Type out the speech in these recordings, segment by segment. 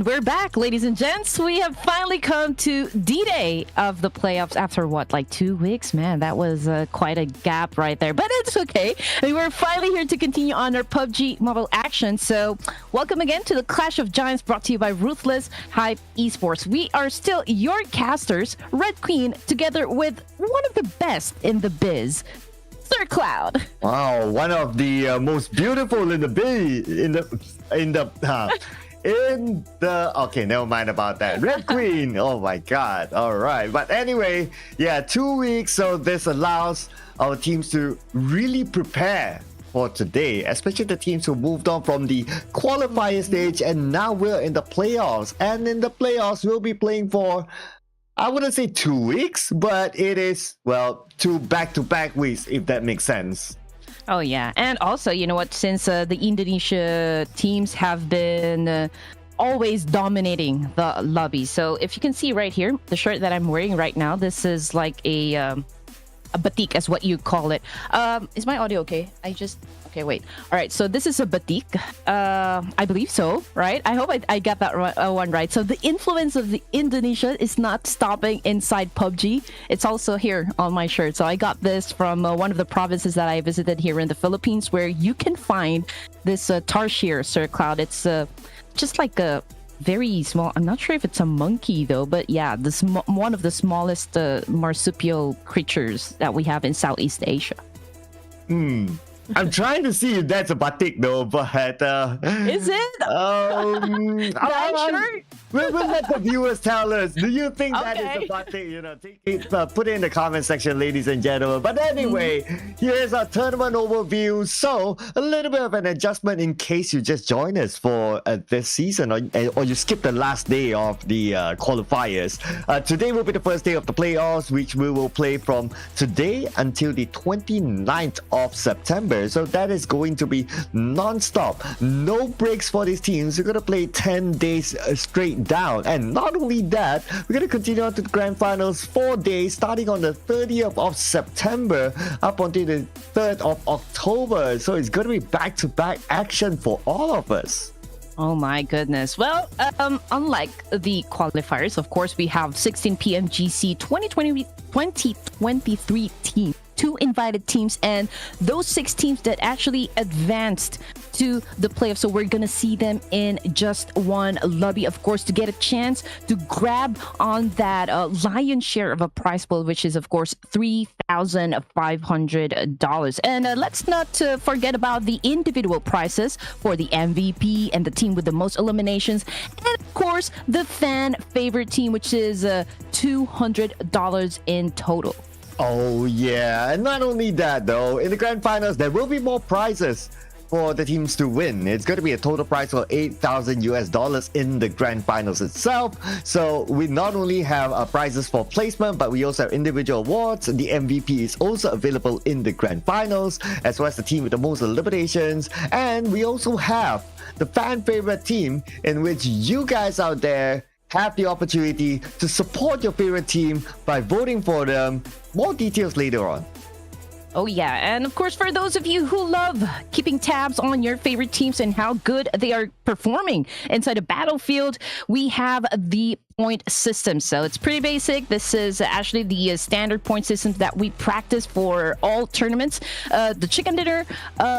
And we're back, ladies and gents. We have finally come to D-Day of the playoffs after what, like 2 weeks? Man, that was quite a gap right there. But it's okay. We're finally here to continue on our PUBG Mobile action. So welcome again to the Clash of Giants brought to you by Ruthless Esports. We are still your casters, Red Queen, together with one of the best in the biz, Sir Cloud. Wow, one of the most beautiful in the okay, never mind about that. Red Queen. Oh my god. All right, but anyway, yeah, 2 weeks, so this allows our teams to really prepare for today, especially the teams who moved on from the qualifier stage, and now we're in the playoffs. And in the playoffs, we'll be playing for, I wouldn't say 2 weeks, but it is, well, 2 back-to-back weeks, if that makes sense. Oh, yeah. And also, you know what? Since the Indonesia teams have been always dominating the lobby. So if you can see right here, the shirt that I'm wearing right now, this is like a batik, as what you call it. Is my audio okay? Okay, wait. All right, so this is a batik. I believe so, right? I hope I got that one right. So the influence of the Indonesia is not stopping inside PUBG. It's also here on my shirt. So I got this from one of the provinces that I visited here in the Philippines, where you can find this tarsier, Sir Cloud. It's just like a very small, I'm not sure if it's a monkey though, but yeah, this one of the smallest marsupial creatures that we have in Southeast Asia. I'm trying to see if that's a batik though, but is it? Sure. We'll let the viewers tell us. Do you think that is a batik? You know, put it in the comment section, ladies and gentlemen. But anyway, here's our tournament overview. So a little bit of an adjustment in case you just joined us for this season, or you skipped the last day of the qualifiers. Today will be the first day of the playoffs, which we will play from today until the 29th of September. So that is going to be non-stop, no breaks for these teams. We're going to play 10 days straight down, and not only that, we're going to continue on to the grand finals 4 days, starting on the 30th of September up until the 3rd of October. So it's going to be back-to-back action for all of us. Oh my goodness. Well, unlike the qualifiers, of course, we have 16 p.m. GC 2023 team. 2 invited teams, and those 6 teams that actually advanced to the playoffs. So we're gonna see them in just one lobby, of course, to get a chance to grab on that lion's share of a prize pool, which is of course $3,500. And let's not forget about the individual prizes for the MVP and the team with the most eliminations, and of course the fan favorite team, which is $200 in total. Oh yeah, and not only that though, in the grand finals there will be more prizes for the teams to win. It's going to be a total prize of $8,000 in the grand finals itself. So we not only have prizes for placement, but we also have individual awards. The MVP is also available in the grand finals, as well as the team with the most eliminations. And we also have the fan favorite team, in which you guys out there have the opportunity to support your favorite team by voting for them. More details later on. Oh yeah, and of course, for those of you who love keeping tabs on your favorite teams and how good they are performing inside a battlefield, we have the point system. So it's pretty basic. This is actually the standard point system that we practice for all tournaments. The chicken dinner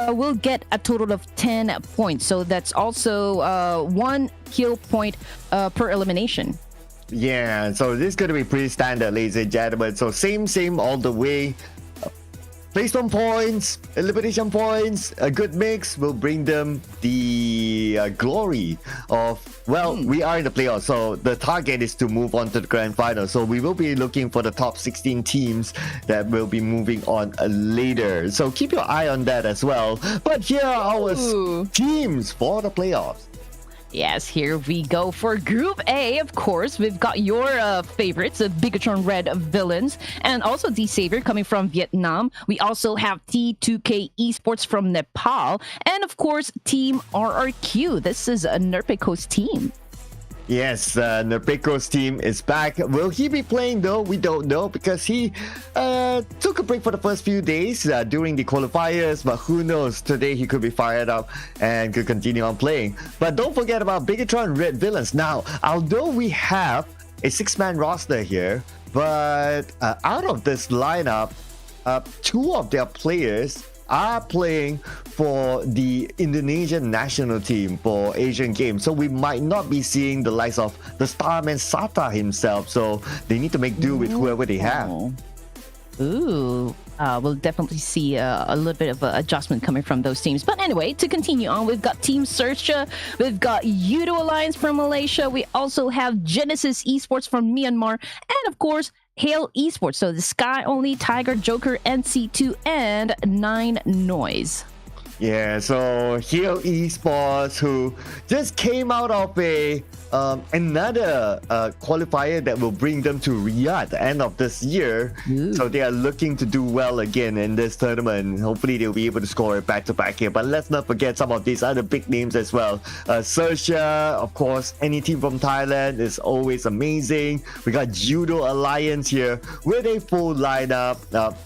will get a total of 10 points. So that's also 1 kill point per elimination. Yeah, so this is going to be pretty standard, ladies and gentlemen. So same all the way. Placement points, elimination points, a good mix will bring them the glory of, well, we are in the playoffs, so the target is to move on to the grand final. So we will be looking for the top 16 teams that will be moving on later. So keep your eye on that as well. But here are our teams for the playoffs. Yes, here we go for Group A. Of course, we've got your favorites, the BIGETRON Red Villains, and also the Savior coming from Vietnam. We also have T2K Esports from Nepal, and of course, Team RRQ. This is a Nerpico's team. Yes, Nerpeko's team is back. Will he be playing though? We don't know because he took a break for the first few days during the qualifiers. But who knows? Today he could be fired up and could continue on playing. But don't forget about BIGETRON Red Villains. Now, although we have a 6-man roster here, but out of this lineup, 2 of their players are playing for the Indonesian national team for Asian Games. So we might not be seeing the likes of the Starman Sata himself. So they need to make do with whoever they have. Ooh. We'll definitely see a little bit of an adjustment coming from those teams. But anyway, to continue on, we've got Team XERXIA, we've got YOODO Alliance from Malaysia, we also have Genesis Esports from Myanmar, and of course, Hail Esports. So the Sky Only, Tiger, Joker, NC2, and 9 Noise. Yeah, so Hail Esports, who just came out of a another qualifier that will bring them to Riyadh at the end of this year. Ooh. So they are looking to do well again in this tournament. Hopefully they'll be able to score it back-to-back here. But let's not forget some of these other big names as well. XERXIA, of course, any team from Thailand is always amazing. We got YOODO Alliance here with a full lineup.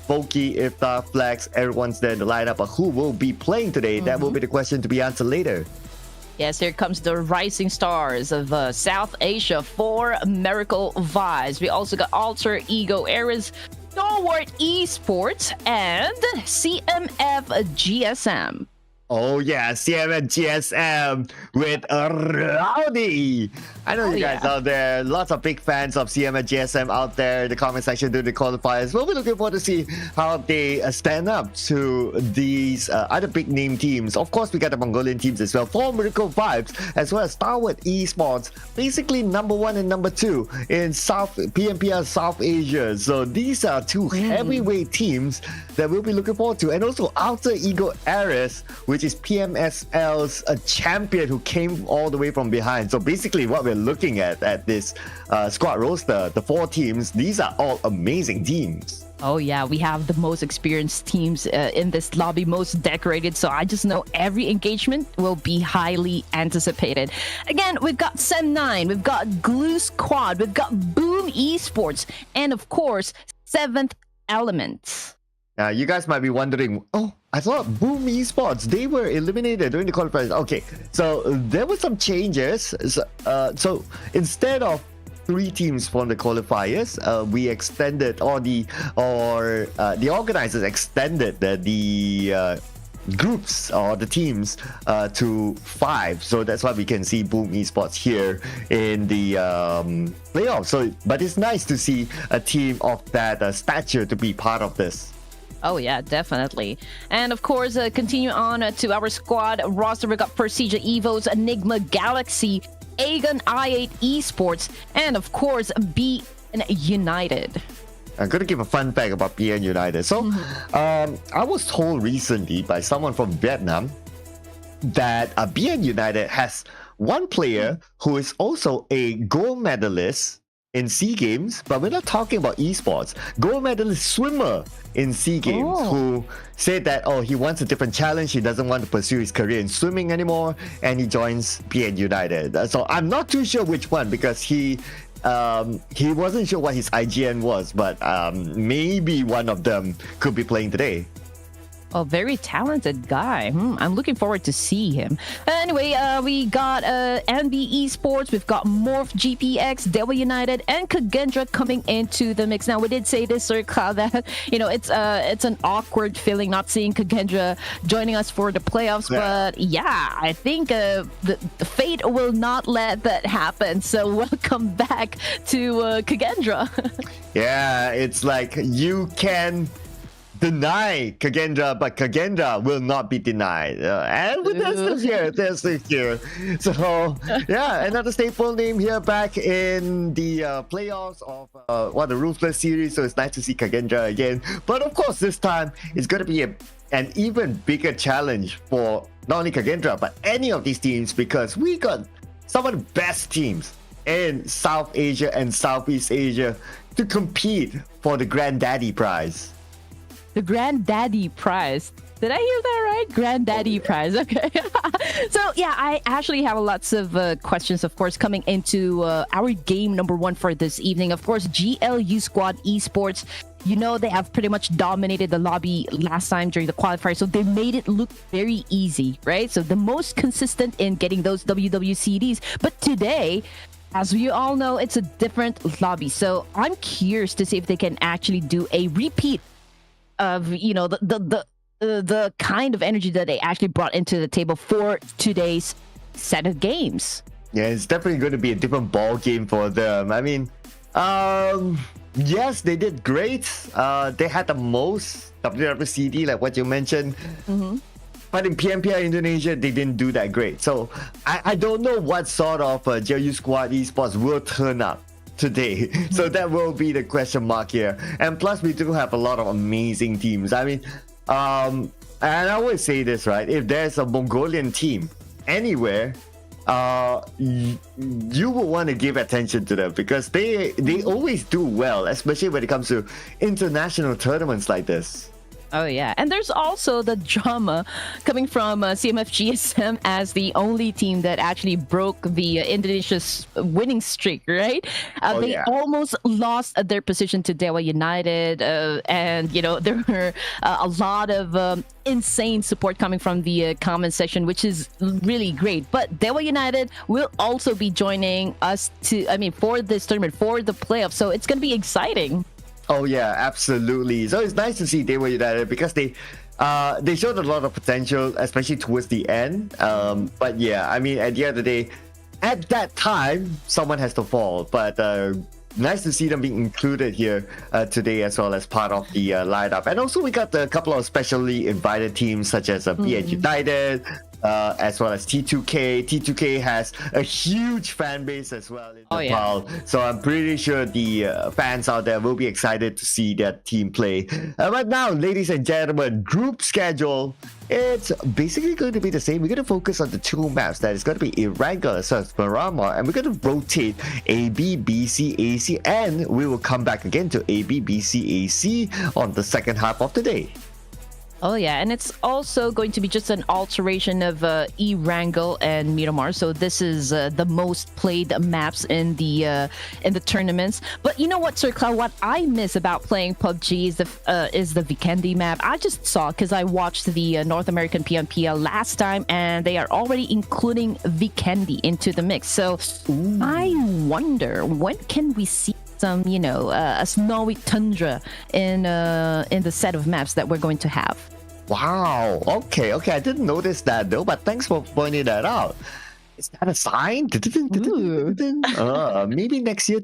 Foki, Iftar, Flex, everyone's there in the lineup. But who will be playing today? That will be the question to be answered later. Yes, here comes the rising stars of South Asia for Miracle Vibes. We also got Alter Ego Era's STALWART Esports and CMFgSM. Oh yeah, CMFgSM with Rowdy. I know you guys out there, lots of big fans of CMFgSM out there in the comment section during the qualifiers. We'll be looking forward to see how they stand up to these other big name teams. Of course, we got the Mongolian teams as well for Miracle Vibes, as well as STALWART Esports, basically #1 and #2 in PMPR South Asia. So these are 2 heavyweight teams that we'll be looking forward to. And also Alter Ego Eras, which is PMSL's champion who came all the way from behind. So basically what we're looking at this squad roster, the 4 teams, these are all amazing teams. Oh yeah, we have the most experienced teams in this lobby, most decorated. So I just know every engagement will be highly anticipated. Again, we've got Sem9, we've got Glue Squad, we've got Boom Esports, and of course, 7th Element. You guys might be wondering, oh, I thought Boom Esports, they were eliminated during the qualifiers. Okay, so there were some changes. So instead of 3 teams from the qualifiers, we extended, or the organizers extended the groups or the teams to 5. So that's why we can see Boom Esports here in the playoffs. So, but it's nice to see a team of that stature to be part of this. Oh yeah, definitely. And of course, continue on to our squad roster. We got PERSIJA, EVOS, NIGMA, Galaxy, AGONxI8 Esports, and of course, BN United. I'm going to give a fun fact about BN United. So, I was told recently by someone from Vietnam that BN United has one player who is also a gold medalist in SEA Games, but we're not talking about esports. Gold medalist swimmer in SEA Games who said that, oh, he wants a different challenge. He doesn't want to pursue his career in swimming anymore, and he joins BN United. So I'm not too sure which one, because he wasn't sure what his IGN was, but maybe one of them could be playing today. A very talented guy. I'm looking forward to see him. Anyway, we got NB Esports, we've got Morph GPX, Devil United, and Kagendra coming into the mix. Now, we did say this, Sir Cloud, that it's an awkward feeling not seeing Kagendra joining us for the playoffs. But yeah, I think the fate will not let that happen. So welcome back to Kagendra. Yeah, it's like you can deny Kagendra, but Kagendra will not be denied. And with this here. So, yeah, another staple name here back in the playoffs of the Ruthless series. So it's nice to see Kagendra again. But of course, this time it's going to be an even bigger challenge for not only Kagendra, but any of these teams, because we got some of the best teams in South Asia and Southeast Asia to compete for the Granddaddy prize. The Granddaddy prize. Did I hear that right? Granddaddy prize. Okay. So yeah, I actually have lots of questions, of course, coming into our game number one for this evening. Of course, GLU Squad Esports. You know, they have pretty much dominated the lobby last time during the qualifier, so they made it look very easy, right? So the most consistent in getting those WWCDs. But today, as we all know, it's a different lobby. So I'm curious to see if they can actually do a repeat of, you know, the kind of energy that they actually brought into the table for today's set of games. Yeah, it's definitely going to be a different ball game for them. I mean, yes, they did great. They had the most WWCD, like what you mentioned. But in PMPL Indonesia, they didn't do that great. So I don't know what sort of GLU Squad Esports will turn up today. So that will be the question mark here. And plus, we do have a lot of amazing teams. I mean, and I always say this, right? If there's a Mongolian team anywhere, you will want to give attention to them because they always do well, especially when it comes to international tournaments like this. Oh yeah, and there's also the drama coming from CMFgSM as the only team that actually broke the Indonesia's winning streak, right? They almost lost their position to Dewa United, and you know there were a lot of insane support coming from the comment section, which is really great. But Dewa United will also be joining us for this tournament, for the playoffs, so it's going to be exciting. Oh yeah, absolutely. So it's nice to see Dewa United because they showed a lot of potential, especially towards the end. But yeah, I mean, at the end of the day, at that time, someone has to fall. But nice to see them being included here today as well as part of the lineup. And also we got a couple of specially invited teams such as BH United, as well as T2K. T2K has a huge fan base as well in Nepal. So I'm pretty sure the fans out there will be excited to see that team play. But now, ladies and gentlemen, group schedule, it's basically going to be the same. We're going to focus on the two maps. That is going to be ERANGEL as well as MIRAMAR, and we're going to rotate AB, BC, AC, and we will come back again to AB, BC, AC on the second half of the day. Oh yeah, and it's also going to be just an alteration of ERANGEL and MIRAMAR. So this is the most played maps in the tournaments. But you know what, Sir Cloud? What I miss about playing PUBG is the Vikendi map. I just saw because I watched the North American PMPL last time, and they are already including Vikendi into the mix. So I wonder, when can we see some, you know, a snowy tundra in the set of maps that we're going to have? Wow. Okay. I didn't notice that though, but thanks for pointing that out. Is that a sign? Maybe next year.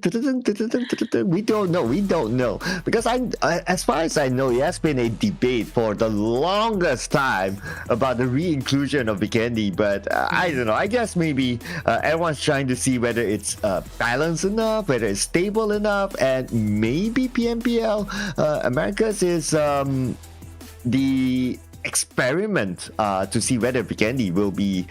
We don't know. Because as far as I know, it has been a debate for the longest time about the re-inclusion of Vikendi. But I don't know. I guess maybe everyone's trying to see whether it's balanced enough, whether it's stable enough, and maybe PMPL Americas is the experiment to see whether Vikendi will be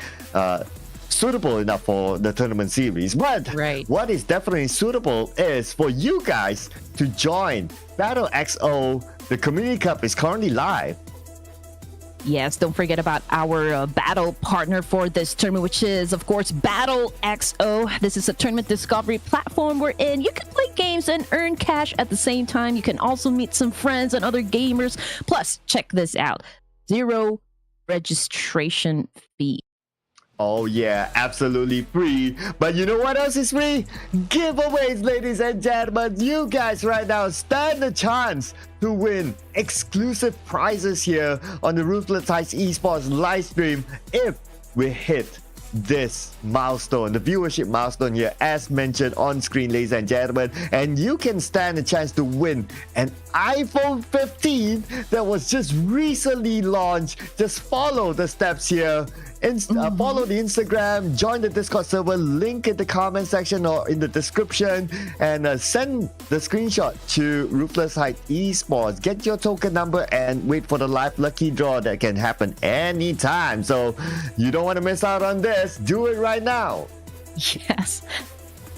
suitable enough for the tournament series. But what is definitely suitable is for you guys to join Battle XO. The Community Cup is currently live. Yes, don't forget about our battle partner for this tournament, which is, of course, Battle XO. This is a tournament discovery platform wherein you can play games and earn cash at the same time. You can also meet some friends and other gamers. Plus, check this out. 0 registration fee. Oh yeah, absolutely free. But you know what else is free? Giveaways, ladies and gentlemen. You guys right now stand a chance to win exclusive prizes here on the Ruthless Esports live stream if we hit this milestone, the viewership milestone here, as mentioned on screen, ladies and gentlemen. And you can stand a chance to win an iPhone 15 that was just recently launched. Just follow the steps here. Follow the Instagram, join the Discord server, link in the comment section or in the description, and send the screenshot to Ruthless Esports. Get your token number and wait for the live lucky draw that can happen anytime. So you don't want to miss out on this. Do it right now. Yes.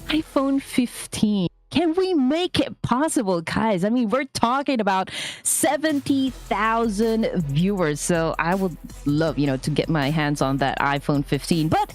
iPhone 15. Can we make it possible, guys? I mean, we're talking about 70,000 viewers. So I would love, to get my hands on that iPhone 15. But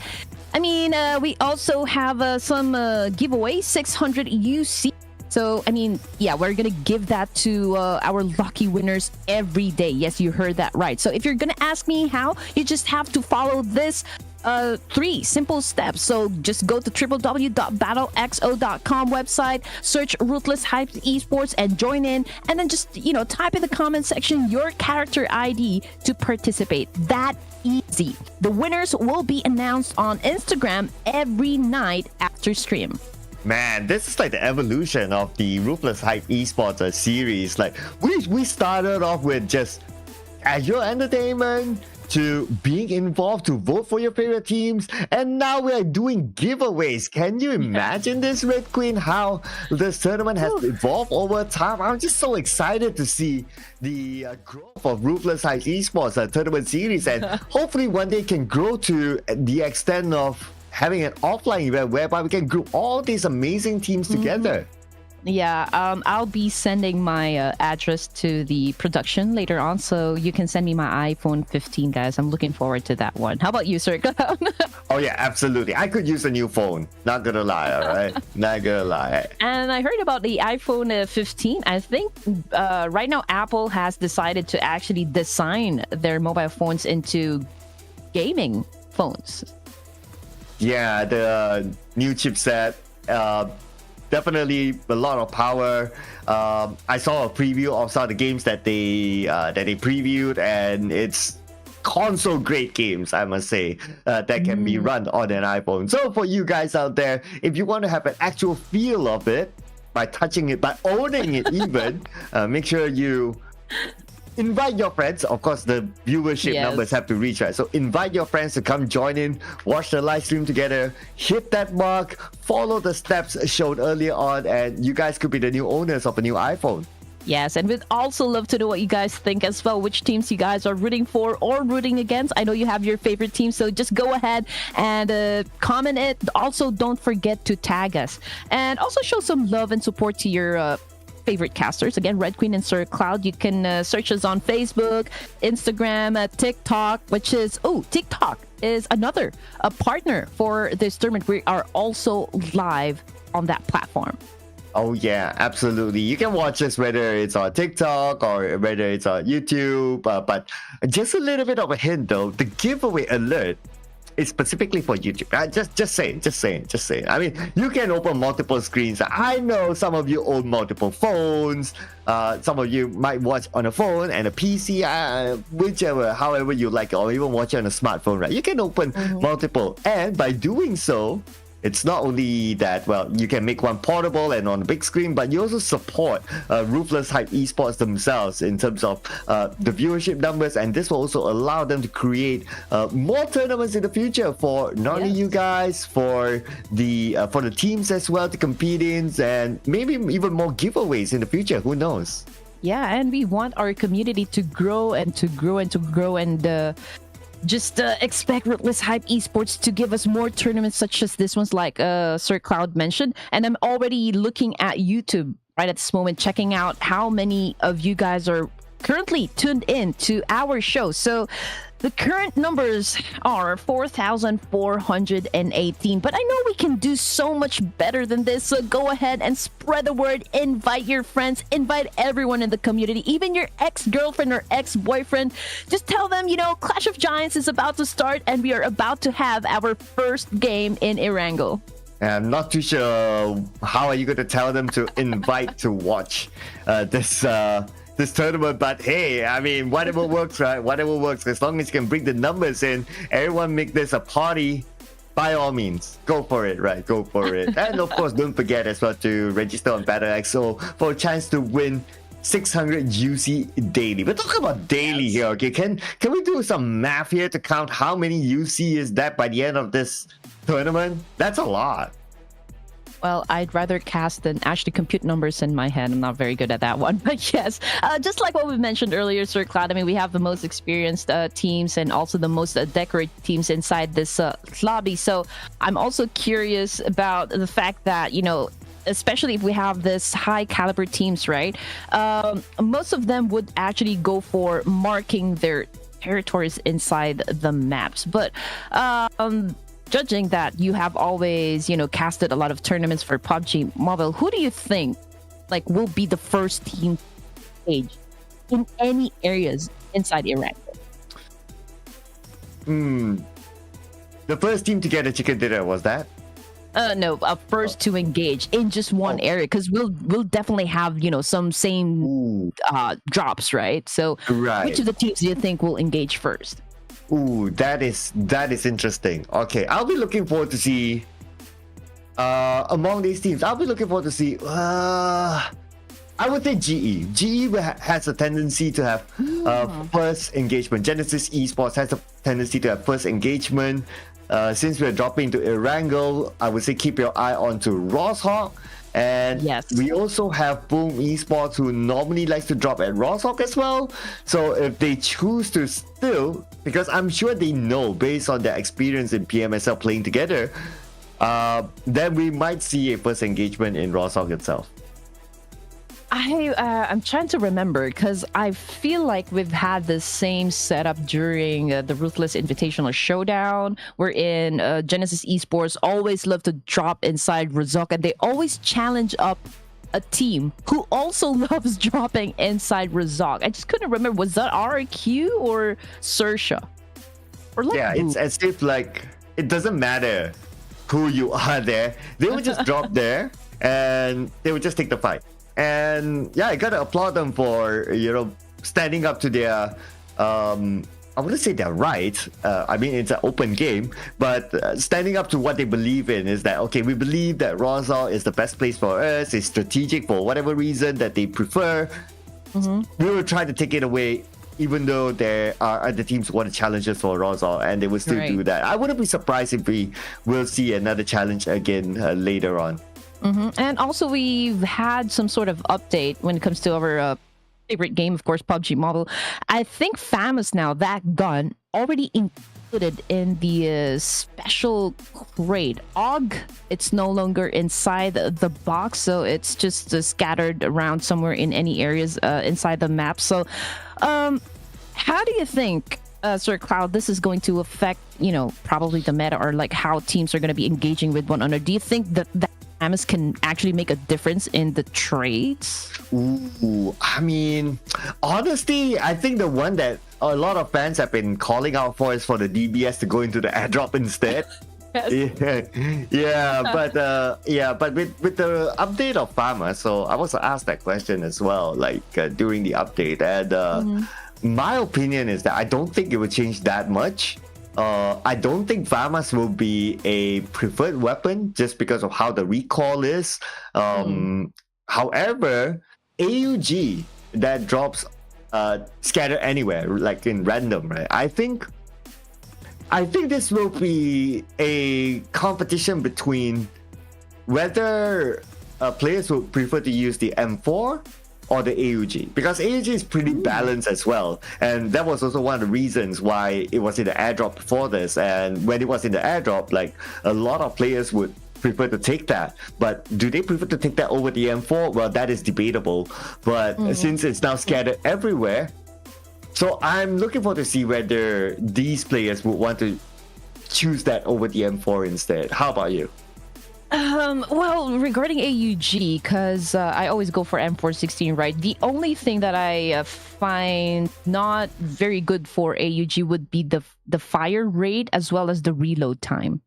I mean, we also have some giveaways, 600 UC. So, I mean, yeah, we're going to give that to our lucky winners every day. Yes, you heard that right. So if you're going to ask me how, you just have to follow this 3 simple steps. So just go to www.battlexo.com website, search Ruthless Hype Esports and join in, and then just type in the comment section your character ID to participate. That easy. The winners will be announced on Instagram every night after stream. Man, this is like the evolution of the Ruthless Hype Esports series. Like we started off with just casual entertainment to being involved to vote for your favorite teams, and now we are doing giveaways. Can you imagine this, Red Queen, how this tournament has evolved over time? I'm just so excited to see the growth of Ruthless Hype Esports tournament series, and hopefully one day can grow to the extent of having an offline event whereby we can group all these amazing teams together. Yeah, I'll be sending my address to the production later on, so you can send me my iPhone 15, guys. I'm looking forward to that one. How about you, sir? Oh yeah, absolutely. I could use a new phone. Not gonna lie, all right? Not gonna lie. And I heard about the iPhone 15. I think right now Apple has decided to actually design their mobile phones into gaming phones. Yeah, the new chipset, definitely a lot of power. I saw a preview of some of the games that they previewed, and it's console great games, I must say, that can be run on an iPhone. So for you guys out there, if you want to have an actual feel of it by touching it, by owning it even, make sure you invite your friends. Of course, the viewership numbers have to reach, right? So invite your friends to come join in, watch the live stream together, hit that mark, follow the steps shown earlier on, and you guys could be the new owners of a new iPhone. Yes, and we'd also love to know what you guys think as well, which teams you guys are rooting for or rooting against. I know you have your favorite team, so just go ahead and comment it. Also, don't forget to tag us, and also show some love and support to your favorite casters. Again, Red Queen and Sir Cloud. You can search us on Facebook, Instagram, TikTok, which is TikTok is another partner for this tournament. We are also live on that platform. Oh yeah, absolutely. You can watch us whether it's on TikTok or whether it's on YouTube. But just a little bit of a hint though, the giveaway alert is specifically for YouTube. Just saying. I mean, you can open multiple screens. I know some of you own multiple phones. Some of you might watch on a phone and a PC, whichever, however you like it, or even watch it on a smartphone, right? You can open multiple, and by doing so, it's not only that, well, you can make one portable and on the big screen, but you also support Ruthless Hype Esports themselves in terms of the viewership numbers, and this will also allow them to create more tournaments in the future for not only you guys, for the teams as well to compete in, and maybe even more giveaways in the future. Who knows? Yeah, and we want our community to grow and to grow and to grow, and just expect Ruthless Hype Esports to give us more tournaments such as this one's, like Sir Cloud mentioned. And I'm already looking at YouTube right at this moment, checking out how many of you guys are currently tuned in to our show. So the current numbers are 4,418, but I know we can do so much better than this. So go ahead and spread the word, invite your friends, invite everyone in the community, even your ex-girlfriend or ex-boyfriend. Just tell them, Clash of Giants is about to start and we are about to have our first game in ERANGEL. I'm not too sure how are you going to tell them to invite to watch this tournament, but hey, I mean, whatever works, right? Whatever works, as long as you can bring the numbers in, everyone make this a party. By all means, go for it, right? Go for it. And of course, don't forget as well to register on BattleXO for a chance to win 600 UC daily. We're talking about daily here, okay? Can we do some math here to count how many UC is that by the end of this tournament? That's a lot. Well, I'd rather cast than actually compute numbers in my head. I'm not very good at that one. But yes, just like what we mentioned earlier, Sir Cloud, I mean, we have the most experienced teams and also the most decorated teams inside this lobby. So I'm also curious about the fact that, especially if we have this high caliber teams, right? Most of them would actually go for marking their territories inside the maps. But judging that you have always, casted a lot of tournaments for PUBG Mobile, who do you think will be the first team stage in any areas inside ERANGEL? The first team to get a chicken dinner was that? No, first to engage in just one area, because we'll definitely have some same drops, right? So which of the teams do you think will engage first? Ooh, that is interesting. Okay, I'll be looking forward to see among these teams. I'll be looking forward to see. I would say GE. GE has a tendency to have first engagement. Genesis Esports has a tendency to have first engagement. Since we're dropping to ERANGEL, I would say keep your eye on to Rosshawk. And we also have Boom Esports, who normally likes to drop at Rosshawk as well. So if they choose to still, because I'm sure they know based on their experience in PMSL playing together, then we might see a first engagement in Rosshawk itself. I'm trying to remember, because I feel like we've had the same setup during the Ruthless Invitational Showdown, wherein Genesis Esports always love to drop inside Razok, and they always challenge up a team who also loves dropping inside Razok. I just couldn't remember, was that RQ or XERXIA? Or it's as if it doesn't matter who you are there. They would just drop there and they would just take the fight. And I gotta applaud them for standing up to their I wouldn't say they're right. I mean, it's an open game, but standing up to what they believe in is that, okay, we believe that Rosal is the best place for us. It's strategic for whatever reason that they prefer. We will try to take it away, even though there are other teams who want to challenge us for Rosal, and they will still do that. I wouldn't be surprised if we will see another challenge again later on. And also, we've had some sort of update when it comes to our favorite game, of course, PUBG Mobile. I think Famous now, that gun, already included in the special crate. AUG, it's no longer inside the box, so it's just scattered around somewhere in any areas inside the map. So, how do you think, Sir Cloud, this is going to affect, probably the meta, or how teams are going to be engaging with one another? Do you think that Famous can actually make a difference in the trades? Ooh, I mean, honestly, I think the one that a lot of fans have been calling out for is for the DBS to go into the airdrop instead. But with the update of Pharma, so I was asked that question as well, during the update, and my opinion is that I don't think it would change that much. I don't think FAMAS will be a preferred weapon just because of how the recoil is. However, AUG that drops scatter anywhere, like in random, right? I think this will be a competition between whether players would prefer to use the M4 or the AUG, because AUG is pretty balanced as well, and that was also one of the reasons why it was in the airdrop before this. And when it was in the airdrop, a lot of players would prefer to take that, but do they prefer to take that over the M4? Well, that is debatable, but since it's now scattered everywhere, so I'm looking forward to see whether these players would want to choose that over the M4 instead. How about you? Well, regarding AUG, because I always go for M416, right? The only thing that I find not very good for AUG would be the fire rate as well as the reload time.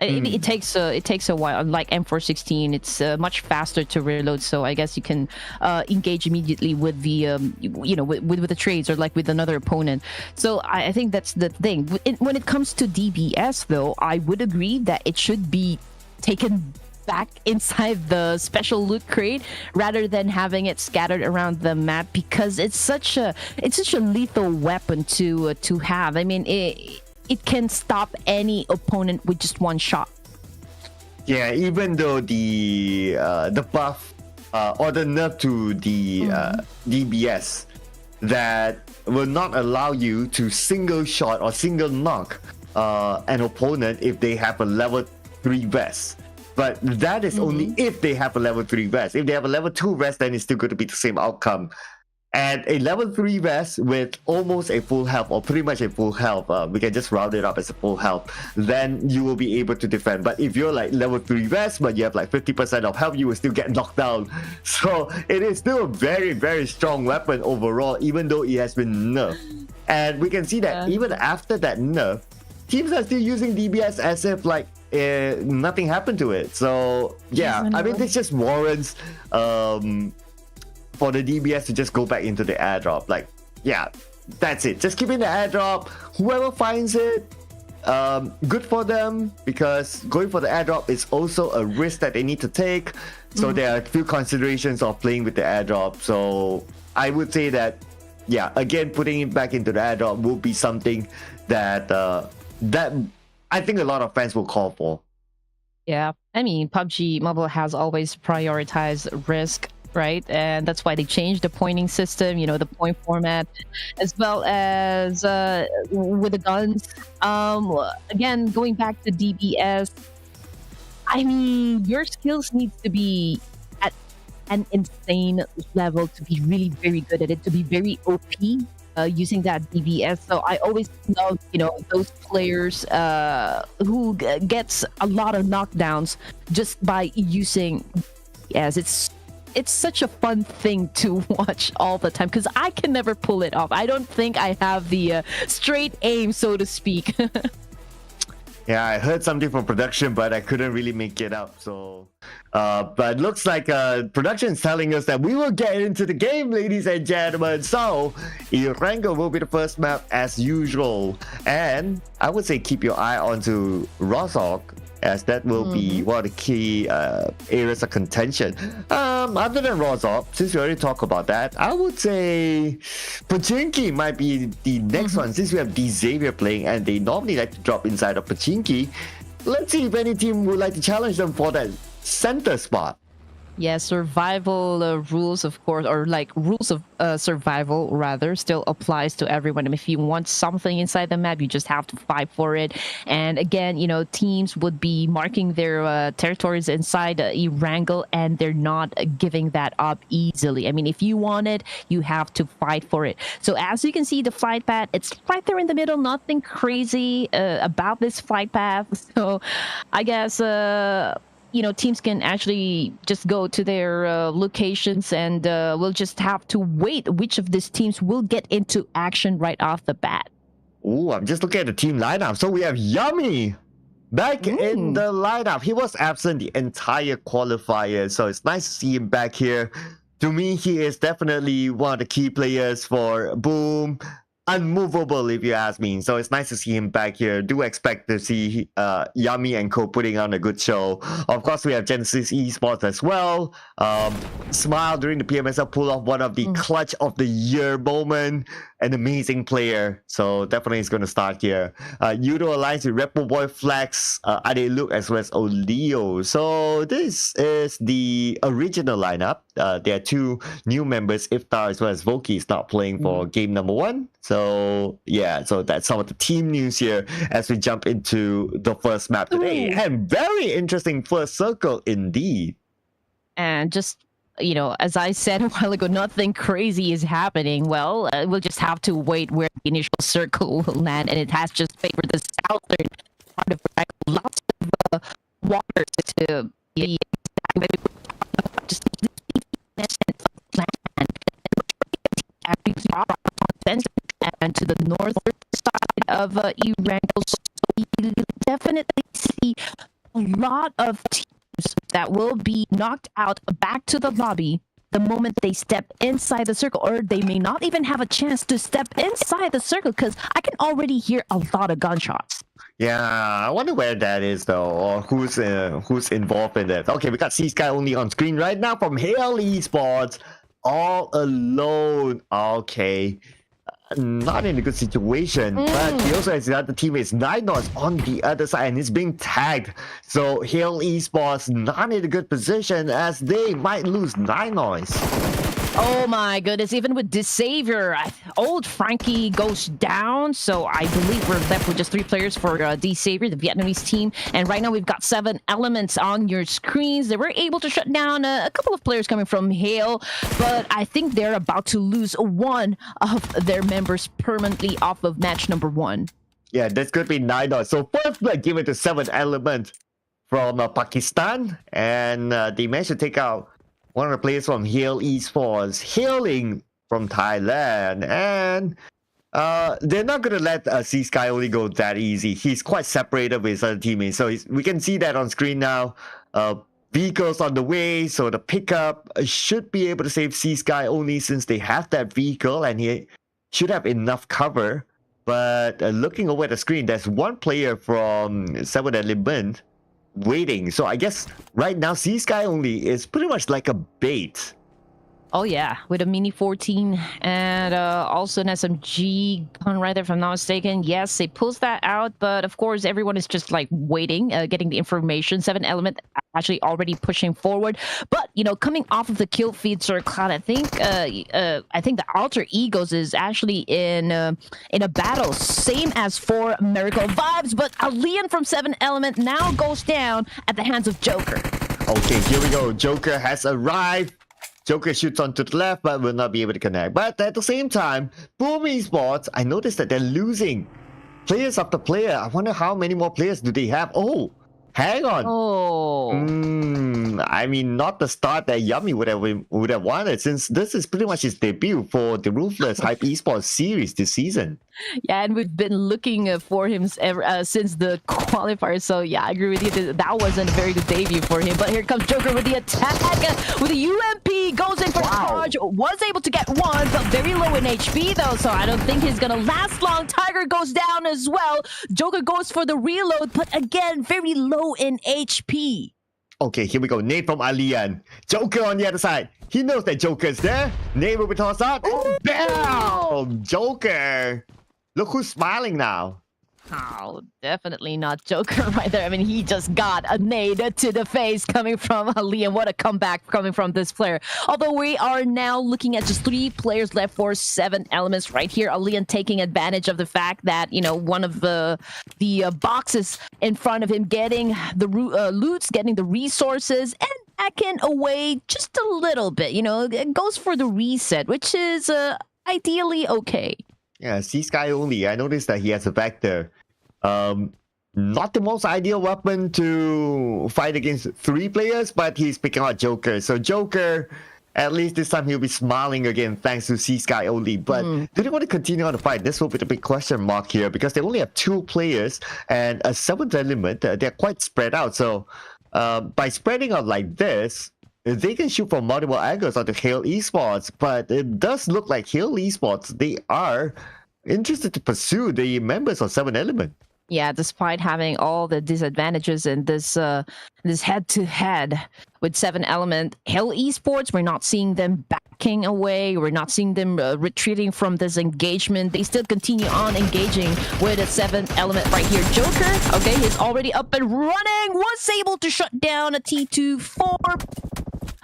It takes a while. Unlike M416, it's much faster to reload. So I guess you can engage immediately with the with the trades, or with another opponent. So I think that's the thing. When it comes to DBS, though, I would agree that it should be taken back inside the special loot crate rather than having it scattered around the map, because it's such a lethal weapon to have. I mean, it can stop any opponent with just one shot. Yeah, even though the buff or the nerf to the DBS that will not allow you to single shot or single knock an opponent if they have a level 3 vest. But that is only if they have a level 3 vest. If they have a level 2 vest, then it's still going to be the same outcome. And a level 3 vest with almost a full health, or pretty much a full health, we can just round it up as a full health, then you will be able to defend. But if you're like level 3 vest, but you have like 50% of health, you will still get knocked down. So it is still a very, very strong weapon overall, even though it has been nerfed. And we can see that even after that nerf, teams are still using DBS as if like nothing happened to it. So yeah, I mean, this just warrants for the DBS to just go back into the airdrop. Like, yeah, that's it. Just keep in the airdrop. Whoever finds it, good for them, because going for the airdrop is also a risk that they need to take. So there are a few considerations of playing with the airdrop. So I would say that, yeah, again, putting it back into the airdrop will be something that that I think a lot of fans will call for. Yeah, I mean, PUBG Mobile has always prioritized risk, right? And that's why they changed the pointing system, the point format, as well as with the guns. Again, going back to DBS, I mean, your skills need to be at an insane level to be really very good at it, to be very OP using that DBS. So I always love, those players who gets a lot of knockdowns just by using DBS. It's such a fun thing to watch all the time, because I can never pull it off. I don't think I have the straight aim, so to speak. Yeah, I heard something from production, but I couldn't really make it out. So, but looks like production is telling us that we will get into the game, ladies and gentlemen. So, ERANGEL will be the first map as usual, and I would say keep your eye onto Rozhok, as that will be one of the key areas of contention. Other than Rozhok, since we already talked about that, I would say Pochinki might be the next one, since we have D Xavier playing and they normally like to drop inside of Pochinki. Let's see if any team would like to challenge them for that center spot. Yeah, survival rules, of course, or like rules of survival, rather, still applies to everyone. I mean, if you want something inside the map, you just have to fight for it. And again, teams would be marking their territories inside ERANGEL, and they're not giving that up easily. I mean, if you want it, you have to fight for it. So as you can see, the flight path, it's right there in the middle. Nothing crazy about this flight path. So I guess... teams can actually just go to their locations, and we'll just have to wait which of these teams will get into action right off the bat. Ooh, I'm just looking at the team lineup. So we have Yummy back in the lineup. He was absent the entire qualifier, so it's nice to see him back here. To me, he is definitely one of the key players for Boom. Unmovable, if you ask me. So it's nice to see him back here. Do expect to see Yummy and co putting on a good show. Of course, we have Genesis Esports as well. Smile during the PMSL pull off one of the clutch of the year moment. An amazing player. So definitely is going to start here. YOODO Alliance with Repo Boy Flex, Ade Luke, as well as Oleo. So this is the original lineup. There are two new members, Iftar as well as Voki is not playing for game number 1. So yeah, so that's some of the team news here as we jump into the first map today. And very interesting first circle indeed. And just, as I said a while ago, nothing crazy is happening. Well, we'll just have to wait where the initial circle will land, and it has just favored the southern part of the lots of water to be just and to the north side of ERANGEL. So we definitely see a lot of teams that will be knocked out back to the lobby the moment they step inside the circle, or they may not even have a chance to step inside the circle, because I can already hear a lot of gunshots. Yeah, I wonder where that is though, or who's involved in that. Okay, we got C-Sky only on screen right now from Hail Esports, all alone. Okay, not in a good situation, but he also has the other teammates NIGMA on the other side, and he's being tagged. So Hail Esports not in a good position, as they might lose NIGMA. Oh my goodness, even with this savior, old Frankie goes down. So I believe we're left with just 3 players for the savior, the Vietnamese team. And right now we've got 7 elements on your screens. They were able to shut down a couple of players coming from Hale, but I think they're about to lose one of their members permanently off of match number 1. Yeah, that's going to be 9. So first blood given to 7 element from Pakistan, and they managed to take out one of the players from Hale Esports, hailing from Thailand, and they're not going to let C Sky only go that easy. He's quite separated with his other teammates, so we can see that on screen now. Vehicles on the way, so the pickup should be able to save C Sky only since they have that vehicle, and he should have enough cover. But looking over at the screen, there's one player from 7 Element waiting. So I guess right now C Sky only is pretty much like a bait. Oh yeah, with a Mini 14 and also an SMG gun right there, if I'm not mistaken. Yes, they pulls that out, but of course everyone is just like waiting, getting the information. 7 Element actually already pushing forward, but you know, coming off of the kill feed, Sir Cloud, I think the Alter Egos is actually in a battle, same as for Miracle Vibes, but Alian from 7 Element now goes down at the hands of Joker. Okay, here we go. Joker has arrived. Joker shoots onto the left, but will not be able to connect. But at the same time, Boom Esports, I noticed that they're losing players after player. I wonder how many more players do they have? Oh, hang on. Oh. I mean, not the start that Yummy would have wanted, since this is pretty much his debut for the Ruthless Hype Esports series this season. Yeah, and we've been looking for him since the qualifier. So yeah, I agree with you. That wasn't a very good debut for him. But here comes Joker with the attack, with the UMP, goes in for the charge, was able to get one, but very low in HP though. So I don't think he's gonna last long. Tiger goes down as well. Joker goes for the reload, but again, very low in HP. Okay, here we go. Nade from Alian. Joker on the other side. He knows that Joker's there. Nade will be tossed out. Oh, bam! Joker. Look who's smiling now. Oh, definitely not Joker right there. I mean, he just got a nade to the face coming from Alian. What a comeback coming from this player. Although we are now looking at just 3 players left for 7 elements right here. Alian taking advantage of the fact that, you know, one of the boxes in front of him getting the loots, getting the resources, and backing away just a little bit. You know, it goes for the reset, which is ideally okay. Yeah, C Sky only. I noticed that he has a Vector. Not the most ideal weapon to fight against 3 players, but he's picking out Joker. So Joker, at least this time he'll be smiling again thanks to C Sky only. But do they want to continue on the fight? This will be the big question mark here, because they only have 2 players and a 7th element. They're quite spread out. So by spreading out like this, they can shoot from multiple angles onto Hale Esports, but it does look like Hale Esports, they are interested to pursue the members of 7 Element. Yeah, despite having all the disadvantages in this head-to-head with 7 Element, Hale Esports, we're not seeing them backing away. We're not seeing them retreating from this engagement. They still continue on engaging with a 7 Element right here. Joker, okay, he's already up and running, was able to shut down a T24.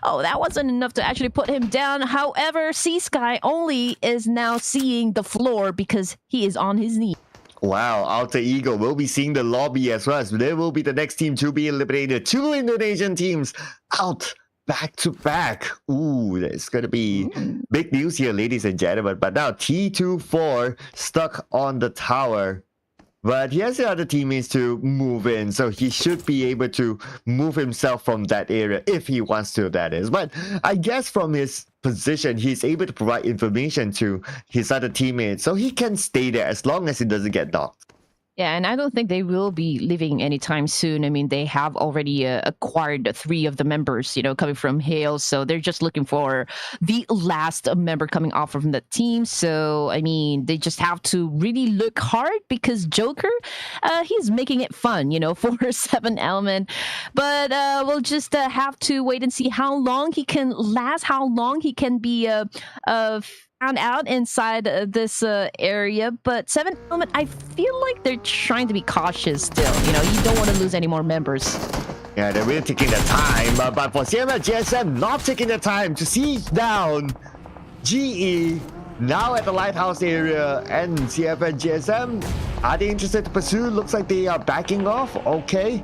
Oh, that wasn't enough to actually put him down. However, C Sky only is now seeing the floor because he is on his knee. Wow, Alter Ego will be seeing the lobby as well, as they will be the next team to be eliminated. 2 Indonesian teams out back to back. Ooh, it's going to be big news here, ladies and gentlemen. But now T24 stuck on the tower. But he has the other teammates to move in, so he should be able to move himself from that area if he wants to, that is. But I guess from his position, he's able to provide information to his other teammates, so he can stay there as long as he doesn't get knocked. Yeah, and I don't think they will be leaving anytime soon. I mean, they have already acquired 3 of the members, you know, coming from Hale. So they're just looking for the last member coming off from the team. So, I mean, they just have to really look hard because Joker, he's making it fun, you know, for 7 Element. But we'll just have to wait and see how long he can last, how long he can be found out inside this area. But 7 Element, I feel like they're trying to be cautious still. You know, you don't want to lose any more members. Yeah, they're really taking their time. But for CMFxGSM, not taking their time to siege down GE now at the lighthouse area, and CMFxGSM, are they interested to pursue? Looks like they are backing off. Okay.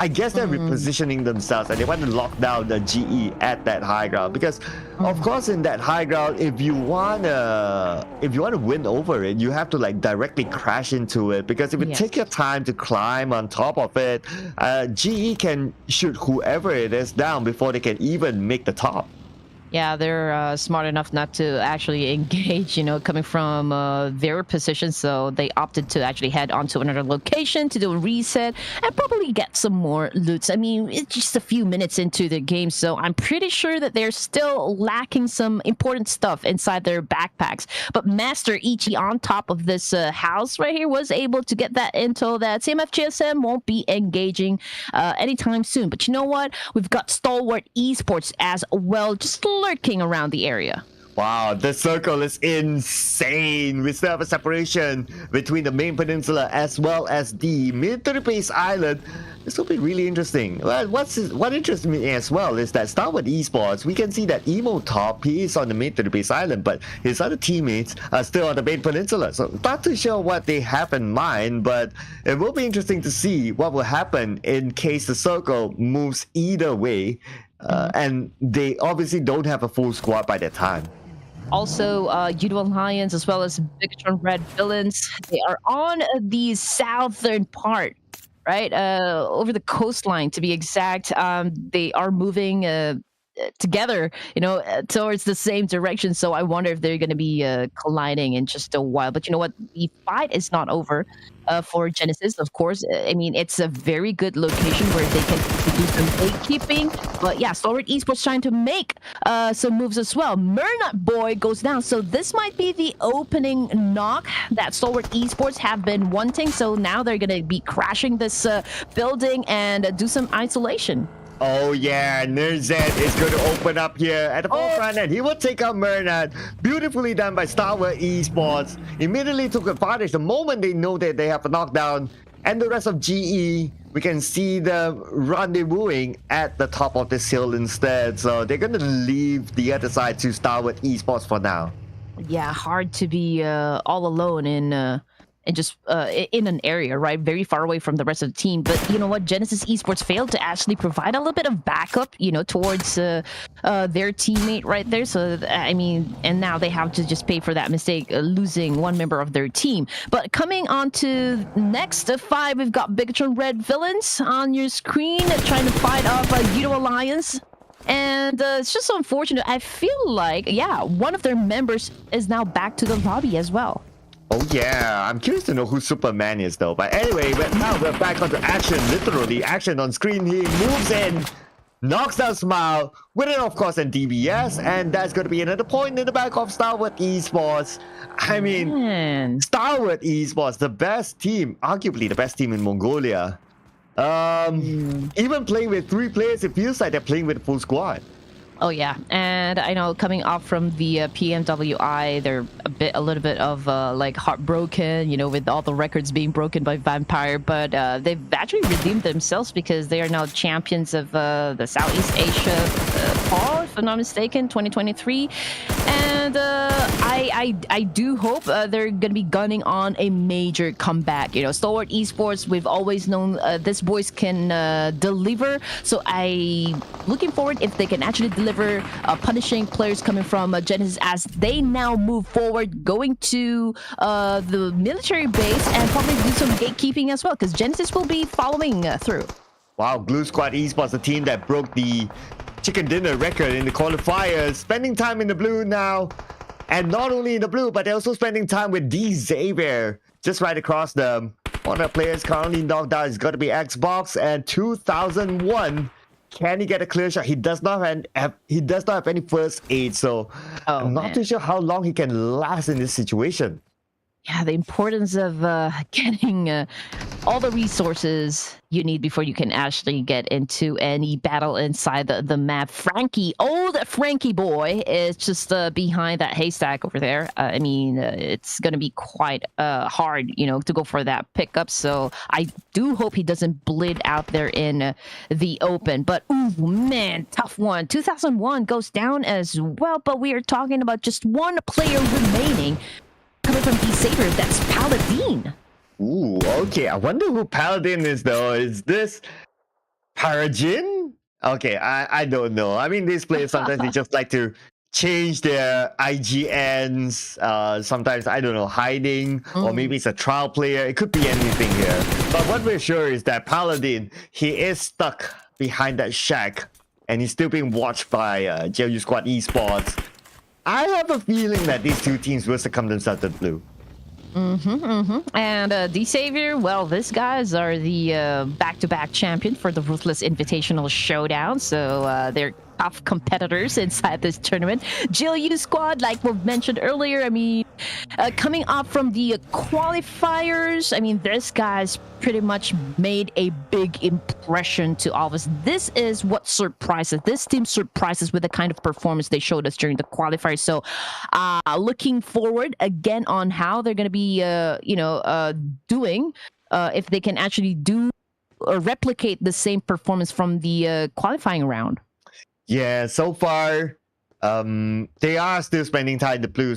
I guess they're repositioning themselves and they want to lock down the GE at that high ground, because of course in that high ground, if you wanna win over it, you have to like directly crash into it, because if you take your time to climb on top of it, GE can shoot whoever it is down before they can even make the top. Yeah, they're smart enough not to actually engage, coming from their position. So they opted to actually head onto another location to do a reset and probably get some more loots. I mean, it's just a few minutes into the game, so I'm pretty sure that they're still lacking some important stuff inside their backpacks. But Master Ichi on top of this house right here was able to get that intel that CMFxGSM won't be engaging anytime soon. But you know what? We've got Stalwart Esports as well, just lurking around the area. Wow, the circle is insane. We still have a separation between the main peninsula as well as the military base island. This will be really interesting. Well, what interests me as well is that Stalwart Esports, we can see that Emo Top, he is on the military base island, but his other teammates are still on the main peninsula. So not too sure what they have in mind, but it will be interesting to see what will happen in case the circle moves either way. And they obviously don't have a full squad by that time. Also, YOODO Alliance as well as BIGETRON Red Villains, they are on the southern part, right? Over the coastline, to be exact. They are moving together, towards the same direction. So I wonder if they're going to be colliding in just a while. But you know what? The fight is not over for Genesis, of course. I mean, it's a very good location where they can do some gatekeeping. But yeah, Stalwart Esports trying to make some moves as well. Mernut Boy goes down. So this might be the opening knock that Stalwart Esports have been wanting. So now they're going to be crashing this building and do some isolation. Oh yeah, Nerzet is going to open up here at the forefront, and he will take out Mernat. Beautifully done by Stalwart Esports. Immediately took advantage the moment they know that they have a knockdown. And the rest of GE, we can see them rendezvousing at the top of this hill instead. So they're going to leave the other side to Stalwart Esports for now. Yeah, hard to be all alone in just in an area, right, very far away from the rest of the team. But you know what, Genesis Esports failed to actually provide a little bit of backup, towards their teammate right there. So I mean, and now they have to just pay for that mistake, losing one member of their team. But coming on to next 5, we've got BIGETRON Red Villains on your screen trying to fight off YOODO Alliance. And it's just so unfortunate. I feel like, yeah, one of their members is now back to the lobby as well. Oh yeah, I'm curious to know who Superman is though. But anyway, now we're back onto action, literally action on screen. He moves in, knocks down Smile, with it of course and DBS, and that's going to be another point in the back of Stalwart Esports. I mean, Stalwart Esports, the best team, arguably the best team in Mongolia. Even playing with 3 players, it feels like they're playing with a full squad. Oh yeah, and I know coming off from the PMWI, they're a little bit of like heartbroken, with all the records being broken by Vampire. But they've actually redeemed themselves because they are now champions of the Southeast Asia Fall, if I'm not mistaken, 2023. And I do hope they're gonna be gunning on a major comeback. Stalwart Esports, we've always known this boys can deliver. So I looking forward if they can actually deliver, punishing players coming from Genesis as they now move forward, going to the military base and probably do some gatekeeping as well, because Genesis will be following through. Wow, Glue Squad Esports, the team that broke the chicken dinner record in the qualifiers, spending time in the blue now. And not only in the blue, but they're also spending time with D Xavier just right across them. One of the players currently knocked out is going to be Xbox, and 2001. Can he get a clear shot? He does not have any first aid, so I'm not too sure how long he can last in this situation. Yeah, the importance of getting all the resources you need before you can actually get into any battle inside the map. Frankie, old Frankie boy, is just behind that haystack over there. I mean, it's going to be quite hard, you know, to go for that pickup. So I do hope he doesn't bleed out there in the open. But, ooh, man, tough one. 2001 goes down as well, but we are talking about just one player remaining. Coming from D-Saber, that's Paladin. Ooh, okay. I wonder who Paladin is, though. Is this Parajin? Okay, I don't know. I mean, these players sometimes they just like to change their IGNs. Sometimes, I don't know, hiding, or maybe it's a trial player. It could be anything here. But what we're sure is that Paladin, he is stuck behind that shack, and he's still being watched by YOODO Esports. I have a feeling that these two teams will succumb themselves to blue. And D-Savior, well, these guys are the back-to-back champion for the Ruthless Invitational Showdown. So they're tough competitors inside this tournament. YOODO squad, like we mentioned earlier, I mean, coming up from the qualifiers, I mean, this guy's pretty much made a big impression to all of us. This is what surprises. This team surprises with the kind of performance they showed us during the qualifiers. So looking forward again on how they're going to be, doing, if they can actually do or replicate the same performance from the qualifying round. Yeah, so far, they are still spending time in the blue,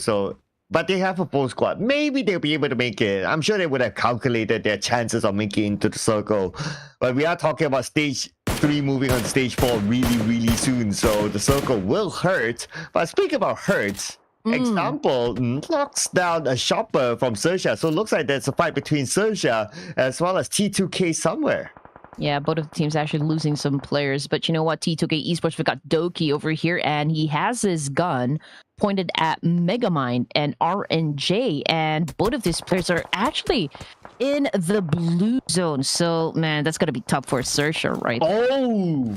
but they have a full squad. Maybe they'll be able to make it. I'm sure they would have calculated their chances of making it into the circle. But we are talking about stage 3 moving on to stage 4 really, really soon. So the circle will hurt. But speaking about hurts, example, knocks down a shopper from XERXIA. So it looks like there's a fight between XERXIA as well as T2K somewhere. Yeah, both of the teams actually losing some players. But you know what? T2K Esports, we got Doki over here, and he has his gun pointed at Megamind and RNJ. And both of these players are actually in the blue zone. So, man, that's going to be tough for XERXIA, right? Oh!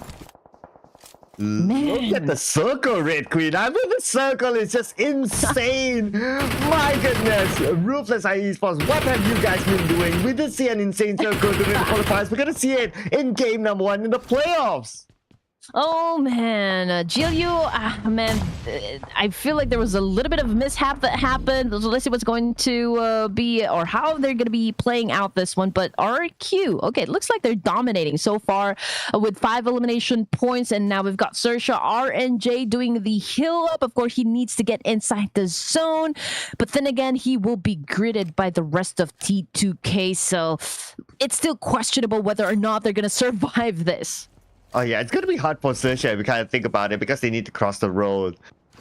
Man. Look at the circle, Red Queen. I mean, the circle is just insane. My goodness. Ruthless esports, what have you guys been doing? We did see an insane circle during the qualifiers. We're going to see it in game number 1 in the playoffs. Oh man, YOODO, man, I feel like there was a little bit of a mishap that happened. Let's see what's going to be, or how they're going to be playing out this one. But RQ, okay, it looks like they're dominating so far with 5 elimination points, and now we've got XERXIA, RNJ doing the heal up. Of course, he needs to get inside the zone, but then again, he will be gridded by the rest of T2K, so it's still questionable whether or not they're going to survive this. Oh yeah, it's gonna be hard for XERXIA if you kind of think about it, because they need to cross the road.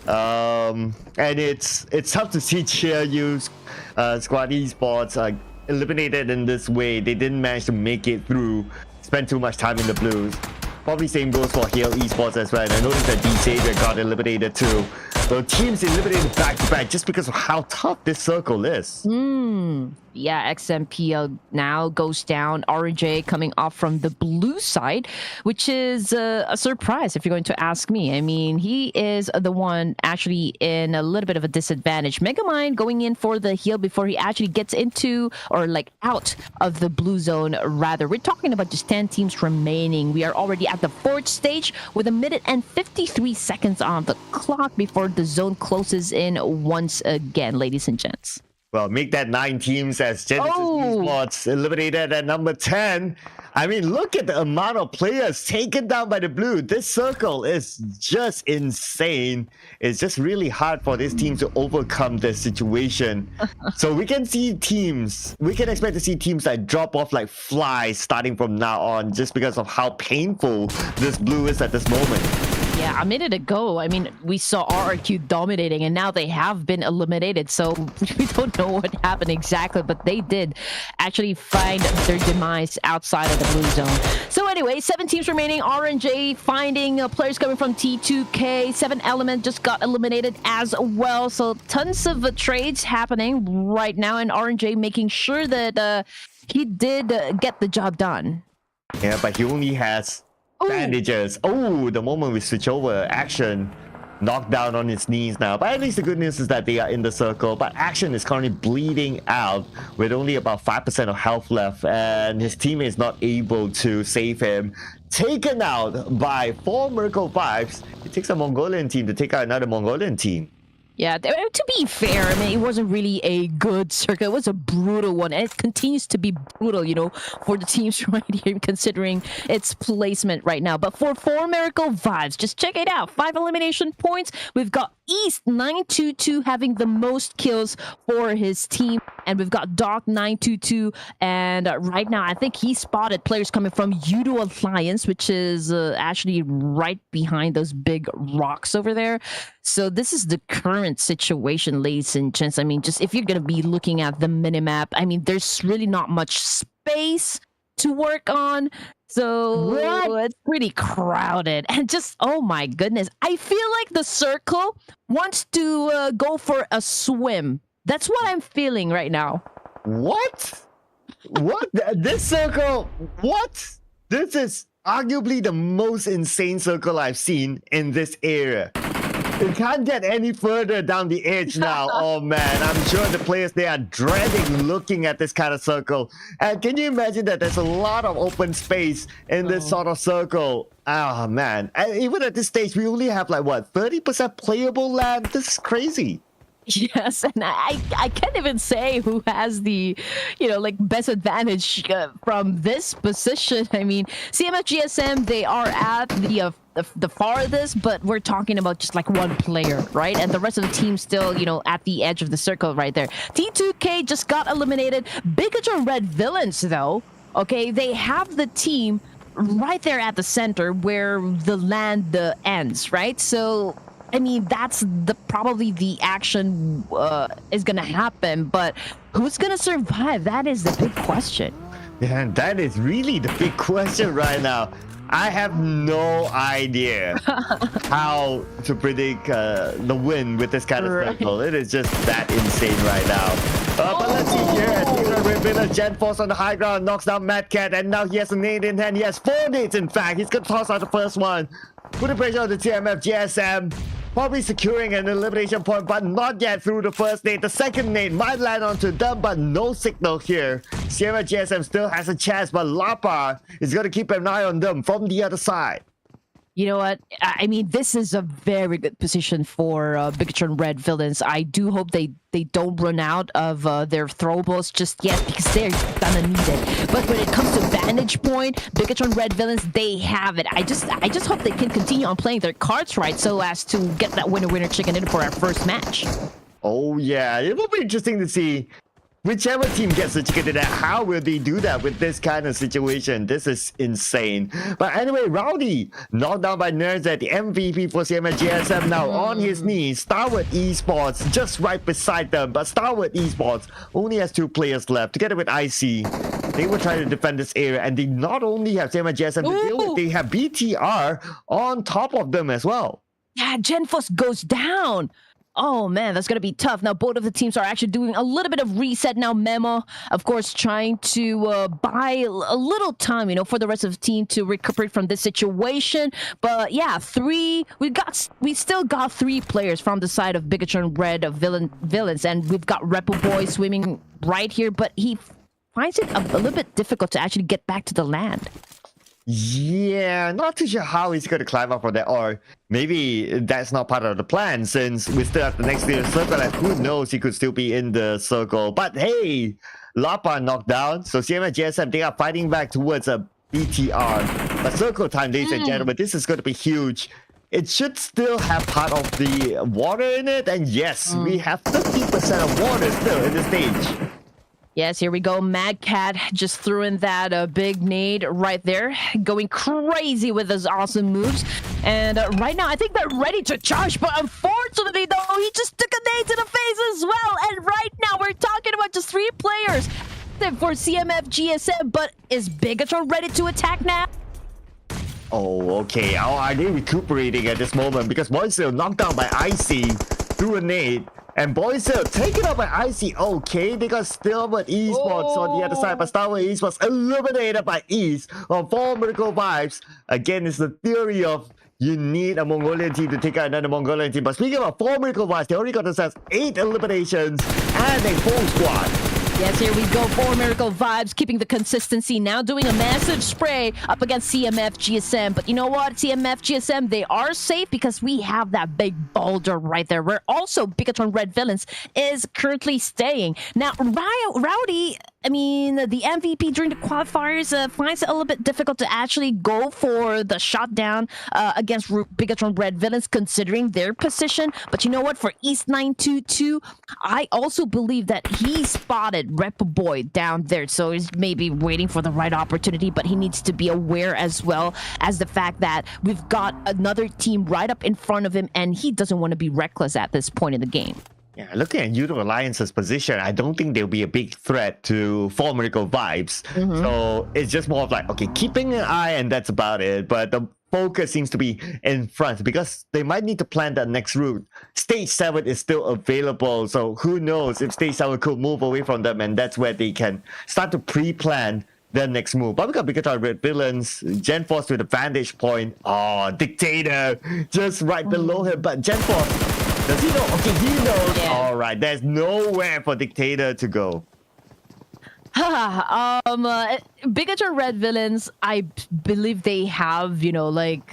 And it's tough to see YOODO Squad Esports eliminated in this way. They didn't manage to make it through, spend too much time in the blues. Probably same goes for Hale Esports as well. And I noticed that D-Savior got eliminated too. So teams eliminated back to back just because of how tough this circle is. Yeah, XMPL now goes down. RJ coming off from the blue side, which is a surprise if you're going to ask me. I mean, he is the one actually in a little bit of a disadvantage. Megamind going in for the heal before he actually gets into, or like out of the blue zone rather. We're talking about just 10 teams remaining. We are already at the 4th stage with 1 minute and 53 seconds on the clock before the zone closes in once again, ladies and gents. Well, make that 9 teams as Genesis Esports eliminated at number 10. I mean, look at the amount of players taken down by the blue. This circle is just insane. It's just really hard for this team to overcome this situation. So we can see teams, we can expect to see teams like drop off like flies starting from now on, just because of how painful this blue is at this moment. Yeah, a minute ago, I mean, we saw RRQ dominating, and now they have been eliminated. So we don't know what happened exactly, but they did actually find their demise outside of the blue zone. So anyway, 7 teams remaining. RNJ finding players coming from T2K. 7 Element just got eliminated as well. So tons of trades happening right now, and RNJ making sure that he did get the job done. Yeah, but he only has bandages. Oh, the moment we switch over action. knocked down on his knees now. But at least the good news is that they are in the circle. But Action is currently bleeding out with only about 5% of health left, and his teammate is not able to save him. Taken out by 4 Miracle Vibes. It takes a Mongolian team to take out another Mongolian team. Yeah, to be fair, I mean, it wasn't really a good circle. It was a brutal one. And it continues to be brutal, you know, for the teams right here, considering its placement right now. But for 4 Miracle Vibes, just check it out. 5 elimination points. We've got East 922 having the most kills for his team. And we've got Doc 922. And right now, I think he spotted players coming from YOODO Alliance, which is actually right behind those big rocks over there. So this is the current situation, ladies and gents. I mean, just if you're going to be looking at the minimap, I mean, there's really not much space to work on. So it's pretty crowded. And just, oh my goodness, I feel like the circle wants to go for a swim. That's what I'm feeling right now. What? What? This circle? What? This is arguably the most insane circle I've seen in this area. It can't get any further down the edge now. Oh man, I'm sure the players, they are dreading looking at this kind of circle. And can you imagine that there's a lot of open space in this sort of circle? Oh man, and even at this stage, we only have like what, 30% playable land? This is crazy. Yes, and I can't even say who has the, you know, like best advantage from this position. I mean, CMFxGSM, they are at the farthest, but we're talking about just like one player, right? And the rest of the team still, you know, at the edge of the circle right there. T2K just got eliminated. BIGETRON Red Villains, though, okay, they have the team right there at the center where the land ends, right? So I mean, that's probably the action is gonna happen, but who's gonna survive? That is the big question. Yeah, that is really the big question right now. I have no idea how to predict the win with this kind of circle. It is just that insane right now. But let's see here. As Gen Force on the high ground knocks down Mad Cat, and now he has a nade in hand. He has 4 nades, in fact. He's gonna toss out the first one. Put the pressure on the CMFxGSM. Probably securing an elimination point, but not yet through the first nade. The second nade might land onto them, but no signal here. CMFxGSM still has a chance, but Lapa is going to keep an eye on them from the other side. You know what? I mean, this is a very good position for BIGETRON Red Villains. I do hope they don't run out of their throwables just yet, because they're gonna need it. But when it comes to vantage point, BIGETRON Red Villains, they have it. I just hope they can continue on playing their cards right so as to get that winner chicken dinner for our first match. Oh yeah, it will be interesting to see. Whichever team gets the chicken dinner, how will they do that with this kind of situation? This is insane. But anyway, Rowdy knocked down by Nerds at the MVP for CMFxGSM now on his knees. STALWART ESPORTS just right beside them. But STALWART ESPORTS only has 2 players left. Together with IC, they will try to defend this area. And they not only have CMFxGSM to deal with, they have BTR on top of them as well. Yeah, Genfos goes down. Oh man, that's gonna be tough. Now both of the teams are actually doing a little bit of reset now. Memo, of course, trying to buy a little time, you know, for the rest of the team to recuperate from this situation. But yeah, we still got 3 players from the side of BIGETRON Red Villains, and we've got Repo Boy swimming right here, but he finds it a little bit difficult to actually get back to the land. Yeah, not too sure how he's going to climb up from there, or maybe that's not part of the plan since we still have the next layer circle, and who knows, he could still be in the circle. But hey, Lapa knocked down, so CMFxGSM, they are fighting back towards a BTR. But circle time, ladies and gentlemen, this is going to be huge. It should still have part of the water in it, and yes, we have 50% of water still in the stage. Yes, here we go. Mad Cat just threw in that big nade right there, going crazy with his awesome moves. And right now, I think they're ready to charge, but unfortunately, though, he just took a nade to the face as well. And right now, we're talking about just 3 players for CMFxGSM, but is BIGETRON ready to attack now? Oh, okay. How are they recuperating at this moment? Because Boysil knocked down by IC through a nade. And Boysil taken out by IC. Okay, they got STALWART ESPORTS on the other side, but STALWART ESPORTS eliminated by East on 4 Miracle Vibes. Again, it's the theory of you need a Mongolian team to take out another Mongolian team. But speaking of 4 Miracle Vibes, they already got themselves 8 eliminations and a full squad. Yes, here we go. 4 Miracle Vibes, keeping the consistency. Now doing a massive spray up against CMFxGSM. But you know what? CMFxGSM, they are safe because we have that big boulder right there, where also BIGETRON Red Villains is currently staying. Now, Rowdy, I mean, the MVP during the qualifiers finds it a little bit difficult to actually go for the shutdown against BIGETRON Red Villains, considering their position. But you know what? For East 922, I also believe that he spotted Rep Boy down there, so he's maybe waiting for the right opportunity, but he needs to be aware as well as the fact that we've got another team right up in front of him, and he doesn't want to be reckless at this point in the game. Yeah, looking at YOODO Alliance's position, I don't think they'll be a big threat to 4 Miracle Vibes. So it's just more of like, okay, keeping an eye, and that's about it. But the focus seems to be in front because they might need to plan that next route. Stage 7 is still available, so who knows if Stage 7 could move away from them, and that's where they can start to pre-plan their next move. But we got BIGETRON Red Villains, Gen Force with a vantage point. Oh, Dictator just right below him, but Gen Force, does he know? Okay, he knows. Yeah. All right, there's nowhere for Dictator to go. BIGETRON Red Villains, I believe they have, you know, like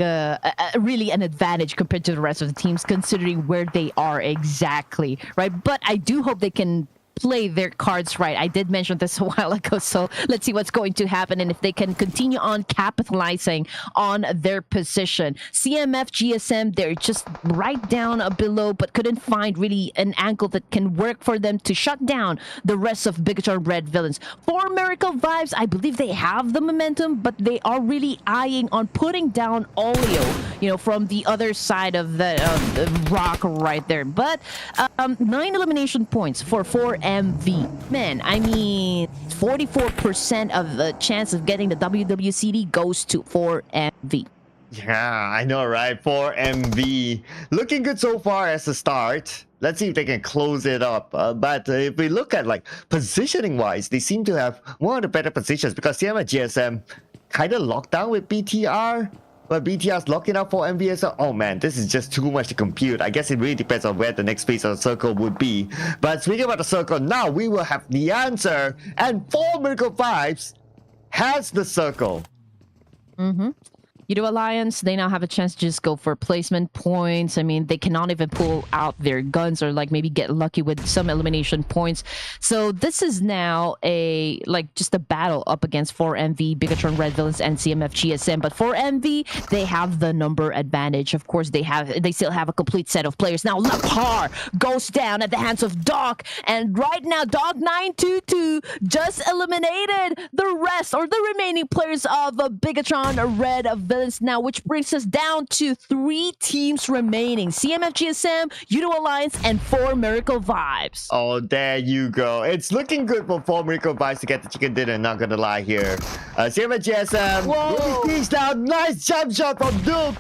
really an advantage compared to the rest of the teams, considering where they are exactly, right? But I do hope they can play their cards right. I did mention this a while ago, so let's see what's going to happen and if they can continue on capitalizing on their position. CMFxGSM, they're just right down below, but couldn't find really an angle that can work for them to shut down the rest of BIGETRON Red Villains. 4 Miracle Vibes, I believe they have the momentum, but they are really eyeing on putting down Olio, you know, from the other side of the rock right there. But 9 elimination points for 4MV. Man, I mean, 44% of the chance of getting the WWCD goes to 4MV. Yeah, I know, right? 4MV. Looking good so far as a start. Let's see if they can close it up. But if we look at like positioning-wise, they seem to have one of the better positions because CMFxGSM kind of locked down with BTR. But BTR's locking up for MV as well. Oh man, this is just too much to compute. I guess it really depends on where the next phase of the circle would be. But speaking about the circle, now we will have the answer. And 4 Miracle Vibes has the circle. YOODO Alliance, they now have a chance to just go for placement points. I mean, they cannot even pull out their guns or like maybe get lucky with some elimination points. So this is now just a battle up against 4MV, BIGETRON Red Villains, and CMFxGSM. But 4MV, they have the number advantage. Of course, they still have a complete set of players. Now Lapar goes down at the hands of Doc, and right now Doc 922 just eliminated the rest or the remaining players of BIGETRON Red Villains now, which brings us down to 3 teams remaining: CMFxGSM, YOODO Alliance, and 4 Miracle Vibes. Oh, there you go. It's looking good for 4 Miracle Vibes to get the chicken dinner, not gonna lie here. CMFxGSM, really down. Nice jump shot from Duke.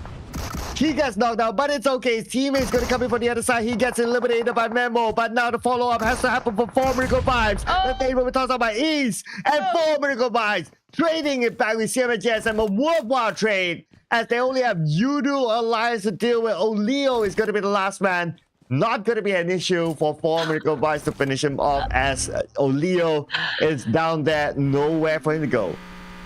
He gets knocked out, but it's okay. His teammate's gonna come in for the other side. He gets eliminated by Memo, but now the follow-up has to happen for 4 Miracle Vibes. The thing will be tossed out by East, and 4 Miracle Vibes trading it back with CMFxGSM, a worthwhile trade, as they only have YOODO Alliance to deal with. Olio is gonna be the last man. Not gonna be an issue for 4 Miracle Vibes to finish him off, as Olio is down there, nowhere for him to go.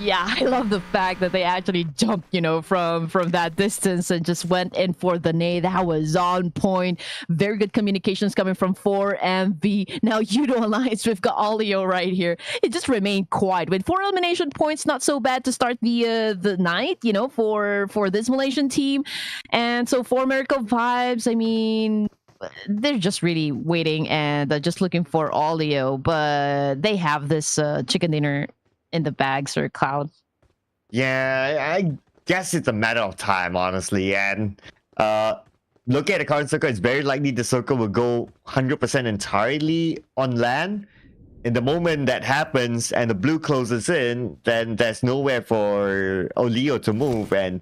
Yeah, I love the fact that they actually jumped, you know, from that distance and just went in for the nade. That was on point. Very good communications coming from 4MV. Now YOODO Alliance, we've got Olio right here. It just remained quiet with 4 elimination points. Not so bad to start the night, you know, for this Malaysian team. And so 4 Miracle Vibes, I mean, they're just really waiting and just looking for Olio, but they have this chicken dinner in the bag, Sir Cloud. Yeah, I guess it's a matter of time, honestly. And looking at the current circle, it's very likely the circle will go 100% entirely on land. In the moment that happens and the blue closes in, then there's nowhere for Olio to move. And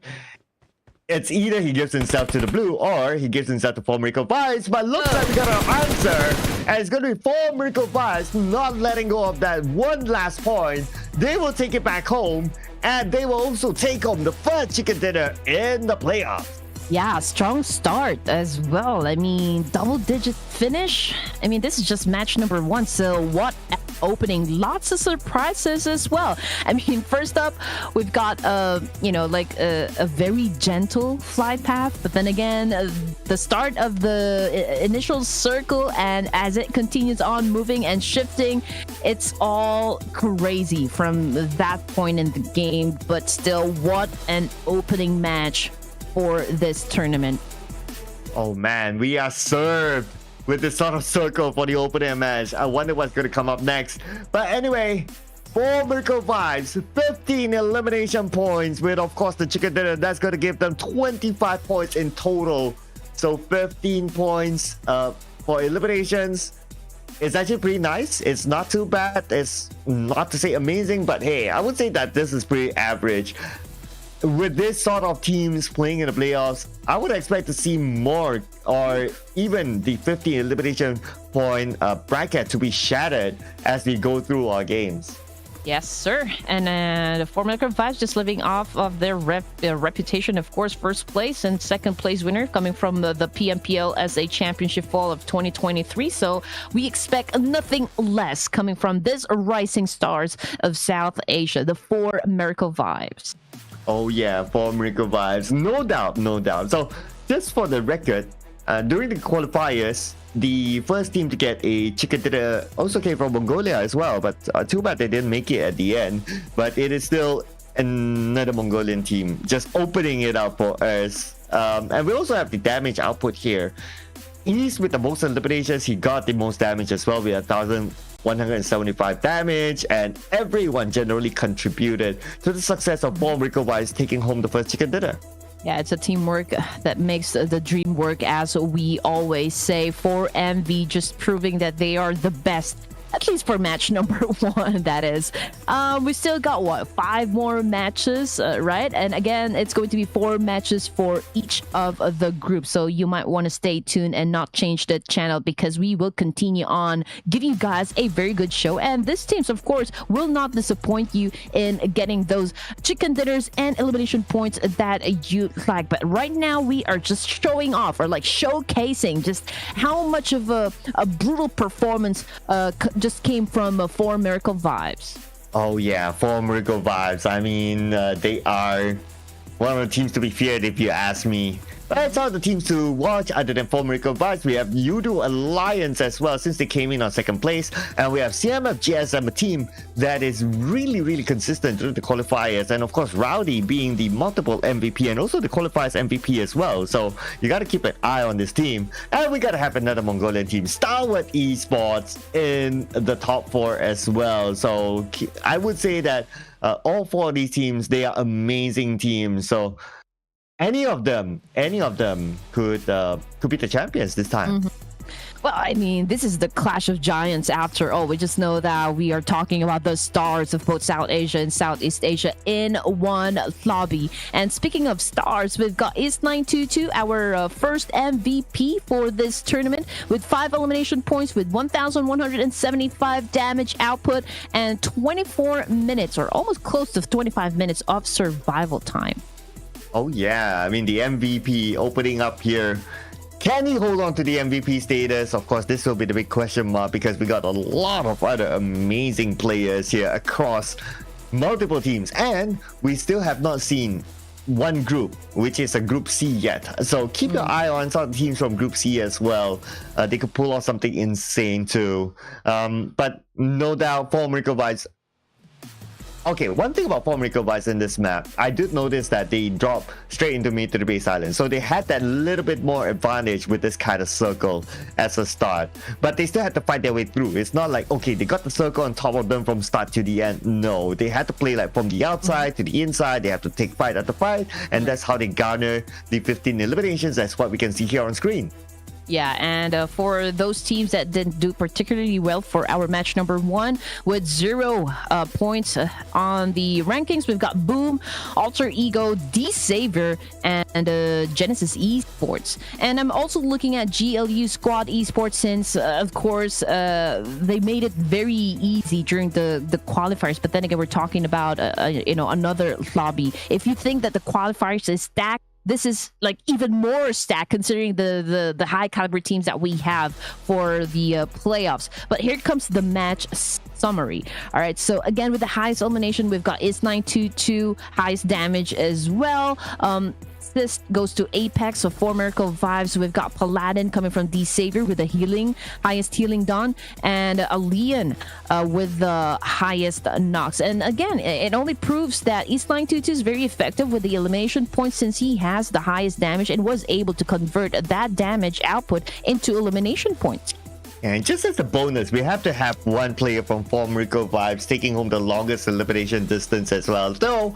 it's either he gives himself to the blue or he gives himself to 4 Miracle Vibes. But looks like we got our answer. And it's going to be 4 Miracle Vibes not letting go of that one last point. They will take it back home. And they will also take home the first chicken dinner in the playoffs. Yeah, strong start as well. I mean, double-digit finish. I mean, this is just match number 1. So what opening? Lots of surprises as well. I mean, first up, we've got like a very gentle flight path, but then again, the start of the initial circle, and as it continues on moving and shifting, it's all crazy from that point in the game. But still, what an opening match for this tournament. Oh man, we are served with this sort of circle for the opening match. I wonder what's going to come up next. But anyway, for Miracle Vibes, 15 elimination points with, of course, the chicken dinner. That's going to give them 25 points in total. So 15 points for eliminations. It's actually pretty nice. It's not too bad. It's not to say amazing, but hey, I would say that this is pretty average. With this sort of teams playing in the playoffs, I would expect to see more, or even the 50 elimination point bracket to be shattered as we go through our games. Yes, sir. And the Formula Vibes just living off of their reputation, of course, first place and second place winner coming from the PMPL SA Championship Fall of 2023. So we expect nothing less coming from this rising stars of South Asia, the 4 Miracle Vibes. Oh yeah, for Miracle Vibes, no doubt, no doubt. So just for the record, during the qualifiers, the first team to get a chicken dinner also came from Mongolia as well, but too bad they didn't make it at the end. But it is still another Mongolian team just opening it up for us. And we also have the damage output here. He's with the most eliminations, he got the most damage as well. We have 1,175 damage, and everyone generally contributed to the success of 4 Miracle Vibes taking home the first chicken dinner. Yeah, it's a teamwork that makes the dream work, as we always say. For MV, just proving that they are the best, at least for match number 1, that is. We still got, what, 5 more matches, right? And again, it's going to be 4 matches for each of the groups. So you might want to stay tuned and not change the channel, because we will continue on giving you guys a very good show. And this teams, of course, will not disappoint you in getting those chicken dinners and elimination points that you like. But right now, we are just showing off, or like showcasing, just how much of a brutal performance just came from 4 Miracle Vibes. Oh yeah, 4 Miracle Vibes. I mean, they are one of the teams to be feared, if you ask me. That's all the teams to watch other than 4 Miracle Vibes. We have YOODO Alliance as well, since they came in on second place. And we have CMFxGSM, a team that is really, really consistent through the qualifiers. And of course, Rowdy being the multiple MVP and also the qualifiers MVP as well. So you got to keep an eye on this team. And we got to have another Mongolian team, STALWART Esports, in the top 4 as well. So I would say that all 4 of these teams, they are amazing teams. So any of them could be the champions this time. Well, I mean, this is the clash of giants after all. We just know that we are talking about the stars of both South Asia and Southeast Asia in one lobby. And speaking of stars, we've got AGONxI8, our first MVP for this tournament, with 5 elimination points, with 1,175 damage output, and 24 minutes, or almost close to 25 minutes of survival time. Oh yeah, I mean, the MVP opening up here. Can he hold on to the MVP status? Of course, this will be the big question mark, because we got a lot of other amazing players here across multiple teams, and we still have not seen one group, which is a Group C yet. So keep your eye on some teams from Group C as well. They could pull off something insane too. But no doubt, 4 Miracle Vibes. Okay, one thing about 4 Miracle Vibes in this map, I did notice that they drop straight into me to the base island. So they had that little bit more advantage with this kind of circle as a start. But they still had to fight their way through. It's not like, okay, they got the circle on top of them from start to the end. No, they had to play like from the outside to the inside. They have to take fight after fight. And that's how they garner the 15 eliminations. That's what we can see here on screen. Yeah, and for those teams that didn't do particularly well for our match number 1, with 0 points on the rankings, we've got Boom, Alter Ego, D Savior, and Genesis Esports. And I'm also looking at GLU Squad Esports, since of course they made it very easy during the qualifiers. But then again, we're talking about another lobby. If you think that the qualifiers is stacked, this is like even more stacked considering the high caliber teams that we have for the playoffs. But here comes the match summary. All right, so again, with the highest elimination, we've got Is922, highest damage as well. Assist goes to Apex, so 4 Miracle Vibes. We've got Paladin coming from D Savior with the healing, highest healing done, and Leon with the highest knocks. And again, it only proves that Is922 is very effective with the elimination points, since he has the highest damage and was able to convert that damage output into elimination points. And just as a bonus, we have to have one player from 4 Miracle Vibes taking home the longest elimination distance as well. So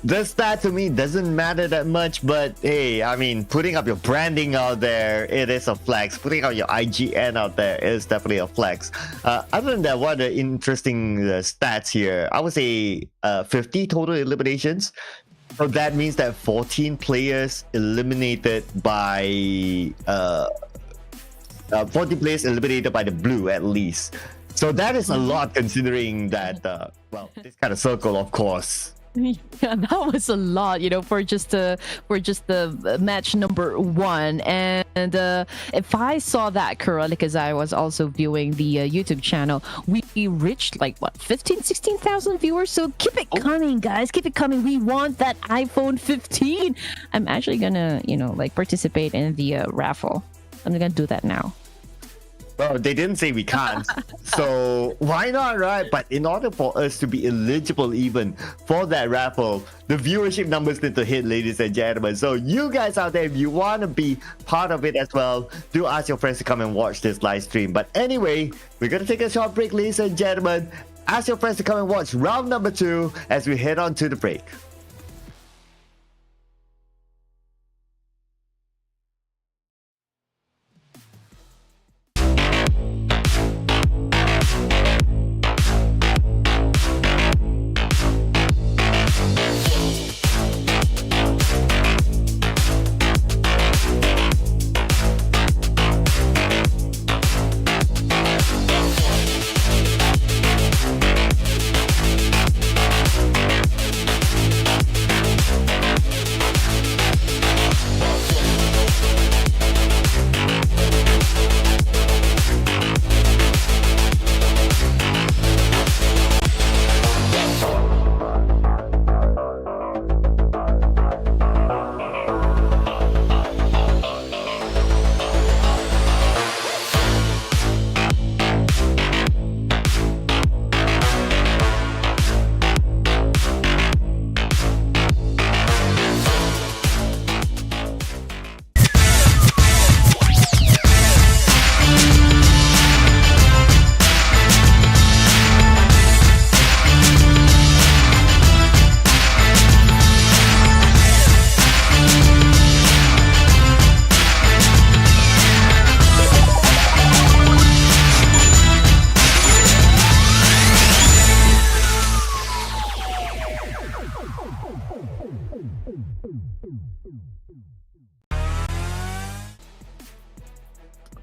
the stat to me doesn't matter that much, but hey, I mean, putting up your branding out there, it is a flex. Putting out your IGN out there is definitely a flex. Other than that, what are the interesting stats here? I would say 50 total eliminations. So that means that 14 players eliminated by 40 players eliminated by the blue at least. So that is a lot, considering that well, this kind of circle, of course. Yeah, that was a lot, you know, for just the match number 1. And if I saw that correctly, because I was also viewing the YouTube channel, we reached like what, 16,000 viewers. So keep it coming, guys, keep it coming. We want that iPhone 15. I'm actually gonna, you know, like participate in the raffle. I'm gonna do that now. Well, they didn't say we can't, so why not, right? But in order for us to be eligible even for that raffle, the viewership numbers need to hit, ladies and gentlemen. So you guys out there, if you want to be part of it as well, do ask your friends to come and watch this live stream. But anyway, we're going to take a short break, ladies and gentlemen. Ask your friends to come and watch round number 2 as we head on to the break.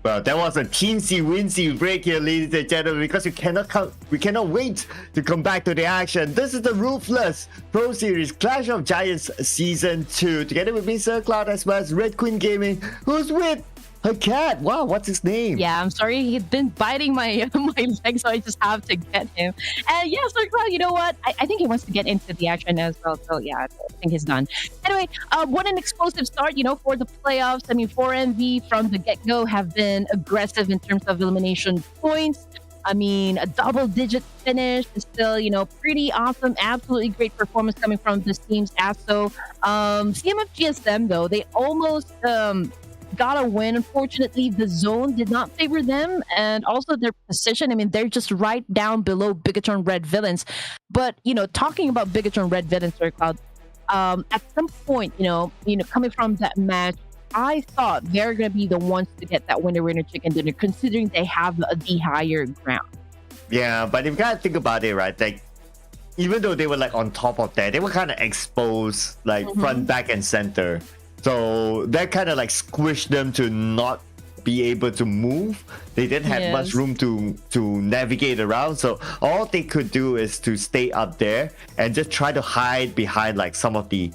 Well, that was a teensy-wincy break here, ladies and gentlemen, because we cannot wait to come back to the action. This is the Ruthless Pro Series Clash of Giants Season 2. Together with me, Sir Cloud, as well as Red Queen Gaming, who's with her cat. Wow, what's his name? Yeah, I'm sorry, he's been biting my my leg, so I just have to get him. And yeah, Sir Cloud, you know what? I think he wants to get into the action as well. So yeah, I think he's done. Anyway, what an explosive start, you know, for the playoffs. I mean, 4MV from the get-go have been aggressive in terms of elimination points. I mean, a double-digit finish is still, you know, pretty awesome. Absolutely great performance coming from this team's ASO. CMFgSM, though, they almost got a win. Unfortunately, the zone did not favor them, and also their position. I mean, they're just right down below BIGETRON Red Villains. But, you know, talking about BIGETRON Red Villains, Sir Cloud, at some point, you know, coming from that match, I thought they're going to be the ones to get that winner chicken dinner, considering they have the higher ground. Yeah, but you gotta think about it, right? Like, even though they were like on top of that, they were kind of exposed, like front, back, and center. So that kind of like squished them to not be able to move. They didn't have much room to navigate around. So all they could do is to stay up there and just try to hide behind like some of the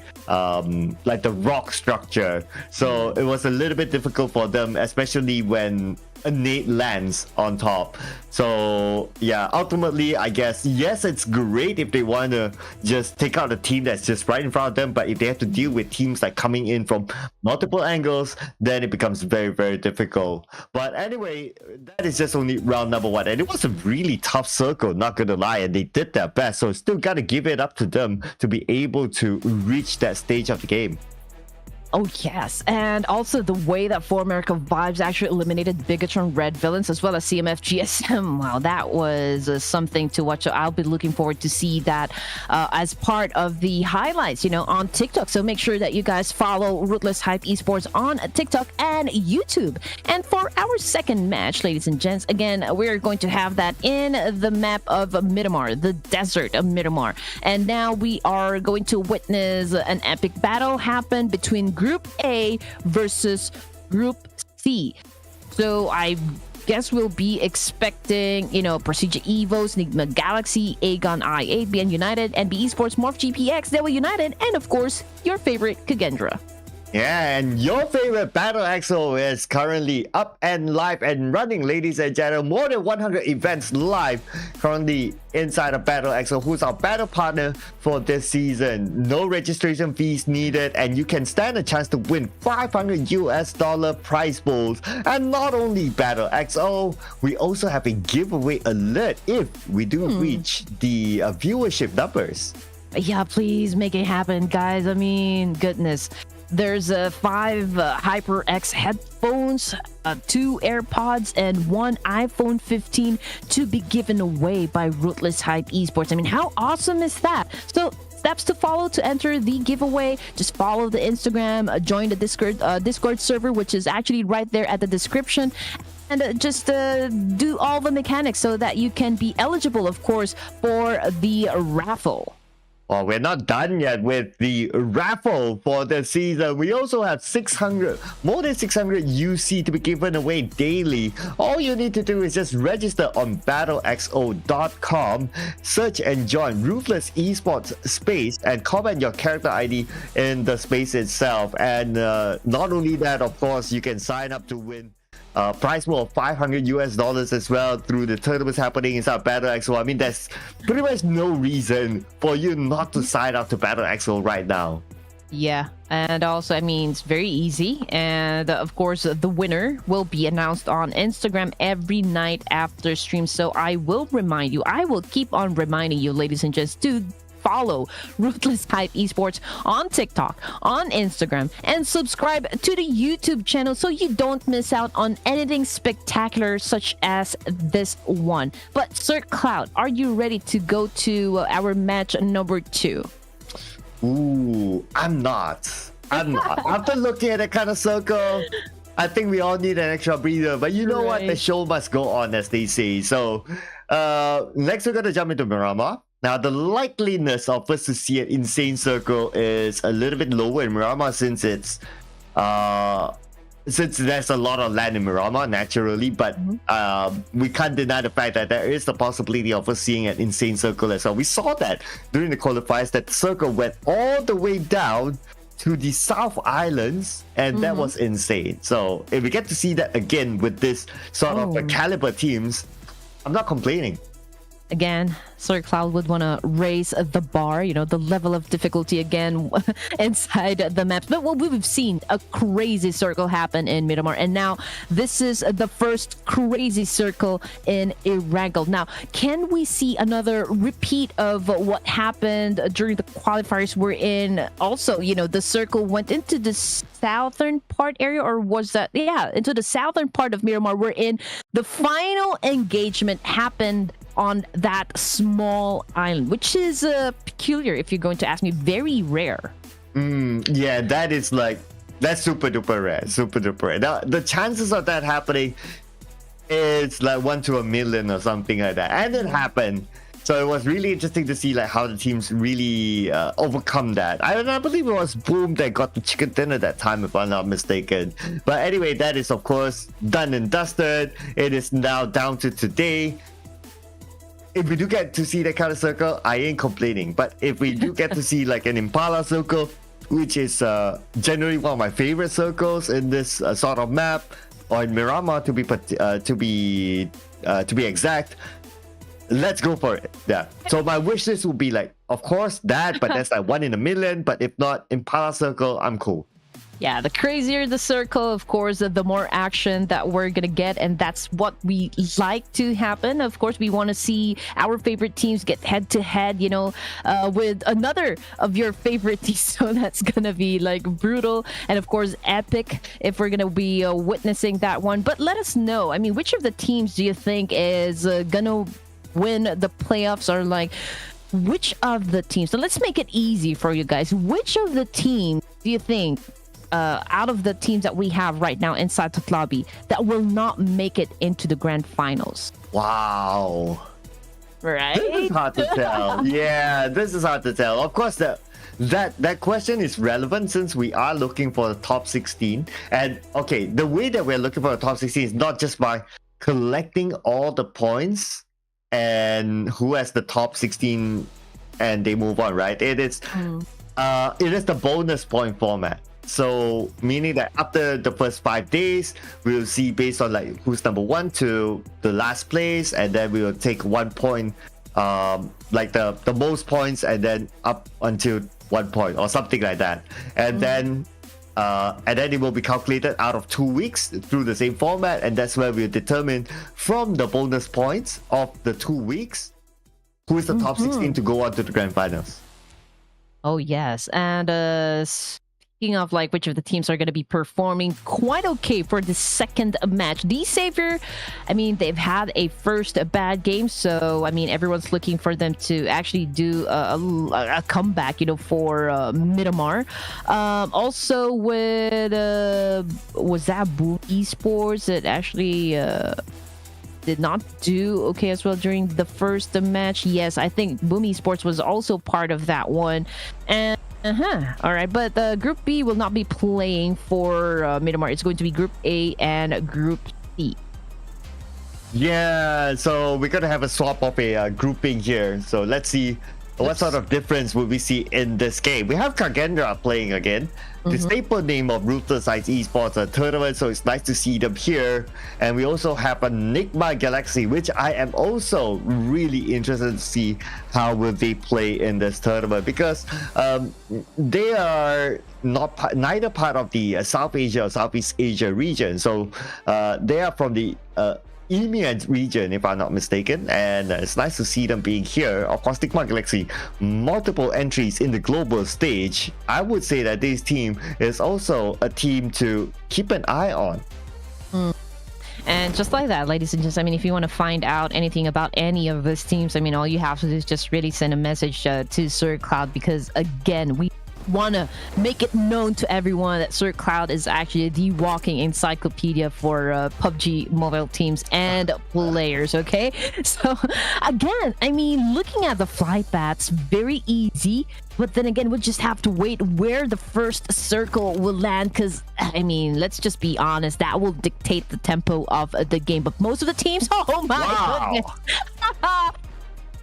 like the rock structure. So it was a little bit difficult for them, especially when a nade lands on top. So yeah, ultimately I guess yes, it's great if they want to just take out a team that's just right in front of them, but if they have to deal with teams like coming in from multiple angles, then it becomes very, very difficult. But anyway, that is just only round number 1, and it was a really tough circle, not gonna lie, and they did their best. So still gotta give it up to them to be able to reach that stage of the game. Oh yes, and also the way that For America Vibes actually eliminated BIGETRON Red Villains as well as CMFgSM. Wow, that was something to watch. So I'll be looking forward to see that as part of the highlights, you know, on TikTok. So make sure that you guys follow Ruthless Hype Esports on TikTok and YouTube. And for our second match, ladies and gents, again, we're going to have that in the map of Miramar, the desert of Miramar. And now we are going to witness an epic battle happen between Group A versus Group C. So I guess we'll be expecting, you know, PERSIJA EVOS, NIGMA Galaxy, AGONxI8, BN United, NB Esports, Morph GPX, Dewa United, and of course, your favorite Kagendra. Yeah, and your favorite BIGETRON is currently up and live and running, ladies and gentlemen. More than 100 events live currently inside of BIGETRON, who's our battle partner for this season. No registration fees needed, and you can stand a chance to win $500 prize pools. And not only BIGETRON, we also have a giveaway alert if we do reach the viewership numbers. Yeah, please make it happen, guys. I mean, goodness. There's 5 HyperX headphones, 2 AirPods, and 1 iPhone 15 to be given away by Ruthless Hype Esports. I mean, how awesome is that? So steps to follow to enter the giveaway: just follow the Instagram, join the Discord server, which is actually right there at the description, and just do all the mechanics so that you can be eligible, of course, for the raffle. Well, we're not done yet with the raffle for the season. We also have more than 600 UC to be given away daily. All you need to do is just register on battleXO.com, search and join Ruthless Esports space, and comment your character ID in the space itself. And not only that, of course, you can sign up to win prize pool of $500 as well through the tournaments happening inside BIGETRON. I mean, there's pretty much no reason for you not to sign up to BIGETRON right now. Yeah, and also, I mean, it's very easy. And of course, the winner will be announced on Instagram every night after stream. So I will remind you, I will keep on reminding you, ladies and gents, to follow Ruthless Hype Esports on TikTok, on Instagram, and subscribe to the YouTube channel so you don't miss out on anything spectacular such as this one. But Sir Cloud, are you ready to go to our match number 2? Ooh, I'm not. After looking at that kind of circle, I think we all need an extra breather. But you know what? The show must go on, as they say. So next we're going to jump into Miramar. Now, the likeliness of us to see an insane circle is a little bit lower in Miramar since it's since there's a lot of land in Miramar naturally, but we can't deny the fact that there is the possibility of us seeing an insane circle as well. We saw that during the qualifiers, that the circle went all the way down to the South Islands, and that was insane. So if we get to see that again with this sort of caliber teams, I'm not complaining. Again, Sir Cloud would want to raise the bar, you know, the level of difficulty again inside the maps. But what we've seen, a crazy circle happen in Miramar. And now this is the first crazy circle in ERANGEL. Now, can we see another repeat of what happened during the qualifiers we're in? Also, you know, the circle went into the southern part area, or was that, yeah, into the southern part of Miramar. We're in the final engagement happened on that small island, which is peculiar, if you're going to ask me, very rare. Yeah, that is like, that's super duper rare, super duper rare. Now, the chances of that happening is like 1 to a million or something like that, and it happened So it was really interesting to see like how the teams really overcome that. I believe it was Boom that got the chicken dinner that time, if I'm not mistaken. But anyway, that is of course done and dusted. It is now down to today. If we do get to see that kind of circle, I ain't complaining. But if we do get to see like an Impala circle, which is generally one of my favorite circles in this sort of map, or in Miramar to be exact, let's go for it. Yeah. So my wish list would be like, of course, that, but that's like 1 in a million. But if not, Impala circle, I'm cool. Yeah, the crazier the circle, of course, the more action that we're gonna get, and that's what we like to happen. Of course, we want to see our favorite teams get head-to-head, you know, with another of your favorite teams. So that's gonna be like brutal, and of course, epic if we're gonna be witnessing that one. But let us know. I mean, which of the teams do you think is gonna win the playoffs? Or like, which of the teams? So let's make it easy for you guys. Which of the teams do you think, out of the teams that we have right now inside the lobby, that will not make it into the grand finals? Wow. Right? This is hard to tell. Yeah, this is hard to tell. Of course, that question is relevant since we are looking for the top 16. And okay, the way that we're looking for the top 16 is not just by collecting all the points and who has the top 16 and they move on, right? It is the bonus point format. So meaning that after the first 5 days, we'll see based on like who's number 1 to the last place, and then we will take 1 point, like the most points, and then up until 1 point or something like that, and then it will be calculated out of 2 weeks through the same format, and that's where we'll determine from the bonus points of the 2 weeks who is the top 16 to go on to the grand finals. Oh yes, and speaking of like which of the teams are going to be performing quite okay for the second match, the Savior, I mean, they've had a first bad game, so I mean, everyone's looking for them to actually do a comeback, you know, for Miramar. Also with was that Boom Esports? It actually did not do okay as well during the first match. Yes, I think Boom Esports was also part of that one. And all right, but Group B will not be playing for Miramar. It's going to be Group A and Group C. Yeah, so we're gonna have a swap of a grouping here. So let's see what sort of difference will we see in this game. We have Kagendra playing again. The staple name of Ruthless Esports tournament, so it's nice to see them here. And we also have a NIGMA Galaxy, which I am also really interested to see how will they play in this tournament, because they are neither part of the South Asia or Southeast Asia region. So they are from the EMEA region, if I'm not mistaken, and it's nice to see them being here. Of course, NIGMA Galaxy, multiple entries in the global stage. I would say that this team is also a team to keep an eye on. And just like that, ladies and gents, I mean, if you want to find out anything about any of these teams, I mean, all you have to do is just really send a message to Sir Cloud, because again, we want to make it known to everyone that Sir Cloud is actually the walking encyclopedia for PUBG mobile teams and players. Okay, so again, I mean, looking at the flight paths, very easy, but then again, we'll just have to wait where the first circle will land, because I mean, let's just be honest, that will dictate the tempo of the game. But most of the teams, oh my goodness.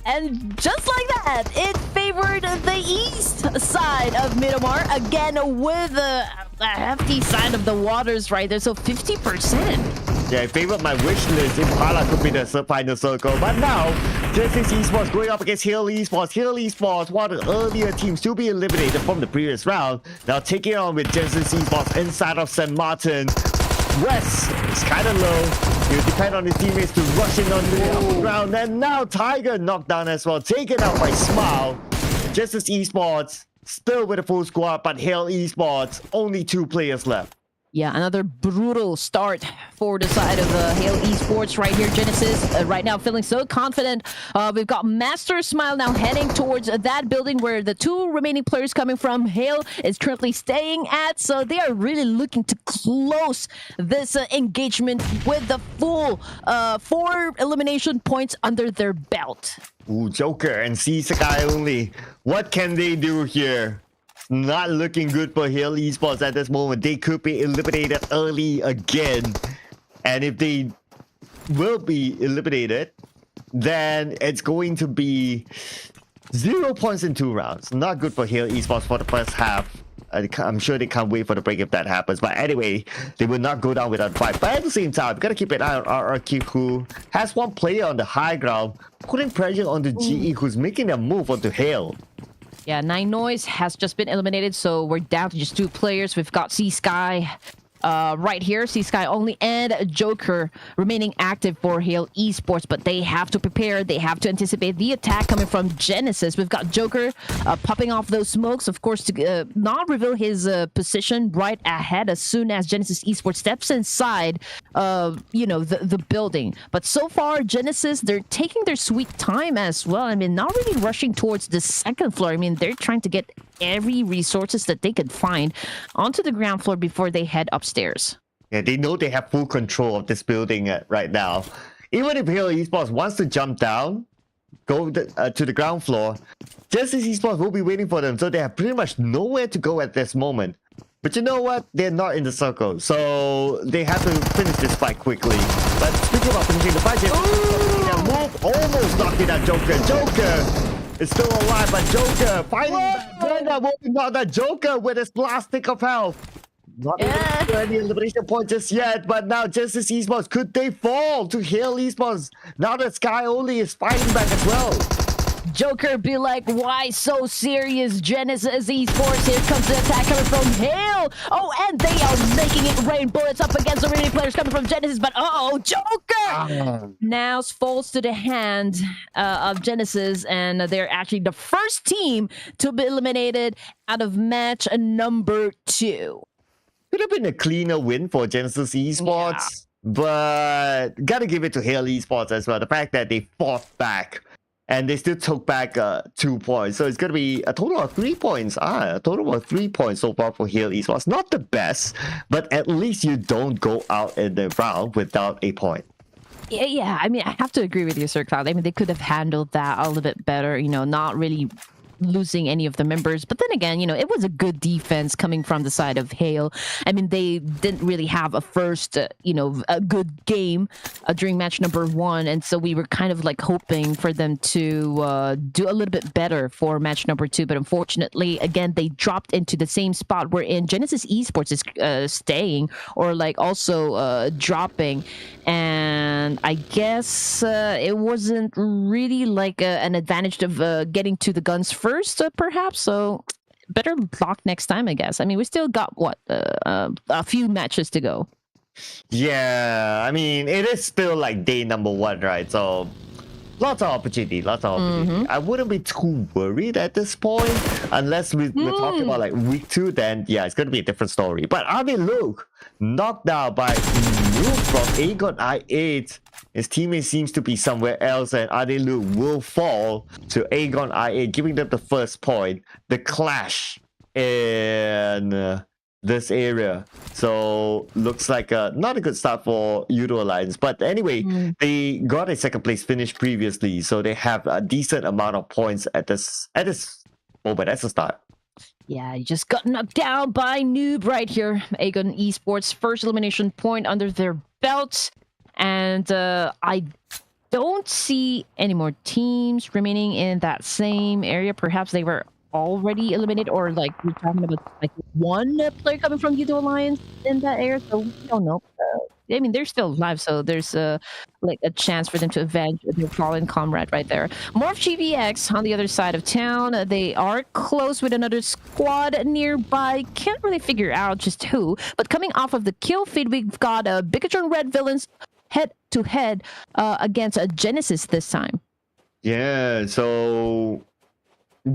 And just like that, it favored the east side of Miramar, again with a hefty side of the waters right there, so 50%. Yeah, I favored my wish list. Impala could be the final circle, but now Genesis Esports going up against Hill Esports. Hill Esports, one of the earlier teams to be eliminated from the previous round, now taking on with Genesis Esports inside of St. Martin. West is kind of low. He'll depend on his teammates to rush in on the ground. And now Tiger knocked down as well, taken out by Smile. Genesis Esports still with a full squad, but Hill Esports only 2 players left. Yeah, another brutal start for the side of Hale Esports right here. Genesis right now feeling so confident. We've got Master Smile now heading towards that building where the two remaining players coming from Hale is currently staying at. So they are really looking to close this engagement with the full 4 elimination points under their belt. Ooh, Joker and C Sky only. What can they do here? Not looking good for Hale Esports at this moment. They could be eliminated early again. And if they will be eliminated, then it's going to be 0 points in 2 rounds. Not good for Hale Esports for the first half. I'm sure they can't wait for the break if that happens. But anyway, they will not go down without a fight. But at the same time, gotta keep an eye on RRQ, who has one player on the high ground, putting pressure on the GE, who's making a move onto Hale. Yeah, Nine Noise has just been eliminated, so we're down to just 2 players. We've got C Sky right here, C Sky only, and Joker remaining active for Hale Esports, but they have to prepare. They have to anticipate the attack coming from Genesis. We've got Joker popping off those smokes, of course, to not reveal his position right ahead as soon as Genesis Esports steps inside, the building. But so far, Genesis, they're taking their sweet time as well. I mean, not really rushing towards the second floor. I mean, they're trying to get every resources that they could find onto the ground floor before they head upstairs. Yeah, they know they have full control of this building right now. Even if Hale Esports wants to jump down, go to the ground floor, Genesis Esports will be waiting for them, so they have pretty much nowhere to go at this moment. But you know what? They're not in the circle, so they have to finish this fight quickly. But speaking about finishing the fight, their move almost knocked in that Joker. Joker is still alive, but Joker fighting back. Brenda moving not that Joker with his last stick of health. Not able to get any elimination point just yet, but now Genesis Esports, could they fall to Hale Esports? Now that Sky only is fighting back as well. Joker be like, why so serious? Genesis Esports, here comes the attack coming from Hale. Oh, and they are making it rain bullets up against the remaining players coming from Genesis, but Joker now falls to the hand of Genesis, and they're actually the first team to be eliminated out of match number 2. Could have been a cleaner win for Genesis Esports, but gotta give it to Hale Esports as well. The fact that they fought back and they still took back 2 points. So it's going to be a total of 3 points. A total of 3 points so far for Hale Esports. Not the best, but at least you don't go out in the round without a point. Yeah. I mean, I have to agree with you, Sir Cloud. I mean, they could have handled that a little bit better, not really losing any of the members. But then again, it was a good defense coming from the side of Hale. I mean, they didn't really have a first, a good game during match number 1. And so we were kind of like hoping for them to do a little bit better for match number 2. But unfortunately, again, they dropped into the same spot wherein Genesis Esports is staying or like also dropping. And I guess it wasn't really like an advantage of getting to the guns first, perhaps. So better luck next time, I guess. I mean, we still got a few matches to go. Yeah, I mean, it is still like day number 1, right? So lots of opportunity. I wouldn't be too worried at this point unless we're talking about like week 2. Then yeah, it's gonna be a different story. But I mean, look, knocked out by Luke from AGONxI8. His teammate seems to be somewhere else, and Luke will fall to AGONxI8, giving them the first point. The clash in this area. So looks like not a good start for YOODO Alliance. But anyway, they got a second place finish previously, so they have a decent amount of points at this moment. That's the start. Yeah, you just got knocked down by Noob right here. Agon Esports first elimination point under their belts. And I don't see any more teams remaining in that same area. Perhaps they were already eliminated, or like we're talking about like one player coming from YOODO Alliance in that area. So we don't know. I mean, they're still alive, so there's like a chance for them to avenge their fallen comrade right there. Morph GVX on the other side of town. They are close with another squad nearby. Can't really figure out just who. But coming off of the kill feed, we've got BIGETRON Red Villains head-to-head against Genesis this time. Yeah, so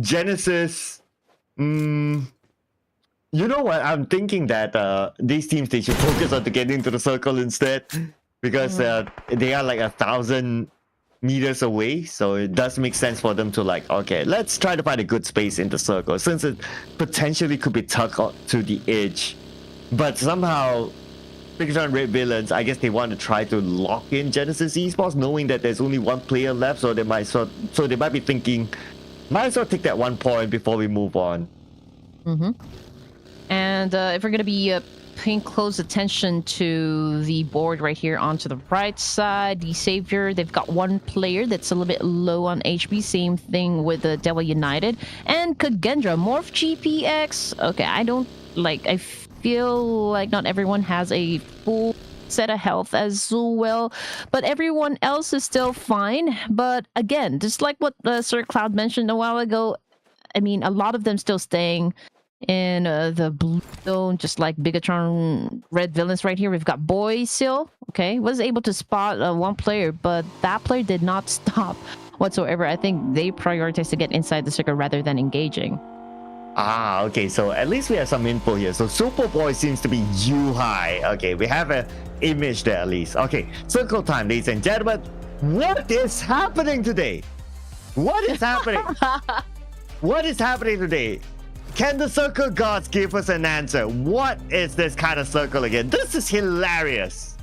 Genesis You know what? I'm thinking that these teams, they should focus on to getting into the circle instead, because they are like 1,000 meters away. So it does make sense for them to like, okay, let's try to find a good space in the circle, since it potentially could be tucked to the edge. But somehow, BIGETRON Red Villains, I guess they want to try to lock in Genesis Esports, knowing that there's only one player left. So they might be thinking, might as well take that 1 point before we move on. And if we're going to be paying close attention to the board right here onto the right side, the Savior, they've got one player that's a little bit low on HP. Same thing with the Devil United. And Kagendra, Morph GPX. Okay, I feel like not everyone has a full set of health as well, but everyone else is still fine. But again, just like what Sir Cloud mentioned a while ago, I mean, a lot of them still staying in the blue zone, just like BIGETRON Red Villains right here. We've got Boy still, okay, was able to spot one player, but that player did not stop whatsoever. I think they prioritized to get inside the circle rather than engaging. Ah, okay, so at least we have some info here. So Superboy seems to be U-high. Okay, we have an image there at least. Okay, circle time, ladies and gentlemen. What is happening today? What is happening? What is happening today? Can the circle gods give us an answer? What is this kind of circle again? This is hilarious.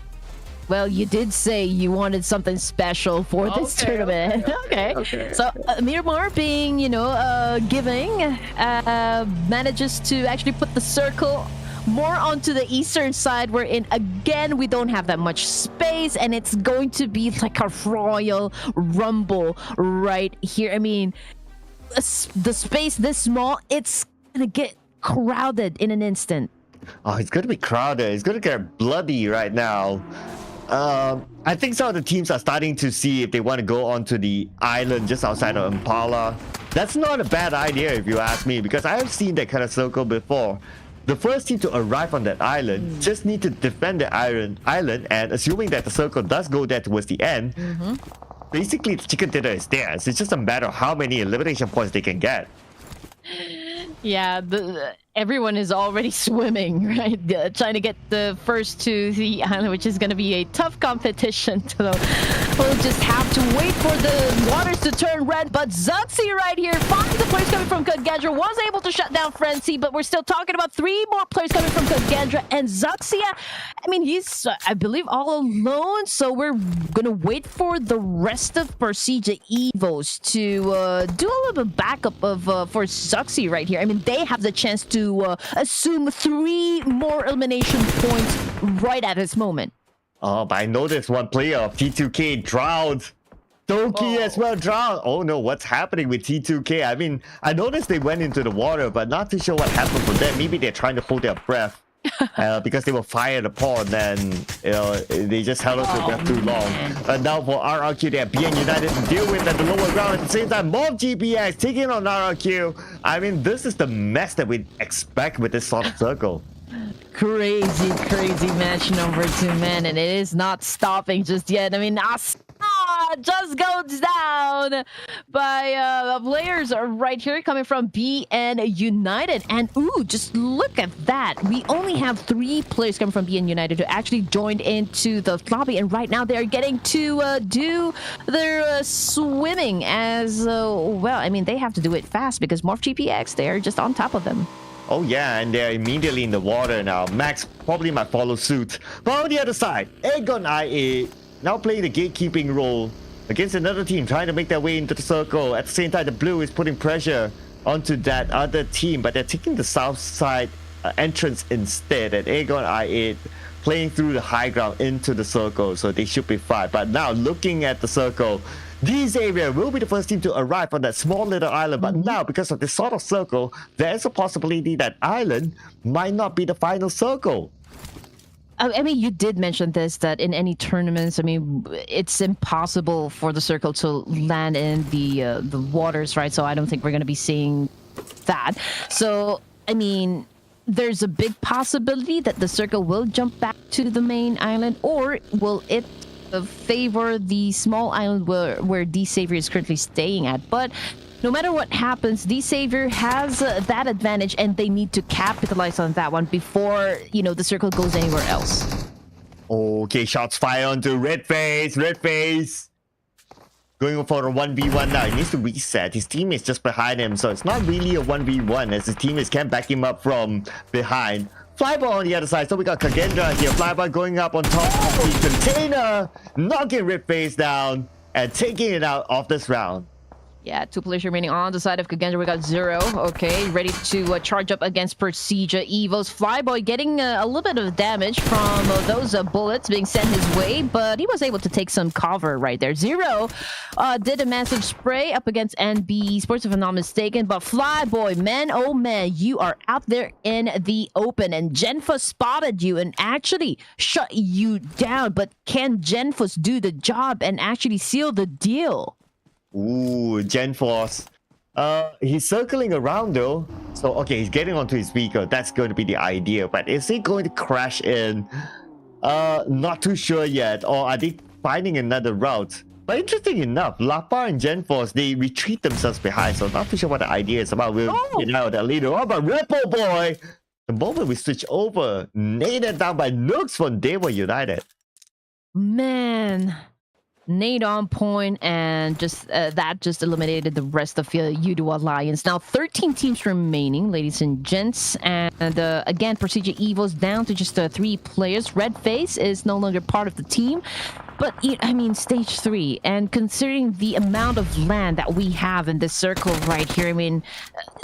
Well, you did say you wanted something special for this tournament. Okay. So Miramar being, giving, manages to actually put the circle more onto the eastern side, wherein again we don't have that much space, and it's going to be like a royal rumble right here. I mean, the space this small, it's gonna get crowded in an instant. Oh, it's gonna be crowded. It's gonna get bloody right now. I think some of the teams are starting to see if they want to go onto the island just outside of Impala. That's not a bad idea if you ask me, because I have seen that kind of circle before. The first team to arrive on that island just need to defend the island, and assuming that the circle does go there towards the end, basically the chicken dinner is theirs. It's just a matter of how many elimination points they can get. Yeah, everyone is already swimming, right? Trying to get the first to the island, which is going to be a tough competition. So we'll just have to wait for the waters to turn red. But XERXIA right here finds the players coming from Kagendra, was able to shut down Frenzy, but we're still talking about 3 more players coming from Kagendra. And XERXIA, I mean, he's, I believe, all alone. So we're going to wait for the rest of PERSIJA EVOS to do a little bit of backup of for XERXIA right here. I mean, they have the chance to assume 3 more elimination points right at this moment. Oh, but I noticed one player of T2K drowned. Doki as well drowned. Oh no, what's happening with T2K? I mean, I noticed they went into the water, but not too sure what happened for them. Maybe they're trying to hold their breath because they were fired upon, and they just held on to their breath too long. And now for RRQ, they have BN United to deal with at the lower ground. At the same time, Mob GPX taking on RRQ. I mean, this is the mess that we expect with this sort of circle. Crazy match number 2, man, and it is not stopping just yet. I mean, just goes down by players are right here coming from BN United. And ooh, just look at that. We only have 3 players coming from BN United who actually joined into the lobby, and right now they're getting to do their swimming as well. I mean, they have to do it fast because Morph GPX, they're just on top of them. Oh yeah, and they're immediately in the water now. Max probably might follow suit. But on the other side, AGONxI8 now playing the gatekeeping role against another team, trying to make their way into the circle. At the same time, the blue is putting pressure onto that other team, but they're taking the south side entrance instead. And AGONxI8 playing through the high ground into the circle, so they should be fine. But now looking at the circle, these area will be the first team to arrive on that small little island. But now, because of this sort of circle, there's a possibility that island might not be the final circle. I mean, you did mention this, that in any tournaments, I mean, it's impossible for the circle to land in the waters, right? So I don't think we're going to be seeing that. So, I mean, there's a big possibility that the circle will jump back to the main island, or will it favor the small island where D Savior is currently staying at. But no matter what happens, the Savior has that advantage, and they need to capitalize on that one before, you know, the circle goes anywhere else. Okay, shots fired onto Red Face. Going for a 1v1 now. He needs to reset. His team is just behind him, so it's not really a 1v1 as his teammates can't back him up from behind. Flyball on the other side, so we got Kagendra here. Flyball going up on top of the container, knocking Red Face down and taking it out of this round. Yeah, 2 players remaining on the side of Kagendra. We got Zero. Okay, ready to charge up against PERSIJA. EVOS. Flyboy getting a little bit of damage from those bullets being sent his way, but he was able to take some cover right there. Zero did a massive spray up against NB Esports, if I'm not mistaken, but Flyboy, man, oh man, you are out there in the open, and Genfus spotted you and actually shut you down, but can Genfus do the job and actually seal the deal? Ooh, Genforce. He's circling around though. So, okay, he's getting onto his vehicle. That's going to be the idea. But is he going to crash in? Not too sure yet. Or are they finding another route? But interesting enough, Lapar and Genforce, they retreat themselves behind. So, not too sure what the idea is about. We'll get out that leader. Oh, but Ripple Boy! The moment we switch over, naded down by Nooks from Dewa United. Man. Nade on point, and just that just eliminated the rest of the YOODO Alliance. Now 13 teams remaining, ladies and gents, and again PERSIJA EVOS down to just 3 players. Red Face is no longer part of the team, but I mean stage 3, and considering the amount of land that we have in this circle right here, I mean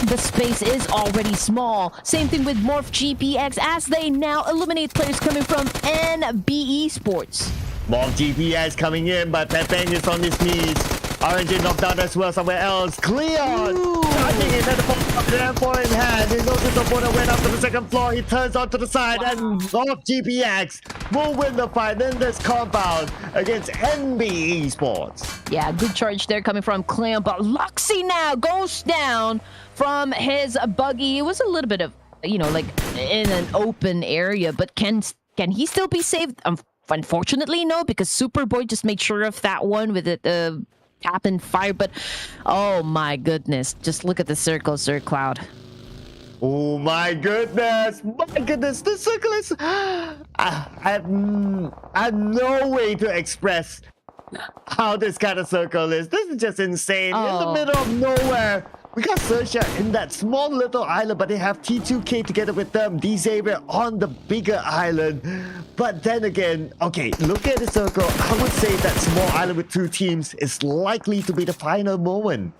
the space is already small. Same thing with MorphGPX as they now eliminate players coming from NB Esports. More GPS coming in, but Pepeng is on his knees. RNG knocked down as well somewhere else. Cleon! Charging in at the M4 in hand. He knows his opponent went up to the 2nd floor. He turns onto the side and off GPX will win the fight. Then there's Compound against NB Esports. Yeah, good charge there coming from Cleon, but Luxy now goes down from his buggy. It was a little bit of, you know, like in an open area, but can he still be saved? Unfortunately, no, because Superboy just made sure of that one with it tap and fire. But oh my goodness, just look at the circle, Sir Cloud. Oh my goodness, the circle is... I have no way to express how this kind of circle is. This is just insane. In the middle of nowhere. We got XERXIA in that small little island, but they have T2K together with them. D-Xavier on the bigger island. But then again, okay, look at the circle. I would say that small island with 2 teams is likely to be the final moment.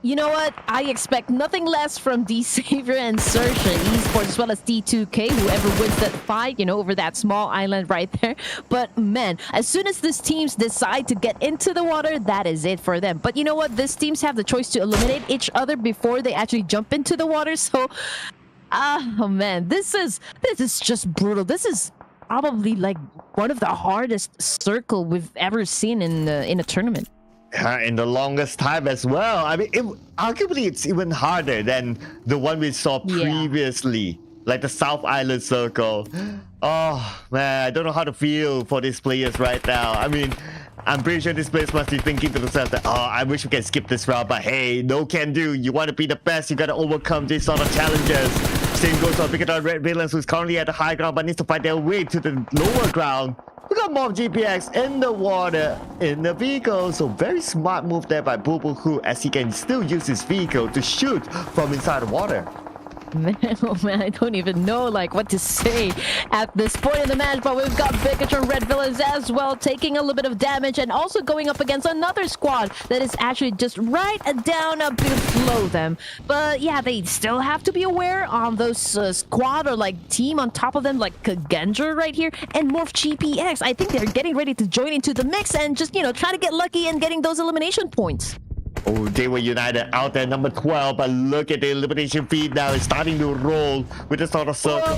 You know what? I expect nothing less from D-Xavier and XERXIA Esports, as well as T2K, whoever wins that fight, you know, over that small island right there. But man, as soon as these teams decide to get into the water, that is it for them. But you know what? These teams have the choice to eliminate each other before they actually jump into the water. So, oh man, this is just brutal. This is probably like one of the hardest circle we've ever seen in a tournament. In the longest time as well. I mean, arguably it's even harder than the one we saw previously, like the South Island Circle. Oh man, I don't know how to feel for these players right now. I mean, I'm pretty sure these players must be thinking to themselves that, oh, I wish we can skip this round, but hey, no can do. You want to be the best, you got to overcome these sort of challenges. Same goes on BIGETRON Red Villains, who's currently at the high ground but needs to find their way to the lower ground. We got more GPX in the water, in the vehicle. So very smart move there by Boo as he can still use his vehicle to shoot from inside the water. Man, oh man, I don't even know like what to say at this point in the match, but we've got BIGETRON Red Villains as well, taking a little bit of damage and also going up against another squad that is actually just right down below them. But yeah, they still have to be aware on those squad or like team on top of them, like Kagendra right here and MorphGPX. I think they're getting ready to join into the mix and just, you know, try to get lucky and getting those elimination points. Oh, they were united out there, number 12, but look at the elimination feed now. It's starting to roll with the sort of circle.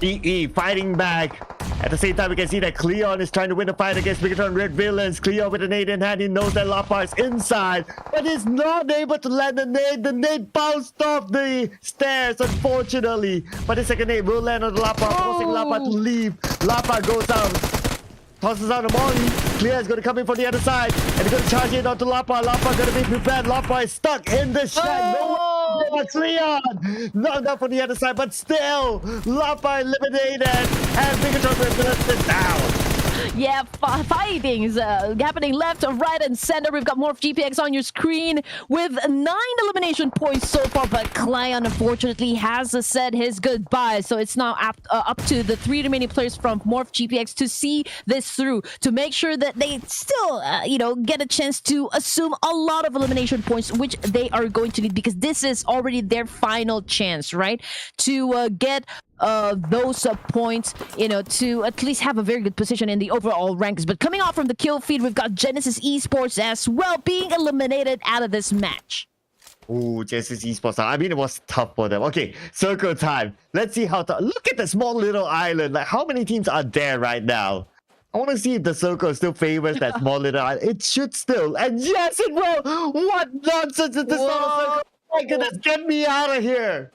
EE fighting back. At the same time, we can see that Cleon is trying to win the fight against BIGETRON Red Villains. Cleon with a nade in hand. He knows that Lapar is inside, but he's not able to land the nade. The nade bounced off the stairs, unfortunately. But the second nade will land on the Lapar, forcing Lapar to leave. Lapar goes out. tosses out the ball. Clear is going to come in from the other side. And he's going to charge in onto Lapa. Lapa going to be prepared. Lapa is stuck in the shed. No, Leon knocked out from the other side, but still, Lapa eliminated. And BIGETRON will sit down. Yeah, fighting is happening left, right, and center. We've got more GPX on your screen with 9 elimination points so far, but Clion unfortunately has said his goodbye. So it's now up to the 3 remaining players from Morph GPX to see this through, to make sure that they still, get a chance to assume a lot of elimination points, which they are going to need, because this is already their final chance, right? To get those points, to at least have a very good position in the overall ranks. But coming off from the kill feed, we've got AGONxI8 ESPORTS as well being eliminated out of this match. Oh, AGONxI8 ESPORTS. I mean, it was tough for them. Okay, circle time. Let's see how to look at the small little island. Like, how many teams are there right now? I want to see if the circle still favors that small little island. It should still. And yes, it will. What nonsense is this little circle? My goodness, get me out of here.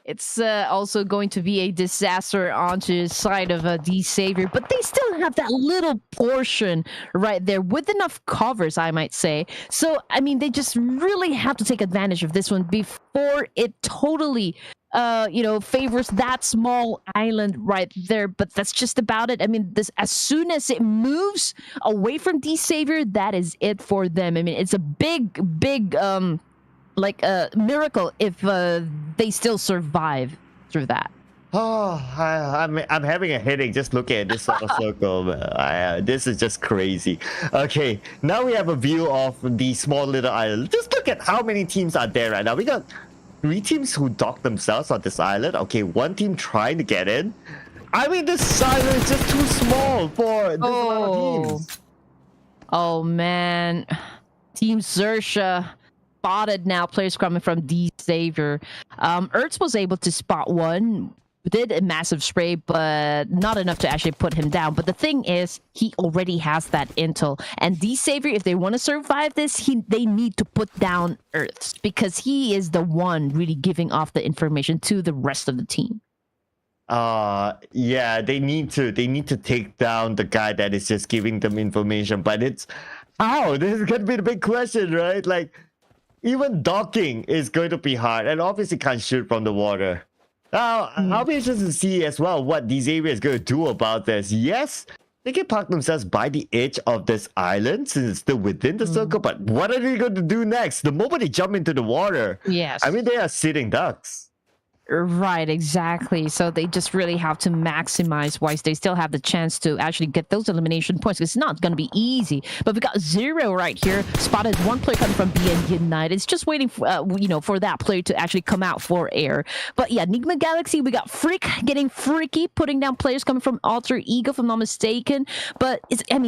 It's also going to be a disaster onto the side of the Savior, but they still have that little portion right there with enough covers, I might say. So, I mean, they just really have to take advantage of this one before it totally, favors that small island right there. But that's just about it. I mean, as soon as it moves away from the Savior, that is it for them. I mean, it's a big, like a miracle if they still survive through that. Oh, I'm having a headache just looking at this sort of circle. This is just crazy. Okay, now we have a view of the small little island. Just look at how many teams are there right now. We got 3 teams who docked themselves on this island. Okay, 1 team trying to get in. I mean, this island is just too small for this amount of teams. Oh man, Team XERXIA spotted now players coming from the Savior. Ertz was able to spot one, did a massive spray, but not enough to actually put him down. But the thing is, he already has that intel, and the Savior, if they want to survive this, they need to put down Ertz, because he is the one really giving off the information to the rest of the team. Yeah, they need to take down the guy that is just giving them information. But it's how? This is gonna be the big question, right? Like, even docking is going to be hard, and obviously can't shoot from the water. Now, I'll be interested to see as well what these areas going to do about this. Yes, they can park themselves by the edge of this island since it's still within the circle, but what are they going to do next? The moment they jump into the water, yes, I mean, they are sitting ducks. Right, exactly. So they just really have to maximize whilst they still have the chance to actually get those elimination points. It's not going to be easy. But we got Zero right here. Spotted 1 player coming from BN United. It's just waiting for, for that player to actually come out for air. But yeah, NIGMA Galaxy, we got Freak getting freaky, putting down players coming from Alter Ego, if I'm not mistaken. But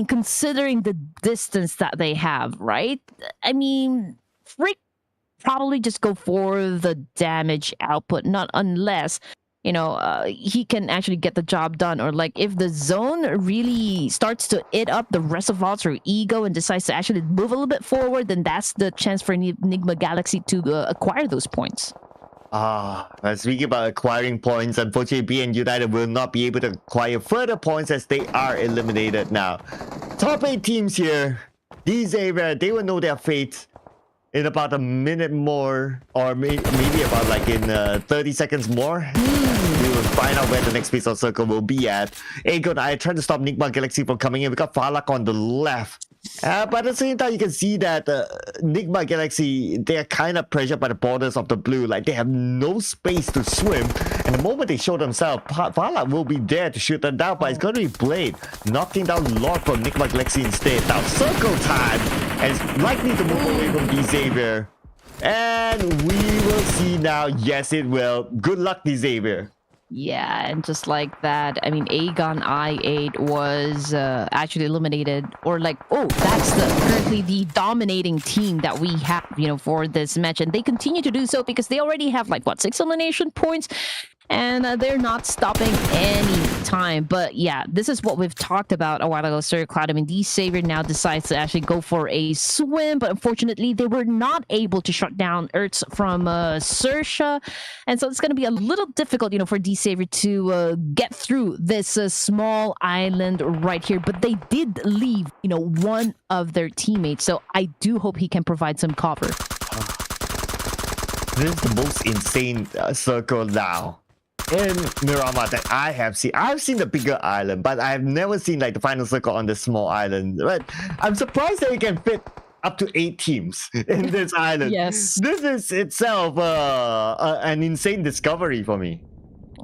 considering the distance that they have, right? I mean, Freak probably just go for the damage output, not unless he can actually get the job done, or like if the zone really starts to eat up the rest of Alter Ego and decides to actually move a little bit forward, then that's the chance for NIGMA Galaxy to acquire those points. Speaking about acquiring points, unfortunately BN United will not be able to acquire further points as they are eliminated now. Top 8 teams here. These areas, they will know their fate in about a minute more, or maybe about like in 30 seconds more. We will find out where the next piece of circle will be at. AGONxI8 trying to stop NIGMA Galaxy from coming in. We got Farlak on the left. But at the same time, you can see that NIGMA Galaxy, they are kind of pressured by the borders of the blue. Like, they have no space to swim. And the moment they show themselves, Farlak will be there to shoot them down. But it's going to be Blade knocking down Lord from NIGMA Galaxy instead. Now, circle time. And it's likely to move away from the Xavier. And we will see now. Yes, it will. Good luck, the Xavier. Yeah, and just like that, I mean, AGONxI8 was actually eliminated, or like, that's currently the dominating team that we have, for this match, and they continue to do so because they already have like 6 elimination points. and they're not stopping any time. But yeah, this is what we've talked about a while ago, Sir Cloud. I mean, D-Savior now decides to actually go for a swim, but unfortunately they were not able to shut down Ertz from XERXIA, and so it's going to be a little difficult, for D-Savior to get through this small island right here. But they did leave, one of their teammates, so I do hope he can provide some cover. This is the most insane circle now in Miramar that I have seen. I've seen the bigger island, but I have never seen like the final circle on this small island. But I'm surprised that you can fit up to 8 teams in this island. Yes. This is itself an insane discovery for me.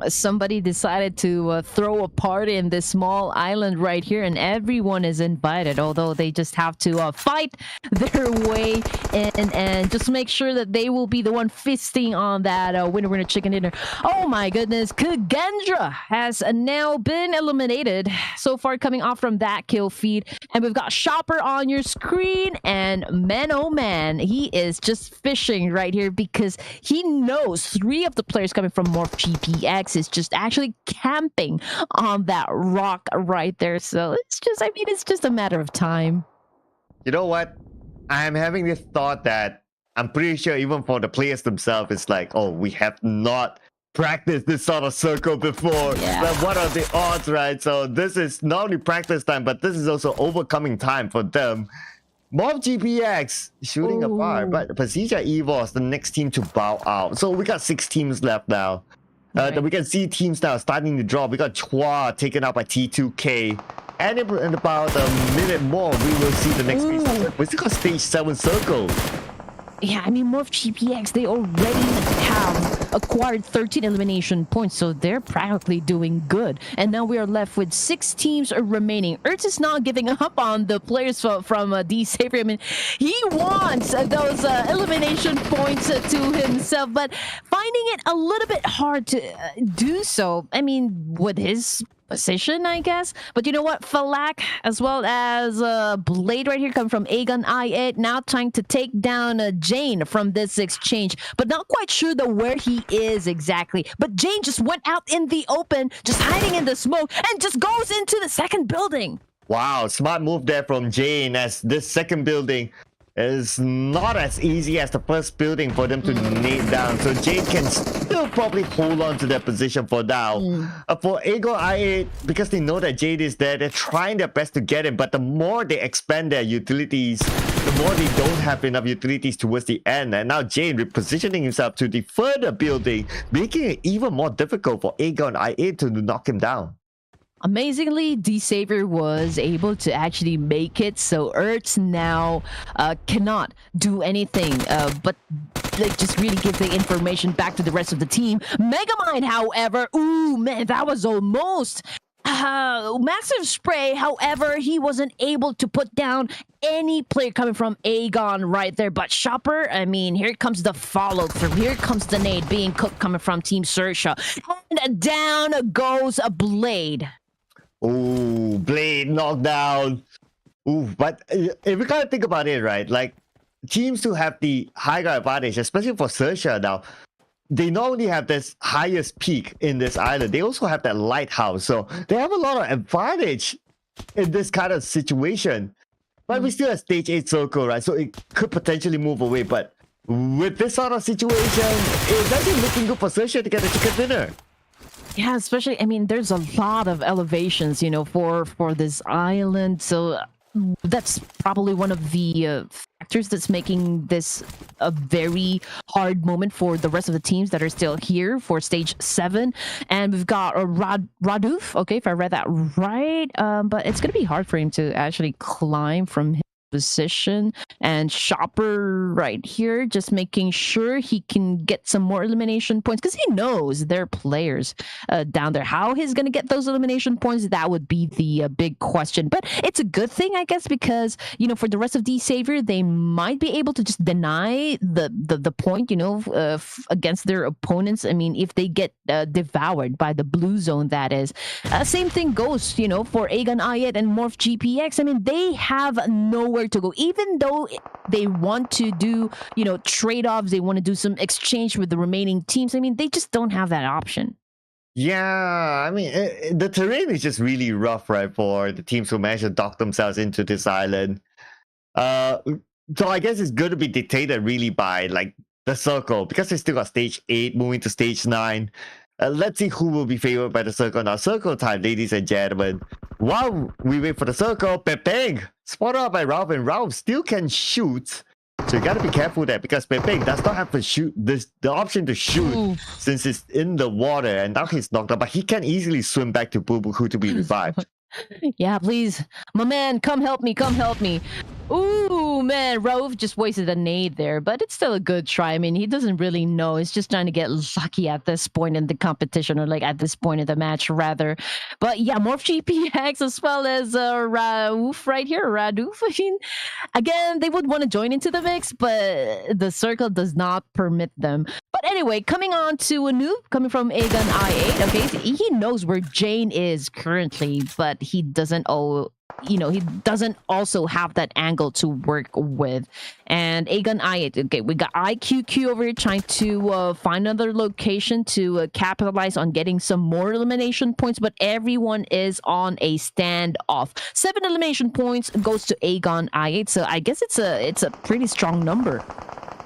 Somebody decided to throw a party in this small island right here, and everyone is invited, although they just have to fight their way in and just make sure that they will be the one feasting on that winner chicken dinner. Oh my goodness, Kagendra has now been eliminated so far, coming off from that kill feed, and we've got Shopper on your screen, and man oh man, he is just fishing right here because he knows 3 of the players coming from Morph GPX is just actually camping on that rock right there. So it's just a matter of time. You know what? I'm having this thought that I'm pretty sure even for the players themselves, it's like, oh, we have not practiced this sort of circle before. Yeah. But what are the odds, right? So this is not only practice time, but this is also overcoming time for them. Mob GPX shooting apart, but PERSIJA EVOS, the next team to bow out. So we got 6 teams left now. Then we can see teams now starting to drop. We got Chua taken out by T2K. And in about a minute more, we will see the next phase. We still got stage 7 circle. Yeah, I mean, Morph GPX, they already have acquired 13 elimination points, so they're practically doing good. And now we are left with 6 teams remaining. Ertz is not giving up on the players from D-Savior. I mean, he wants those elimination points to himself, but finding it a little bit hard to do so. I mean, with his position, I guess. But you know what? Falak as well as Blade right here come from AGONxI8, now trying to take down Jane from this exchange, but not quite sure where he is exactly. But Jane just went out in the open, just hiding in the smoke, and just goes into the second building. Wow, smart move there from Jane, as this second building is not as easy as the first building for them to nade down. So Jade can still probably hold on to their position for now. For AGONxI8, because they know that Jade is there, they're trying their best to get him. But the more they expand their utilities, the more they don't have enough utilities towards the end. And now Jade repositioning himself to the further building, making it even more difficult for AGONxI8 to knock him down. Amazingly, D-Savior was able to actually make it, so Ertz now cannot do anything but like just really give the information back to the rest of the team. Megamind, however, ooh man, that was almost massive spray. However, he wasn't able to put down any player coming from Agon right there. But Shopper, I mean, here comes the follow through. Here comes the nade being cooked coming from Team XERXIA. And down goes a Blade. Ooh, Blade knocked down. Ooh, but if we kind of think about it, right? Like, teams who have the higher advantage, especially for XERXIA now, they not only have this highest peak in this island, they also have that lighthouse. So they have a lot of advantage in this kind of situation. But we still have stage 8 circle, right? So it could potentially move away. But with this sort of situation, it's actually looking good for XERXIA to get the chicken dinner. Yeah, especially, I mean, there's a lot of elevations, for this island. So that's probably one of the factors that's making this a very hard moment for the rest of the teams that are still here for stage 7. And we've got Raduf, okay, if I read that right. But it's going to be hard for him to actually climb from his position. And Shopper right here, just making sure he can get some more elimination points, because he knows there are players down there. How he's going to get those elimination points, that would be the big question. But it's a good thing, I guess, because, for the rest of D-Savior, they might be able to just deny the point, against their opponents. I mean, if they get devoured by the blue zone, that is. Same thing goes, for AGONxI8 and Morph GPX. I mean, they have nowhere to go. Even though they want to do, trade-offs, they want to do some exchange with the remaining teams, I mean, they just don't have that option. Yeah, I mean, the terrain is just really rough, right, for the teams who manage to dock themselves into this island. Uh, so I guess it's going to be dictated really by like the circle because they still got stage 8 moving to stage 9. Let's see who will be favored by the circle now. Circle time, ladies and gentlemen. While we wait for the circle, Pepeng spotted out by Ralph, and Ralph still can shoot. So you gotta be careful there because Pepeng does not have to shoot the option to shoot since it's in the water, and now he's knocked out, but he can easily swim back to Boo Boo Hoo to be revived. Yeah, please. My man, come help me, come help me. Ooh, man, Rove just wasted a nade there, but it's still a good try. I mean, he doesn't really know. He's just trying to get lucky at this point in the competition, or like at this point in the match, rather. But yeah, MorphGPX as well as Raouf right here, Radouf. I mean, again, they would want to join into the mix, but the circle does not permit them. But anyway, coming on to a noob coming from AGONxI8. Okay, he knows where Jane is currently, but he doesn't he doesn't also have that angle to work with. And AGONxI8, okay, we got IQQ over here trying to find another location to capitalize on getting some more elimination points, but everyone is on a standoff. 7 elimination points goes to AGONxI8, so I guess it's a pretty strong number.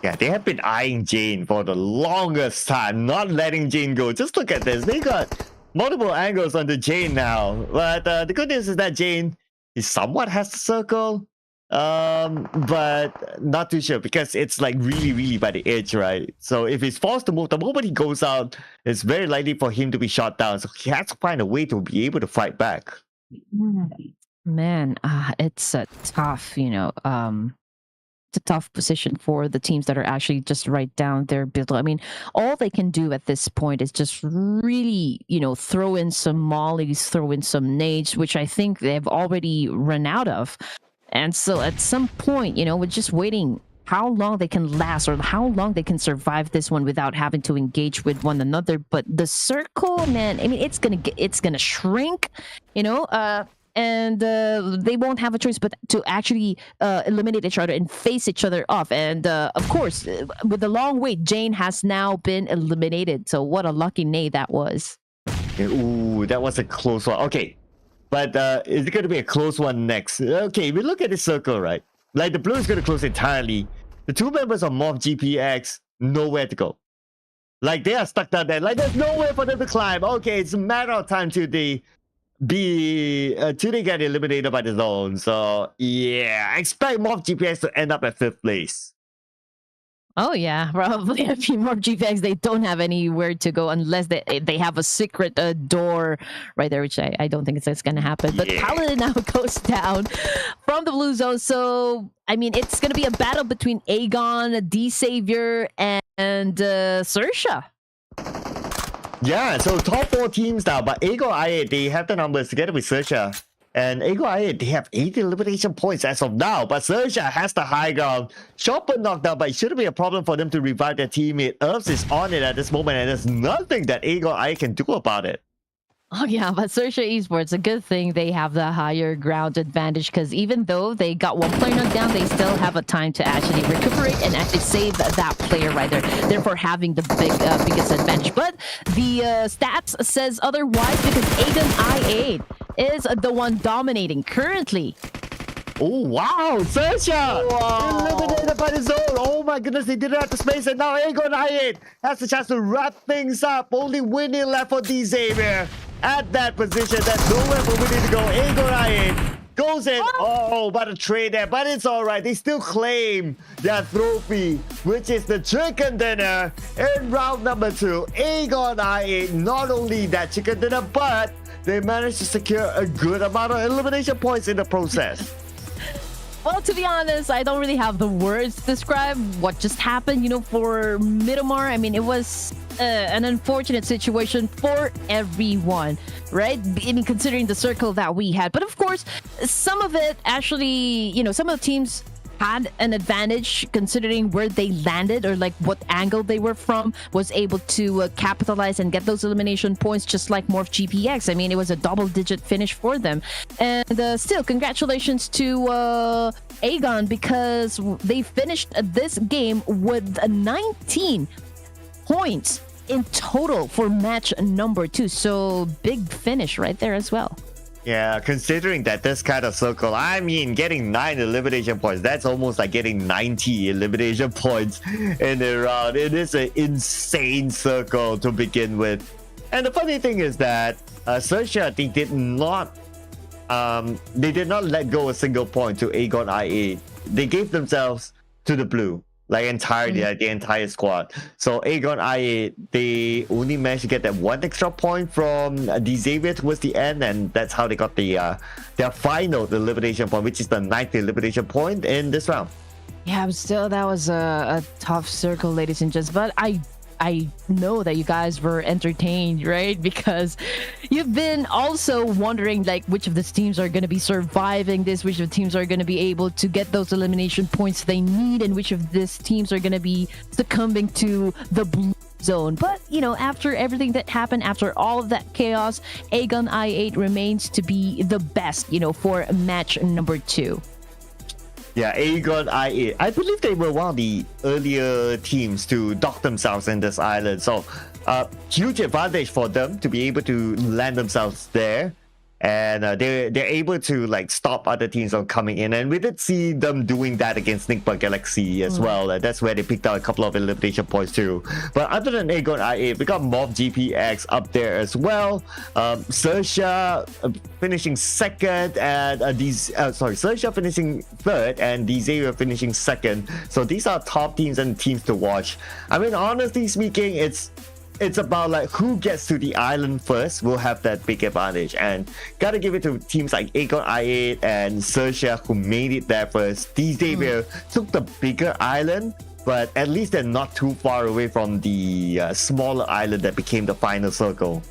Yeah, they have been eyeing Jane for the longest time, not letting Jane go. Just look at this. They got multiple angles on the Jane now. But the good news is that Jane is somewhat has the circle. But not too sure because it's like really, really by the edge, right? So if he's forced to move, the moment he goes out, it's very likely for him to be shot down. So he has to find a way to be able to fight back. Man, it's a tough, it's a tough position for the teams that are actually just right down there below. I mean, all they can do at this point is just really, throw in some mollies, throw in some nades, which I think they've already run out of. And so at some point, we're just waiting how long they can last or how long they can survive this one without having to engage with one another. But the circle, man, I mean, it's gonna shrink, and they won't have a choice but to actually eliminate each other and face each other off. And of course, with the long wait, Jane has now been eliminated. So what a lucky nade that was. Ooh, that was a close one. Okay, but is it going to be a close one next? Okay, we look at the circle, right? Like the blue is going to close entirely. The 2 members of MorphGPX, nowhere to go. Like they are stuck down there. Like there's nowhere for them to climb. Okay, it's a matter of time till they get eliminated by the zone. So yeah, expect MorphGPX to end up at 5th place. Oh yeah, probably. I mean, MorphGPX, they don't have anywhere to go unless they have a secret door right there, which I don't think it's going to happen. But Paladin now goes down from the blue zone. So I mean, it's going to be a battle between Agon, D-Savior, and XERXIA. Yeah, so top 4 teams now, but AGONxI8, they have the numbers together with XERXIA. And AGONxI8, they have 8 elimination points as of now, but XERXIA has the high ground. Chopper knocked down, but it shouldn't be a problem for them to revive their teammate. ERPS is on it at this moment, and there's nothing that AGONxI8 can do about it. Oh yeah, but XERXIA Esports, a good thing they have the higher ground advantage, because even though they got one player knocked down, they still have a time to actually recuperate and actually save that player right there, therefore having the biggest advantage. But the stats says otherwise, because AGONxI8 is the one dominating currently. Oh wow, XERXIA eliminated by the zone. Oh my goodness, they didn't have the space, and now AGONxI8 has the chance to wrap things up. Only winning left for D-Savior. At that position, that's nowhere for Winnie to go. AGONxI8 goes in. Oh, but a trade there. But it's all right. They still claim their trophy, which is the chicken dinner in round number 2. AGONxI8, not only that chicken dinner, but they managed to secure a good amount of elimination points in the process. Well, to be honest, I don't really have the words to describe what just happened, for Miramar. I mean, it was an unfortunate situation for everyone, right? I mean, considering the circle that we had. But of course, some of it actually, some of the teams had an advantage considering where they landed or like what angle they were from, was able to capitalize and get those elimination points, just like MorphGPX. I mean, it was a double-digit finish for them. And still, congratulations to Agon, because they finished this game with 19 points in total for match number 2. So big finish right there as well. Yeah, considering that this kind of circle, I mean, getting 9 elimination points, that's almost like getting 90 elimination points in a round. It is an insane circle to begin with. And the funny thing is that XERXIA, they did not let go a single point to AGONxI8. They gave themselves to the blue, like entirely, like the entire squad. So AGONxI8, they only managed to get that 1 extra point from Xavier towards the end, and that's how they got the their final elimination point, which is the 9th elimination point in this round. Yeah, but still, that was a tough circle, ladies and gents. But I know that you guys were entertained, right? Because you've been also wondering like which of these teams are going to be surviving this, which of the teams are going to be able to get those elimination points they need, and which of these teams are going to be succumbing to the blue zone. But you know, after everything that happened, after all of that chaos, AGONxI8 remains to be the best, you know, for match number 2. Yeah, AGONxI8. I believe they were one of the earlier teams to dock themselves in this island. So, huge advantage for them to be able to land themselves there. And they're able to like stop other teams from coming in, and we did see them doing that against NIGMA Galaxy as well. That's where they picked out a couple of elimination points too. But other than AGONxI8, we got MOBGPX up there as well. XERXIA finishing second, and XERXIA finishing third, and Xavier finishing second. So these are top teams and teams to watch. I mean, honestly speaking, it's about like who gets to the island first will have that big advantage, and gotta give it to teams like AGONxI8 and XERXIA who made it there first. Xavier took the bigger island, but at least they're not too far away from the smaller island that became the final circle.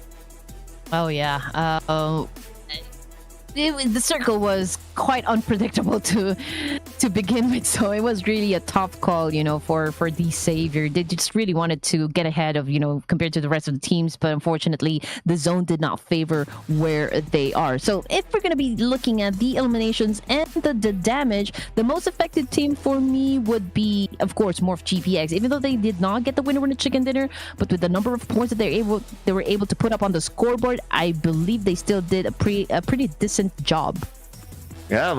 Oh yeah, the circle was quite unpredictable to begin with, so it was really a tough call, you know, for the Savior. They just really wanted to get ahead of, you know, compared to the rest of the teams, but unfortunately the zone did not favor where they are. So if we're going to be looking at the eliminations and the damage, the most affected team for me would be, of course, MorphGPX. Even though they did not get the winner chicken dinner, but with the number of points that they were able to put up on the scoreboard, I believe they still did a pretty decent job. Yeah.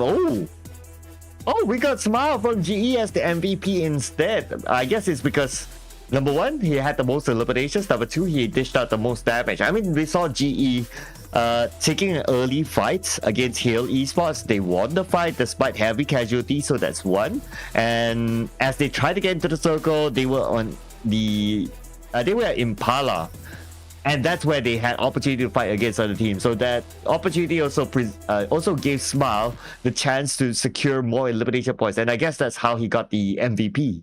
Oh, we got Smile from GE as the MVP instead. I guess it's because number 1, he had the most eliminations. Number 2, he dished out the most damage. I mean, we saw GE taking an early fight against Hale Esports. They won the fight despite heavy casualties, so that's 1. And as they tried to get into the circle, they were on the they were at Impala. And that's where they had opportunity to fight against other teams. So that opportunity also gave Smile the chance to secure more elimination points. And I guess that's how he got the MVP.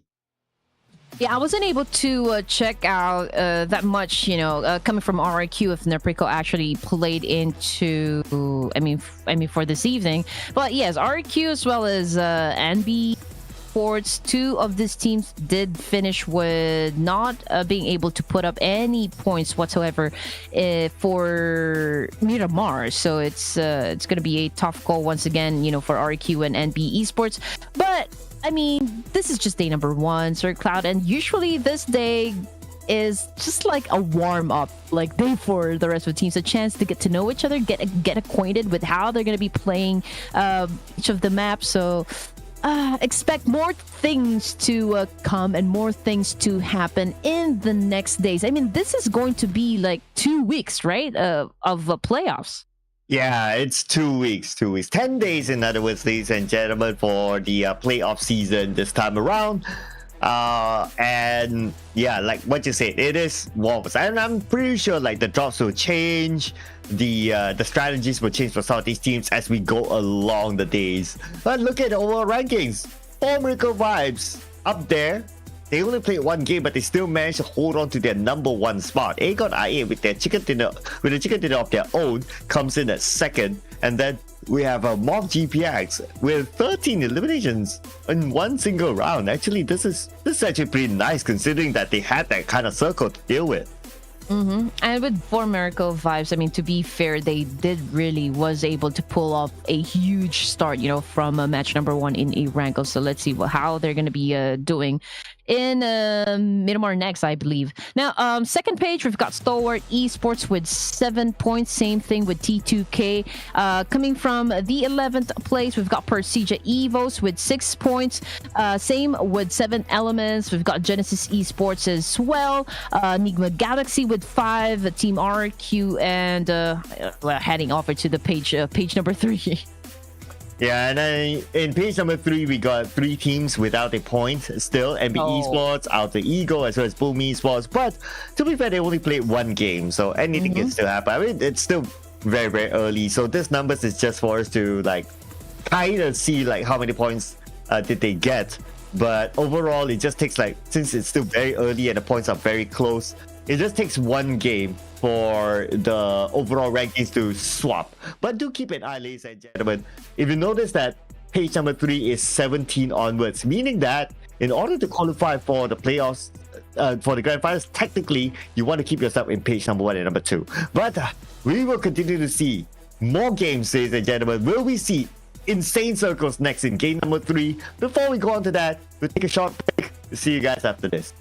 Yeah, I wasn't able to check out that much, you know, coming from RIQ if Neprico actually played into, I mean, for this evening. But yes, RIQ as well as NB Sports, 2 of these teams did finish with not being able to put up any points whatsoever for Miramar. So it's going to be a tough call once again, you know, for RQ and NB Esports. But I mean, this is just day number 1, Sir Cloud, and usually this day is just like a warm-up like day for the rest of the teams, a chance to get to know each other, get acquainted with how they're going to be playing each of the maps. So expect more things to come and more things to happen in the next days. I mean, this is going to be like 2 weeks, right, of playoffs. Yeah, it's 2 weeks. 10 days, in other words, ladies and gentlemen, for the playoff season this time around. And yeah, like what you said, it is warm, and I'm pretty sure like the drops will change, the strategies will change for some of these teams as we go along the days. But look at the overall rankings. 4 Miracle Vibes up there. They only played 1 game, but they still managed to hold on to their number 1 spot. AGONxI8 with the chicken dinner of their own comes in at 2nd, and then we have a MOBGPX with 13 eliminations in 1 single round. Actually, this is actually pretty nice considering that they had that kind of circle to deal with. And with For Miracle Vibes, I mean, to be fair, they did really was able to pull off a huge start, from match number 1 in ERANGEL. So let's see how they're going to be doing in Miramar next, I believe. Now, second page, we've got Stalwart Esports with 7 points. Same thing with T2K. Coming from the 11th place, we've got PERSIJA EVOS with 6 points. Same with 7 Elements. We've got Genesis Esports as well. NIGMA Galaxy with 5. Team RQ, and heading over to the page number 3. Yeah, and then in page number 3, we got 3 teams without a point still. MB Esports, Alter Ego, as well as Boom Esports. But to be fair, they only played 1 game, so anything can still happen. I mean, it's still very, very early. So this numbers is just for us to kind of see how many points did they get. But overall, it just takes since it's still very early and the points are very close, it just takes 1 game for the overall rankings to swap. But do keep an eye, ladies and gentlemen. If you notice that page number 3 is 17 onwards, meaning that in order to qualify for the playoffs, for the grand finals, technically you want to keep yourself in page number 1 and number 2. But we will continue to see more games, ladies and gentlemen. Will we see insane circles next in game number 3? Before we go on to that, we'll take a short break. We'll see you guys after this.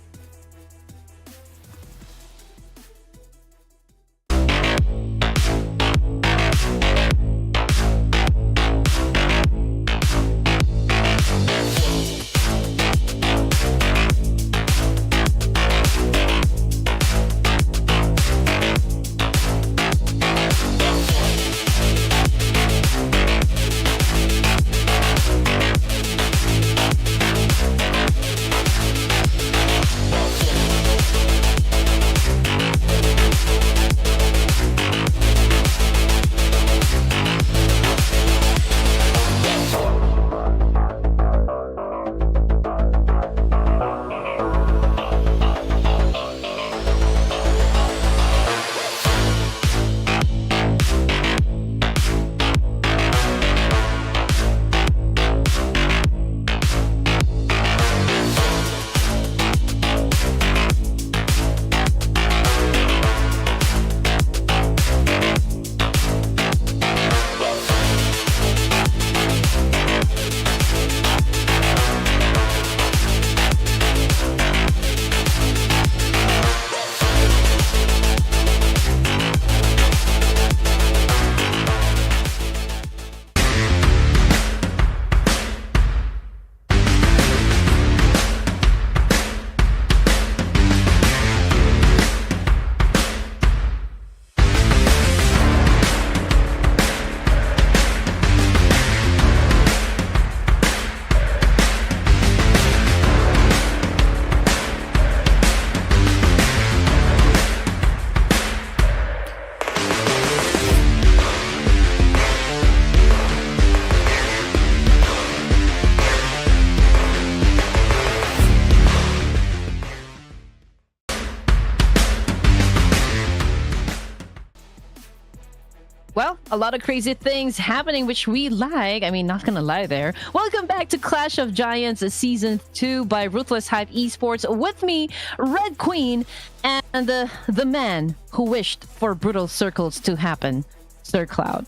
Well, a lot of crazy things happening, which we like. I mean, not gonna lie there. Welcome back to Clash of Giants Season 2 by Ruthless Esports. With me, Red Queen, and the man who wished for brutal circles to happen, Sir Cloud.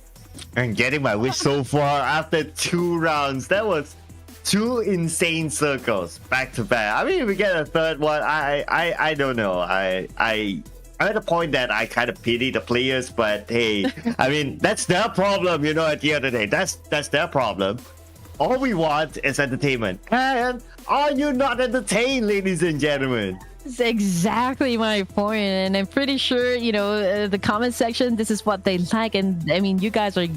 And getting my wish so far after 2 rounds. That was 2 insane circles back to back. I mean, if we get a third one, I don't know. I'm at a point that I kind of pity the players, but hey, I mean, that's their problem, at the end of the day. That's their problem. All we want is entertainment. And are you not entertained, ladies and gentlemen? That's exactly my point. And I'm pretty sure, the comment section, this is what they like. And I mean, you guys are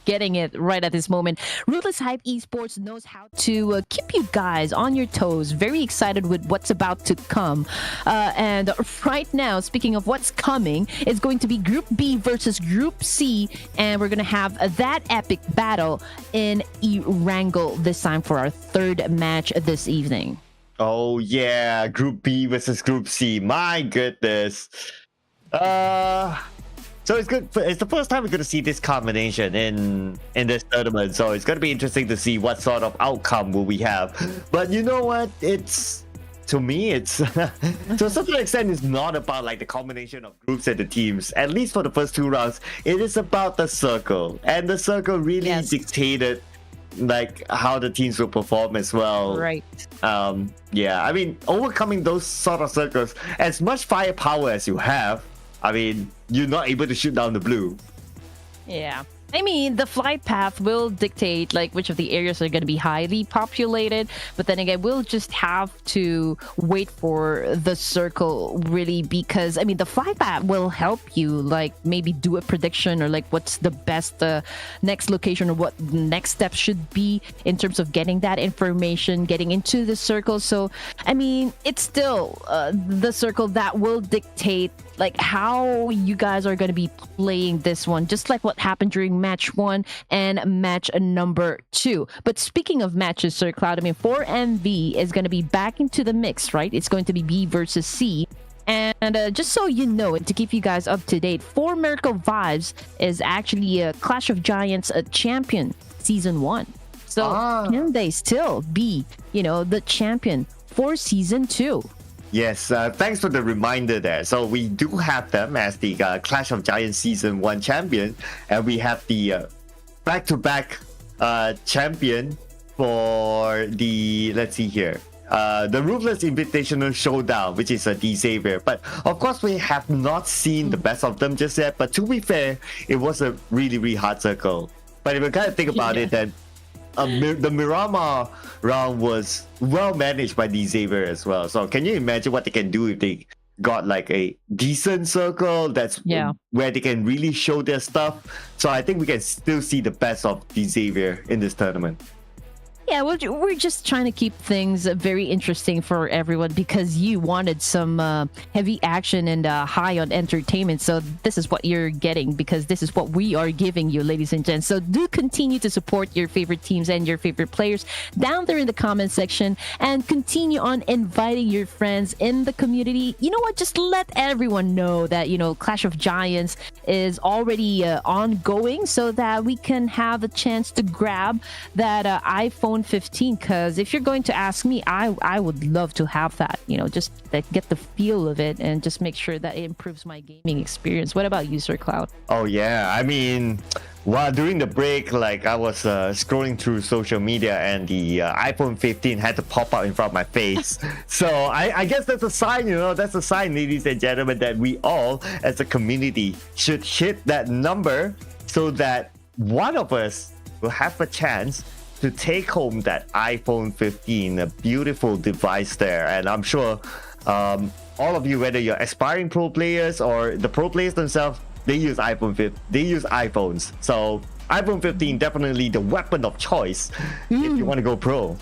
getting it right at this moment. Ruthless Esports knows how to keep you guys on your toes, very excited with what's about to come. And right now, speaking of what's coming, it's going to be Group B versus Group C, and we're going to have that epic battle in ERANGEL this time for our 3rd match this evening. Oh yeah, Group B versus Group C. My goodness. So it's good. It's the first time we're going to see this combination in this tournament. So it's going to be interesting to see what sort of outcome will we have. But you know what? It's to me, it's to a certain extent, it's not about like the combination of groups and the teams. At least for the first 2 rounds, it is about the circle, and the circle really dictated like how the teams will perform as well. Right. Yeah, I mean, overcoming those sort of circles, as much firepower as you have, I mean, you're not able to shoot down the blue. Yeah. I mean, the flight path will dictate like which of the areas are going to be highly populated, but then again, we'll just have to wait for the circle really, because I mean, the flight path will help you like maybe do a prediction or like what's the best next location or what the next step should be in terms of getting that information, getting into the circle. So, I mean, it's still the circle that will dictate like how you guys are going to be playing this one, just like what happened during match 1 and match number 2. But speaking of matches, Sir Cloud, I mean, 4MV is going to be back into the mix, right? It's going to be B versus C. And just so you know, and to keep you guys up to date, 4 Miracle Vibes is actually a Clash of Giants champion season 1. So can they still be, you know, the champion for season 2? Yes, thanks for the reminder there. So we do have them as the Clash of Giants Season 1 champion, and we have the back-to-back champion for the, let's see here, the Ruthless Invitational Showdown, which is the Xavier. But of course, we have not seen the best of them just yet. But to be fair, it was a really, really hard circle. But if you kind of think about it, then the Miramar round was well managed by Xavier as well. So can you imagine what they can do if they got like a decent circle that's where they can really show their stuff? So I think we can still see the best of Xavier in this tournament. Yeah, we're just trying to keep things very interesting for everyone because you wanted some heavy action and high on entertainment. So this is what you're getting because this is what we are giving you, ladies and gents. So do continue to support your favorite teams and your favorite players down there in the comment section, and continue on inviting your friends in the community. You know what? Just let everyone know that, you know, Clash of Giants is already ongoing so that we can have a chance to grab that iPhone 15, because if you're going to ask me, I would love to have that, you know, just get the feel of it and just make sure that it improves my gaming experience. What about you, Sir Cloud? Oh yeah, I mean, while during the break, like I was scrolling through social media and the iPhone 15 had to pop out in front of my face. So I guess that's a sign, you know, that's a sign, ladies and gentlemen, that we all as a community should hit that number so that one of us will have a chance to take home that iPhone 15, a beautiful device there. And I'm sure all of you, whether you're aspiring pro players or the pro players themselves, they use they use iPhones. So iPhone 15 definitely the weapon of choice if you want to go pro.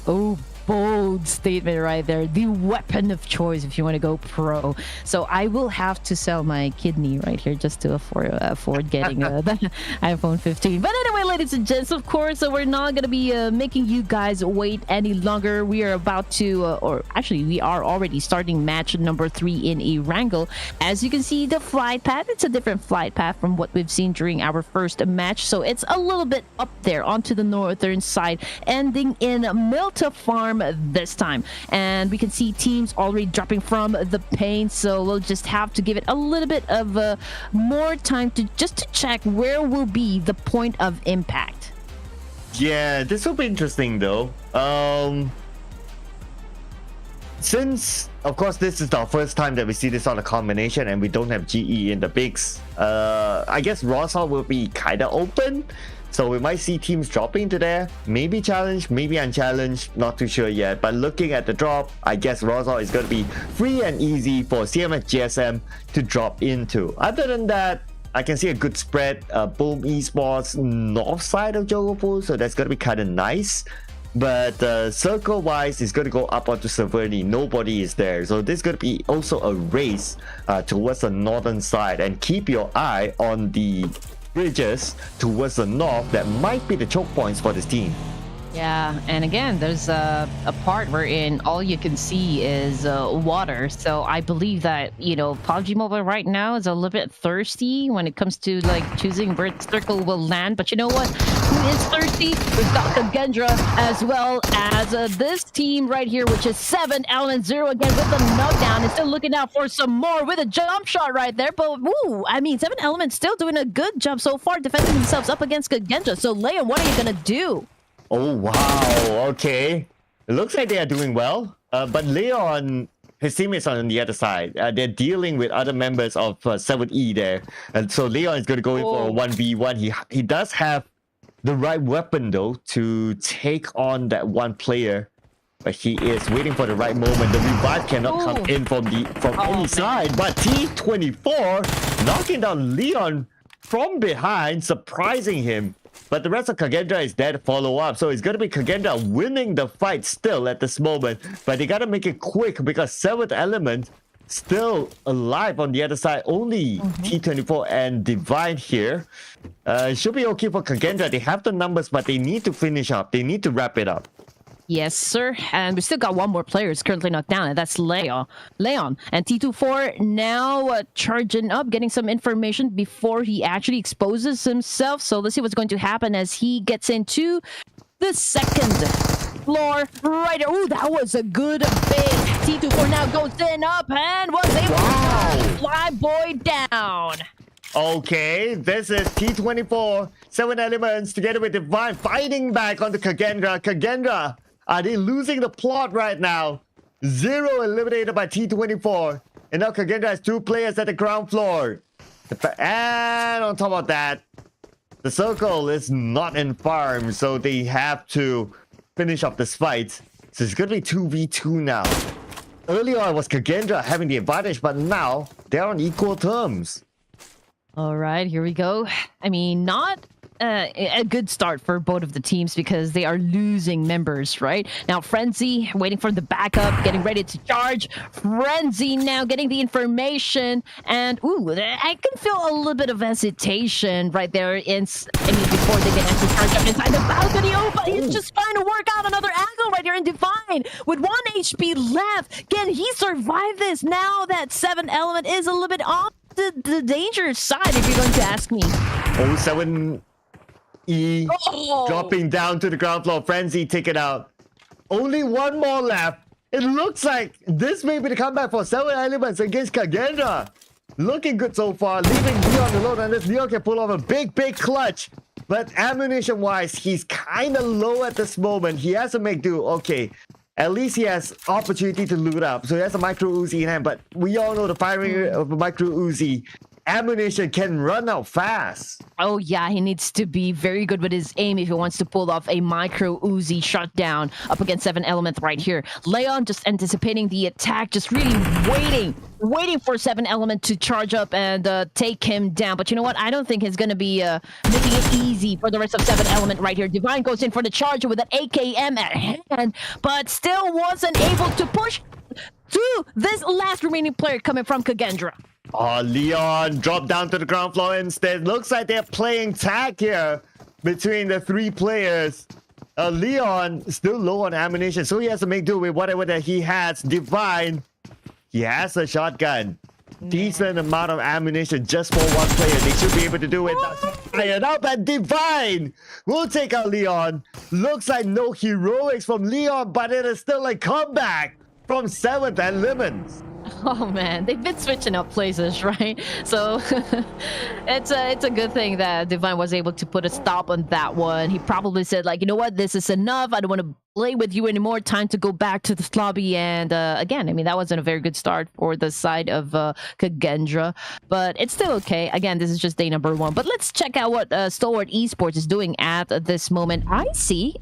Oh, bold statement right there. The weapon of choice if you want to go pro. So I will have to sell my kidney right here just to afford getting the iPhone 15. But anyway, ladies and gents, of course, we're not going to be making you guys wait any longer. We are about to, or actually, we are already starting match number 3 in ERANGEL. As you can see, the flight path, it's a different flight path from what we've seen during our first match. So it's a little bit up there onto the northern side, ending in Milta Farm this time. And we can see teams already dropping from the paint, so we'll just have to give it a little bit of more time to check where will be the point of impact. Yeah, this will be interesting though. Since of course this is our first time that we see this sort of combination and we don't have GE in the bigs, I guess Rosal will be kind of open. So we might see teams dropping into there, maybe challenged, maybe unchallenged, not too sure yet. But looking at the drop, I guess Rosal is going to be free and easy for CMFxGSM to drop into. Other than that, I can see a good spread. Boom Esports north side of Jogopur, so that's going to be kind of nice. But circle-wise, it's going to go up onto Severny. Nobody is there. So this is going to be also a race towards the northern side. And keep your eye on the bridges towards the north that might be the choke points for this team. Yeah, and again, there's a part wherein all you can see is water. So I believe that, PUBG Mobile right now is a little bit thirsty when it comes to like choosing where the circle will land. But you know what? Who is thirsty? We've got KXERXIA as well as this team right here, which is 7 Element 0 again with the knockdown. And still looking out for some more with a jump shot right there. But woo, I mean, 7 Element still doing a good job so far defending themselves up against KXERXIA. So Leon, what are you gonna do? Oh, wow. Okay. It looks like they are doing well. But Leon, his teammates are on the other side. They're dealing with other members of 7E there. And so Leon is going to go in for a 1v1. He does have the right weapon, though, to take on that one player. But he is waiting for the right moment. The revive cannot come in from any side. But T24 knocking down Leon from behind, surprising him. But the rest of KXERXIA is there to follow up. So it's going to be KXERXIA winning the fight still at this moment. But they got to make it quick because 7th Element still alive on the other side. Only T24 and Divine here. It should be okay for KXERXIA. They have the numbers, but they need to finish up. They need to wrap it up. Yes, sir. And we still got one more player who's currently knocked down, and that's Leon. And T24 now charging up, getting some information before he actually exposes himself. So let's see what's going to happen as he gets into the second floor right there. Ooh, that was a good bait. T24 now goes in up and was able to fly boy down. Okay, this is T24, 7 Elements together with Divine fighting back on the KXERXIA. KXERXIA, are they losing the plot right now? 0 eliminated by T24. And now KXERXIA has 2 players at the ground floor. And on top of that, the circle is not in farm, so they have to finish up this fight. So it's going to be 2v2 now. Earlier on was KXERXIA having the advantage, but now they're on equal terms. All right, here we go. I mean, not a good start for both of the teams because they are losing members, right? Now, Frenzy waiting for the backup, getting ready to charge. Frenzy now getting the information. And, ooh, I can feel a little bit of hesitation right there before they get into charge up inside the balcony. Oh, but he's just trying to work out another angle right here. And Divine with 1 HP left. Can he survive this now that 7 Element is a little bit off the danger side, if you're going to ask me? 7E dropping down to the ground floor. Frenzy take it out. Only one more left. It looks like this may be the comeback for 7 Elements against KXERXIA. Looking good so far. Leaving Leon alone, and this Leon can pull off a big clutch. But ammunition-wise, he's kind of low at this moment. He has to make do. Okay. At least he has opportunity to loot up. So he has a micro Uzi in hand. But we all know the firing of a micro Uzi, ammunition can run out fast. Oh yeah, he needs to be very good with his aim if he wants to pull off a micro Uzi shutdown up against 7 Element right here. Leon just anticipating the attack, just really waiting for 7 Element to charge up and take him down. But you know what? I don't think he's going to be making it easy for the rest of 7 Element right here. Divine goes in for the charger with an AKM at hand, but still wasn't able to push to this last remaining player coming from KXERXIA. Oh, Leon dropped down to the ground floor instead. Looks like they're playing tag here between the 3 players. Leon still low on ammunition, so he has to make do with whatever that he has. Divine, he has a shotgun. Decent amount of ammunition just for one player. They should be able to do it. Fired up, and Divine will take out Leon. Looks like no heroics from Leon, but it is still a comeback from 7th Elements. Oh man, they've been switching up places, right? So it's a good thing that Divine was able to put a stop on that one. He probably said, like, you know what, this is enough. I don't want to play with you anymore. Time to go back to the lobby. And again, I mean, that wasn't a very good start for the side of KXERXIA, but it's still okay. Again, this is just day number 1. But let's check out what STALWART Esports is doing at this moment. IC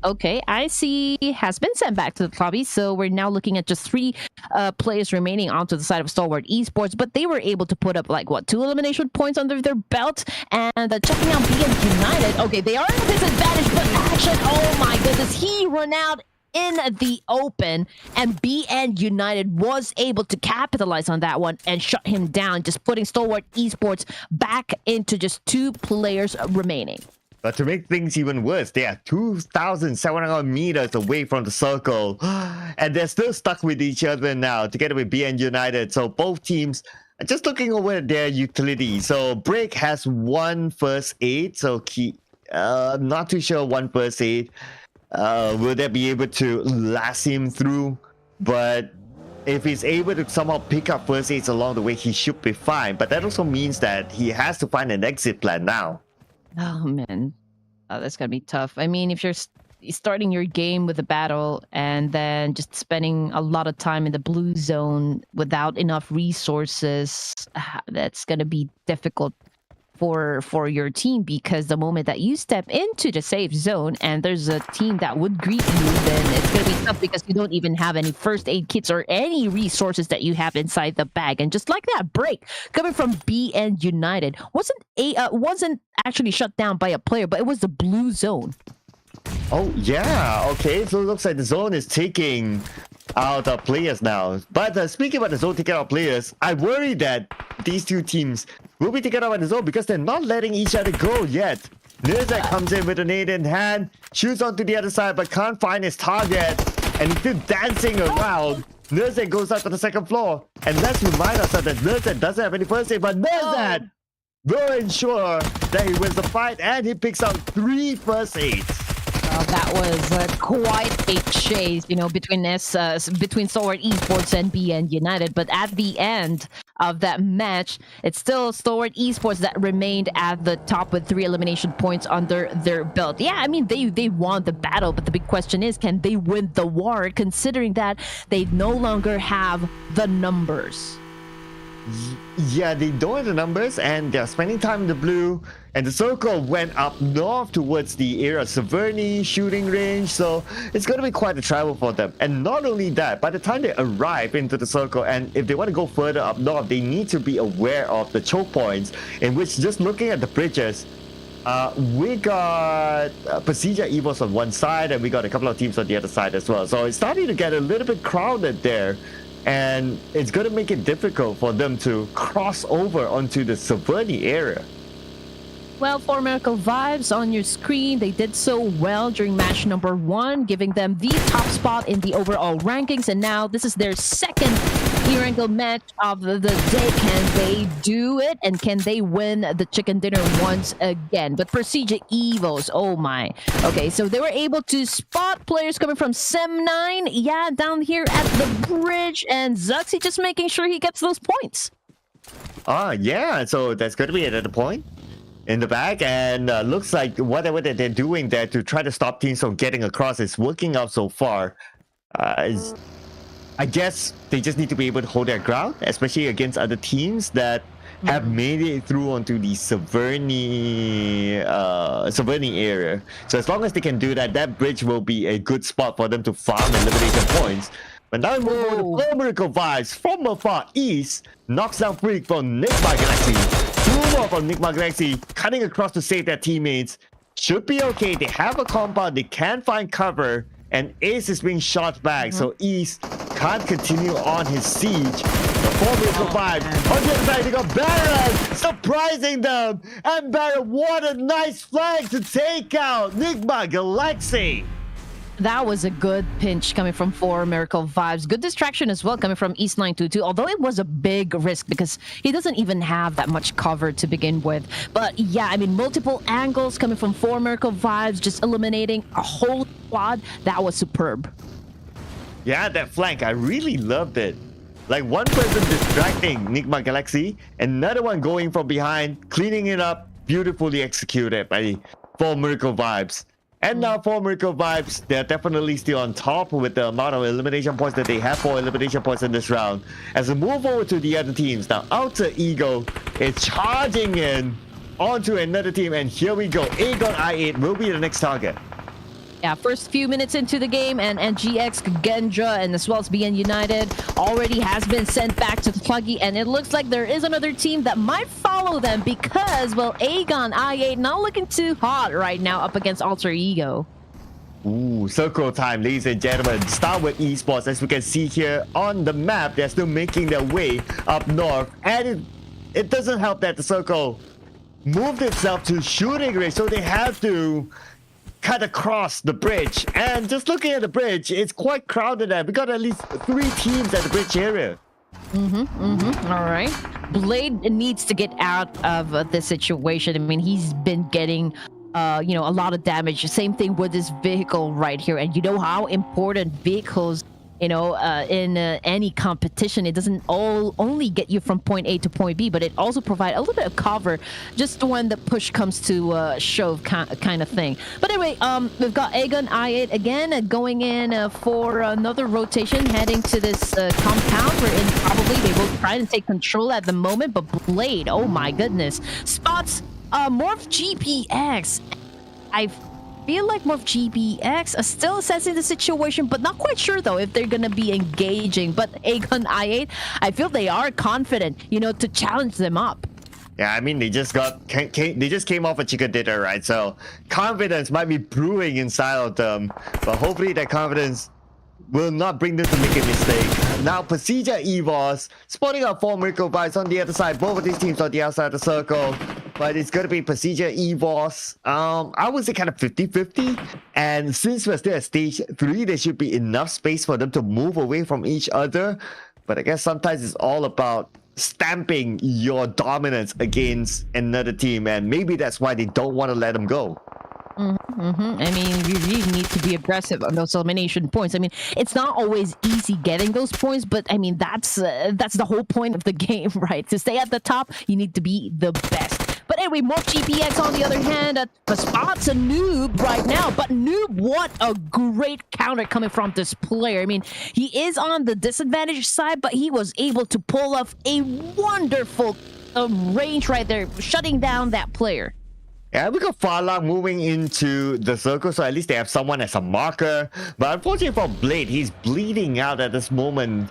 has been sent back to the lobby, so we're now looking at just 3 players remaining onto the side of STALWART Esports, but they were able to put up like what, 2 elimination points under their belt. And checking out BIGETRON. Okay, they are at a disadvantage, but action, oh my goodness, he run out in the open, and BIGETRON was able to capitalize on that one and shut him down, just putting STALWART Esports back into just 2 players remaining. But to make things even worse, they are 2,700 meters away from the circle. And they're still stuck with each other now, together with BN United. So both teams are just looking over at their utility. So Break has one first aid. So I'm not too sure one first aid. Will they be able to last him through? But if he's able to somehow pick up first aids along the way, he should be fine. But that also means that he has to find an exit plan now. Oh man, that's gonna be tough. I mean, if you're starting your game with a battle and then just spending a lot of time in the blue zone without enough resources, that's gonna be difficult for your team, because the moment that you step into the safe zone and there's a team that would greet you, then it's gonna be tough because you don't even have any first aid kits or any resources that you have inside the bag. And just like that, Break coming from BN United wasn't actually shut down by a player, but it was the blue zone. Oh yeah, okay, so it looks like the zone is taking out our players now. But speaking about the zone taking out players, I worry that these two teams will be taken out by the zone because they're not letting each other go yet. Nirzak comes in with a nade in hand, shoots onto the other side but can't find his target, and he's still dancing around. Nirzak goes up to the second floor, and let's remind ourselves that Nirzak doesn't have any first aid, but Nirzak will ensure that he wins the fight, and he picks out 3 first aids. That was quite a chase, between STALWART Esports and BN United. But at the end of that match, it's still STALWART Esports that remained at the top with 3 elimination points under their belt. Yeah, I mean, they won the battle, but the big question is, can they win the war, considering that they no longer have the numbers? Yeah, they don't have the numbers, and they're spending time in the blue, and the circle went up north towards the area of Severny shooting range, so it's going to be quite a travel for them. And not only that, by the time they arrive into the circle, and if they want to go further up north, they need to be aware of the choke points, in which, just looking at the bridges, we got PERSIJA EVOS on one side, and we got a couple of teams on the other side as well. So it's starting to get a little bit crowded there. And it's going to make it difficult for them to cross over onto the Severny area. Well, for Miracle Vibes on your screen, they did so well during match number 1, giving them the top spot in the overall rankings. And now this is their second ERANGEL match of the day. Can they do it? And can they win the chicken dinner once again? But PERSIJA EVOS, oh my. Okay, so they were able to spot players coming from Sem9, yeah, down here at the bridge. And XERXIA just making sure he gets those points. Yeah, so that's going to be another point in the back, and looks like whatever that they're doing there to try to stop teams from getting across is working out so far. I guess they just need to be able to hold their ground, especially against other teams that have made it through onto the Severny area. So as long as they can do that, that bridge will be a good spot for them to farm elimination points. But now we move on to Miracle Vibes from the far east, knocks down Freak from NIGMA Galaxy. 2 more from NIGMA Galaxy, cutting across to save their teammates. Should be okay. They have a compound. They can find cover. And Ace is being shot back. So East can't continue on his siege. The 4 Miracle Vibes. On the other side, they got Baron surprising them. And Baron, what a nice flag to take out NIGMA Galaxy. That was a good pinch coming from 4 Miracle Vibes. Good distraction as well coming from East 922, although it was a big risk because he doesn't even have that much cover to begin with. But yeah, I mean, multiple angles coming from 4 Miracle Vibes, just eliminating a whole squad. That was superb. Yeah, that flank, I really loved it. Like, one person distracting NIGMA Galaxy, another one going from behind, cleaning it up, beautifully executed by 4 Miracle Vibes. And now 4 Miracle Vibes, they're definitely still on top with the amount of elimination points that they have. 4 elimination points in this round. As we move over to the other teams, now Alter Ego is charging in onto another team, and here we go. AGONxI8 will be the next target. Yeah, first few minutes into the game, and GX, Gendra, and as well as BN United already has been sent back to the Pluggy, and it looks like there is another team that might follow them because, well, AGONxI8 not looking too hot right now up against Alter Ego. Ooh, circle time, ladies and gentlemen. STALWART Esports, as we can see here on the map, they're still making their way up north, and it doesn't help that the circle moved itself to shooting range, so they have to cut across the bridge. And just looking at the bridge, it's quite crowded there. We got at least 3 teams at the bridge area. All right. Blade needs to get out of this situation. I mean, he's been getting a lot of damage. Same thing with this vehicle right here. And you know how important vehicles, in any competition, it doesn't only get you from point A to point B, but it also provides a little bit of cover just when the push comes to shove kind of thing. But anyway, we've got AGONxI8 again going in for another rotation, heading to this compound wherein probably they will try and take control at the moment. But Blade, oh my goodness, spots Morph GPX. I feel like Morph GPX are still assessing the situation, but not quite sure though if they're gonna be engaging. But AGONxI8, I feel they are confident, to challenge them up. Yeah, I mean, they just came off a chicken dinner, right? So confidence might be brewing inside of them, but hopefully that confidence will not bring them to make a mistake. Now, PERSIJA EVOS spotting out 4 Miracle Vibes on the other side. Both of these teams on the outside of the circle. But it's going to be PERSIJA EVOS. I would say kind of 50-50. And since we're still at stage 3, there should be enough space for them to move away from each other. But I guess sometimes it's all about stamping your dominance against another team. And maybe that's why they don't want to let them go. I mean, you really need to be aggressive on those elimination points. I mean, it's not always easy getting those points, but I mean, that's the whole point of the game, right? To stay at the top, you need to be the best. But anyway, Morph GPX on the other hand, spots a Noob right now. But Noob, what a great counter coming from this player. I mean, he is on the disadvantaged side, but he was able to pull off a wonderful range right there, shutting down that player. Yeah, we got Farlang moving into the circle, so at least they have someone as a marker. But unfortunately for Blade, he's bleeding out at this moment.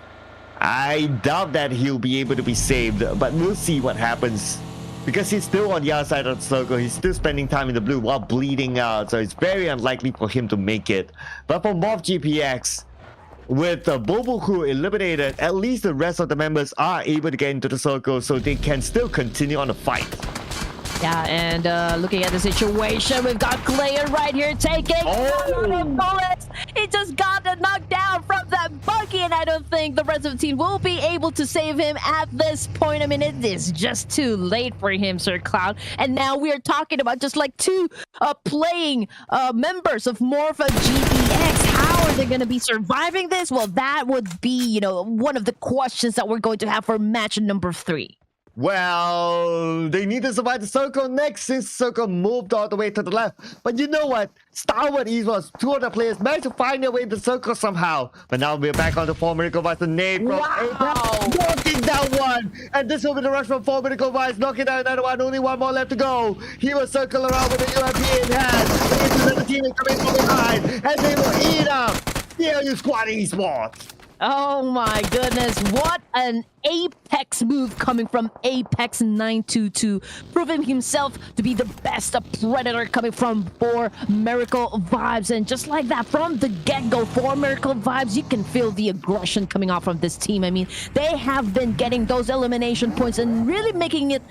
I doubt that he'll be able to be saved, but we'll see what happens. Because he's still on the outside of the circle, he's still spending time in the blue while bleeding out, so it's very unlikely for him to make it. But for Morph GPX, with the Bobo crew eliminated, at least the rest of the members are able to get into the circle, so they can still continue on the fight. Yeah, and looking at the situation, we've got Clayer right here taking bullets. He just got knocked down from that buggy, and I don't think the rest of the team will be able to save him at this point. I mean, it is just too late for him, Sir Cloud. And now we are talking about just like 2 playing members of Morph GPX. How are they going to be surviving this? Well, that would be, one of the questions that we're going to have for match number 3. Well, they need to survive the circle next since the circle moved all the way to the left. But you know what? STALWART EVOS, 2 other players managed to find their way in the circle somehow. But now we're back on the 4 Miracle Vibes. The nade from APEX, knocking down one. And this will be the rush from 4 Miracle Vibes, knocking down another one. Only 1 more left to go. He will circle around with the UMP in hand. But it's another team coming from behind. And they will eat up AGONxI8 ESPORTS. Oh my goodness, what an apex move coming from AGONxI8, proving himself to be the best predator coming from 4 Miracle Vibes. And just like that, from the get-go, 4 Miracle Vibes, you can feel the aggression coming off from this team. I mean, they have been getting those elimination points and really making it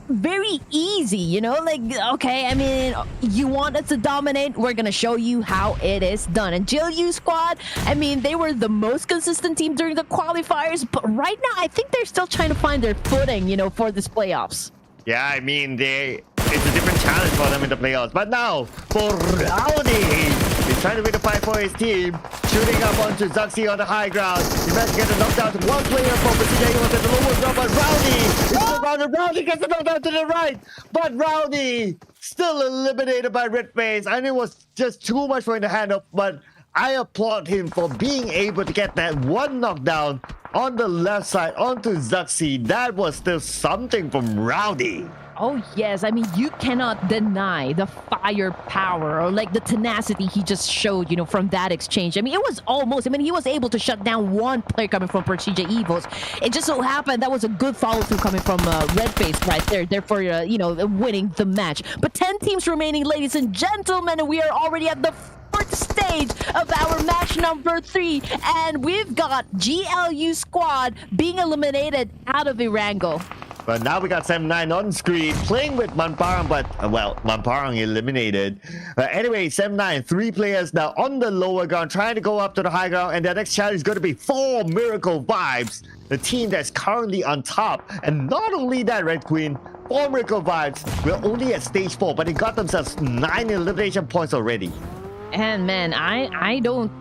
very easy, like, okay, I mean, you want us to dominate, we're gonna show you how it is done. And JILU squad, I mean, they were the most consistent team during the qualifiers, but right now I think they're still trying to find their footing, for this playoffs. Yeah, I mean, it's a different challenge for them in the playoffs. But now, for Rowdy, he's trying to win the fight for his team. Shooting up onto XERXIA on the high ground. He managed to get a knockdown to 1 player for PERSIJA. He was at the lowest ground, but Rowdy is still around, and Rowdy gets the knockdown to the right. But Rowdy still eliminated by Red Face. I knew it was just too much for him to handle, but I applaud him for being able to get that 1 knockdown on the left side onto XERXIA. That was still something from Rowdy. Oh yes, I mean, you cannot deny the firepower or like the tenacity he just showed, from that exchange. I mean, it was almost, he was able to shut down 1 player coming from PERSIJA EVOS. It just so happened that was a good follow-through coming from Redface right there, therefore, winning the match. But 10 teams remaining, ladies and gentlemen, and we are already at the 4th stage of our match number 3, and we've got GLU squad being eliminated out of ERANGEL. But now we got Sam9 on screen playing with Manparang, but well, Manparang eliminated. Anyway, Sam9, 3 players now on the lower ground, trying to go up to the high ground, and the next challenge is going to be 4 Miracle Vibes, the team that's currently on top. And not only that, Red Queen, 4 Miracle Vibes, we're only at stage 4, but they got themselves 9 elimination points already. And man, I don't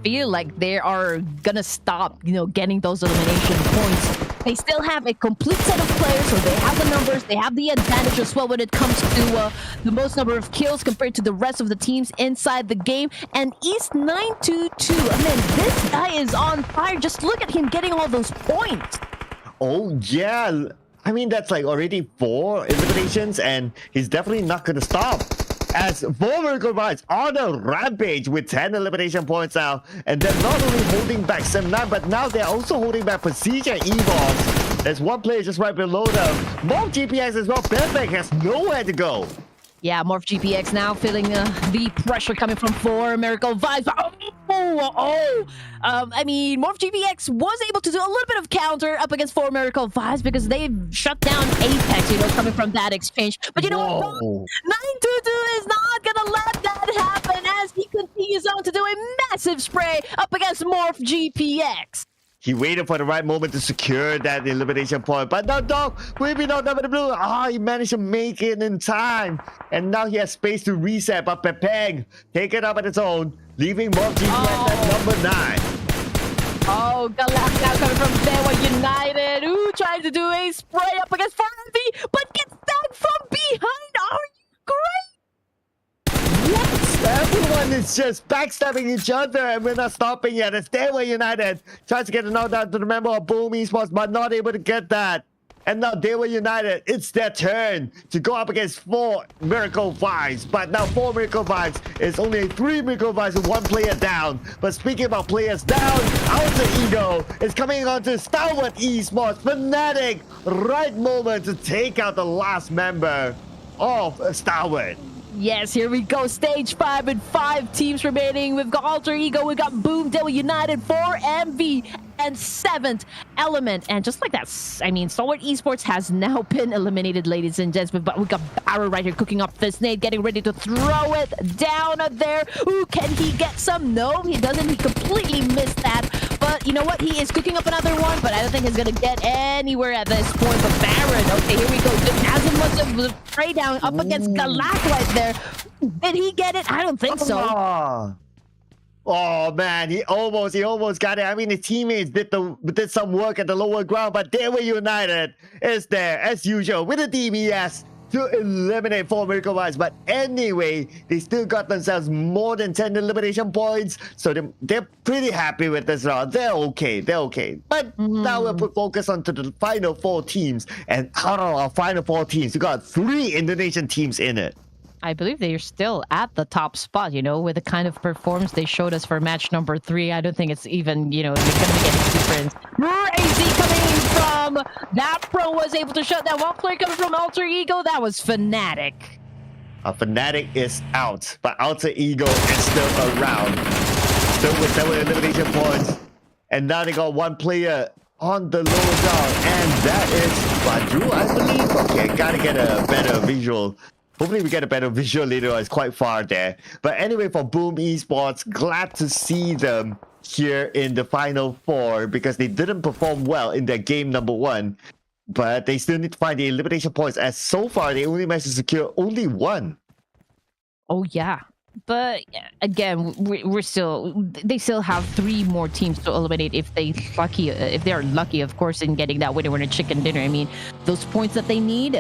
feel like they are gonna stop, getting those elimination points. They still have a complete set of players, so they have the numbers, they have the advantage as well when it comes to the most number of kills compared to the rest of the teams inside the game. And East 922, I mean, this guy is on fire. Just look at him getting all those points. Oh yeah, I mean that's like already 4 eliminations, and he's definitely not gonna stop. As 4 Miracle Vibes on a rampage with 10 elimination points now. And they're not only holding back Sam9, but now they're also holding back PERSIJA EVOS. There's one player just right below them. More GPX as well. Perfect has nowhere to go. Yeah, Morph GPX now feeling the pressure coming from 4 Miracle Vibes. I mean, Morph GPX was able to do a little bit of counter up against 4 Miracle Vibes because they shut down Apex, coming from that exchange. But you know what? 922 is not gonna let that happen as he continues on to do a massive spray up against Morph GPX. He waited for the right moment to secure that elimination point. But now, Dog, maybe not over the blue. He managed to make it in time. And now he has space to reset. But Pepeg, take it up on its own, leaving Morph GPX at number 9. Oh, Galak now coming from Dewa United. Ooh, trying to do a spray up against 4MV, but gets stabbed from behind. Are you great? Yes, everyone is just backstabbing each other, and we're not stopping yet. It's Dewa United tries to get a knockdown to the member of Boom Esports, but not able to get that. And now Dewa United, it's their turn to go up against 4 Miracle Vibes. But now 4 Miracle Vibes is only 3 Miracle Vibes with 1 player down. But speaking about players down, Alter Ego is coming on to STALWART Esports. Fnatic, right moment to take out the last member of STALWART. Yes, here we go. Stage 5 and 5 teams remaining. We've got Alter Ego, we've got Boom, Dewa United, 4MV, and 7th Element. And just like that, I mean, STALWART Esports has now been eliminated, ladies and gentlemen. But we got Barrow right here cooking up this nade, getting ready to throw it down there. Ooh, can he get some? No, he doesn't. He completely missed that. But you know what? He is cooking up another one, but I don't think he's going to get anywhere at this point. But Baron, okay, here we go. Nazem must have sprayed down up against Galak right there. Did he get it? I don't think so. Oh man, he almost got it. I mean, his teammates did some work at the lower ground, but Dewa United is there as usual with a DBS to eliminate 4 Miracle Vibes. But anyway, they still got themselves more than 10 elimination points, so they're pretty happy with this round. They're okay. But now we'll put focus onto the final 4 teams, and out of our final 4 teams, we got 3 Indonesian teams in it. I believe they're still at the top spot, with the kind of performance they showed us for match number 3. I don't think it's even, going to make any difference. Crazy coming from that pro was able to shut down one player coming from Alter Ego. That was Fnatic. Fnatic is out, but Alter Ego is still around. Still with 7 elimination points. And now they got 1 player on the lower ground, and that is Badru, I believe. Okay, gotta get a better visual. Hopefully we get a better visual later on. It's quite far there. But anyway, for Boom Esports, glad to see them here in the final 4 because they didn't perform well in their game number 1. But they still need to find the elimination points, as so far they only managed to secure only 1. Oh yeah. But again, they still have 3 more teams to eliminate if they are lucky, of course, in getting that winner chicken dinner. I mean, those points that they need.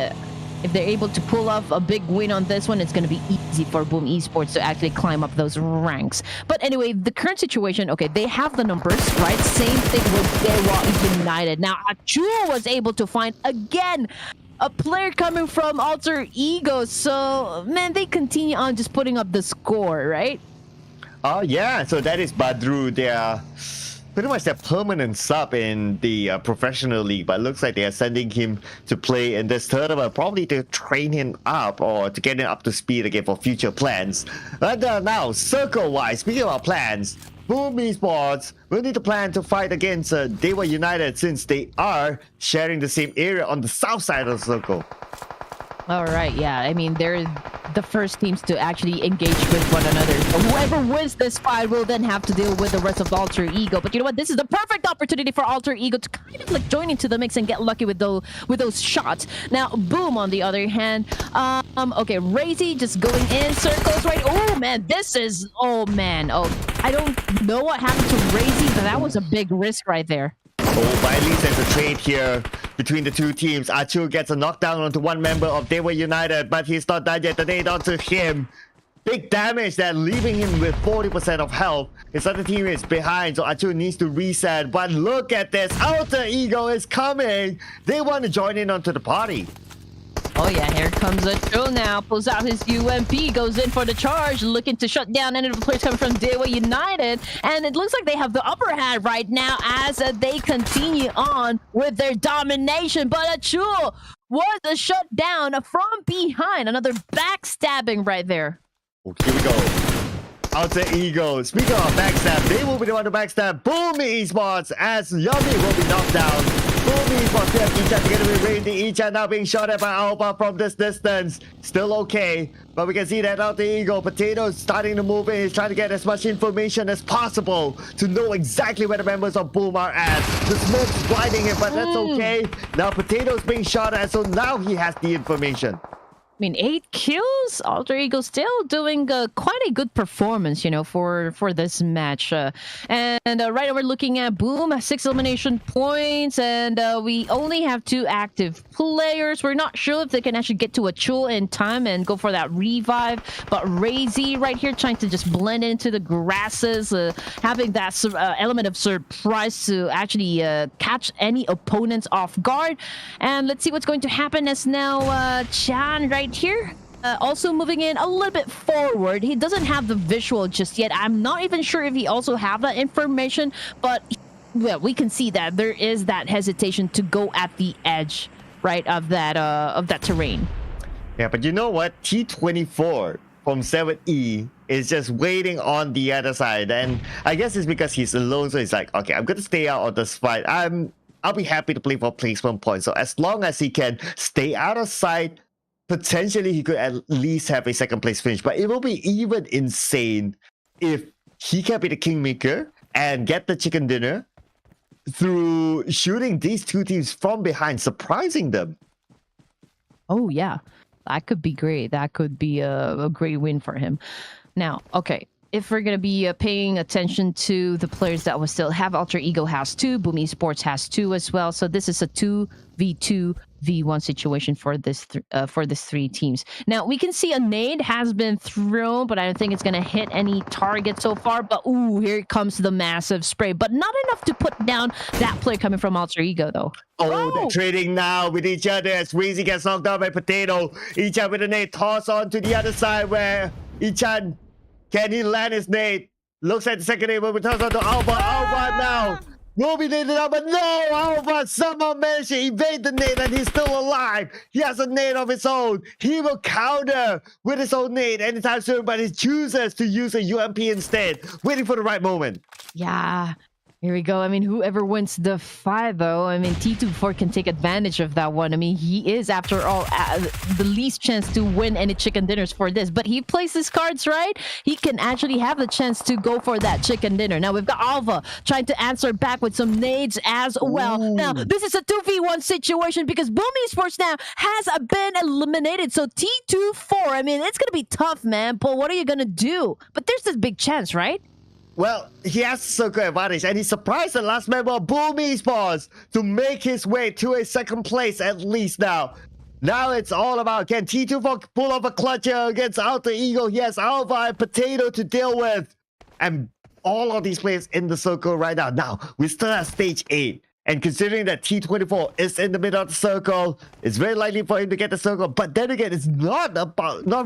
If they're able to pull off a big win on this one, it's going to be easy for Boom Esports to actually climb up those ranks. But anyway, the current situation, okay, they have the numbers, right? Same thing with Dewa United. Now, Achua was able to find, again, a player coming from Alter Ego. So, man, they continue on just putting up the score, right? Oh, yeah. So that is Badru. They are pretty much their permanent sub in the professional league, but it looks like they are sending him to play in this tournament, probably to train him up or to get him up to speed again for future plans. But now, circle-wise, speaking about plans, Boom Esports will need to plan to fight against Dewa United since they are sharing the same area on the south side of the circle. All right, yeah. I mean, they're the first teams to actually engage with one another. So whoever wins this fight will then have to deal with the rest of Alter Ego. But you know what? This is the perfect opportunity for Alter Ego to kind of like join into the mix and get lucky with those shots. Now, Boom, on the other hand, okay, Razy just going in circles, right? Oh man, this is oh I don't know what happened to Razy, but that was a big risk right there. Oh, but at least there's a trade here between the two teams. Achu gets a knockdown onto one member of Dewa United, but he's not done yet. The nade onto him. Big damage there, leaving him with 40% of health. His other team is behind, so Achu needs to reset. But look at this. Alter Ego is coming. They want to join in onto the party. Oh yeah, here comes a Joe now. Pulls out his UMP, goes in for the charge, looking to shut down any of the players coming from Dewa United. And it looks like they have the upper hand right now as they continue on with their domination. But Achul was a shutdown from behind. Another backstabbing right there. Okay, here we go. Alter Ego. Speaking of backstab, they will be the one to backstab Boom Esports as Yummy will be knocked down. Boom Esports have Ichan together with Randy. Ichan now being shot at by Alpha from this distance. Still okay, but we can see that Alter Ego Potato is starting to move in. He's trying to get as much information as possible to know exactly where the members of Boom are at. The smoke's blinding him, but that's okay. Now Potato's being shot at, so now he has the information. I mean, 8 kills. Alter Ego still doing quite a good performance, you know, for this match. Right now we're looking at Boom, 6 elimination points, and we only have 2 active players. We're not sure if they can actually get to Achul in time and go for that revive. But Razy right here trying to just blend into the grasses, having that element of surprise to actually catch any opponents off guard. And let's see what's going to happen as now Chan right here also moving in a little bit forward. He doesn't have the visual just yet. I'm not even sure if he also have that information, but well, we can see that there is that hesitation to go at the edge, right, of that terrain. Yeah, but you know what? T24 from 7E is just waiting on the other side, and I guess it's because he's alone, so he's like, okay, I'm gonna stay out of this fight. I'll be happy to play for placement points. So as long as he can stay out of sight, potentially he could at least have a second place finish. But it will be even insane if he can be the kingmaker and get the chicken dinner through shooting these two teams from behind, surprising them. Oh yeah, that could be great. That could be a great win for him. Now, okay, if we're going to be paying attention to the players that will still have, Alter Ego has 2, Boom Esports has 2 as well. So this is a 2v2v1 situation for this 3 teams. Now we can see a nade has been thrown, but I don't think it's going to hit any target so far. But ooh, here comes the massive spray, but not enough to put down that player coming from Alter Ego though. Oh, they're trading now with each other as Weezy gets knocked down by Potato. Ichan with a nade toss on to the other side where Ichan, can he land his nade? Looks like the second nade will be tossed on to Alpha. Alpha now will be naded out, but no! Alpha somehow managed to evade the nade and he's still alive. He has a nade of his own. He will counter with his own nade anytime soon, but he chooses to use a UMP instead, waiting for the right moment. Yeah. Here we go. I mean, whoever wins the fight, though, I mean, T24 can take advantage of that one. I mean, he is, after all, the least chance to win any chicken dinners for this. But he plays his cards right. He can actually have the chance to go for that chicken dinner. Now, we've got Alva trying to answer back with some nades as well. Ooh. Now, this is a 2v1 situation because Boom Esports now has been eliminated. So T24, I mean, it's going to be tough, man. But what are you going to do? But there's this big chance, right? Well, he has circle advantage, and he surprised the last member of Boom Esports to make his way to a second place at least now. Now it's all about, can T24 pull off a clutch here against Alter Ego? He has Alpha and Potato to deal with. And all of these players in the circle right now. Now, we still have stage 8. And considering that T24 is in the middle of the circle, it's very likely for him to get the circle. But then again, it's not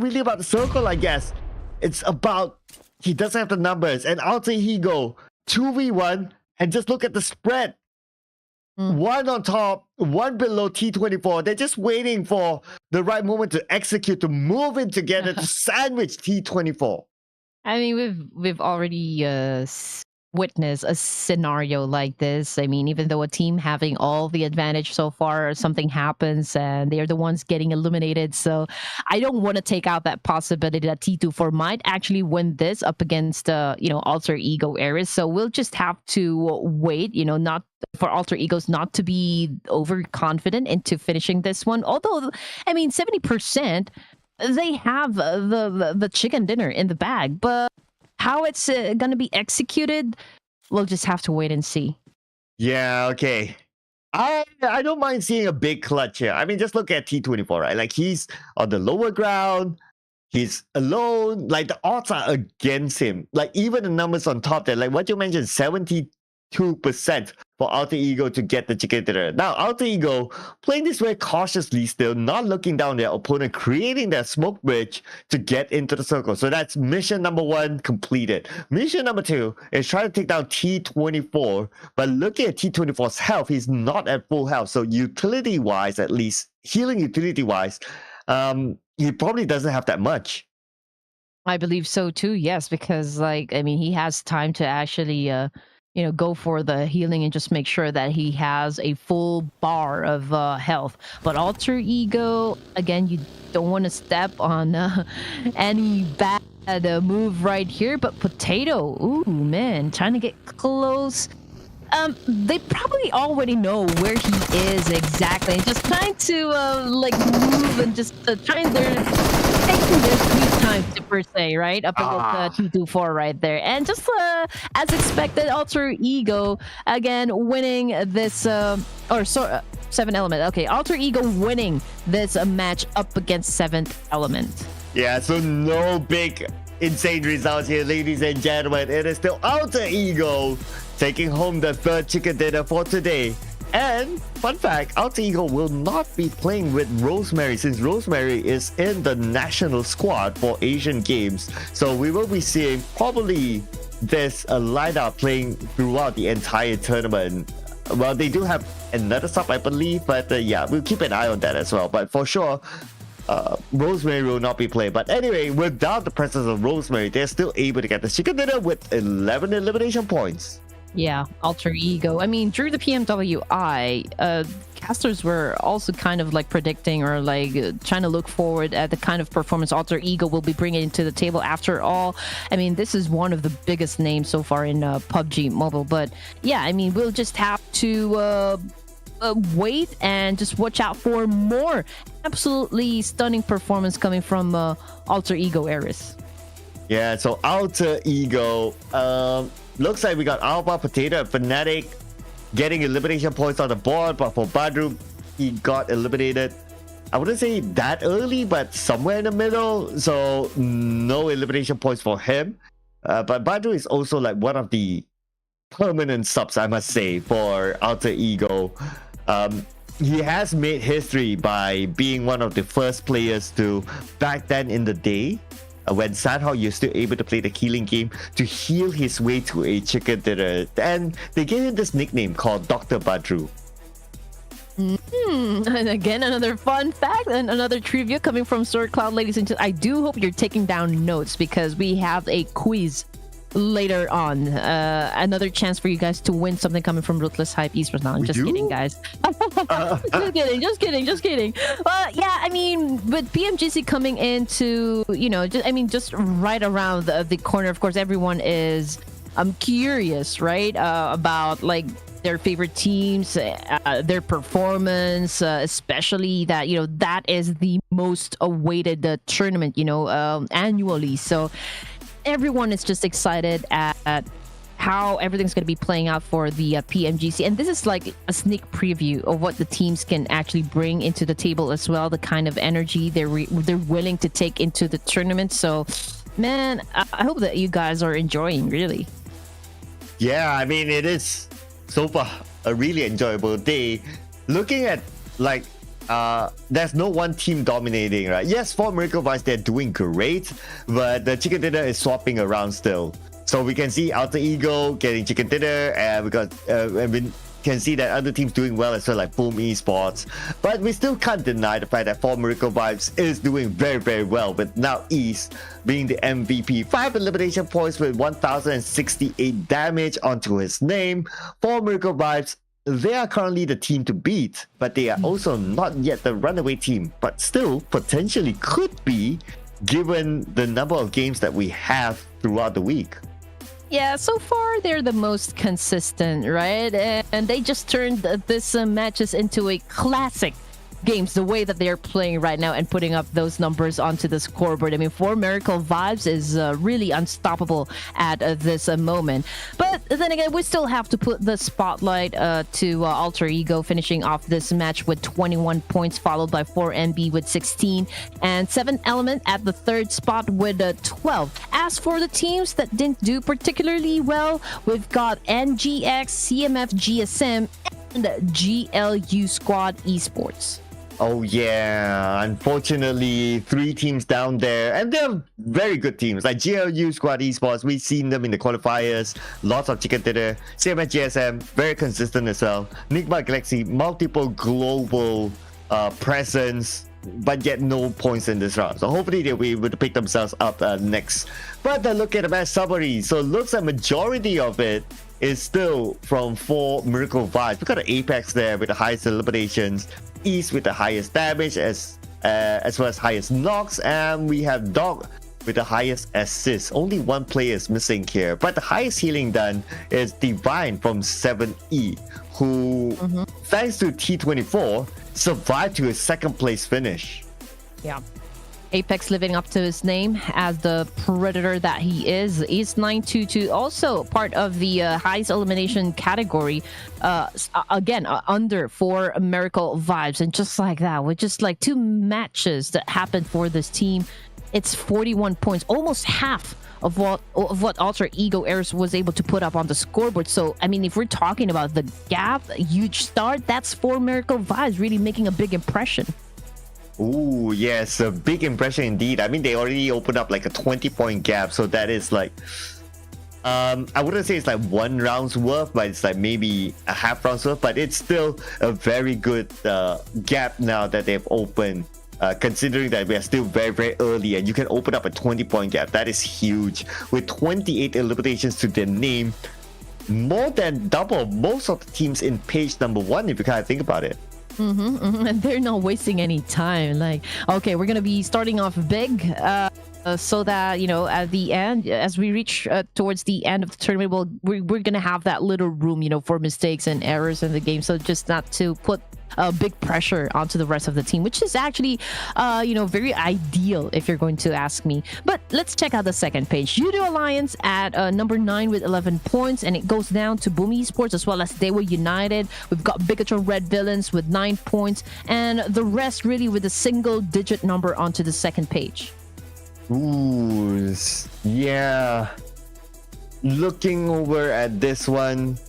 really about the circle, I guess. It's about, he doesn't have the numbers. And Alter Ego, 2v1, and just look at the spread. One on top, one below T24. They're just waiting for the right moment to execute, to move in together, to sandwich T24. I mean, we've already witness a scenario like this. I mean, even though a team having all the advantage so far, something happens and they're the ones getting eliminated. So I don't want to take out that possibility that T24 might actually win this up against, Alter Ego Eris. So we'll just have to wait, not for Alter Egos not to be overconfident into finishing this one. Although, I mean, 70%, they have the chicken dinner in the bag, but how it's going to be executed, we'll just have to wait and see. Yeah, okay. I don't mind seeing a big clutch here. I mean, just look at T24, right? Like, he's on the lower ground. He's alone. Like, the odds are against him. Like, even the numbers on top there, like what you mentioned, 72% for Alter Ego to get the chicken dinner. Now, Alter Ego playing this very cautiously still, not looking down their opponent, creating that smoke bridge to get into the circle. So that's mission number 1 completed. Mission number 2 is trying to take down T24, but looking at T24's health, he's not at full health. So utility-wise, at least, healing utility-wise, he probably doesn't have that much. I believe so too, yes, because he has time to actually go for the healing and just make sure that he has a full bar of health. But Alter Ego, again, you don't want to step on any bad move right here. But Potato, ooh, man, trying to get close. They probably already know where he is exactly, and just trying to move and just trying their taking their sweet time to per se, right? Up against T24 right there, and just as expected, Alter Ego again winning this 7 element. Okay, Alter Ego winning this match up against 7th element. Yeah, so no big insane results here, ladies and gentlemen. It is still Alter Ego taking home the 3rd chicken dinner for today. And fun fact, Alter Ego will not be playing with Rosemary, since Rosemary is in the national squad for Asian Games. So we will be seeing probably this lineup playing throughout the entire tournament. Well, they do have another sub, I believe, but yeah, we'll keep an eye on that as well. But for sure, Rosemary will not be playing. But anyway, without the presence of Rosemary, they're still able to get the chicken dinner with 11 elimination points. Yeah, Alter Ego. I mean, during the PMWI, casters were also kind of predicting or trying to look forward at the kind of performance Alter Ego will be bringing to the table. After all, I mean, this is one of the biggest names so far in PUBG Mobile. But yeah, I mean, we'll just have to wait and just watch out for more absolutely stunning performance coming from Alter Ego Eris. Yeah, so Alter Ego, looks like we got Alba, Potato, and Fnatic getting elimination points on the board, but for Badru, he got eliminated. I wouldn't say that early, but somewhere in the middle, so no elimination points for him. But Badru is also one of the permanent subs, I must say, for Alter Ego. He has made history by being one of the first players to, back then in the day, when Sandhawk you're still able to play the healing game, to heal his way to a chicken dinner. And they gave him this nickname called Dr. Badru. And again, another fun fact and another trivia coming from Sword Cloud, ladies and gentlemen. I do hope you're taking down notes because we have a quiz later on. Another chance for you guys to win something coming from Ruthless Hype Esports. No, I'm just kidding, guys. Just kidding. Yeah, I mean, with PMGC coming into, just right around the corner, of course, everyone is curious, right? About their favorite teams, their performance, especially that, that is the most awaited tournament, annually. So everyone is just excited at how everything's going to be playing out for the PMGC. And this is a sneak preview of what the teams can actually bring into the table as well, the kind of energy they're willing to take into the tournament. So, man, I hope that you guys are enjoying, really. Yeah, I mean, it is so far a really enjoyable day. Looking at there's no one team dominating, right? Yes, for Miracle Vice, they're doing great, but the chicken dinner is swapping around still. So we can see Alter Ego getting chicken dinner, and we got can see that other teams doing well as well, like Boom Esports. But we still can't deny the fact that 4 Miracle Vibes is doing very, very well, with now East being the MVP. 5 elimination points with 1068 damage onto his name. 4 Miracle Vibes, they are currently the team to beat, but they are also not yet the runaway team, but still potentially could be, given the number of games that we have throughout the week. Yeah, so far they're the most consistent, right? And they just turned this matches into a classic games, the way that they're playing right now and putting up those numbers onto the scoreboard. I mean, 4 Miracle Vibes is really unstoppable at this moment. But then again, we still have to put the spotlight to Alter Ego, finishing off this match with 21 points, followed by 4MB with 16, and 7 Element at the third spot with 12. As for the teams that didn't do particularly well, we've got NGX, CMFgSM, and GLU Squad Esports. Oh yeah, unfortunately 3 teams down there, and they're very good teams like GLU Squad Esports. We've seen them in the qualifiers, lots of chicken dinner. CMFgSM, very consistent as well. NIGMA Galaxy, multiple global presence, but yet no points in this round. So hopefully they'll be able to pick themselves up next. But look at the match summary. So it looks like majority of it is still from 4 Miracle Vibes. We got an Apex there with the highest eliminations, East with the highest damage as well as highest knocks, and we have Dog with the highest assists. Only 1 player is missing here, but the highest healing done is Divine from 7E, who thanks to T24 survived to a 2nd place finish. Yeah, Apex living up to his name as the predator that he is. East 922 also part of the highest elimination category, again under 4 Miracle Vibes. And just like that, with just like 2 matches that happened for this team, it's 41 points, almost half of what Alter Ego Airs was able to put up on the scoreboard. So I mean, if we're talking about the gap, a huge start, that's 4 Miracle Vibes really making a big impression. Ooh, yes, a big impression indeed. I mean, they already opened up like a 20-point gap, so that is like I wouldn't say it's like 1 round's worth, but it's like maybe a half round's worth, but it's still a very good gap now that they've opened, considering that we are still very, very early, and you can open up a 20-point gap. That is huge. With 28 eliminations to their name, more than double most of the teams in page number 1, if you kind of think about it. And they're not wasting any time. Like, okay, we're gonna be starting off big, so that, you know, at the end, as we reach towards the end of the tournament, we're gonna have that little room, you know, for mistakes and errors in the game. So just not to put big pressure onto the rest of the team, which is actually, you know, very ideal if you're going to ask me. But let's check out the second page. YOODO Alliance at number 9 with 11 points, and it goes down to Boom Esports as well as They Were United. We've got BIGETRON Red Villains with 9 points, and the rest really with a single-digit number onto the second page. Ooh, yeah. Looking over at this one,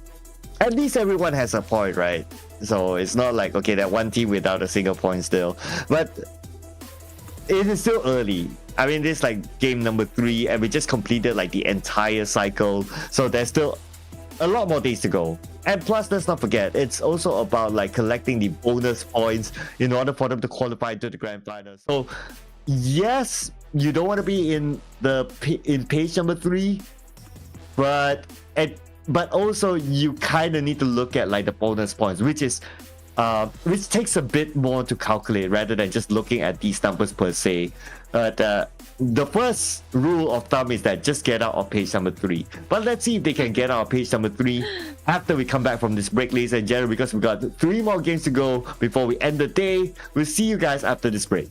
at least everyone has a point, right? So it's not like, okay, that one team without a single point still. But it is still early. I mean, this is like game number 3, and we just completed like the entire cycle. So there's still a lot more days to go. And plus, let's not forget, it's also about like collecting the bonus points in order for them to qualify to the grand final. So yes, you don't want to be in page number 3, but also you kind of need to look at like the bonus points, which takes a bit more to calculate rather than just looking at these numbers per se. But the first rule of thumb is that just get out of page number 3. But let's see if they can get out of page number 3 after we come back from this break, ladies and gentlemen, because we got 3 more games to go before we end the day. We'll see you guys after this break.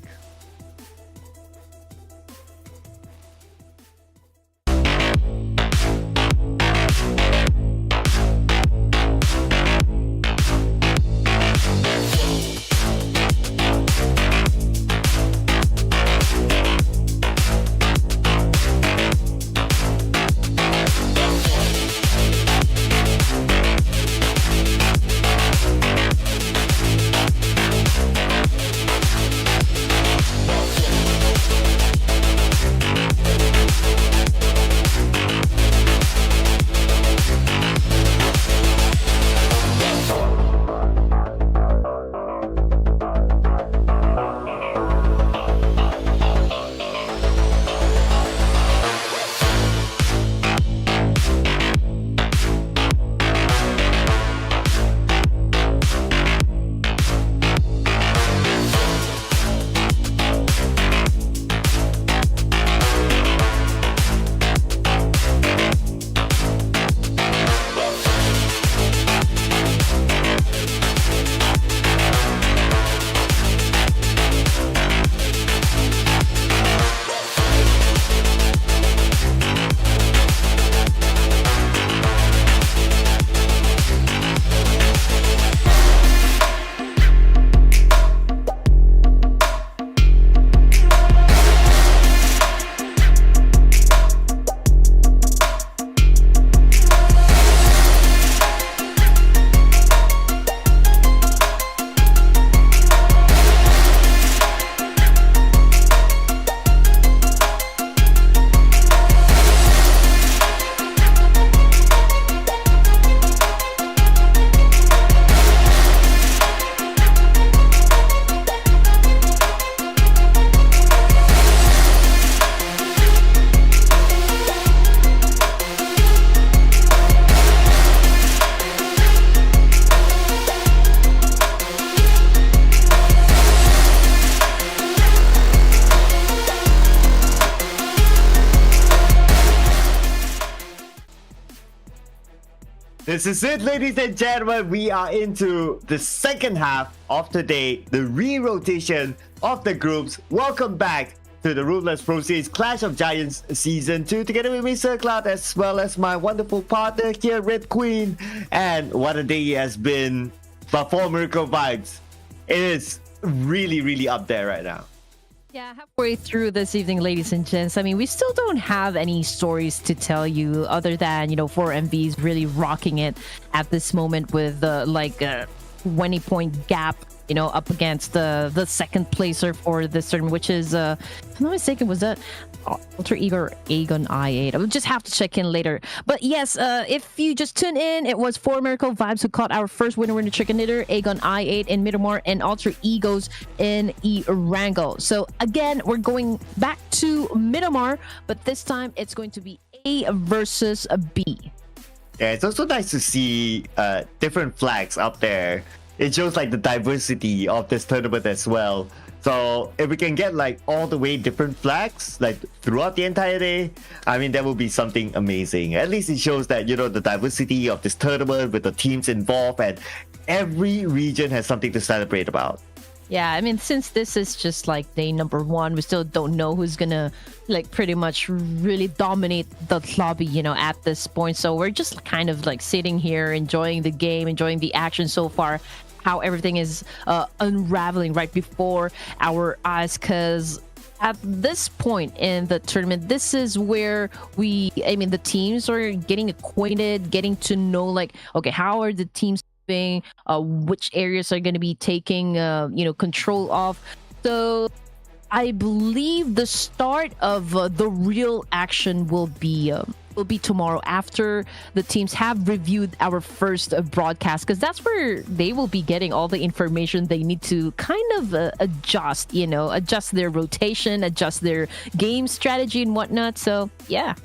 This is it, ladies and gentlemen. We are into the second half of today, the re-rotation of the groups. Welcome back to the Ruthless Pro Series Clash of Giants Season 2, together with me, Sir Cloud, as well as my wonderful partner here, Red Queen. And what a day it has been, but for Miracle Vibes, it is really, really up there right now. Yeah, halfway through this evening, ladies and gents, I mean, we still don't have any stories to tell you other than, 4MVs really rocking it at this moment with like a 20-point gap, up against the second placer for this tournament, which is, if I'm not mistaken, was that Alter Ego or AGONxI8? I will just have to check in later. But yes, if you just tune in, it was 4 Miracle Vibes who caught our first winner in the chicken dinner, AGONxI8 in Miramar and Alter Egos in ERANGEL. So again, we're going back to Miramar, but this time it's going to be A versus B. Yeah, it's also nice to see different flags up there. It shows like the diversity of this tournament as well. So if we can get like all the way different flags like throughout the entire day, I mean, that would be something amazing. At least it shows that, the diversity of this tournament with the teams involved, and every region has something to celebrate about. Yeah, I mean, since this is just like day number 1, we still don't know who's gonna like pretty much really dominate the lobby, at this point. So we're just kind of like sitting here, enjoying the game, enjoying the action so far, how everything is unraveling right before our eyes, because at this point in the tournament, this is where the teams are getting acquainted, getting to know, like, okay, how are the teams doing, which areas are going to be taking control of. So I believe the start of the real action will be tomorrow after the teams have reviewed our first broadcast, because that's where they will be getting all the information they need to kind of adjust their rotation, adjust their game strategy and whatnot. So yeah,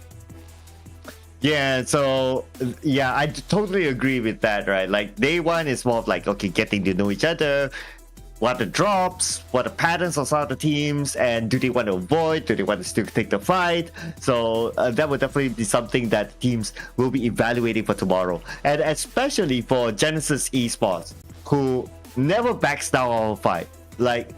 so I totally agree with that, right? Like day 1 is more of like, okay, getting to know each other, what the drops, what the patterns of some of the teams, and do they want to avoid, do they want to still take the fight? So that would definitely be something that teams will be evaluating for tomorrow. And especially for Genesis Esports, who never backs down on a fight. Like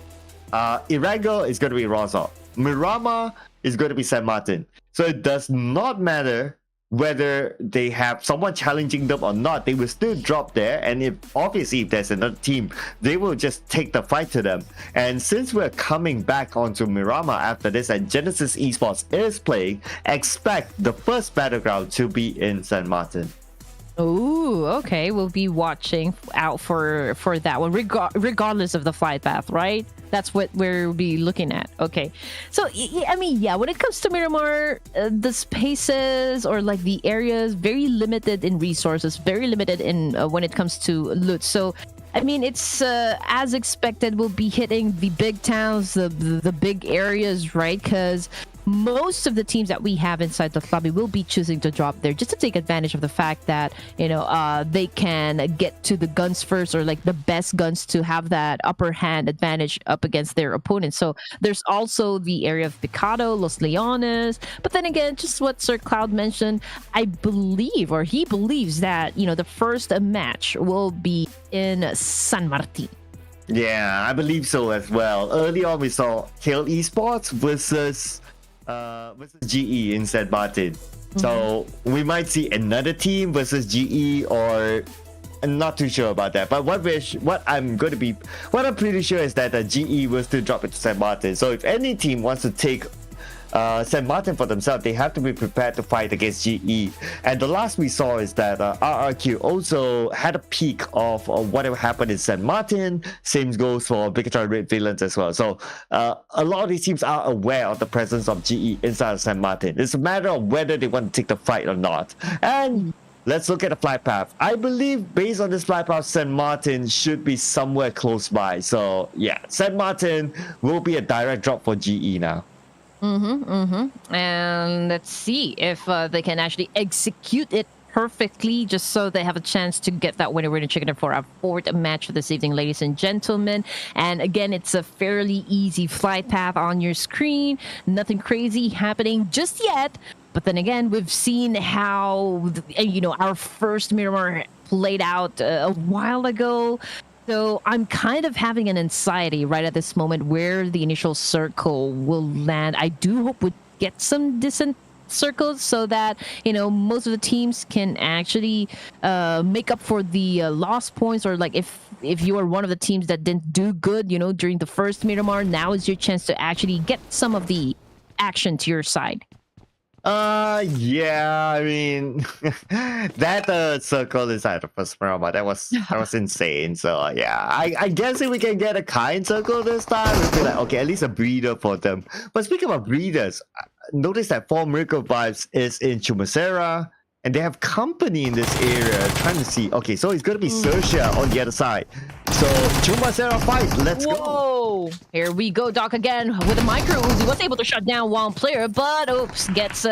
ERANGEL is going to be Rosal, Miramar is going to be San Martin. So it does not matter whether they have someone challenging them or not, they will still drop there. And if there's another team, they will just take the fight to them. And since we're coming back onto Miramar after this and Genesis Esports is playing, expect the first battleground to be in San Martin. Oh, okay. We'll be watching out for that one, regardless of the flight path, right? That's what we'll be looking at. Okay. So, when it comes to Miramar, the spaces or like the areas, very limited in resources, very limited in when it comes to loot. So, I mean, it's as expected, we'll be hitting the big towns, the big areas, right? Because most of the teams that we have inside the lobby will be choosing to drop there just to take advantage of the fact that they can get to the guns first, or like the best guns to have that upper hand advantage up against their opponents. So there's also the area of Picado, Los Leones, but then again, just what Sir Cloud mentioned, I believe, or he believes that the first match will be in San Martin. Yeah, I believe so as well. Early on we saw Kill Esports versus GE in San Martin. Mm-hmm. So we might see another team versus GE, or I'm not too sure about that. But what I'm pretty sure is that GE will still drop it to San Martin. So if any team wants to take San Martin for themselves, they have to be prepared to fight against GE. And the last we saw is that RRQ also had a peek of whatever happened in San Martin. Same goes for BIGETRON Red Villains as well. So a lot of these teams are aware of the presence of GE inside of San Martin. It's a matter of whether they want to take the fight or not. And let's look at the flight path. I believe based on this flight path, San Martin should be somewhere close by. So yeah, San Martin will be a direct drop for GE now. And let's see if they can actually execute it perfectly, just so they have a chance to get that winner chicken for our 4th match for this evening, ladies and gentlemen. And again, it's a fairly easy flight path on your screen. Nothing crazy happening just yet. But then again, we've seen how our first Miramar played out a while ago. So I'm kind of having an anxiety right at this moment where the initial circle will land. I do hope we get some decent circles so that most of the teams can actually make up for the lost points, or like if you are one of the teams that didn't do good during the first Miramar, now is your chance to actually get some of the action to your side. Yeah, I mean, that circle inside the first Miramar, that was insane. So yeah, I guess if we can get a kind circle this time, we'll be like, okay, at least a breeder for them. But speaking of breeders, notice that 4 Miracle Vibes is in Chumacera, and they have company in this area. Trying to see, okay, so it's gonna be XERXIA on the other side. So Chumacera fight, let's go. Here we go, Doc again with a micro Uzi. Was able to shut down one player, but oops, gets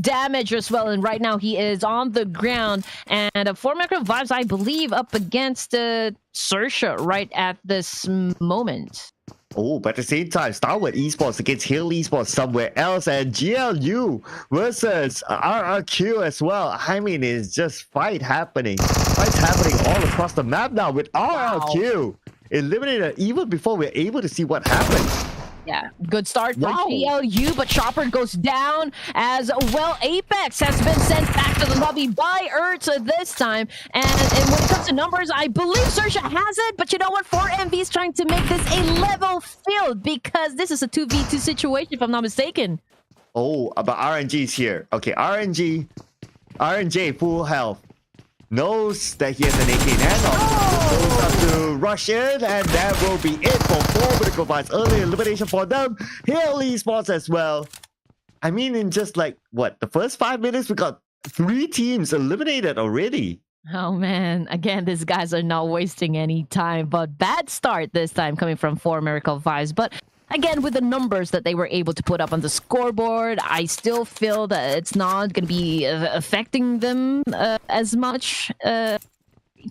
damage as well. And right now he is on the ground. And 4 Micro Vibes, I believe, up against XERXIA right at this moment. Oh, but at the same time, STALWART Esports against Hill Esports somewhere else, and GLU versus RRQ as well. I mean, it's just fights happening all across the map now with RRQ eliminated even before we're able to see what happens. Yeah, good start for GLU, but Chopper goes down as well. Apex has been sent back to the lobby by ERTZ this time. And when it comes to numbers, I believe XERXIA has it, but you know what? 4MV is trying to make this a level field because this is a 2v2 situation, if I'm not mistaken. Oh, but RNG is here. Okay, RNG full health. Knows that he has an AK nano. Goes up to rush in, and that will be it for 4 Miracle Vibes. Early elimination for them. Hill Esports as well. I mean, in just like, what, the first 5 minutes, we got 3 teams eliminated already. Oh man, again, these guys are not wasting any time, but bad start this time coming from 4 Miracle Vibes. But again, with the numbers that they were able to put up on the scoreboard, I still feel that it's not going to be affecting them as much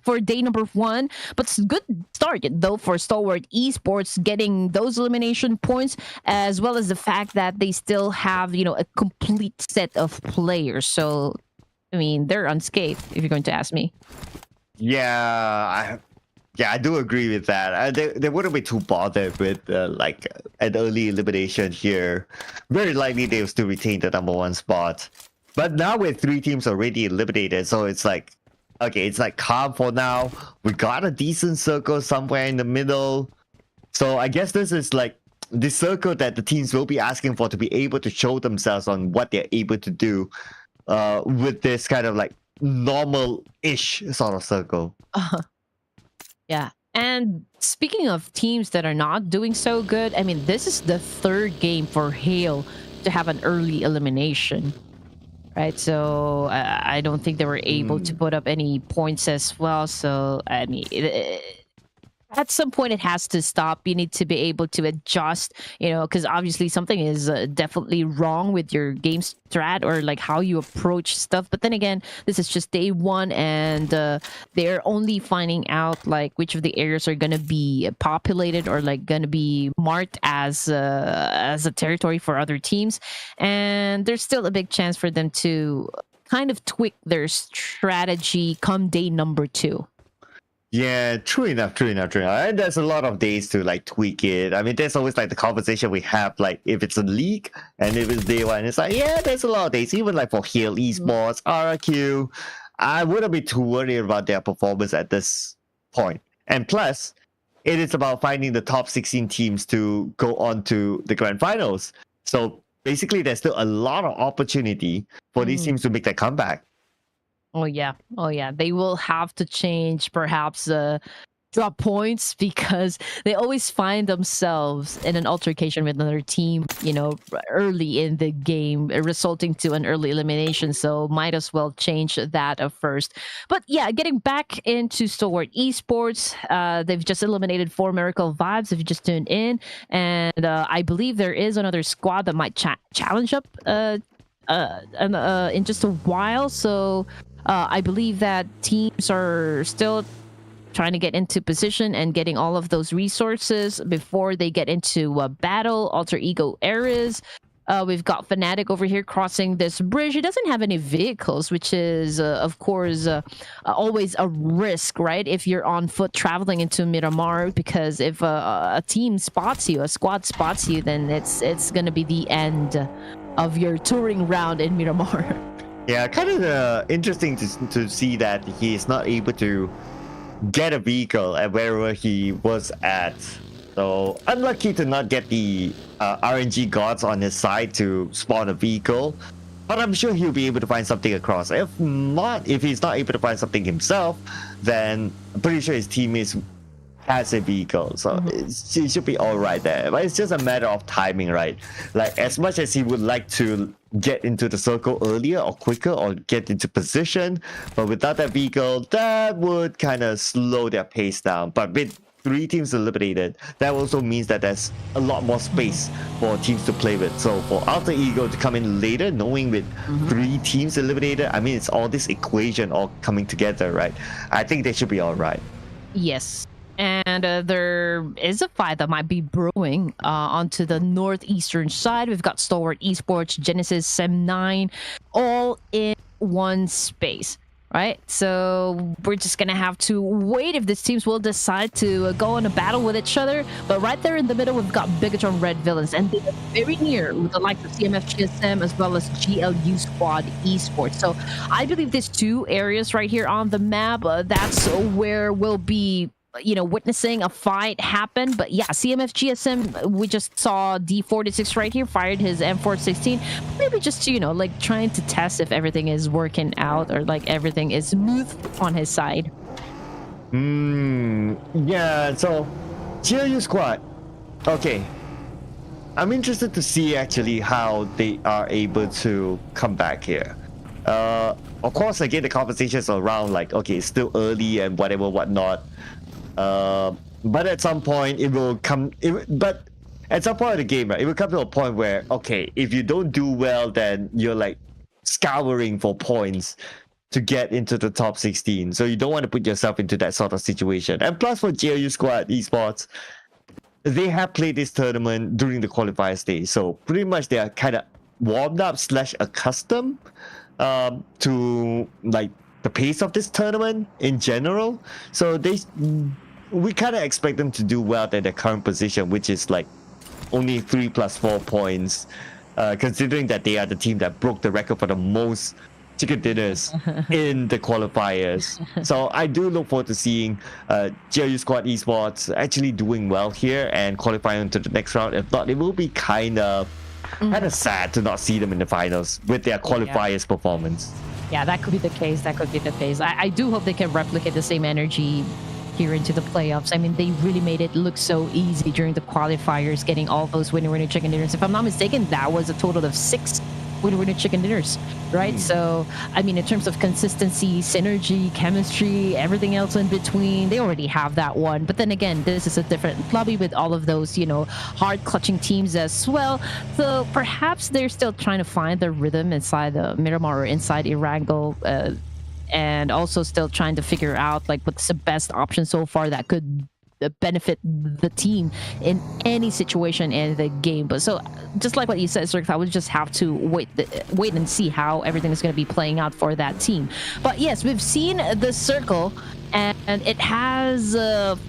for day number 1. But it's a good start, though, for STALWART Esports getting those elimination points, as well as the fact that they still have, a complete set of players. So, I mean, they're unscathed, if you're going to ask me. Yeah, I do agree with that. They wouldn't be too bothered with like an early elimination here. Very likely they'll still retain the #1 spot. But now with 3 teams already eliminated, so it's like, okay, it's like calm for now. We got a decent circle somewhere in the middle. So I guess this is like the circle that the teams will be asking for to be able to show themselves on what they're able to do with this kind of like normal-ish sort of circle. Yeah, and speaking of teams that are not doing so good, I mean, this is the 3rd game for Hale to have an early elimination, right? So I don't think they were able to put up any points as well. So, I mean, at some point it has to stop. You need to be able to adjust, because obviously something is definitely wrong with your game strat or like how you approach stuff. But then again, this is just day 1, and they're only finding out like which of the areas are going to be populated or like going to be marked as a territory for other teams. And there's still a big chance for them to kind of tweak their strategy come day number 2. Yeah, true enough. And there's a lot of days to like tweak it. I mean, there's always like the conversation we have, like if it's a league and if it's day 1, it's like, yeah, there's a lot of days. Even like for Hill Esports, RRQ, I wouldn't be too worried about their performance at this point. And plus, it is about finding the top 16 teams to go on to the grand finals. So basically, there's still a lot of opportunity for these teams to make that comeback. Oh yeah. They will have to change perhaps drop points because they always find themselves in an altercation with another team, early in the game, resulting to an early elimination. So might as well change that first. But yeah, getting back into STALWART Esports, they've just eliminated 4 Miracle Vibes if you just tuned in. And I believe there is another squad that might challenge up in just a while. So I believe that teams are still trying to get into position and getting all of those resources before they get into battle, alter ego eras. We've got Fnatic over here crossing this bridge. He doesn't have any vehicles, which is, of course, always a risk, right? If you're on foot traveling into Miramar, because if a team spots you, a squad spots you, then it's going to be the end of your touring round in Miramar. Yeah, kind of interesting to see that he is not able to get a vehicle at wherever he was at. So unlucky to not get the RNG gods on his side to spawn a vehicle, but I'm sure he'll be able to find something across. If not, if he's not able to find something himself, then I'm pretty sure his teammates has a vehicle, so it should be all right there. But it's just a matter of timing, right? Like, as much as he would like to get into the circle earlier or quicker or get into position, but without that vehicle, that would kind of slow their pace down. But with 3 teams eliminated, that also means that there's a lot more space for teams to play with. So for Alter Ego to come in later, knowing with 3 teams eliminated, I mean, it's all this equation all coming together, right? I think they should be all right. Yes. And there is a fight that might be brewing onto the northeastern side. We've got Stalwart Esports, Genesis, Sem9, all in one space. Right, so we're just gonna have to wait if these teams will decide to go in a battle with each other. But right there in the middle, we've got BIGETRON Red Villains, and they're very near with the likes of CMFxGSM as well as GLU Squad Esports. So I believe these 2 areas right here on the map, that's where we'll be, you know, witnessing a fight happen. But yeah, CMFxGSM, we just saw D46 right here fired his M416, maybe just to, you know, like trying to test if everything is working out or like everything is smooth on his side. Yeah, so GLU Squad, okay, I'm interested to see actually how they are able to come back here. Of course, again, the conversations around like, okay, it's still early and whatever, whatnot. But at some point it will come, but at some point of the game, right, it will come to a point where, okay, if you don't do well, then you're like scouring for points to get into the top 16. So you don't want to put yourself into that sort of situation. And plus for GLU Squad Esports, they have played this tournament during the qualifier stage. So pretty much they are kind of warmed up / accustomed to like the pace of this tournament in general. So we kind of expect them to do well at their current position, which is like only 3 + 4 points, considering that they are the team that broke the record for the most chicken dinners in the qualifiers. So I do look forward to seeing GLU Squad Esports actually doing well here and qualifying into the next round. If not, it will be kind of sad to not see them in the finals with their qualifiers performance. Yeah, that could be the case. That could be the case. I do hope they can replicate the same energy here into the playoffs. I mean, they really made it look so easy during the qualifiers, getting all those winner chicken dinners. If I'm not mistaken, that was a total of 6 winner chicken dinners, right? So, I mean, in terms of consistency, synergy, chemistry, everything else in between, they already have that one. But then again, this is a different lobby with all of those, you know, hard clutching teams as well. So perhaps they're still trying to find their rhythm inside the Miramar or inside ERANGEL, and also still trying to figure out like what's the best option so far that could benefit the team in any situation in the game. But so just like what you said, Zerx, I would just have to wait and see how everything is going to be playing out for that team. But yes, we've seen the circle and it has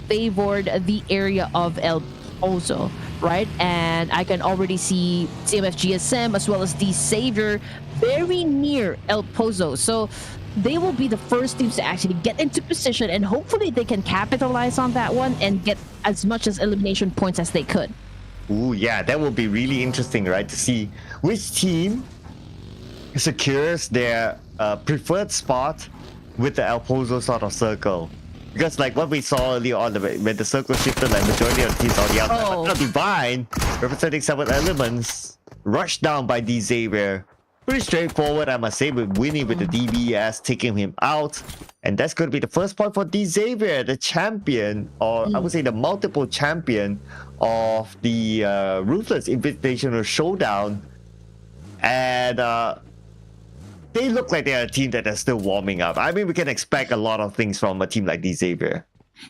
favored the area of El Pozo, right? And I can already see CMFxGSM as well as the Savior very near El Pozo. So they will be the first teams to actually get into position, and hopefully they can capitalize on that one and get as much as elimination points as they could. Ooh, yeah, that will be really interesting, right? To see which team secures their preferred spot with the El Pozo sort of circle. Because like what we saw earlier on, when the circle shifted, like majority of the teams on the outside. But now Divine, representing 7 elements, rushed down by D Xavier. Pretty straightforward, I must say, with winning with the DBS, taking him out. And that's going to be the first point for D Xavier, the champion, or I would say the multiple champion of the Ruthless Invitational Showdown. And they look like they're a team that are still warming up. I mean, we can expect a lot of things from a team like D Xavier.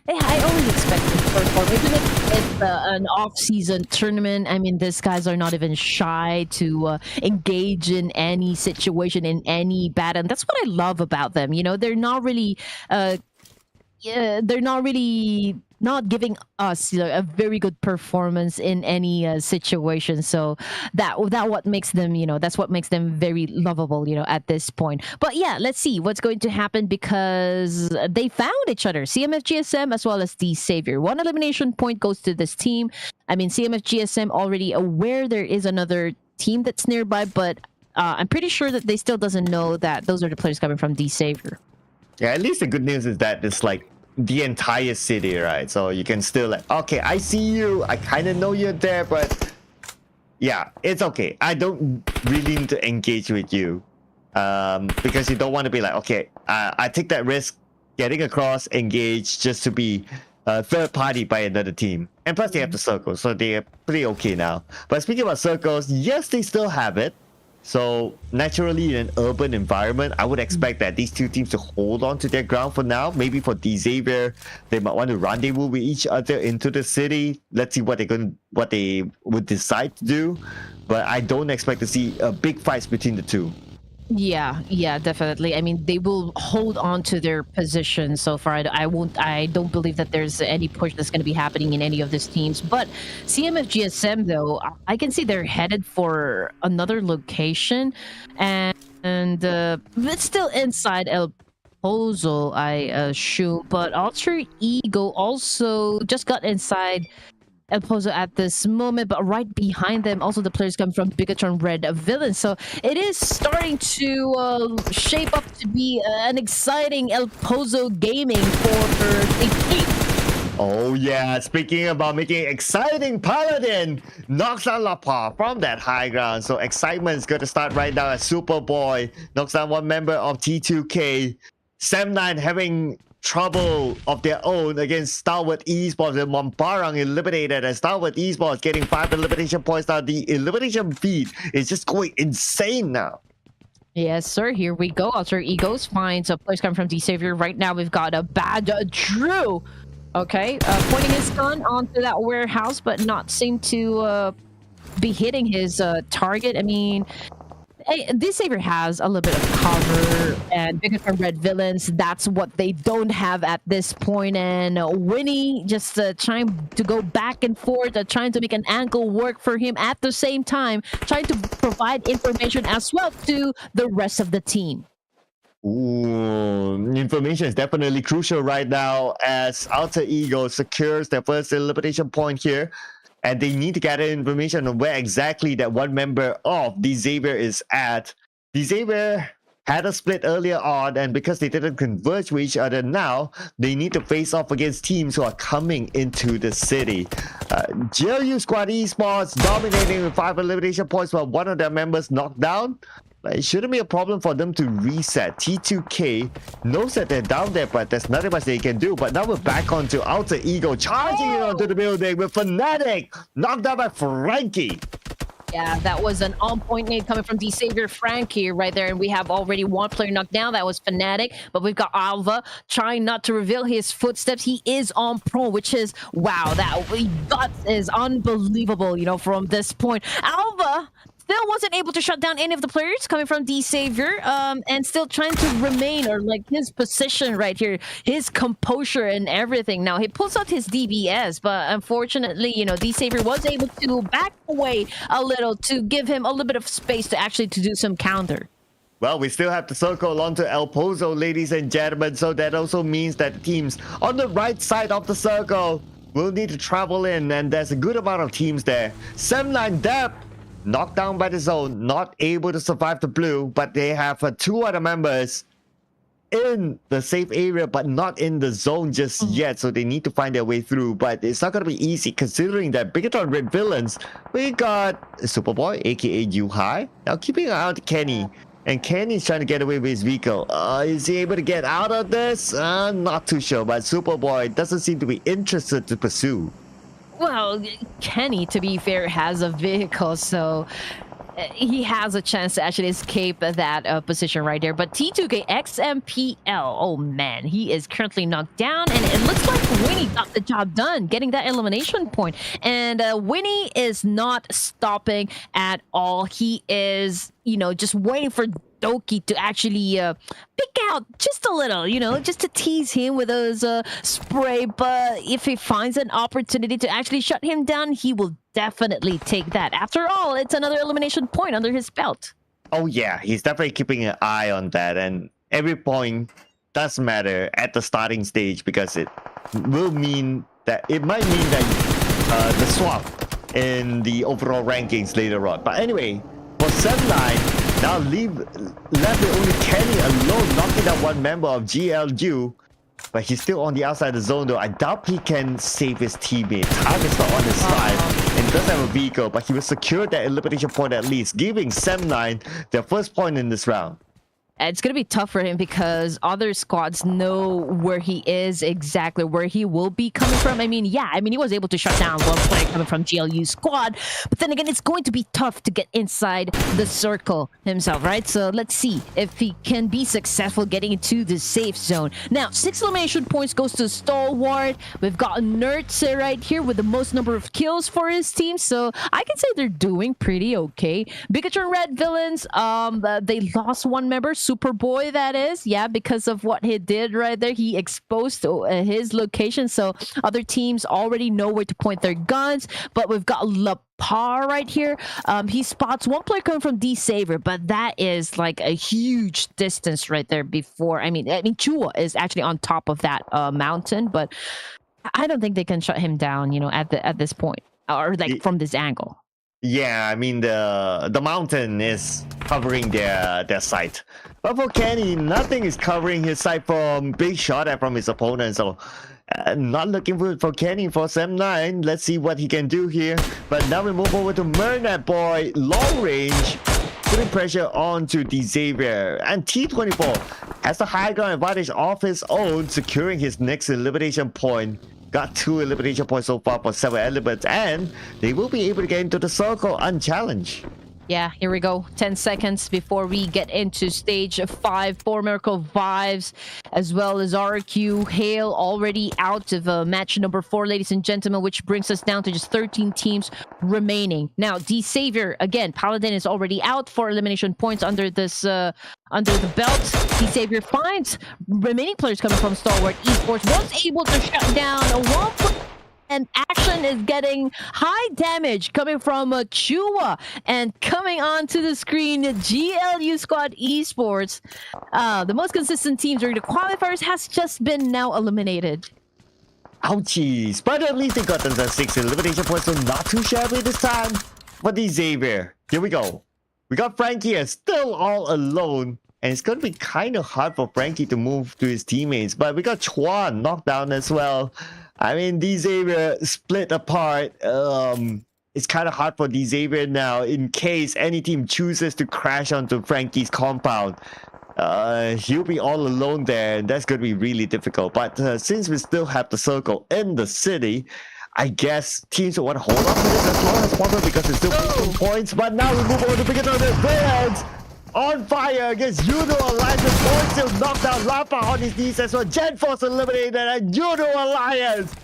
Yeah, I always expect them to perform. Even if it's an off-season tournament. I mean, these guys are not even shy to engage in any situation, in any battle. And that's what I love about them. You know, they're not really they're not really not giving us, you know, a very good performance in any situation. So that what makes them, you know, that's what makes them very lovable, you know, at this point. But yeah, let's see what's going to happen, because they found each other, CMFxGSM as well as the Savior. One elimination point goes to this team. I mean, CMFxGSM already aware there is another team that's nearby, but I'm pretty sure that they still doesn't know that those are the players coming from the Savior. Yeah, at least the good news is that it's like the entire city, right? So you can still like, okay, I see you, I kind of know you're there, but yeah, it's okay. I don't really need to engage with you, because you don't want to be like, okay, I take that risk getting across, engage, just to be third party by another team. And plus they have the circle, so they're pretty okay now. But speaking about circles, yes, they still have it. So naturally, in an urban environment, I would expect that these two teams to hold on to their ground for now. Maybe for the Xavier, they might want to rendezvous with each other into the city. Let's see what they would decide to do. But I don't expect to see big fights between the two. Yeah, definitely. I mean, they will hold on to their position so far. I don't believe that there's any push that's going to be happening in any of these teams. But CMFxGSM, though, I can see they're headed for another location, and it's still inside El Pozo, I assume. But Alter Ego also just got inside El Pozo at this moment, but right behind them also the players come from BIGETRON Red Villain. So it is starting to shape up to be an exciting El Pozo gaming for the team. Oh yeah, speaking about making exciting, Paladin knocks down Lapa from that high ground. So excitement is going to start right now as Superboy knocks down one member of T2K. Sam9 having trouble of their own against STALWART Esports, and Momparang eliminated, and STALWART Esports getting 5 elimination points now. The elimination feed is just going insane now. Yes, sir. Here we go. Alter Egos finds a place coming from the Savior. Right now, we've got a bad Drew. Okay, pointing his gun onto that warehouse, but not seem to be hitting his target. I mean, this Savior has a little bit of cover, and BIGETRON Red Villains, that's what they don't have at this point. And Winnie just trying to go back and forth, trying to make an angle work for him at the same time, trying to provide information as well to the rest of the team. Ooh, information is definitely crucial right now as Alter Ego secures their first elimination point here. And they need to gather information on where exactly that one member of the Xavier is at. The Xavier had a split earlier on, and because they didn't converge with each other now, they need to face off against teams who are coming into the city. GLU Squad Esports dominating with 5 elimination points while one of their members knocked down. It shouldn't be a problem for them to reset. T2K knows that they're down there, but there's nothing much they can do. But now we're back onto Alter Ego, charging onto the building with Fnatic, knocked down by Frankie. Yeah, that was an on-point nade coming from the Savior Frankie right there. And we have already one player knocked down. That was Fnatic. But we've got Alva trying not to reveal his footsteps. He is on pro, which is, wow, that is unbelievable, you know, from this point. Alva still wasn't able to shut down any of the players coming from the Savior, and still trying to remain, or like his position right here, his composure and everything. Now he pulls out his DBS, but unfortunately, you know, the Savior was able to back away a little to give him a little bit of space to actually to do some counter. Well, we still have to circle onto El Pozo, ladies and gentlemen, so that also means that teams on the right side of the circle will need to travel in, and there's a good amount of teams there. Sam9 Dep knocked down by the zone, not able to survive the blue, but they have 2 other members in the safe area, but not in the zone just yet, so they need to find their way through. But it's not going to be easy considering that BIGETRON Red Villains, we got Superboy, aka Yuhai, now keeping an eye on Kenny. And Kenny's trying to get away with his vehicle. Is he able to get out of this? Not too sure, but Superboy doesn't seem to be interested to pursue. Well, Kenny, to be fair, has a vehicle, so he has a chance to actually escape that position right there. But T2K XMPL, oh man, he is currently knocked down, and it looks like Winnie got the job done, getting that elimination point. And Winnie is not stopping at all. He is, you know, just waiting for Doki to actually pick out just a little, you know, just to tease him with those spray. But if he finds an opportunity to actually shut him down, he will definitely take that. After all, it's another elimination point under his belt. Oh yeah, he's definitely keeping an eye on that, and every point does matter at the starting stage, because it will mean that it might mean that the swap in the overall rankings later on. But anyway, for Sem9, now left with only Kenny alone, knocking down one member of GLU. But he's still on the outside of the zone though. I doubt he can save his teammate. Time is not on his side. And he does have a vehicle, but he will secure that elimination point at least, giving Sem9 their first point in this round. It's going to be tough for him because other squads know where he is, exactly where he will be coming from. I mean, yeah, he was able to shut down one player coming from GLU squad, but then again, it's going to be tough to get inside the circle himself, right? So let's see if he can be successful getting into the safe zone. Now, 6 elimination points goes to Stalwart. We've got Nerds right here with the most number of kills for his team, so I can say they're doing pretty okay. BIGETRON Red Villains, they lost one member, Superboy, that is, yeah, because of what he did right there. He exposed his location, so other teams already know where to point their guns. But we've got Par right here. He spots one player coming from D Saver, but that is like a huge distance right there. Before, I mean, Chua is actually on top of that mountain, but I don't think they can shut him down, you know, at this point, or like from this angle. Yeah, I mean the mountain is covering their sight, but for Kenny, nothing is covering his sight from big shot at from his opponent. So not looking for Kenny for Sem9. Let's see what he can do here. But now we move over to Mernat Boy, long range, putting pressure onto D Xavier, and T24 has the high ground advantage of his own, securing his next elimination point. Got 2 elimination points so far for 7 elements, and they will be able to get into the circle unchallenged. Yeah, here we go. 10 seconds before we get into stage 5. 4 Miracle Vibes, as well as RQ Hale already out of match number 4, ladies and gentlemen, which brings us down to just 13 teams remaining. Now, D Savior, again, Paladin is already out for elimination points under this under the belt. D Savior finds remaining players coming from Stalwart Esports, was able to shut down one. And Action is getting high damage coming from Chua, and coming onto the screen, GLU Squad Esports, the most consistent teams during the qualifiers, has just been now eliminated. Ouchies, but at least they got themselves 6 elimination points, so not too shabby this time. But the Xavier, here we go. We got Frankie here, still all alone. And it's going to be kind of hard for Frankie to move to his teammates. But we got Chuan knocked down as well. I mean, D Xavier split apart. It's kind of hard for D Xavier now in case any team chooses to crash onto Frankie's compound. He'll be all alone there, and that's going to be really difficult. But since we still have the circle in the city, I guess teams will want to hold on to this as long as possible because it's still making points. But now we move on to BIGETRON Fans. On fire against YOODO Alliance, with Boy still knocked down Lapa on his knees as well. Gen Force eliminated, and YOODO Alliance,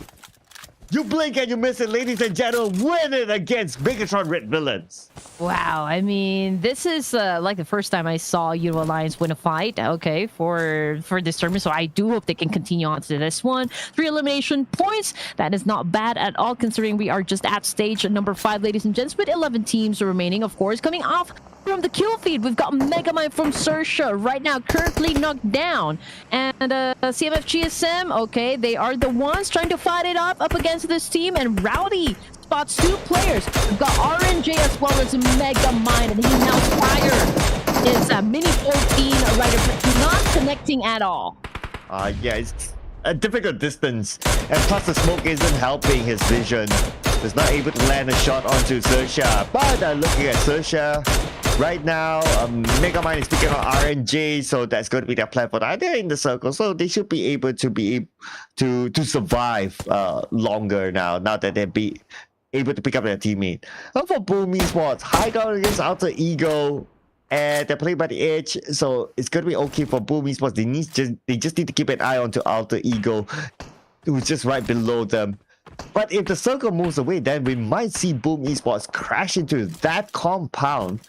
you blink and you miss it, ladies and gentlemen, win it against BIGETRON Red Villains. Wow, I mean, this is like the first time I saw YOODO Alliance win a fight, okay, for this tournament, so I do hope they can continue on to this one. 3 elimination points, that is not bad at all, considering we are just at stage number 5, ladies and gents, with 11 teams remaining, of course. Coming off from the kill feed, we've got Megamind from XERXIA right now, currently knocked down, and CMFxGSM, okay, they are the ones trying to fight it up against this team, and Rowdy spots 2 players. We've got RNJ as well as Megamind, and he now fire is a mini 14 rider, but not connecting at all. Yeah, it's a difficult distance, and plus the smoke isn't helping his vision. He's not able to land a shot onto XERXIA, but looking at XERXIA right now, Megamind is picking on RNJ, so that's going to be their plan for that. They're in the circle, so they should be able to survive longer now that able to pick up their teammate. And for Boom Esports, high ground against Alter Ego, and they're playing by the edge, so it's gonna be okay for Boom Esports. They just need to keep an eye on to Alter Ego, who's just right below them. But if the circle moves away, then we might see Boom Esports crash into that compound.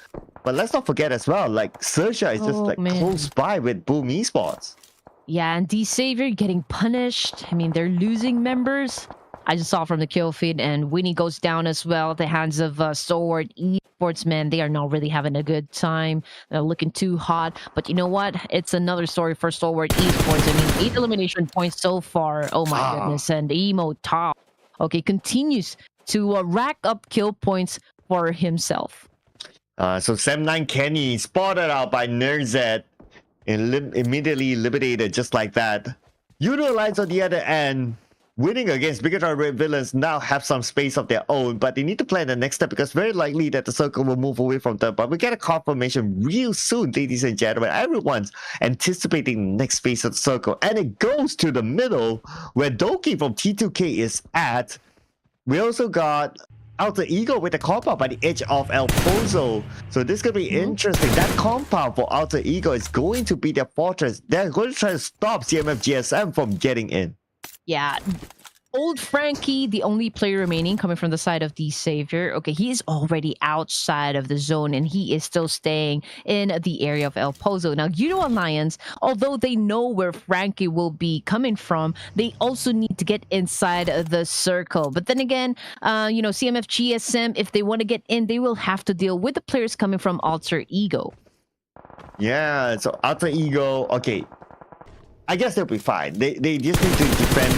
But let's not forget as well, like XERXIA is just close by with Boom Esports. Yeah, and D-Savior getting punished. I mean, they're losing members. I just saw from the kill feed, and Winnie goes down as well at the hands of STALWART esports. Man, they are not really having a good time. They're looking too hot. But you know what? It's another story for STALWART esports. I mean, 8 elimination points so far. Oh my goodness. And Emo Top, okay, continues to rack up kill points for himself. So Sem9 Kenny spotted out by Nerzet and immediately eliminated just like that. YOODO Alliance on the other end, winning against BIGETRON Red Villains, now have some space of their own, but they need to plan the next step because very likely that the circle will move away from them. But we get a confirmation real soon, ladies and gentlemen. Everyone's anticipating the next phase of the circle, and it goes to the middle where Doki from T2K is at. We also got Alter Ego with the compound by the edge of El Pozo. So this could be interesting. That compound for Alter Ego is going to be their fortress. They're going to try to stop CMFxGSM from getting in. Yeah. Old Frankie, the only player remaining coming from the side of the Savior. Okay, he is already outside of the zone and he is still staying in the area of El Pozo. Now, YOODO Alliance, although they know where Frankie will be coming from, they also need to get inside the circle. But then again, you know, CMFxGSM, if they want to get in, they will have to deal with the players coming from Alter Ego. Yeah, so Alter Ego, okay. I guess they'll be fine. They just need to defend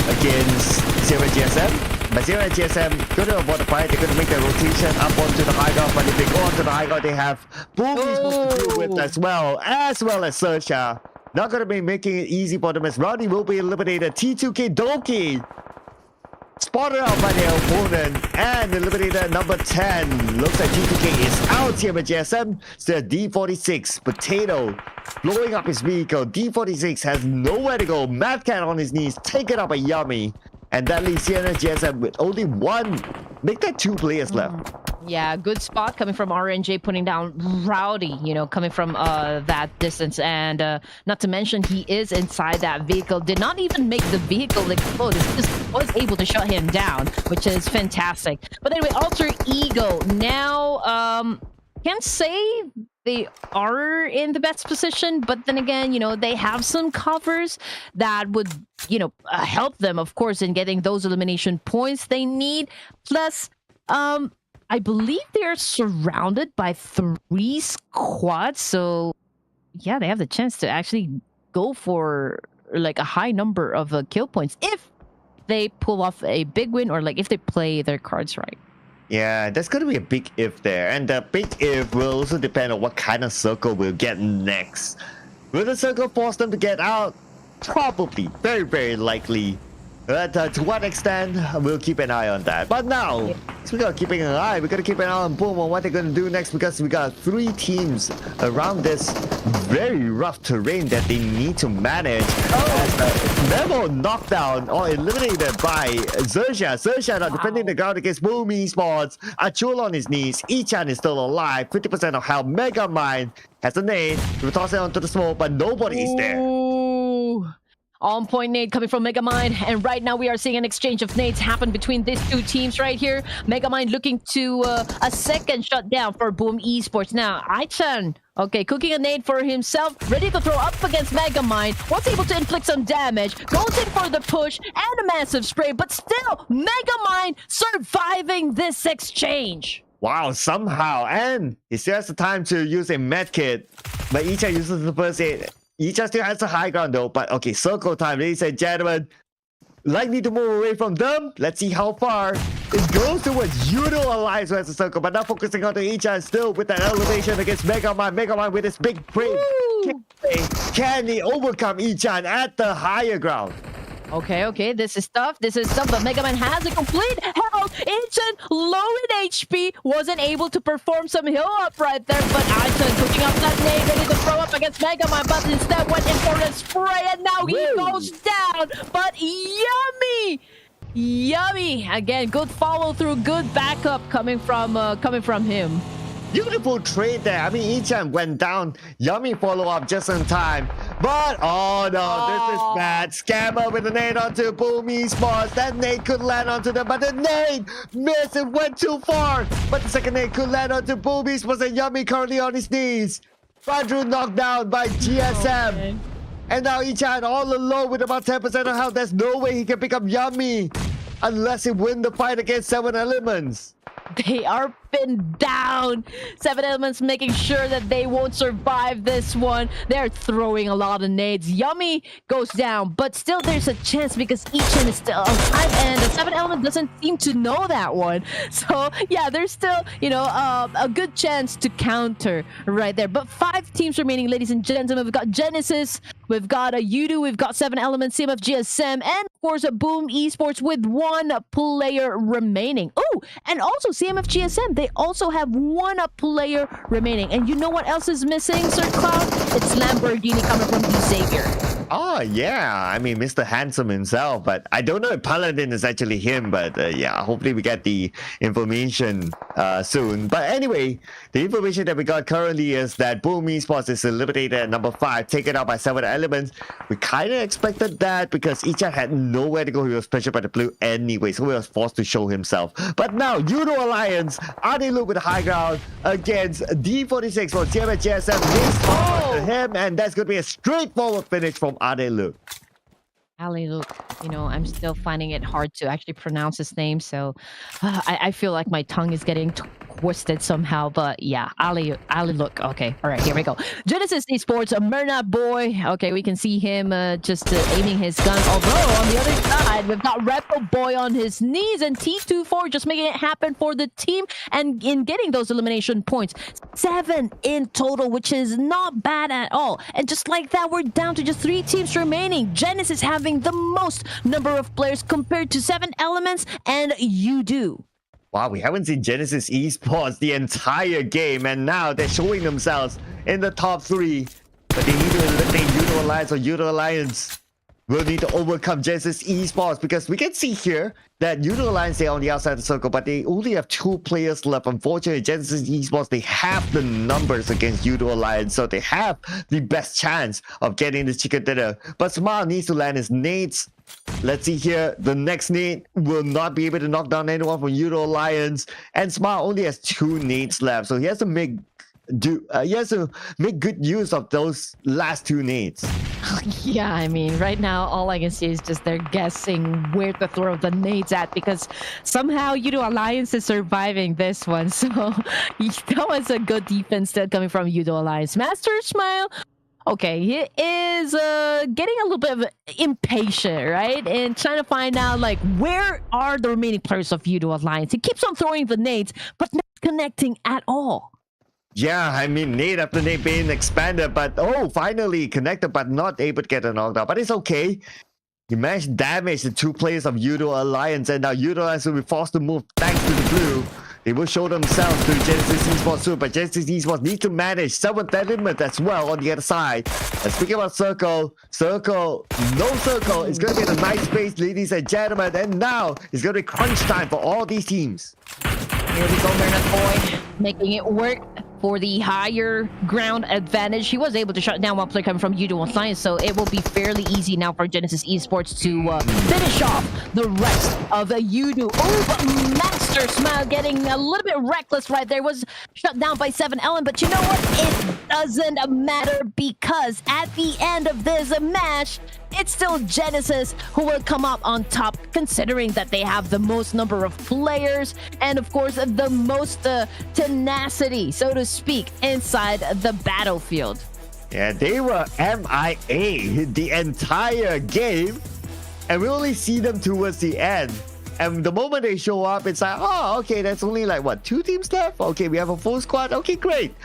against CMFxGSM. But CMFxGSM going to avoid the fight. They're going to make their rotation up onto the high ground. But if they go onto the high ground, they have Boomies to deal with as well as XERXIA. Not going to be making it easy for them as Rowdy will be eliminated. T2K Doki spotted out by their opponent and eliminated number 10. Looks like T2K is out. CMFxGSM still D46. Potato blowing up his vehicle. D46 has nowhere to go. Mad Cat on his knees, taken up by Yummy. And that leaves CMFxGSM with only one. Make that 2 players left. Yeah, good spot coming from RNJ, putting down Rowdy, you know, coming from that distance. And not to mention, he is inside that vehicle. Did not even make the vehicle explode. It just was able to shut him down, which is fantastic. But anyway, Alter Ego now, can't say they are in the best position, but then again, you know, they have some covers that would, you know, help them, of course, in getting those elimination points they need. Plus, I believe they're surrounded by 3 squads, so yeah, they have the chance to actually go for like a high number of kill points if they pull off a big win or like if they play their cards right. Yeah, there's going to be a big if there, and the big if will also depend on what kind of circle we'll get next. Will the circle force them to get out? Probably, very, very likely. But to what extent, we'll keep an eye on that. But now, speaking of keeping an eye, we're going to keep an eye on Boom on what they're going to do next, because we got 3 teams around this very rough terrain that they need to manage. As Memo knocked down or eliminated by XERXIA. XERXIA now defending the ground against Boom Esports. Achul on his knees. Ichan is still alive. 50% of health. Megamind has a nade. We'll toss it onto the smoke, but nobody is there. On point nade coming from Megamind, and right now we are seeing an exchange of nades happen between these 2 teams right here. Megamind looking to a second shutdown for Boom Esports. Now, Aichan, okay, cooking a nade for himself, ready to throw up against Megamind, was able to inflict some damage, goes in for the push and a massive spray, but still, Megamind surviving this exchange. Wow, somehow, and he still has the time to use a medkit, but Ichan uses the first aid. Ichan still has the high ground though, but okay, circle time, ladies and gentlemen. Likely to move away from them. Let's see how far. It goes towards YOODO Alliance who has the circle, but now focusing on the Ichan still with that elevation against Megamind. Megamind with his big brain. Can he overcome Ichan at the higher ground? Okay, this is tough. But Megamind has a complete health. Ichan, low in HP, wasn't able to perform some heal up right there, but Ichan cooking up that nade, ready to throw up against Megamind, but instead went in for a spray, and now he goes down. But Yummy Yummy. Again, good follow through, good backup coming from him. Beautiful trade there. I mean, Ichan went down. Yummy follow-up just in time. But, oh no, this is bad. Scammer with a nade onto Boom Esports. That nade could land onto them, but the nade missed. It went too far. But the second nade could land onto Boom Esports, and Yummy currently on his knees. Badru knocked down by GSM. Okay. And now Ichan all alone with about 10% of health. There's no way he can pick up Yummy unless he win the fight against 7 Elements. They are pinned down. 7 Elements making sure that they won't survive this one. They're throwing a lot of nades. Yummy goes down, but still there's a chance because Ichan is still alive, and the 7 Element doesn't seem to know that one. So yeah, there's still, you know, a good chance to counter right there. But 5 teams remaining, ladies and gentlemen. We've got Genesis, we've got a YOODO, we've got 7 Elements, CMFxGSM, and of course a Boom Esports with 1 player remaining. Oh, and also CMFxGSM, they also have 1 player remaining. And you know what else is missing, Sir Cloud? It's Lamborghini coming from the Xavier. Oh, yeah. I mean, Mr. Handsome himself. But I don't know if Paladin is actually him. But yeah, hopefully we get the information soon. But anyway, the information that we got currently is that Boom Esports is eliminated at number 5, taken out by 7 Elements. We kind of expected that because Ichan had nowhere to go. He was pressured by the blue anyway, so he was forced to show himself. But now, YOODO Alliance, Adeluke with the high ground against D46 for CMFxGSM. This him, and that's going to be a straightforward finish from Adeluke. Look, you know, I'm still finding it hard to actually pronounce his name, so I feel like my tongue is getting twisted somehow. But yeah, look. Okay, all right, here we go. Genesis Esports, a Myrna boy. Okay, we can see him just aiming his gun. Although on the other side, we've got Repo Boy on his knees, and T24 just making it happen for the team and in getting those elimination points. 7 in total, which is not bad at all. And just like that, we're down to just 3 teams remaining. Genesis having the most number of players compared to 7 Elements and YOODO. Wow, we haven't seen Genesis Esports the entire game, and now they're showing themselves in the top 3. But they need to eliminate YOODO Alliance, or YOODO Alliance will need to overcome Genesis Esports, because we can see here that YOODO Alliance, they're on the outside of the circle, but they only have 2 players left. Unfortunately, Genesis Esports, they have the numbers against YOODO Alliance, so they have the best chance of getting this chicken dinner. But Smile needs to land his nades. Let's see here. The next nade will not be able to knock down anyone from YOODO Alliance, and Smile only has 2 nades left, so he has to make good use of those last 2 nades. Yeah, I mean, right now, all I can see is just they're guessing where to throw the nades at, because somehow YOODO Alliance is surviving this one. So that was a good defense still coming from YOODO Alliance. Master Smile, okay, he is getting a little bit of impatient, right? And trying to find out, like, where are the remaining players of YOODO Alliance? He keeps on throwing the nades, but not connecting at all. Yeah, I mean, nade after nade being expanded, but finally connected, but not able to get a knockdown. But it's okay. He managed to damage the 2 players of YOODO Alliance, and now YOODO Alliance will be forced to move thanks to the blue. They will show themselves to Genesis Esports soon, but Genesis Esports need to manage 7th Element as well on the other side. And speaking about Circle, no Circle. It's going to be a nice space, ladies and gentlemen. And now it's going to be crunch time for all these teams. Here we go, Myrna Boy, making it work for the higher ground advantage. He was able to shut down one player coming from YOODO Alliance, so it will be fairly easy now for Genesis Esports to finish off the rest of the YOODO. Oh, but Master Smile getting a little bit reckless right there. Was shut down by 7 Ellen, but you know what? It doesn't matter, because at the end of this match, it's still Genesis who will come up on top, considering that they have the most number of players and, of course, the most tenacity, so to speak, inside the battlefield. Yeah, they were MIA the entire game, and we only see them towards the end. And the moment they show up, it's like, oh, okay, that's only like, what, 2 teams left? Okay, we have a full squad. Okay, great.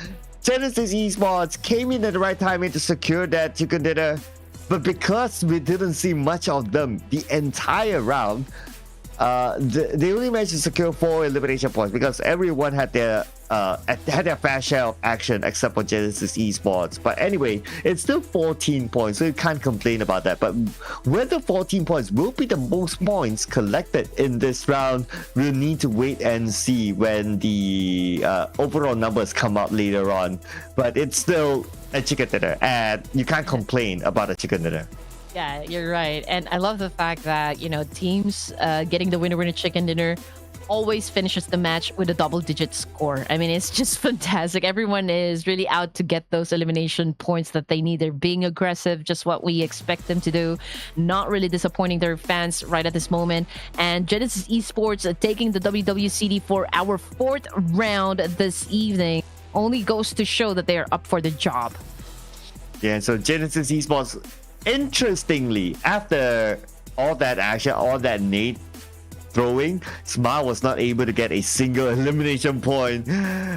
Genesis Esports came in at the right time to secure that chicken dinner. But because we didn't see much of them the entire round, they only managed to secure 4 elimination points because everyone had their fair share of action except for Genesis Esports. But anyway, it's still 14 points, so you can't complain about that. But whether 14 points will be the most points collected in this round, we'll need to wait and see when the overall numbers come out later on. But it's still a chicken dinner, and you can't complain about a chicken dinner. Yeah, you're right. And I love the fact that, you know, teams getting the winner chicken dinner always finishes the match with a double-digit score. I mean, it's just fantastic. Everyone is really out to get those elimination points that they need. They're being aggressive, just what we expect them to do. Not really disappointing their fans right at this moment. And Genesis Esports taking the WWCD for our 4th round this evening only goes to show that they are up for the job. Yeah, so Genesis Esports, interestingly, after all that action, all that nade throwing, Smart was not able to get a single elimination point.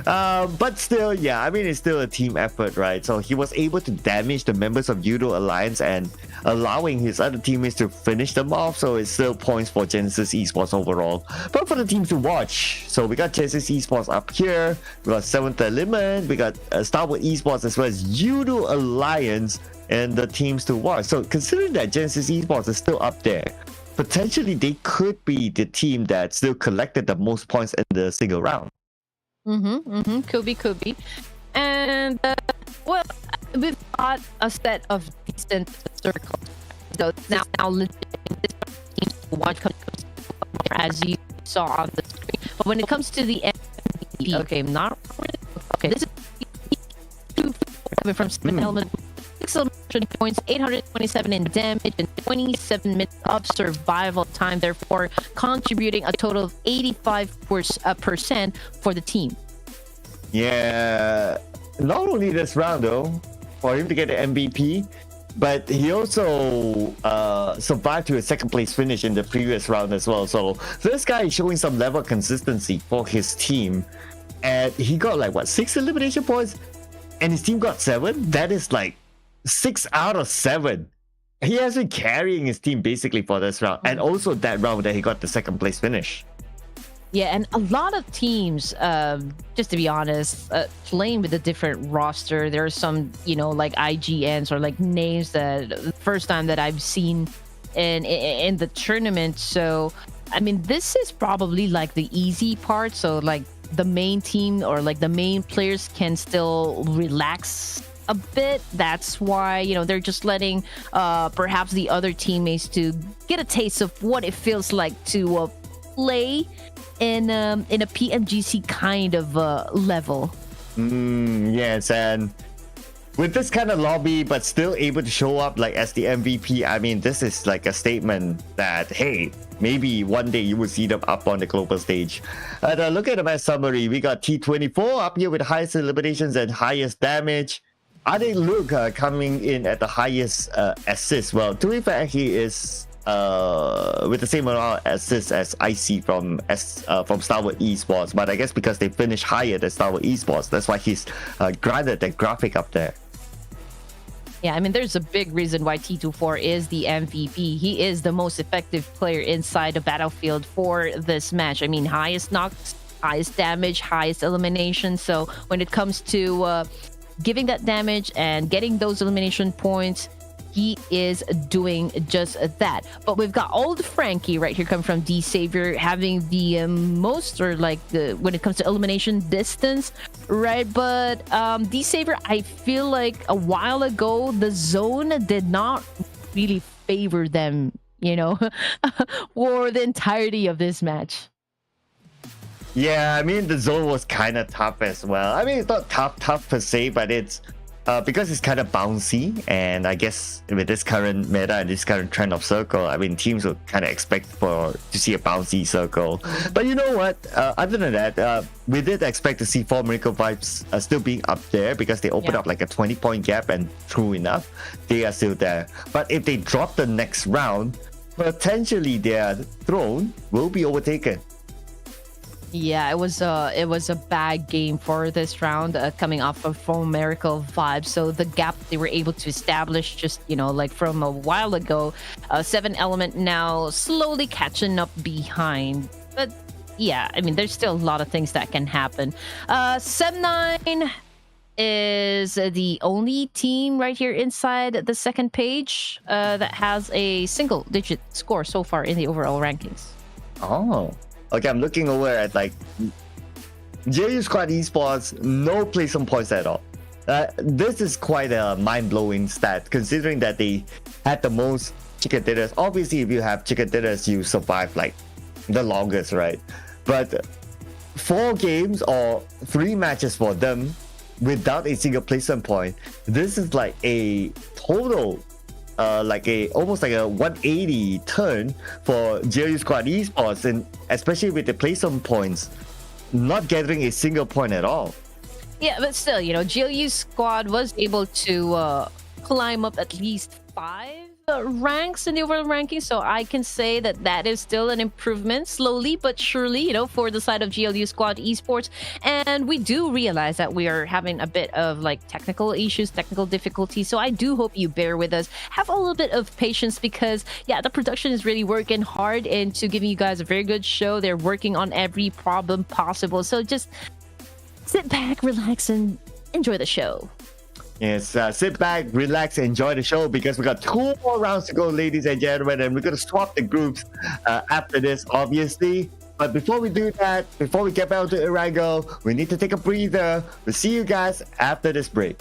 But still, yeah, I mean, it's still a team effort, right? So he was able to damage the members of YOODO Alliance and allowing his other teammates to finish them off. So it's still points for Genesis Esports overall. But for the teams to watch, so we got Genesis Esports up here, we got 7th Element, we got STALWART Esports as well as YOODO Alliance, and the teams to watch. So considering that Genesis Esports is still up there, potentially they could be the team that still collected the most points in the single round. Could be. And well, we've got a set of decent circles. So now legit teams to watch as you saw on the screen. But when it comes to the MVP, okay, not really. Okay, this is coming from 7 Element. 6 elimination points, 827 in damage, and 27 minutes of survival time, therefore contributing a total of 85% for the team. Yeah, not only this round though, for him to get the MVP, but he also survived to a 2nd place finish in the previous round as well. So this guy is showing some level of consistency for his team, and he got like what, 6 elimination points, and his team got 7. That is like 6 out of 7. He has been carrying his team basically for this round, and also that round that he got the 2nd place finish. Yeah, and a lot of teams, just to be honest, playing with a different roster. There are some, you know, like IGNs or like names that the first time that I've seen in the tournament. So, I mean, this is probably like the easy part. So, like the main team or like the main players can still relax a bit. That's why, you know, they're just letting perhaps the other teammates to get a taste of what it feels like to play in a PMGC kind of level. Yes, and with this kind of lobby but still able to show up like as the MVP, I mean, this is like a statement that, hey, maybe one day you will see them up on the global stage. And look at the match summary. We got T24 up here with the highest eliminations and highest damage. I think Luke coming in at the highest assist. Well, to be fair, he is with the same amount of assists as IC from STALWART Esports, but I guess because they finished higher than STALWART Esports, that's why he's granted that graphic up there. Yeah, I mean, there's a big reason why T24 is the MVP. He is the most effective player inside the battlefield for this match. I mean, highest knocks, highest damage, highest elimination. So when it comes to giving that damage and getting those elimination points, he is doing just that. But we've got old Frankie right here coming from D Savior, having the most, or like the when it comes to elimination distance, right? But D Savior, I feel like a while ago the zone did not really favor them, you know, for the entirety of this match. Yeah, I mean, the zone was kind of tough as well. I mean, it's not tough per se, but it's because it's kind of bouncy, and I guess with this current meta and this current trend of circle, I mean, teams would kind of expect to see a bouncy circle. But you know what? Other than that, we did expect to see 4 Miracle Vibes still being up there because they opened up like a 20-point gap, and true enough, they are still there. But if they drop the next round, potentially their throne will be overtaken. Yeah, it was a bad game for this round, coming off of from Miracle Vibe. So the gap they were able to establish just, you know, like from a while ago, 7 Element now slowly catching up behind. But yeah, I mean, there's still a lot of things that can happen. Sem9 is the only team right here inside the second page that has a single-digit score so far in the overall rankings. Oh, okay. I'm looking over at like JU Squad Esports, no placement points at all. This is quite a mind-blowing stat considering that they had the most chicken dinners. Obviously, if you have chicken dinners, you survive like the longest, right? But 4 games or 3 matches for them without a single placement point. This is like a total, almost like a 180 turn for JU Squad Esports, and especially with the placement points, not gathering a single point at all. Yeah, but still, you know, GLU squad was able to climb up at least 5 ranks in the overall ranking, so I can say that that is still an improvement, slowly but surely, you know, for the side of GLU squad esports. And we do realize that we are having a bit of like technical issues, technical difficulties, so I do hope you bear with us. Have a little bit of patience because yeah, the production is really working hard into giving you guys a very good show. They're working on every problem possible, so just sit back, relax, and enjoy the show. Yes, sit back, relax, enjoy the show because we got 2 more rounds to go, ladies and gentlemen, and we're going to swap the groups after this, obviously. But before we do that, before we get back to ERANGEL, we need to take a breather. We'll see you guys after this break.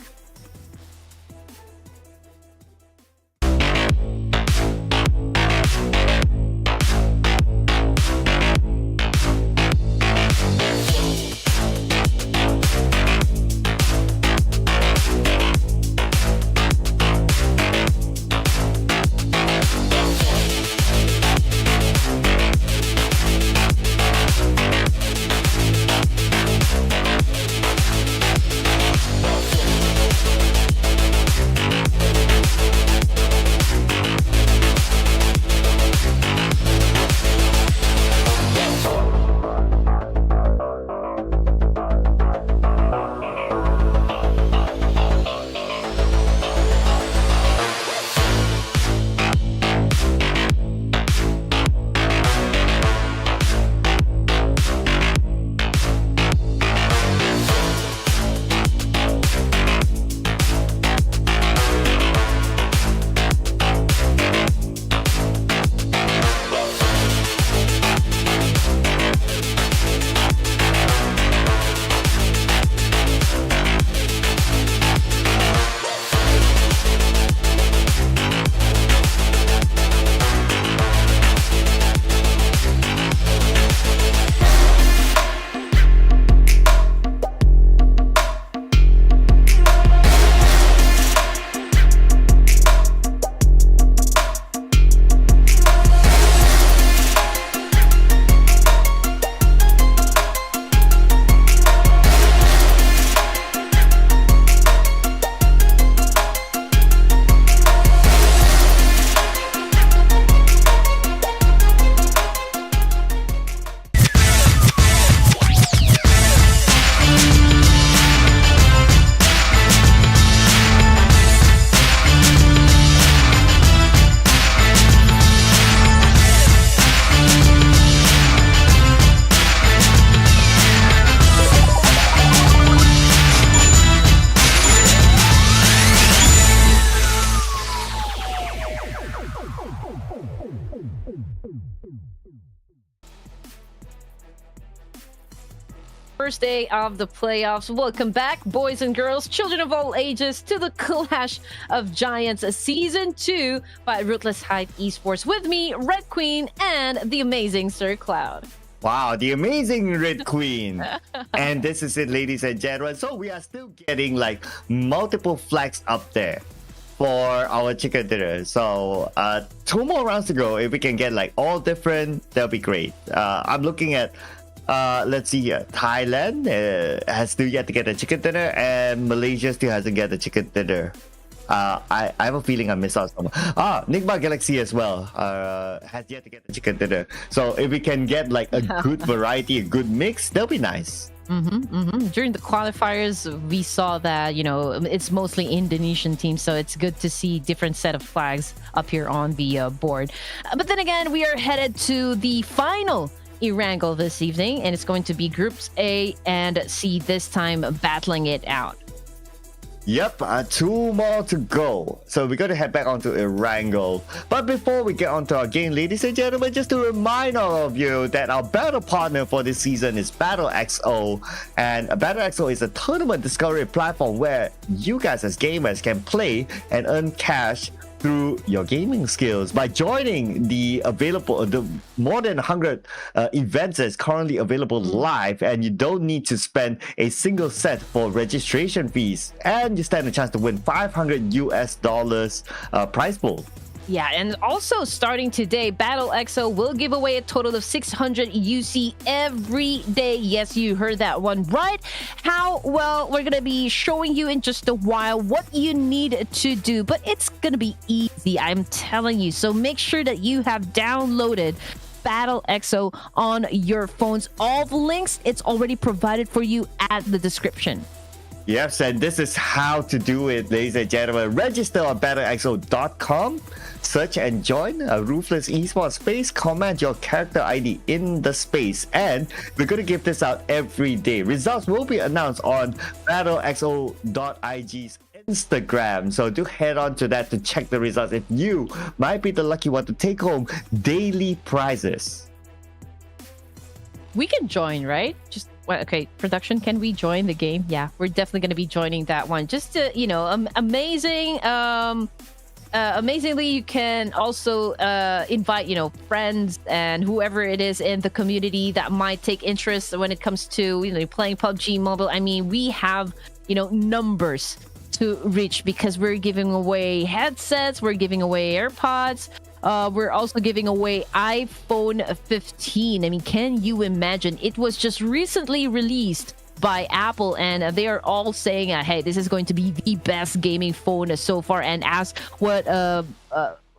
First day of the playoffs. Welcome back, boys and girls, children of all ages, to the Clash of Giants Season 2 by Ruthless Esports. With me, Red Queen, and the amazing Sir Cloud. Wow, the amazing Red Queen. And this is it, ladies and gentlemen. So we are still getting like multiple flags up there for our chicken dinner. So 2 more rounds to go. If we can get like all different, that'll be great. I'm looking at let's see here. Thailand has still yet to get a chicken dinner, and Malaysia still hasn't get a chicken dinner. I have a feeling I missed out someone. NIGMA Galaxy as well has yet to get the chicken dinner. So if we can get like a good variety, a good mix, that'll be nice. During the qualifiers, we saw that, you know, it's mostly Indonesian teams, so it's good to see different set of flags up here on the board. But then again, we are headed to the final ERANGEL this evening, and it's going to be groups A and C this time battling it out. Yep, 2 more to go. So we're going to head back onto ERANGEL. But before we get onto our game, ladies and gentlemen, just to remind all of you that our battle partner for this season is BattleXO. And BattleXO is a tournament discovery platform where you guys as gamers can play and earn cash through your gaming skills by joining the more than 100 events that's currently available live, and you don't need to spend a single cent for registration fees, and you stand a chance to win $500 prize pool. Yeah, and also starting today, BattleXO will give away a total of 600 UC every day. Yes, you heard that one right. How? Well, we're going to be showing you in just a while what you need to do, but it's going to be easy, I'm telling you. So make sure that you have downloaded BattleXO on your phones. All the links, it's already provided for you at the description. Yes, and this is how to do it, ladies and gentlemen. Register on battlexo.com, search and join a Ruthless esports space, comment your character ID in the space, and we're going to give this out every day. Results will be announced on battlexo.ig's Instagram, so do head on to that to check the results if you might be the lucky one to take home daily prizes. We can join, right? Just well, okay, production, can we join the game? Yeah, we're definitely going to be joining that one. Just to, you know, amazingly, you can also invite, you know, friends and whoever it is in the community that might take interest when it comes to, you know, playing PUBG Mobile. I mean, we have, you know, numbers to reach because we're giving away headsets, we're giving away AirPods. We're also giving away iPhone 15. I mean, can you imagine? It was just recently released by Apple, and they are all saying, hey, this is going to be the best gaming phone so far. And as what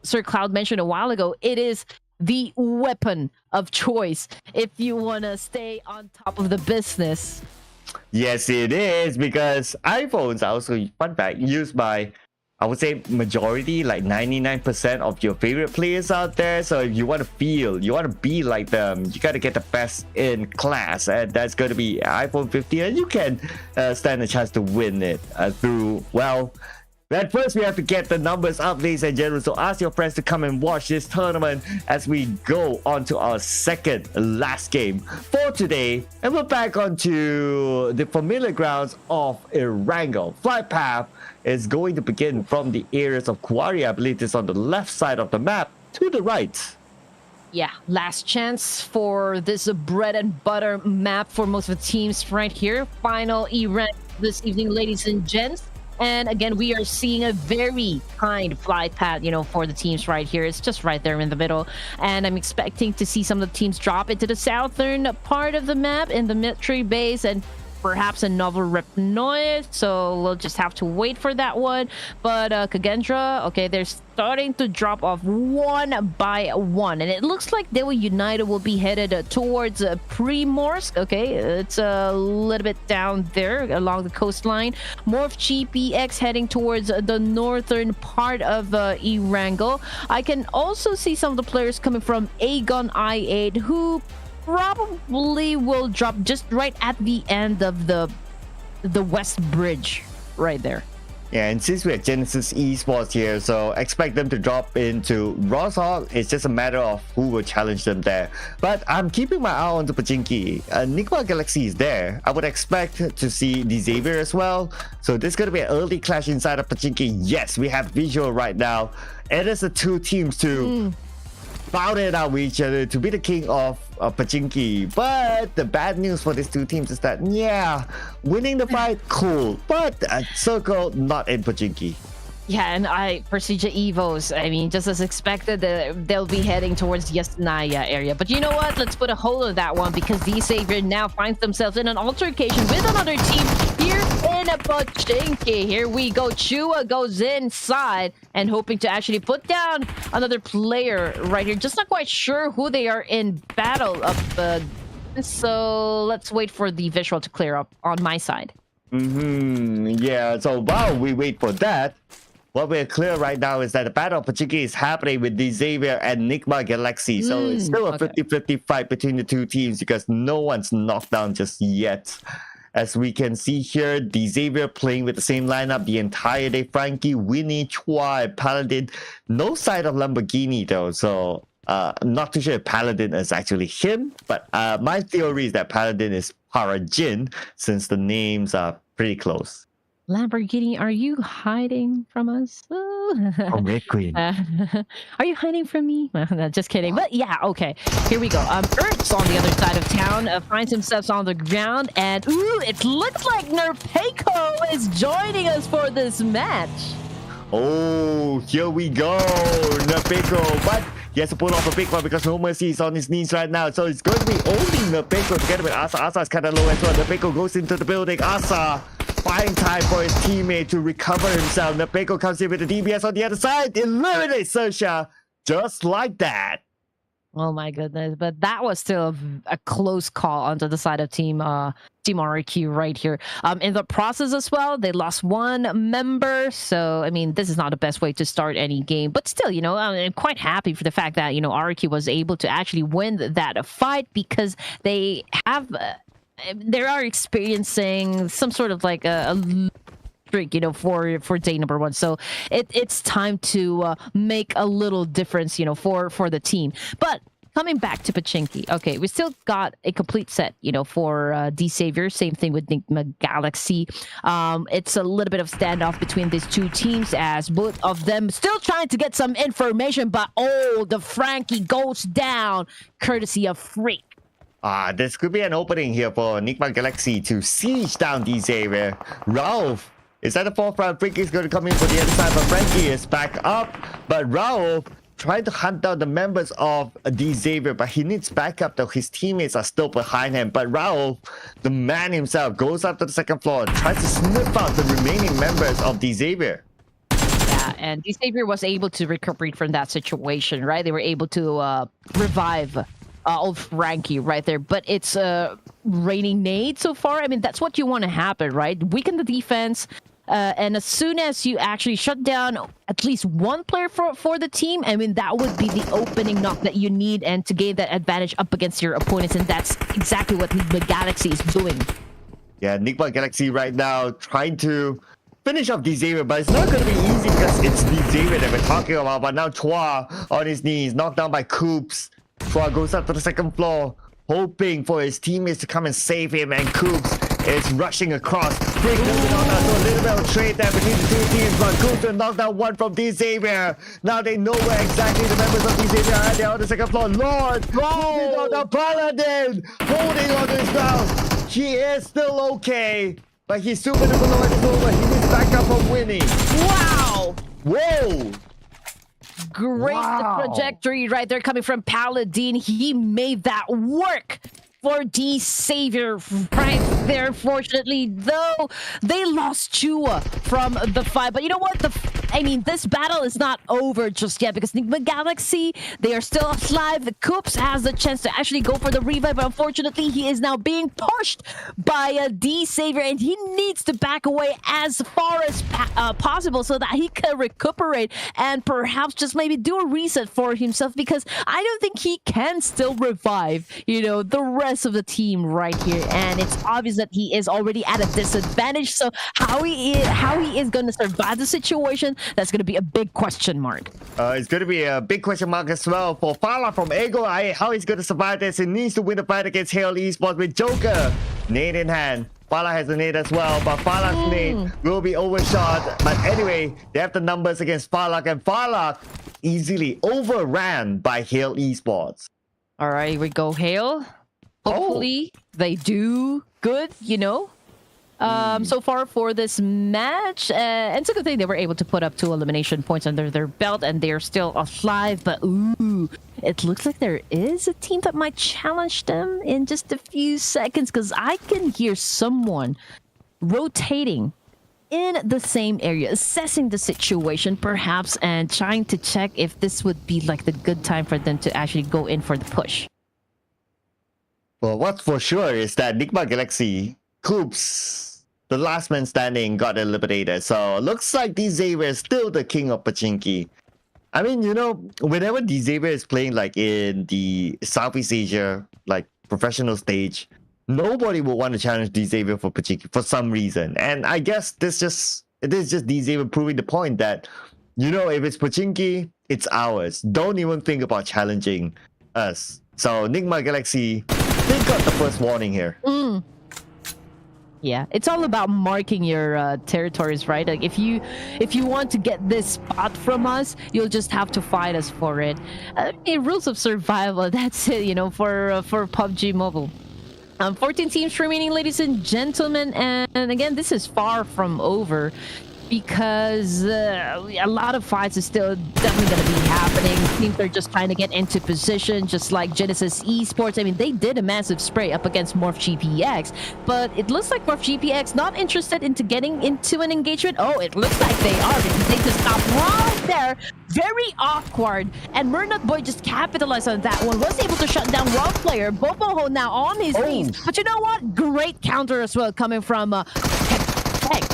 Sir Cloud mentioned a while ago, it is the weapon of choice if you want to stay on top of the business. Yes, it is, because iPhones are also, fun fact, used by, I would say, majority, like 99% of your favorite players out there. So if you want to be like them, you got to get the best in class, and that's going to be iPhone 15, and you can stand a chance to win it through, well, but first we have to get the numbers up, ladies and gentlemen. So ask your friends to come and watch this tournament as we go on to our second last game for today. And we're back onto the familiar grounds of ERANGEL. Flight path is going to begin from the areas of Quarry. I believe it's on the left side of the map to the right. Yeah, last chance for this bread and butter map for most of the teams right here. Final ERANGEL this evening, ladies and gents. And again, we are seeing a very kind flight path, you know, for the teams right here. It's just right there in the middle. And I'm expecting to see some of the teams drop into the southern part of the map in the military base and perhaps a novel Repnoid. So we'll just have to wait for that one. But Kagendra, okay, they're starting to drop off one by one. And it looks like they United will be headed towards Primorsk. Okay, it's a little bit down there along the coastline. Morph GPX heading towards the northern part of ERANGEL. I can also see some of the players coming from AGONxI8 who probably will drop just right at the end of the west bridge right there. Yeah, and since we have Genesis Esports here, so expect them to drop into Roshawk. It's just a matter of who will challenge them there. But I'm keeping my eye on the Pachinki. NIGMA Galaxy is there. I would expect to see the Xavier as well. So this is going to be an early clash inside of Pachinki. Yes, we have visual right now. It is the two teams to bout it out with each other to be the king of Pachinki. But the bad news for these two teams is that, yeah, winning the fight, cool, but Circle not in Pachinki. Yeah, and PERSIJA EVOS, I mean, just as expected, they'll be heading towards Yasnaya area. But you know what? Let's put a hold on that one because the Xavier now finds themselves in an altercation with another team here in Pochinki. Here we go. Chua goes inside and hoping to actually put down another player right here. Just not quite sure who they are in battle of. So let's wait for the visual to clear up on my side. Yeah, so while we wait for that, what we're clear right now is that the Battle of Pochinki is happening with the Xavier and NIGMA Galaxy. So it's still a 50-50 fight between the two teams because no one's knocked down just yet. As we can see here, the Xavier playing with the same lineup the entire day. Frankie, Winnie, Chua, and Paladin. No sign of Lamborghini though, so I'm not too sure if Paladin is actually him. But my theory is that Paladin is Parajin since the names are pretty close. Lamborghini, are you hiding from us? Oh, Red Queen. Are you hiding from me? No, just kidding. But yeah, okay. Here we go. Ertz on the other side of town finds himself on the ground, and ooh, it looks like Nerpeco is joining us for this match. Oh, here we go, Nerpeco. But he has to pull off a big one because No Mercy is on his knees right now. So it's going to be only Nerpeco together with Asa. Asa is kind of low as well. Nerpeco goes into the building. Asa buying time for his teammate to recover himself. Nerpeco comes in with the DBS on the other side. Eliminates XERXIA just like that. Oh my goodness, but that was still a close call onto the side of Team RQ right here. In the process as well, they lost one member. So, I mean, this is not the best way to start any game. But still, you know, I'm quite happy for the fact that, you know, RQ was able to actually win that fight because they have... they are experiencing some sort of like a streak, you know, for day number one. So it's time to make a little difference, you know, for the team. But coming back to Pochinki, okay, we still got a complete set, you know, for D Savior. Same thing with NIGMA Galaxy. It's a little bit of standoff between these two teams as both of them still trying to get some information. But oh, the Frankie goes down courtesy of Freak. This could be an opening here for NIGMA Galaxy to siege down the Xavier. Ralph is at the forefront. Frankie is going to come in for the other side, but Frankie is back up. But Ralph trying to hunt down the members of the Xavier, but he needs backup though. His teammates are still behind him. But Ralph, the man himself, goes up to the second floor and tries to sniff out the remaining members of the Xavier. Yeah, and the Xavier was able to recuperate from that situation, right? They were able to revive old Frankie right there, but it's raining nades so far. I mean, that's what you want to happen, right? Weaken the defense, and as soon as you actually shut down at least one player for the team, I mean, that would be the opening knock that you need and to gain that advantage up against your opponents, and that's exactly what the Galaxy is doing. Yeah, NIGMA Galaxy right now trying to finish off the Xavier, but it's not going to be easy because it's the Xavier that we're talking about. But now Chua on his knees, knocked down by Coops. Chua goes up to the second floor, hoping for his teammates to come and save him, and Coops is rushing across. Freak doesn't knock down, so a little bit of trade there between the two teams, but Coops will knock down one from the Xavier. Now they know where exactly the members of the Xavier are. They're on the second floor. Lord, knocked down Paladin, holding on to his ground. He is still okay, but he's super duper low at this moment. He needs backup from Winnie. Wow! Whoa! Great trajectory right there coming from Paladin. He made that work for the Savior right there. Fortunately, though, they lost Chua from the fight. But you know what? I mean, this battle is not over just yet because NIGMA Galaxy, they are still alive. The Coops has the chance to actually go for the revive, but unfortunately, he is now being pushed by a D Savior, and he needs to back away as far as possible so that he can recuperate and perhaps just maybe do a reset for himself, because I don't think he can still revive, you know, the rest of the team right here. And it's obvious that he is already at a disadvantage. So how he is going to survive the situation, that's going to be a big question mark. It's going to be a big question mark as well for Fala from AGONxI8. How he's going to survive this? He needs to win the fight against Hale Esports with Joker nade in hand. Fala has a nade as well, but Fala's nade will be overshot. But anyway, they have the numbers against Falak, and Falak easily overran by Hale Esports. All right, here we go, Hale. Hopefully they do good, you know. So far for this match, and it's a good thing they were able to put up 2 elimination points under their belt, and they're still alive. But ooh, it looks like there is a team that might challenge them in just a few seconds, because I can hear someone rotating in the same area, assessing the situation perhaps, and trying to check if this would be like the good time for them to actually go in for the push. Well, what's for sure is that NIGMA Galaxy Coops, the last man standing, got eliminated. So looks like DZavier is still the king of Pachinki. I mean, you know, whenever DZavier is playing like in the Southeast Asia, like professional stage, nobody will want to challenge DZavier for Pachinki for some reason. And I guess it is just DZavier proving the point that, you know, if it's Pachinki, it's ours. Don't even think about challenging us. So NIGMA Galaxy, they got the first warning here. Yeah, it's all about marking your territories, right? Like if you want to get this spot from us, you'll just have to fight us for it. Rules of survival. That's it, you know, for PUBG Mobile. 14 teams remaining, ladies and gentlemen, and again, this is far from over because a lot of fights is still definitely going to be happening. Teams are just trying to get into position, just like Genesis Esports. I mean, they did a massive spray up against MorphGPX, but it looks like MorphGPX not interested into getting into an engagement. Oh, it looks like they are, because they just stopped right there. Very awkward, and Murnut Boy just capitalized on that one. Was able to shut down one player. Boboho now on his knees, but you know what? Great counter as well coming from Pepe.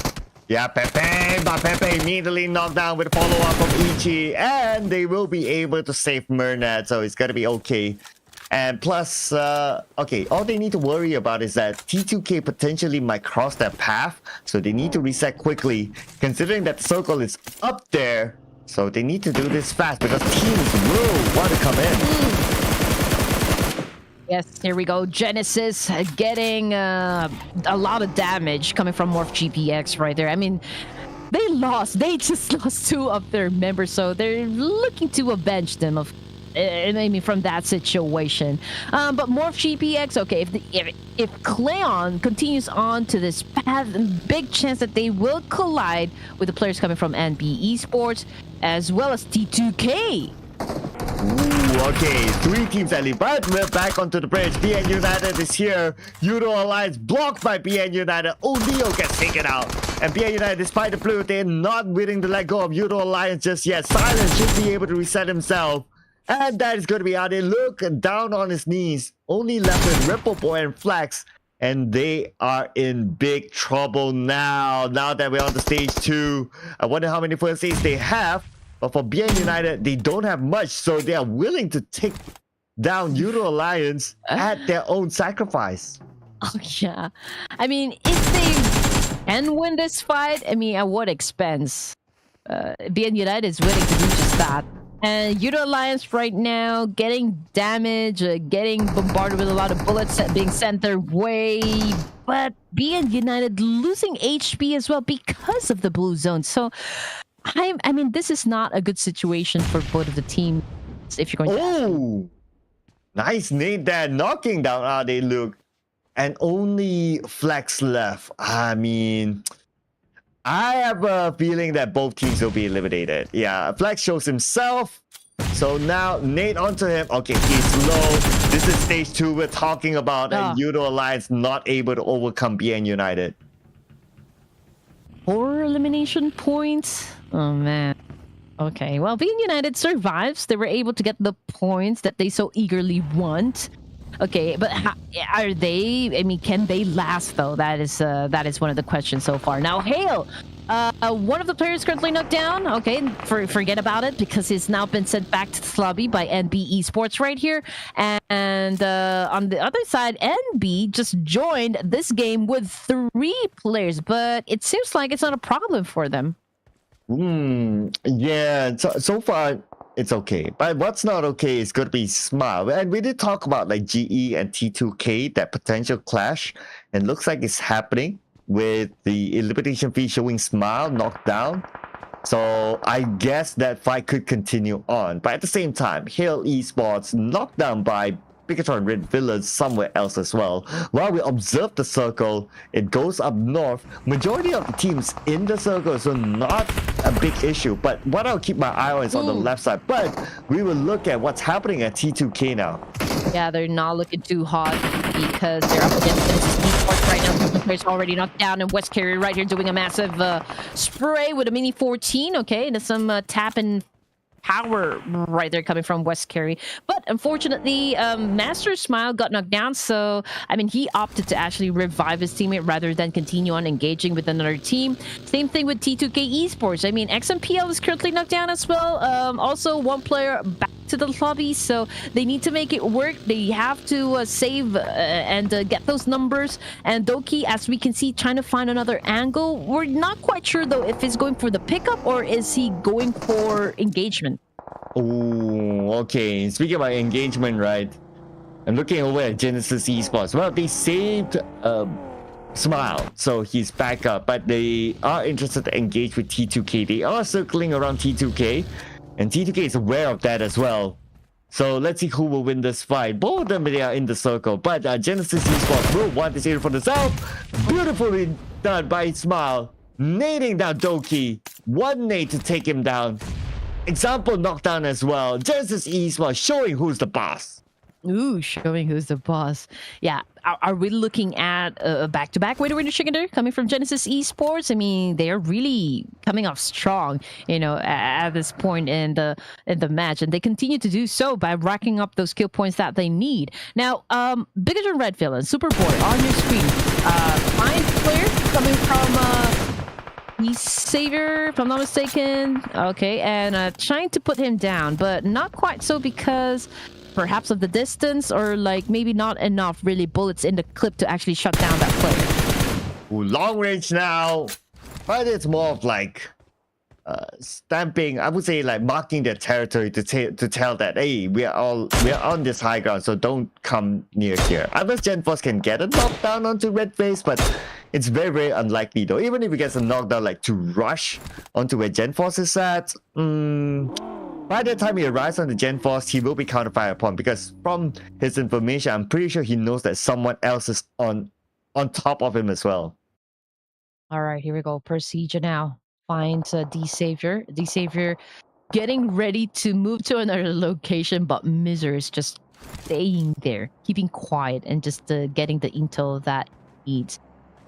Yeah, Pepe, but Pepe immediately knocked down with a follow-up from Ichi, and they will be able to save Murnat, so it's gonna be okay. And plus, okay, all they need to worry about is that T2K potentially might cross their path, so they need to reset quickly, considering that the circle is up there. So they need to do this fast because teams will want to come in. Yes, here we go. Genesis getting a lot of damage coming from MorphGPX right there. I mean, they lost. They just lost 2 of their members, so they're looking to avenge them from that situation. But MorphGPX, okay, if Cleon continues on to this path, big chance that they will collide with the players coming from NB Esports as well as T2K. Ooh, okay, 3 teams at least, but we're back onto the bridge. BN United is here. YOODO Alliance blocked by BN United. Oh, Leo gets taken out. And BN United, despite the blue, they're not willing to let go of YOODO Alliance just yet. Silence should be able to reset himself. And that is going to be out there. Look, down on his knees. Only left with Ripple Boy and Flex. And they are in big trouble now. Now that we're on the stage 2. I wonder how many first aids they have. But for BN United, they don't have much, so they are willing to take down YOODO Alliance at their own sacrifice. Oh, yeah. I mean, if they can win this fight, I mean, at what expense? BN United is willing to do just that. And YOODO Alliance right now getting damage, getting bombarded with a lot of bullets being sent their way. But BN United losing HP as well because of the blue zone. So I mean, this is not a good situation for both of the teams. If you're going to nice nade there, knocking down how they look. And only Flex left. I mean, I have a feeling that both teams will be eliminated. Yeah, Flex shows himself. So now nade onto him. Okay, he's low. This is stage 2 we're talking about. And YOODO Alliance not able to overcome BN United. 4 elimination points. Oh man. Okay, well, BN United survives. They were able to get the points that they so eagerly want. Okay, but are they? I mean, can they last though? That is one of the questions so far. Now, Hale, one of the players currently knocked down. Okay, forget about it because he's now been sent back to the lobby by NB Esports right here. And on the other side, NB just joined this game with 3 players, but it seems like it's not a problem for them. Yeah. So far, it's okay. But what's not okay is going to be Smile. And we did talk about like GE and T2K, that potential clash. And looks like it's happening with the elimination fee showing Smile knocked down. So I guess that fight could continue on. But at the same time, Hale Esports knocked down by BIGETRON Red Villas somewhere else as well. While we observe the circle, it goes up north. Majority of the teams in the circle, so not a big issue. But what I'll keep my eye on is on the left side. But we will look at what's happening at T2K now. Yeah, they're not looking too hot because they're up against Genesis Esports right now. Some players already knocked down, and West Carrier right here doing a massive spray with a mini 14. Okay, and some tap and power right there coming from West Carry. But unfortunately, Master Smile got knocked down. So, I mean, he opted to actually revive his teammate rather than continue on engaging with another team. Same thing with T2K Esports. I mean, XMPL is currently knocked down as well. Also, one player back to the lobby. So, they need to make it work. They have to save and get those numbers. And Doki, as we can see, trying to find another angle. We're not quite sure, though, if he's going for the pickup or is he going for engagement. Oh, okay. Speaking about engagement, right? I'm looking over at Genesis Esports. Well, they saved Smile, so he's back up, but they are interested to engage with T2K. They are circling around T2K, and T2K is aware of that as well. So let's see who will win this fight. Both of them, they are in the circle, but Genesis Esports will want this area for themselves. Beautifully done by Smile, nading down Doki. One nade to take him down. Example knockdown as well. Genesis Esports showing who's the boss. Ooh, showing who's the boss. Yeah, are we looking at a back-to-back winner chicken dinner coming from Genesis Esports? I mean, they are really coming off strong, you know, at this point in the match, and they continue to do so by racking up those kill points that they need. Now, BIGETRON Red Villain, Superboy on your screen. Fine player coming from Savior, if I'm not mistaken. Okay, and trying to put him down, but not quite so because perhaps of the distance or like maybe not enough really bullets in the clip to actually shut down that player. Ooh, long range now, but it's more of like stamping. I would say like marking their territory to tell that, hey, we are on this high ground, so don't come near here. Unless GenForce can get a knockdown onto Red Face, but it's very, very unlikely though. Even if he gets a knockdown, like to rush onto where GenForce is at, by the time he arrives on the GenForce, he will be counterfired upon, because from his information, I'm pretty sure he knows that someone else is on top of him as well. All right, here we go. PERSIJA now finds D Savior. D Savior getting ready to move to another location, but Miser is just staying there, keeping quiet and just getting the intel that he needs.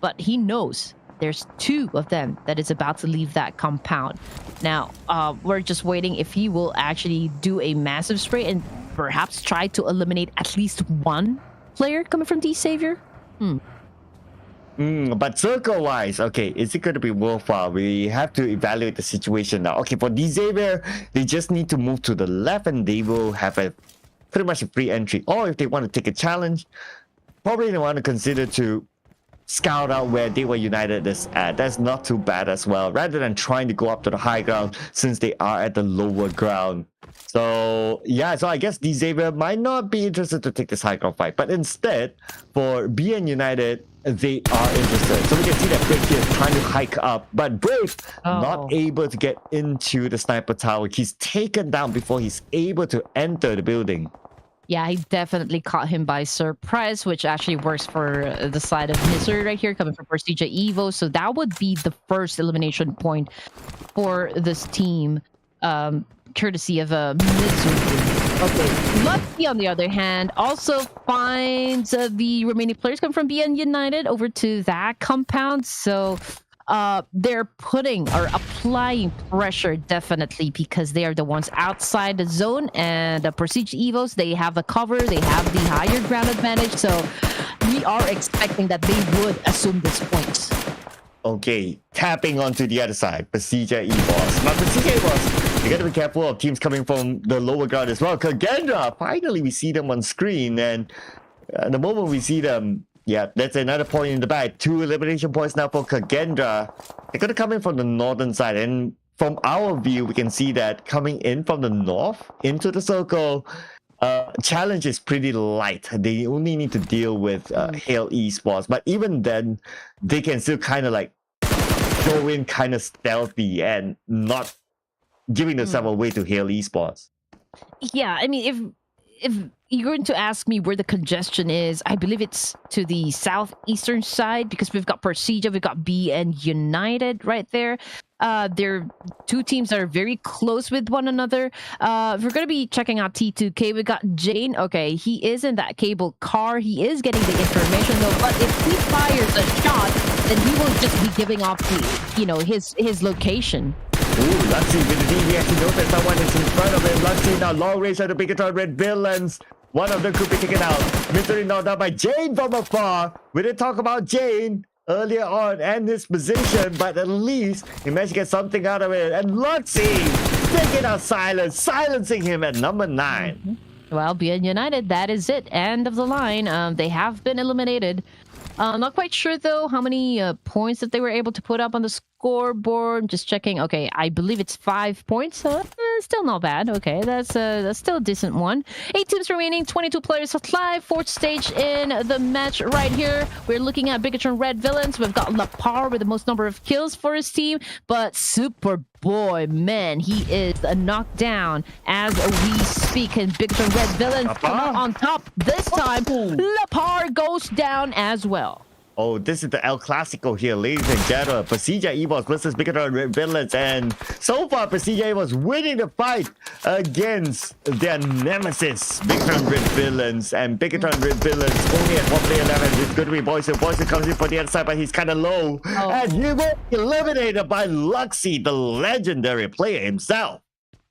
But he knows there's two of them that is about to leave that compound. Now, we're just waiting if he will actually do a massive spray and perhaps try to eliminate at least one player coming from D Savior. But circle-wise, okay, is it going to be worthwhile? We have to evaluate the situation now. Okay, for D Savior, they just need to move to the left and they will have a pretty much a free entry. Or if they want to take a challenge, probably they want to consider to scout out where they were united is at. That's not too bad as well, rather than trying to go up to the high ground since they are at the lower ground. So yeah, so I guess D Savior might not be interested to take this high ground fight, but instead for BN United, they are interested. So we can see that Brave here is trying to hike up, but Brave not able to get into the sniper tower. He's taken down before he's able to enter the building. Yeah, he definitely caught him by surprise, which actually works for the side of Miser right here, coming from PERSIJA EVO. So that would be the first elimination point for this team, courtesy of Miser. Okay, Lucky, on the other hand, also finds the remaining players come from BN United over to that compound. So they're putting or applying pressure definitely because they are the ones outside the zone, and the PERSIJA EVOS, they have the cover, they have the higher ground advantage, so we are expecting that they would assume this point. Okay, tapping onto the other side, PERSIJA EVOS. Now PERSIJA EVOS, you gotta be careful of teams coming from the lower ground as well. Kagendra, finally we see them on screen, and the moment we see them, yeah, that's another point in the bag. 2 elimination points now for Kagendra. They're going to come in from the northern side. And from our view, we can see that coming in from the north into the circle, challenge is pretty light. They only need to deal with Hail Esports. But even then, they can still kind of like go in kind of stealthy and not giving themselves away to Hail Esports. Yeah, I mean, if you're going to ask me where the congestion is. I believe it's to the southeastern side because we've got PERSIJA, we've got B and United right there. They're two teams that are very close with one another. If we're going to be checking out T2K, we got Jane. Okay, he is in that cable car. He is getting the information though, but if he fires a shot, then he will just be giving off the, you know, his location. Ooh, Luxy with the DV actually knows that someone is in front of him. Luxy now long range at the BIGETRON red villains. One of them could be taken out. Mystery knocked out by Jane from afar. We didn't talk about Jane earlier on and his position, but at least he managed to get something out of it. And Luxy taking out Silence, silencing him at number 9. Well, BN United, that is it. End of the line. They have been eliminated. Not quite sure though how many points that they were able to put up on the scoreboard. Just checking. Okay, I believe it's 5 points. So still not bad. Okay, that's still a decent one. 8 teams remaining, 22 players live. 4th stage in the match right here. We're looking at BIGETRON Red Villains. We've got Lapar with the most number of kills for his team, but Superboy, man, he is knocked down as we speak. And BIGETRON Red Villains come out on top this time. Lapar goes down as well. Oh, this is the El Clasico here, ladies and gentlemen. PERSIJA EVOS versus BIGETRON Red Villains. And so far, PERSIJA EVOS winning the fight against their nemesis, BIGETRON Red Villains. And BIGETRON Red Villains only at 1 player left. And it's going to be Boyson. Boyson comes in for the other side, but he's kind of low. Oh. And he will be eliminated by Luxy, the legendary player himself.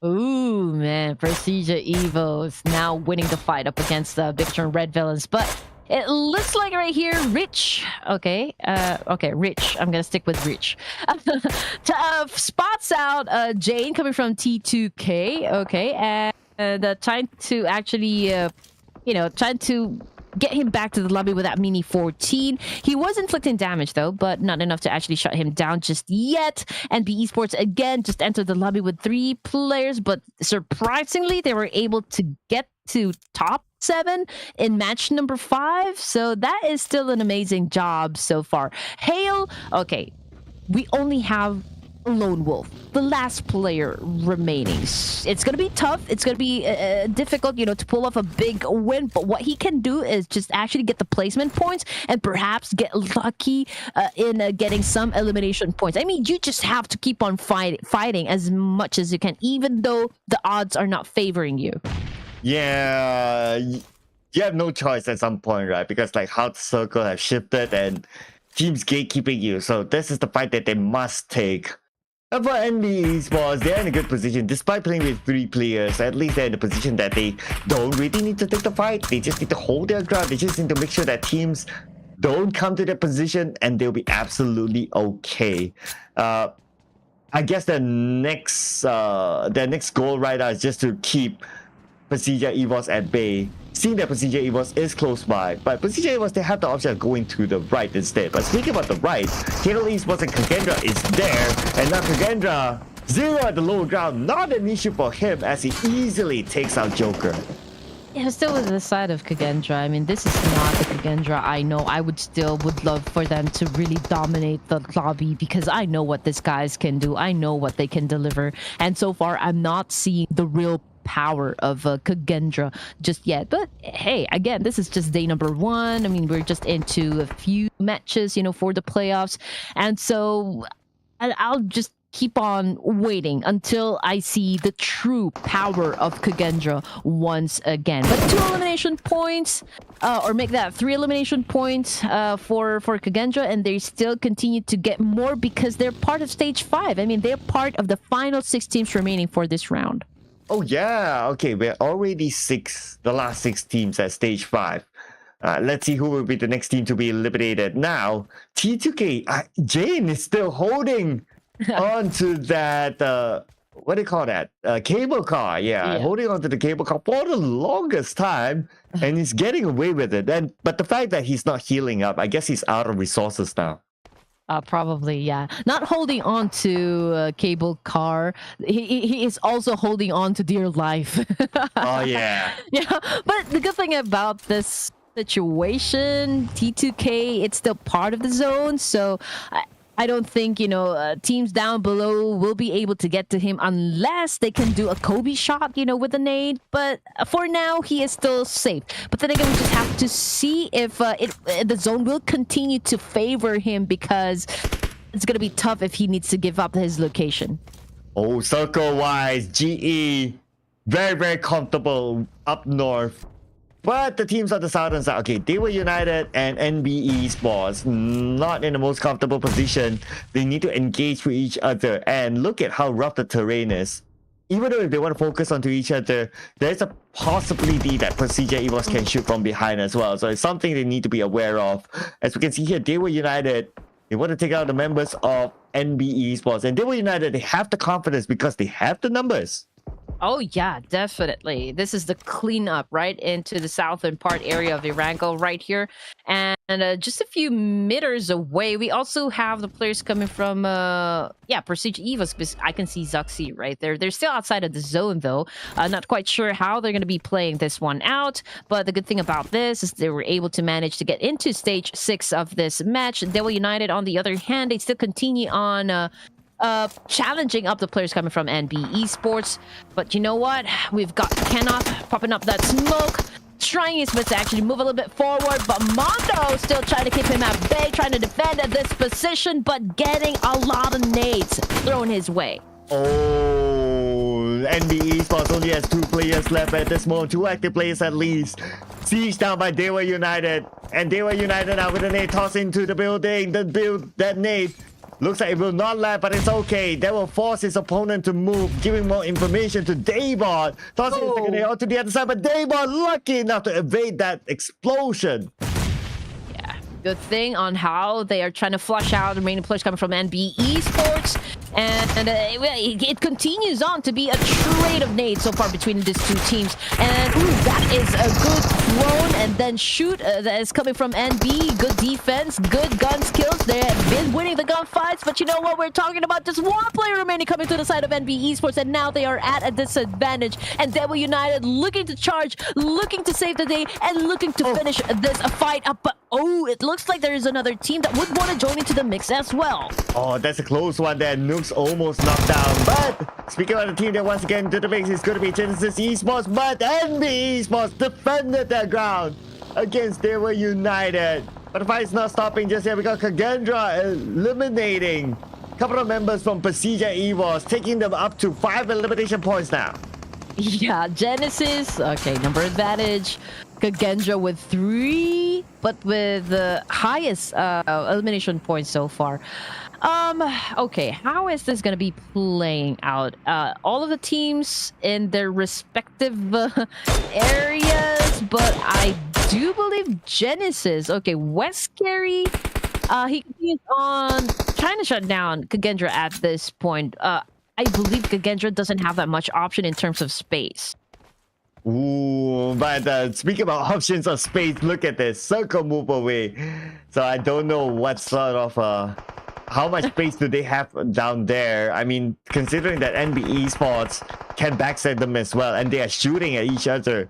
Ooh, man. PERSIJA EVOS now winning the fight up against the BIGETRON Red Villains. But it looks like right here, Rich. Okay, Rich. I'm gonna stick with Rich. Spots out Jane coming from T2K. Okay, and trying to actually, trying to get him back to the lobby with that mini 14. He was inflicting damage though, but not enough to actually shut him down just yet. And B Esports again just entered the lobby with 3 players, but surprisingly, they were able to get to top 7 in match number 5. So that is still an amazing job so far. Hale, okay, we only have a lone wolf, the last player remaining. It's gonna be tough. It's gonna be difficult, to pull off a big win. But what he can do is just actually get the placement points and perhaps get lucky in getting some elimination points. I mean, you just have to keep on fighting as much as you can, even though the odds are not favoring you. Yeah, you have no choice at some point, right? Because like how the circle have shifted and teams gatekeeping you. So this is the fight that they must take. And for NB Esports, they're in a good position. Despite playing with 3 players, at least they're in a position that they don't really need to take the fight. They just need to hold their ground. They just need to make sure that teams don't come to their position and they'll be absolutely okay. I guess their next goal right now is just to keep PERSIJA EVOS at bay, seeing that PERSIJA EVOS is close by, but PERSIJA EVOS, they have the option of going to the right instead. But speaking about the right, KL Esports and KXERXIA is there, and now KXERXIA 0 at the lower ground, not an issue for him as he easily takes out Joker. Yeah, still with the side of KXERXIA. I mean, this is not the KXERXIA I know. I would love for them to really dominate the lobby because I know what these guys can do. I know what they can deliver. And so far, I'm not seeing the real power of KXERXIA just yet. But hey, again, this is just day number 1. I mean, we're just into a few matches, for the playoffs. And so I'll just keep on waiting until I see the true power of KXERXIA once again. But 2 elimination points, or make that 3 elimination points for KXERXIA, and they still continue to get more because they're part of stage 5. I mean, they're part of the final 6 teams remaining for this round. Oh yeah, okay, we're already the last 6 teams at stage 5. Let's see who will be the next team to be eliminated. Now, T2K, Jane is still holding on to that, what do you call that? Cable car, yeah, holding on to the cable car for the longest time, and he's getting away with it. But the fact that he's not healing up, I guess he's out of resources now. Probably, yeah. Not holding on to cable car. He is also holding on to dear life. Oh, yeah. Yeah, but the good thing about this situation, T2K, it's still part of the zone. So I don't think, teams down below will be able to get to him unless they can do a Kobe shot, with the nade. But for now, he is still safe. But then again, we just have to see if the zone will continue to favor him, because it's going to be tough if he needs to give up his location. Oh, circle-wise, GE, very, very comfortable up north. But the teams on the southern side, okay, they were United and NBE Sports, not in the most comfortable position. They need to engage with each other. And look at how rough the terrain is. Even though if they want to focus onto each other, there's a possibility that PERSIJA EVOS can shoot from behind as well. So it's something they need to be aware of. As we can see here, they were United. They want to take out the members of NBE Sports. And they were United. They have the confidence because they have the numbers. Oh, yeah, definitely. This is the cleanup right into the southern part area of ERANGEL right here. And just a few meters away, we also have the players coming from, PERSIJA EVOS. I can see XERXIA right there. They're still outside of the zone, though. Not quite sure how they're going to be playing this one out. But the good thing about this is they were able to manage to get into stage 6 of this match. Devil United, on the other hand, they still continue on... challenging up the players coming from NB Esports. But you know what? We've got Kenneth popping up that smoke, trying his best to actually move a little bit forward, but Mondo still trying to keep him at bay, trying to defend at this position, but getting a lot of nades thrown his way. Oh, NB Esports only has 2 players left at this moment, 2 active players at least. Siege down by Dewa United, and Dewa United now with a nade toss into the building. That nade looks like it will not land, but it's okay. That will force his opponent to move, giving more information to Daybot. Tossing his second nade onto the other side, but Daybot lucky enough to evade that explosion. Yeah, good thing on how they are trying to flush out the remaining players coming from NB Esports. And it continues on to be a trade of nades so far between these two teams. And ooh, that is a good thrown and then shoot that is coming from NB. Good defense, good gun skills. They have been winning the gunfights, but you know what? We're talking about just one player remaining coming to the side of NB Esports, and now they are at a disadvantage. And Devil United looking to charge, looking to save the day, and looking to finish this fight up. But oh, it looks like there is another team that would want to join into the mix as well. Oh, that's a close one there. Nook's almost knocked down. But speaking of the team that once again into the mix, it's going to be Genesis Esports. But NB Esports defended their ground against Devil United. But the fight's not stopping just yet. We got Kagendra eliminating a couple of members from PERSIJA EVOS, taking them up to 5 elimination points now. Yeah, Genesis. Okay, number advantage. Kagendra with 3, but with the highest elimination points so far. Okay, how is this gonna be playing out? All of the teams in their respective areas, but I do believe Genesis. Okay, West Carry. He continues on trying to shut down Kagendra at this point. I believe Kagendra doesn't have that much option in terms of space. Ooh, but speaking about options of space, look at this circle move away. So I don't know what sort of how much space do they have down there. I mean, considering that NB Esports can backstab them as well, and they are shooting at each other.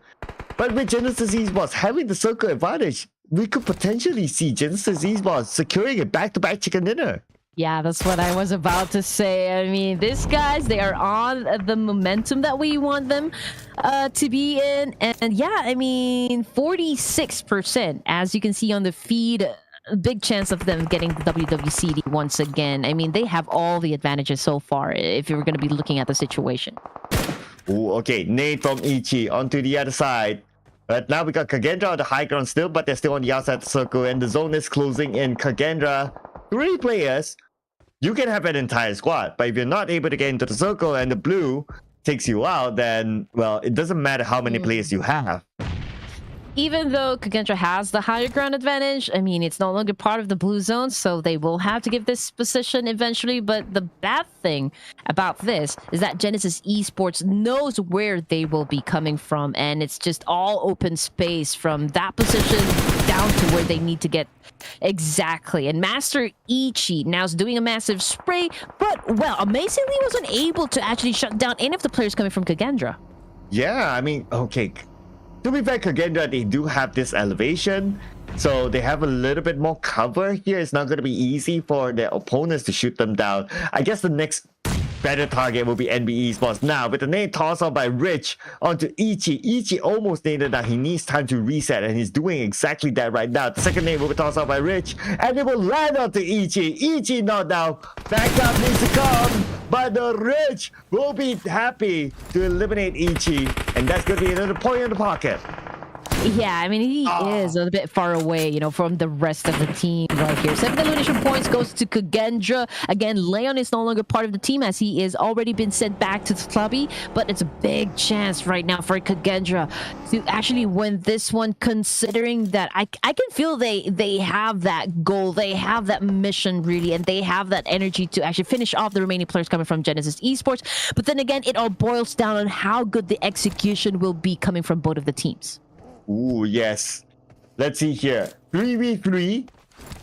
But with Genesis Esports having the circle advantage, we could potentially see Genesis Esports securing a back-to-back chicken dinner. Yeah, that's what I was about to say. I mean, these guys, they are on the momentum that we want them to be in. And yeah, I mean, 46%, as you can see on the feed, big chance of them getting the WWCD once again. I mean, they have all the advantages so far if you're going to be looking at the situation. Ooh, okay, nade from Ichi onto the other side. But now we got Kagendra on the high ground still, but they're still on the outside of the circle, and the zone is closing in. Kagendra, 3 players. You can have an entire squad, but if you're not able to get into the circle and the blue takes you out, then, well, it doesn't matter how many players you have. Even though Kagendra has the higher ground advantage, I mean, it's no longer part of the blue zone, so they will have to give this position eventually. But the bad thing about this is that Genesis Esports knows where they will be coming from, and it's just all open space from that position down to where they need to get exactly. And Master Ichi now is doing a massive spray, but, well, amazingly wasn't able to actually shut down any of the players coming from Kagendra. Yeah, I mean, okay. To be fair, Kagendra, they do have this elevation. So they have a little bit more cover here. It's not going to be easy for their opponents to shoot them down. I guess the next better target will be NB Esports. Now, with the nade toss off by Rich onto Ichi. Ichi almost naded that he needs time to reset, and he's doing exactly that right now. The second nade will be tossed off by Rich, and it will land onto Ichi. Ichi not down. Backup needs to come, but the Rich will be happy to eliminate Ichi, and that's going to be another point in the pocket. Yeah, I mean, he is a bit far away, you know, from the rest of the team right here. 7 elimination points goes to KXERXIA. Again, Leon is no longer part of the team as he is already been sent back to the clubby, but it's a big chance right now for KXERXIA to actually win this one, considering that I can feel they have that goal, they have that mission really, and they have that energy to actually finish off the remaining players coming from Genesis Esports. But then again, it all boils down on how good the execution will be coming from both of the teams. Ooh, yes. Let's see here. 3v3.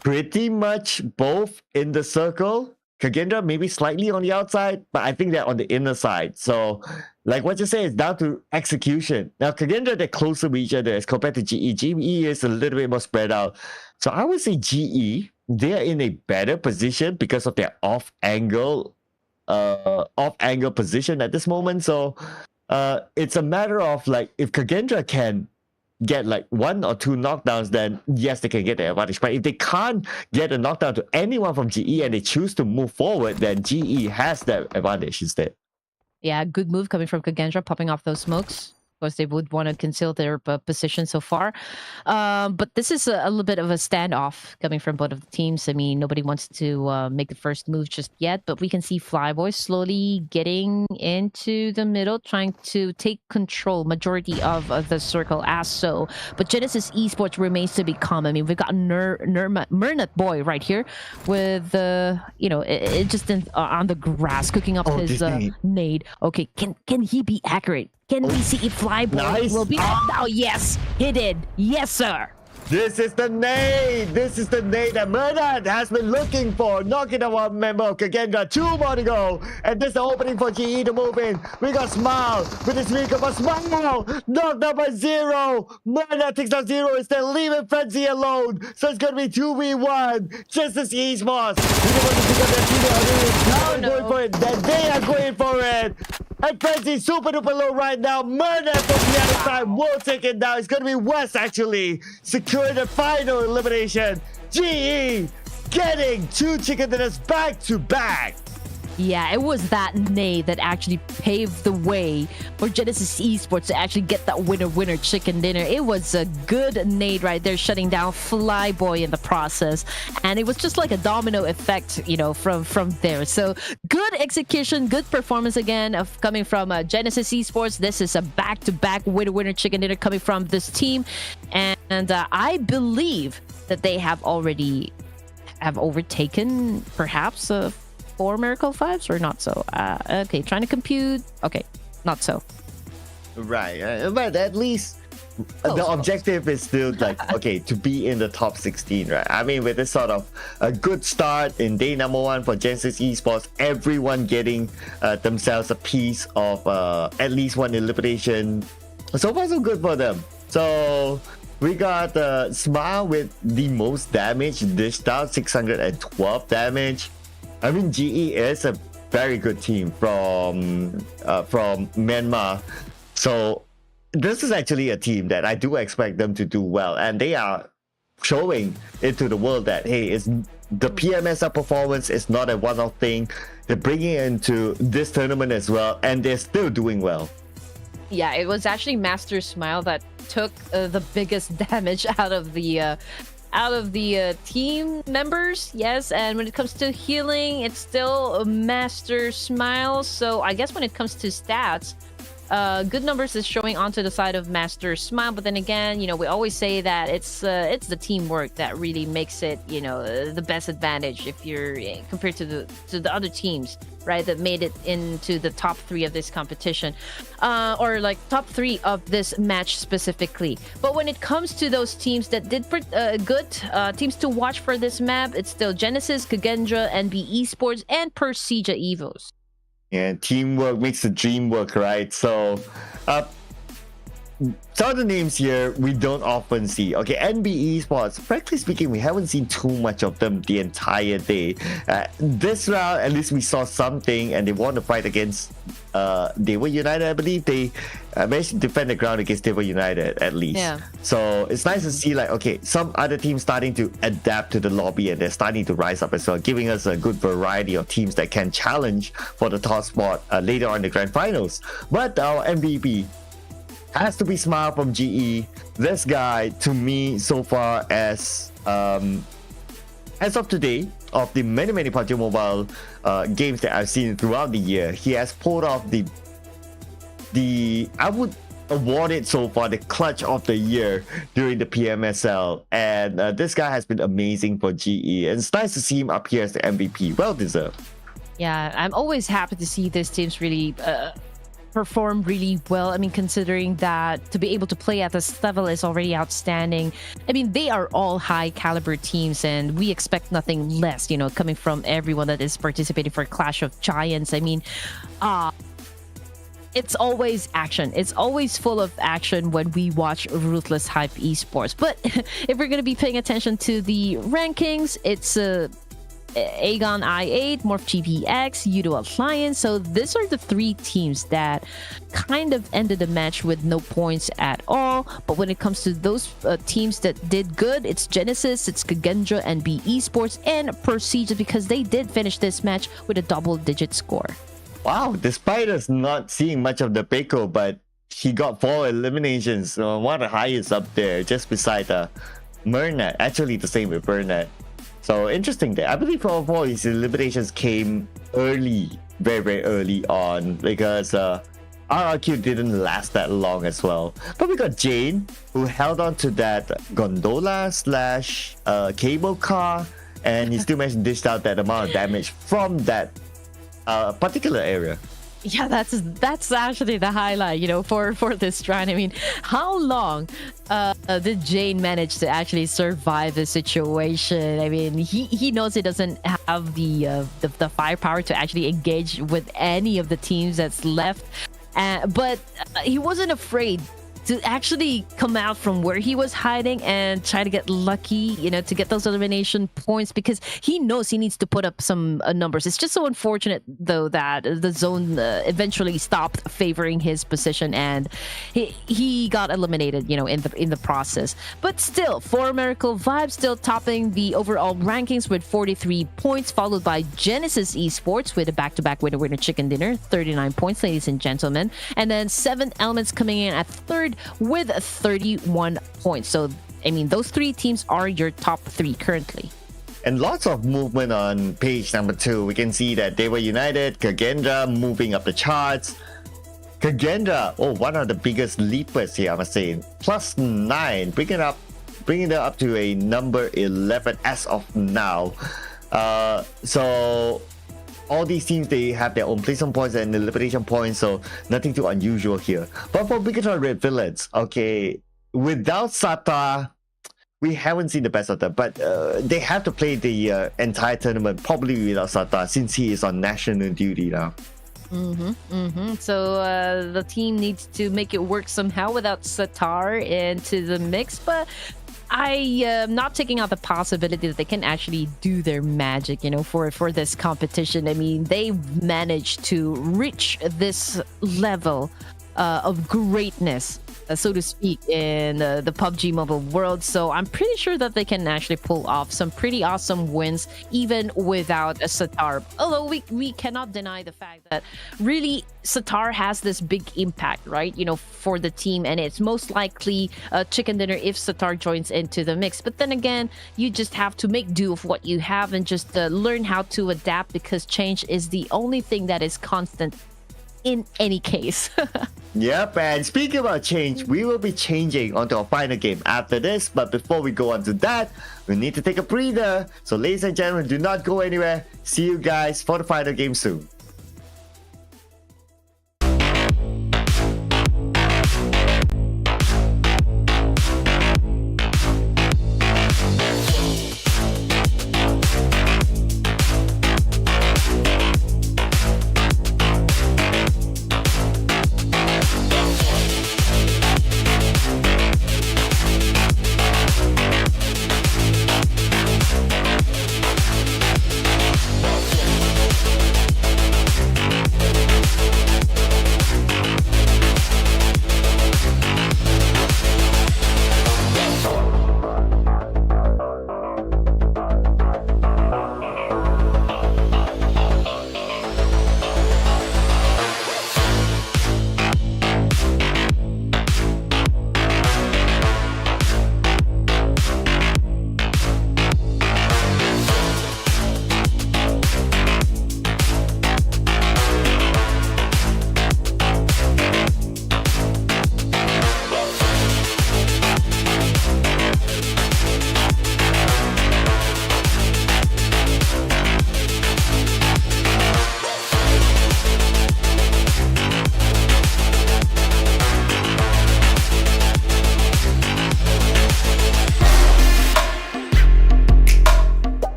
Pretty much both in the circle. KXERXIA maybe slightly on the outside, but I think they're on the inner side. So, like what you say, it's down to execution. Now, KXERXIA, they're closer to each other as compared to GE. GE is a little bit more spread out. So, I would say GE, they are in a better position because of their off-angle position at this moment. So, it's a matter of like, if KXERXIA can get like 1 or 2 knockdowns, then yes, they can get the advantage. But if they can't get a knockdown to anyone from GE and they choose to move forward, then GE has that advantage instead. Yeah, good move coming from KXERXIA, popping off those smokes. Of course, they would want to conceal their position so far. But this is a little bit of a standoff coming from both of the teams. I mean, nobody wants to make the first move just yet, but we can see Flyboy slowly getting into the middle, trying to take control, majority of the circle as so. But Genesis Esports remains to be calm. I mean, we've got Mernat Boy right here with, you know, it just on the grass, cooking up his nade. Okay, can he be accurate? Can we see if Flyboy will be? Oh, yes, he did. Yes, sir. This is the nade. This is the nade that Mernat has been looking for. Knocking out one member of KXERXIA. 2 more to go. And this is the opening for GE to move in. We got Smile with his weaker, but Smile knocked out by 0. Mernat takes out 0 instead, leaving Frenzy alone. So it's going to be 2v1. Genesis Esports. Going for it. Then they are going for it. And Frenzy super duper low right now. Mernat from the other side will take it down. It's going to be West actually securing the final elimination. GE getting 2 chicken dinners back to back. Yeah, it was that nade that actually paved the way for Genesis Esports to actually get that winner chicken dinner. It was a good nade right there, shutting down Flyboy in the process. And it was just like a domino effect, you know, from there. So good execution, good performance again of coming from Genesis Esports. This is a back-to-back winner chicken dinner coming from this team. And I believe that they have already overtaken perhaps 4 Miracle 5s or not so? Okay, trying to compute. Okay, not so. Right, but at least the objective is still like, okay, to be in the top 16, right? I mean, with this sort of a good start in day number 1 for Genesis Esports, everyone getting themselves a piece of at least 1 elimination. So far, so good for them. So we got Smile with the most damage dished out, 612 damage. I mean, GE is a very good team from Myanmar. So this is actually a team that I do expect them to do well. And they are showing it to the world that, hey, it's, the PMSL performance is not a one-off thing. They're bringing it into this tournament as well. And they're still doing well. Yeah, it was actually Master Smile that took the biggest damage out of the team members. Yes, and when it comes to healing, it's still Master Smile. So I guess when it comes to stats, good numbers is showing onto the side of Master Smile. But then again, you know, we always say that it's the teamwork that really makes it, you know, the best advantage if you're compared to the other teams, right, that made it into the top 3 of this competition, or like top 3 of this match specifically. But when it comes to those teams that did good teams to watch for this map, it's still Genesis, KXERXIA, NB Esports, and PERSIJA EVOS. And teamwork makes the dream work, right? So some of the names here we don't often see. Okay, NB Esports, frankly speaking, we haven't seen too much of them the entire day. This round, at least we saw something, and they won the fight against they were United. I believe they managed to defend the ground against they were United at least. Yeah. So it's nice to see, like, okay, some other teams starting to adapt to the lobby, and they're starting to rise up as well, giving us a good variety of teams that can challenge for the top spot later on in the grand finals. But our MVP has to be Smile from GE. This guy, to me, so far as of today, of the many PUBG Mobile games that I've seen throughout the year, he has pulled off the I would award it so far the clutch of the year during the PMSL, and this guy has been amazing for GE, and it's nice to see him up here as the MVP. Well deserved. Yeah, I'm always happy to see these teams really perform really well. I mean, considering that to be able to play at this level is already outstanding. I mean, they are all high caliber teams, and we expect nothing less, you know, coming from everyone that is participating for Clash of Giants. I mean, it's always action. It's always full of action when we watch Ruthless Hype Esports. But if we're going to be paying attention to the rankings, it's AGONxI8, Morph GPX, YOODO Alliance. So these are the three teams that kind of ended the match with no points at all. But when it comes to those teams that did good, it's Genesis, it's Kagendra, and B Esports, and PERSIJA, because they did finish this match with a double-digit score. Wow, despite us not seeing much of the Peko, but he got 4 eliminations, one of the highest up there, just beside Murnat. Actually, the same with Burnat. So interesting there. I believe all 4 of his eliminations came early, very early on, because RRQ didn't last that long as well. But we got Jane, who held on to that gondola slash cable car, and he still managed to dish out that amount of damage from that particular area. Yeah, that's actually the highlight, you know, for this round. I mean, how long did Jane manage to actually survive the situation? I mean, he knows he doesn't have the firepower to actually engage with any of the teams that's left, but he wasn't afraid to actually come out from where he was hiding and try to get lucky, you know, to get those elimination points, because he knows he needs to put up some numbers. It's just so unfortunate, though, that the zone eventually stopped favoring his position, and he got eliminated, you know, in the process. But still, 4 Miracle Vibes still topping the overall rankings with 43 points, followed by Genesis Esports with a back-to-back winner chicken dinner, 39 points, ladies and gentlemen, and then 7 Elements coming in at third with 31 points. So, I mean, those 3 teams are your top 3 currently. And lots of movement on page number 2. We can see that they were United, Kagendra moving up the charts. Kagendra, one of the biggest leapers here, I must say. +9, bringing it up to a number 11 as of now. So all these teams, they have their own placement points and elimination points, so nothing too unusual here. But for BIGETRON Red Villains, okay, without Sata, we haven't seen the best of them, but they have to play the entire tournament probably without Sata, since he is on national duty now. So the team needs to make it work somehow without Satar into the mix, but I am not taking out the possibility that they can actually do their magic, you know, for this competition. I mean, they managed to reach this level of greatness, so to speak, in the PUBG Mobile world. So I'm pretty sure that they can actually pull off some pretty awesome wins, even without a Satar. Although we cannot deny the fact that really Satar has this big impact, right? You know, for the team, and it's most likely a chicken dinner if Satar joins into the mix. But then again, you just have to make do of what you have and just learn how to adapt, because change is the only thing that is constant in any case. Yep, and speaking about change, we will be changing onto our final game after this. But before we go on to that, we need to take a breather. So ladies and gentlemen, do not go anywhere. See you guys for the final game soon.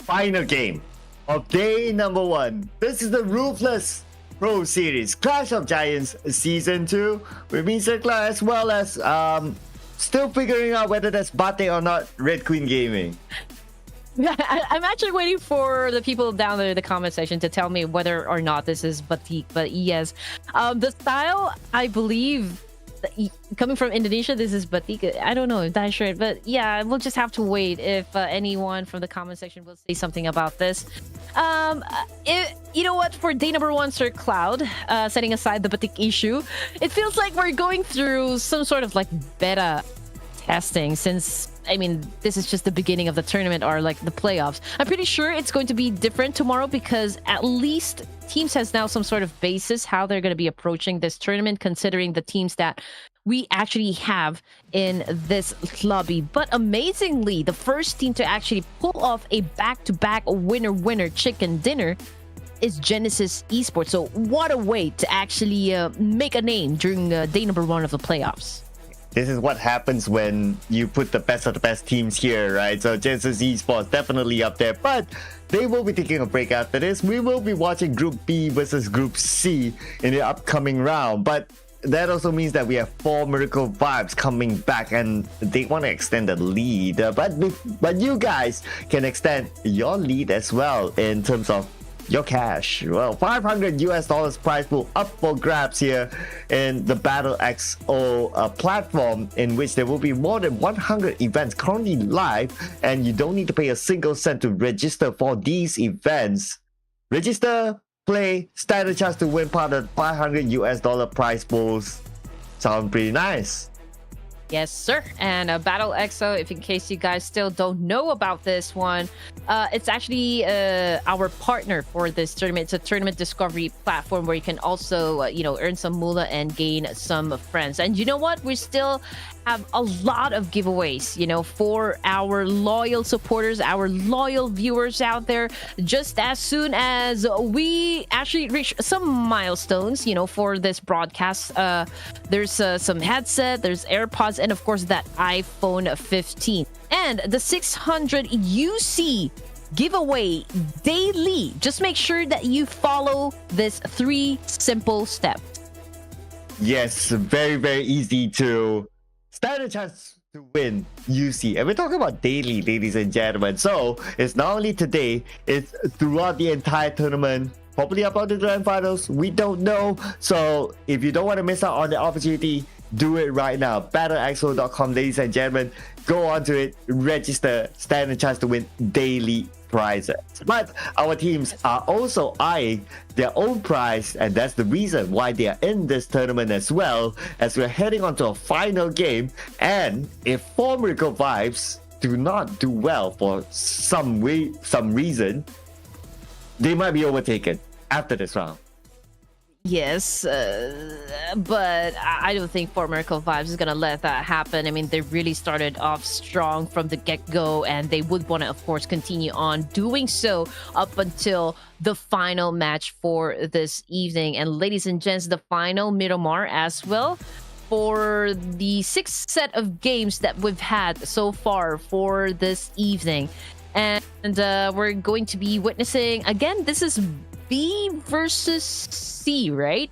final game of day number 1. This is the Ruthless Pro Series Clash of Giants Season 2 with me, XERXIA, as well as still figuring out whether that's Bate or not, Red Queen Gaming. I'm actually waiting for the people down there in the comment section to tell me whether or not this is batik, but yes. The style, I believe, coming from Indonesia, this is batik. I don't know if that's right, but yeah, we'll just have to wait if anyone from the comment section will say something about this. You know what, for day number 1, Sir Cloud, setting aside the batik issue, it feels like we're going through some sort of like beta testing, since I mean, this is just the beginning of the tournament, or like the playoffs. I'm pretty sure it's going to be different tomorrow, because at least teams has now some sort of basis how they're going to be approaching this tournament, considering the teams that we actually have in this lobby. But amazingly, the first team to actually pull off a back-to-back winner chicken dinner is Genesis Esports. So what a way to actually make a name during day number 1 of the playoffs. This is what happens when you put the best of the best teams here, right? So Genesis Esports definitely up there, but they will be taking a break after this. We will be watching Group B versus Group C in the upcoming round, but that also means that we have 4 Miracle Vibes coming back, and they want to extend the lead. But you guys can extend your lead as well in terms of your cash. Well, $500 prize pool up for grabs here in the BIGETRON platform, in which there will be more than 100 events currently live, and you don't need to pay a single cent to register for these events. Register, play, stand a chance to win part of $500 prize pools. Sound pretty nice. Yes, sir. And BIGETRON, if in case you guys still don't know about this one, it's actually our partner for this tournament. It's a tournament discovery platform where you can also, earn some moolah and gain some friends. And you know what? We still have a lot of giveaways, for our loyal supporters, our loyal viewers out there. Just as soon as we actually reach some milestones, for this broadcast, there's some headset, there's AirPods, and of course that iPhone 15. And the 600 UC giveaway daily. Just make sure that you follow this 3 simple steps. Yes, very, very easy to stand a chance to win UC. And we're talking about daily, ladies and gentlemen. So it's not only today, it's throughout the entire tournament. Probably up on the grand finals, we don't know. So if you don't want to miss out on the opportunity, do it right now. BIGETRON.com, ladies and gentlemen. Go on to it, register, stand a chance to win daily prizes. But our teams are also eyeing their own prize, and that's the reason why they are in this tournament as well, as we're heading on to a final game. And if 4 Miracle Vibes do not do well for some reason, they might be overtaken after this round. Yes, but I don't think 4 Miracle Vibes is going to let that happen. I mean, they really started off strong from the get-go, and they would want to, of course, continue on doing so up until the final match for this evening. And ladies and gents, the final Miramar as well for the 6th set of games that we've had so far for this evening. And we're going to be witnessing, again, this is B versus C, right?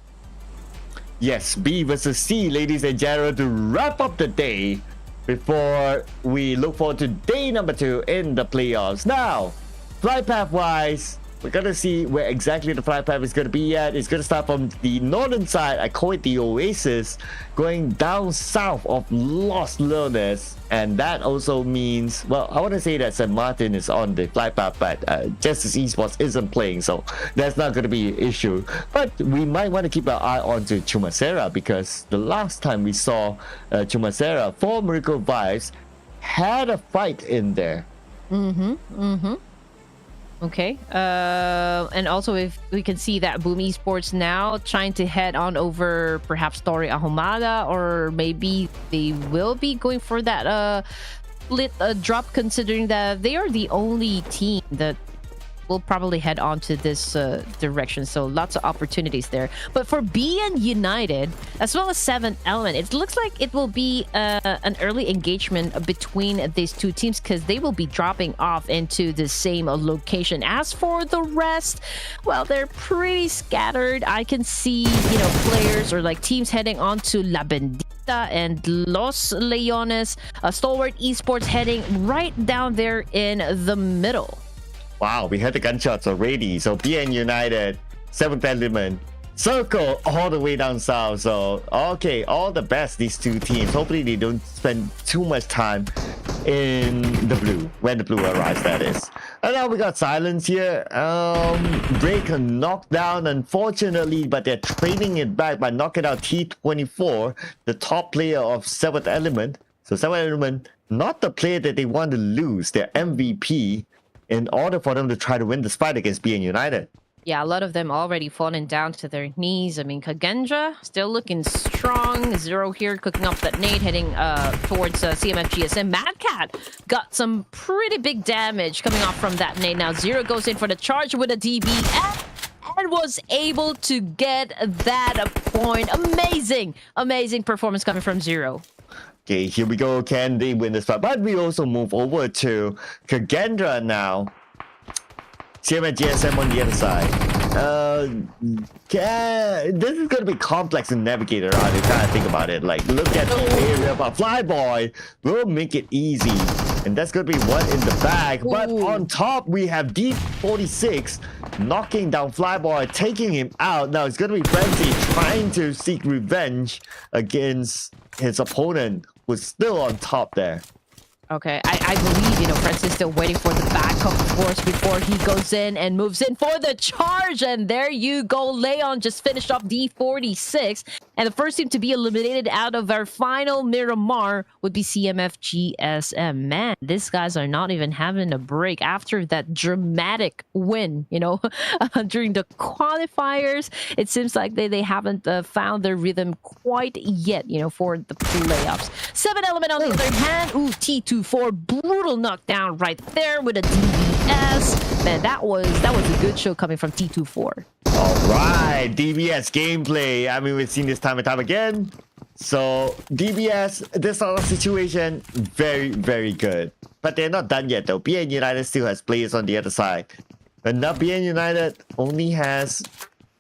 Yes, B versus C, ladies and gentlemen, to wrap up the day before we look forward to day number 2 in the playoffs. Now, flight path wise, we're going to see where exactly the flight path is going to be at. It's going to start from the northern side, I call it the Oasis, going down south of Los Leones. And that also means, well, I want to say that St. Martin is on the flight path, but Genesis Esports isn't playing, so that's not going to be an issue. But we might want to keep our eye on to Chumacera, because the last time we saw Chumacera, 4 Miracle Vibes had a fight in there. Okay, and also if we can see that Boom Esports now trying to head on over perhaps Torre Ahumada, or maybe they will be going for that split drop, considering that they are the only team that will probably head on to this direction. So lots of opportunities there. But for BN United, as well as 7 Element, it looks like it will be an early engagement between these two teams because they will be dropping off into the same location. As for the rest, well, they're pretty scattered. I can see, you know, players or like teams heading on to La Bendita and Los Leones. Stalwart Esports heading right down there in the middle. Wow, we heard the gunshots already. So BN United, 7th Element, Circle all the way down south. So okay, all the best these two teams. Hopefully they don't spend too much time in the blue, when the blue arrives, that is. And now we got Silence here. Break a knockdown, unfortunately, but they're trading it back by knocking out T24, the top player of 7th Element. So 7th Element, not the player that they want to lose, their MVP, in order for them to try to win this fight against BN United. Yeah, a lot of them already falling down to their knees. I mean, Kagenja still looking strong. Zero here cooking up that nade, heading towards CMFgSm. Mad Cat got some pretty big damage coming off from that nade. Now Zero goes in for the charge with a DB and was able to get that point. Amazing performance coming from Zero. Okay, here we go. Can they win this fight? But we also move over to Kagendra now. CMFgSM on the other side. This is going to be complex to navigate around if you kind of think about it. Like, look at the area, but Flyboy will make it easy. And that's going to be one in the bag. But on top, we have D46 knocking down Flyboy, taking him out. Now, it's going to be Frenzy trying to seek revenge against his opponent, who's still on top there. Okay, I believe, you know, Francis is still waiting for the backup, of course, before he goes in and moves in for the charge. And there you go. Leon just finished off D46. And the first team to be eliminated out of our final Miramar would be CMFgSM. Man, these guys are not even having a break after that dramatic win, you know, during the qualifiers. It seems like they haven't found their rhythm quite yet, you know, for the playoffs. 7 Element on the other hand. Ooh, T24, brutal knockdown right there with a DBS. Man, that was a good show coming from T24. All right, DBS gameplay. I mean, we've seen this time and time again. So DBS, this sort of situation, very good. But they're not done yet though. BN United still has players on the other side. And now BN United only has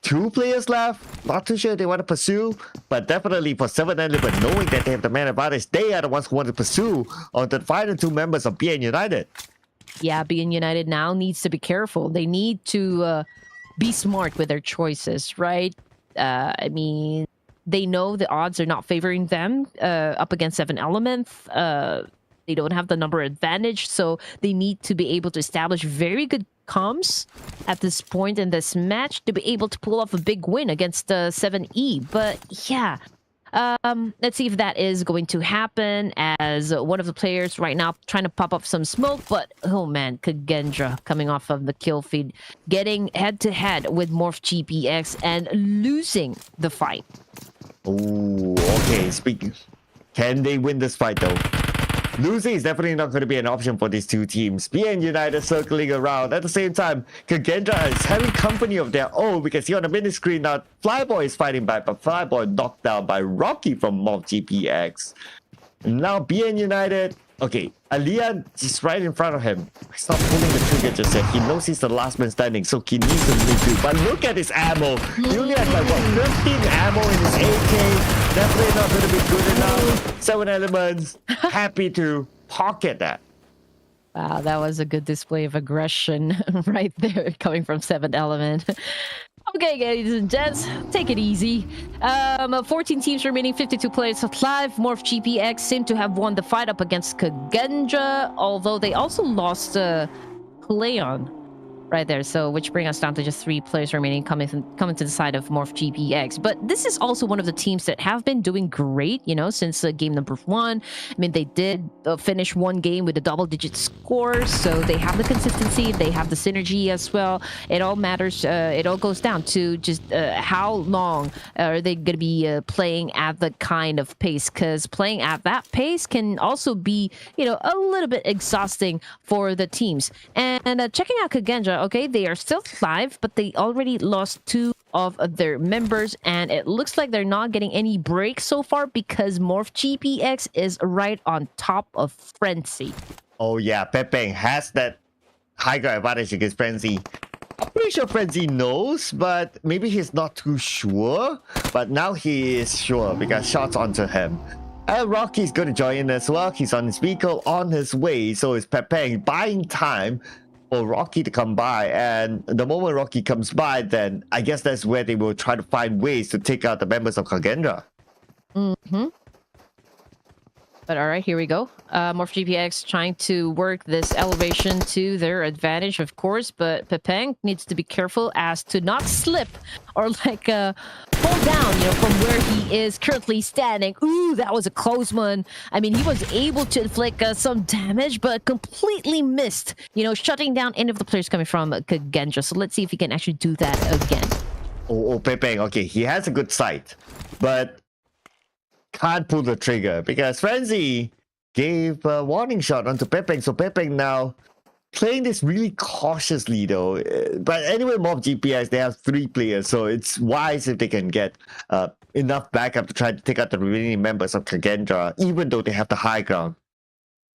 2 players left. Not too sure if they want to pursue, but definitely for 7 Element, knowing that they have the man advantage, they are the ones who want to pursue on the final 2 members of BN United. Yeah, BN United now needs to be careful. They need to be smart with their choices, right? I mean, they know the odds are not favoring them up against 7 Element. They don't have the number advantage, so they need to be able to establish very good comms at this point in this match to be able to pull off a big win against 7E. But yeah, let's see if that is going to happen, as one of the players right now trying to pop up some smoke. But oh man, Kagendra coming off of the kill feed, getting head to head with MorphGPX and losing the fight. Oh, okay. Speaking, can they win this fight though? Losing is definitely not going to be an option for these two teams. BN United circling around. At the same time, Kagendra is having company of their own. We can see on the mini screen now, Flyboy is fighting back, but Flyboy knocked down by Rocky from MorphGPX. Now BN United, okay, Alian is right in front of him. He's not pulling the trigger just yet. He knows he's the last man standing, so he needs to regroup. But look at his ammo. He only has like, what, 15 ammo in his AK. Definitely not going to be good enough. 7 Elements, happy to pocket that. Wow, that was a good display of aggression right there coming from 7 Element. Okay, ladies and gents, take it easy. 14 teams remaining, 52 players live. MorphGPX seem to have won the fight up against Kagendra, although they also lost Leon right there. So, which brings us down to just 3 players remaining coming to the side of MorphGPX. But this is also one of the teams that have been doing great, you know, since game number 1. I mean, they did finish 1 game with a double-digit score, so they have the consistency, they have the synergy as well. It all matters. It all goes down to just how long are they going to be playing at the kind of pace, because playing at that pace can also be, you know, a little bit exhausting for the teams. And checking out Kagendra, Okay, they are still alive, but they already lost 2 of their members, and it looks like they're not getting any breaks so far because MorphGPX is right on top of Frenzy. Oh yeah, Pepeng has that high ground advantage against Frenzy. I'm pretty sure Frenzy knows, but maybe he's not too sure. But now he is sure because shots onto him. And Rocky's going to join in as well. He's on his vehicle on his way. So it's Pepeng buying time for Rocky to come by. And the moment Rocky comes by, then I guess that's where they will try to find ways to take out the members of Kagendra. Mm-hmm. But all right, here we go. MorphGPX trying to work this elevation to their advantage, of course, but Pepeng needs to be careful as to not slip or like fall down, you know, from where he is currently standing. Ooh, that was a close one. I mean, he was able to inflict some damage, but completely missed, you know, shutting down any of the players coming from Kagendra. So let's see if he can actually do that again. Oh, Pepeng, okay, he has a good sight, but can't pull the trigger because Frenzy gave a warning shot onto Pepeng. So Pepeng now playing this really cautiously though. But anyway, MorphGPX, they have 3 players, so it's wise if they can get enough backup to try to take out the remaining members of Kagendra, even though they have the high ground.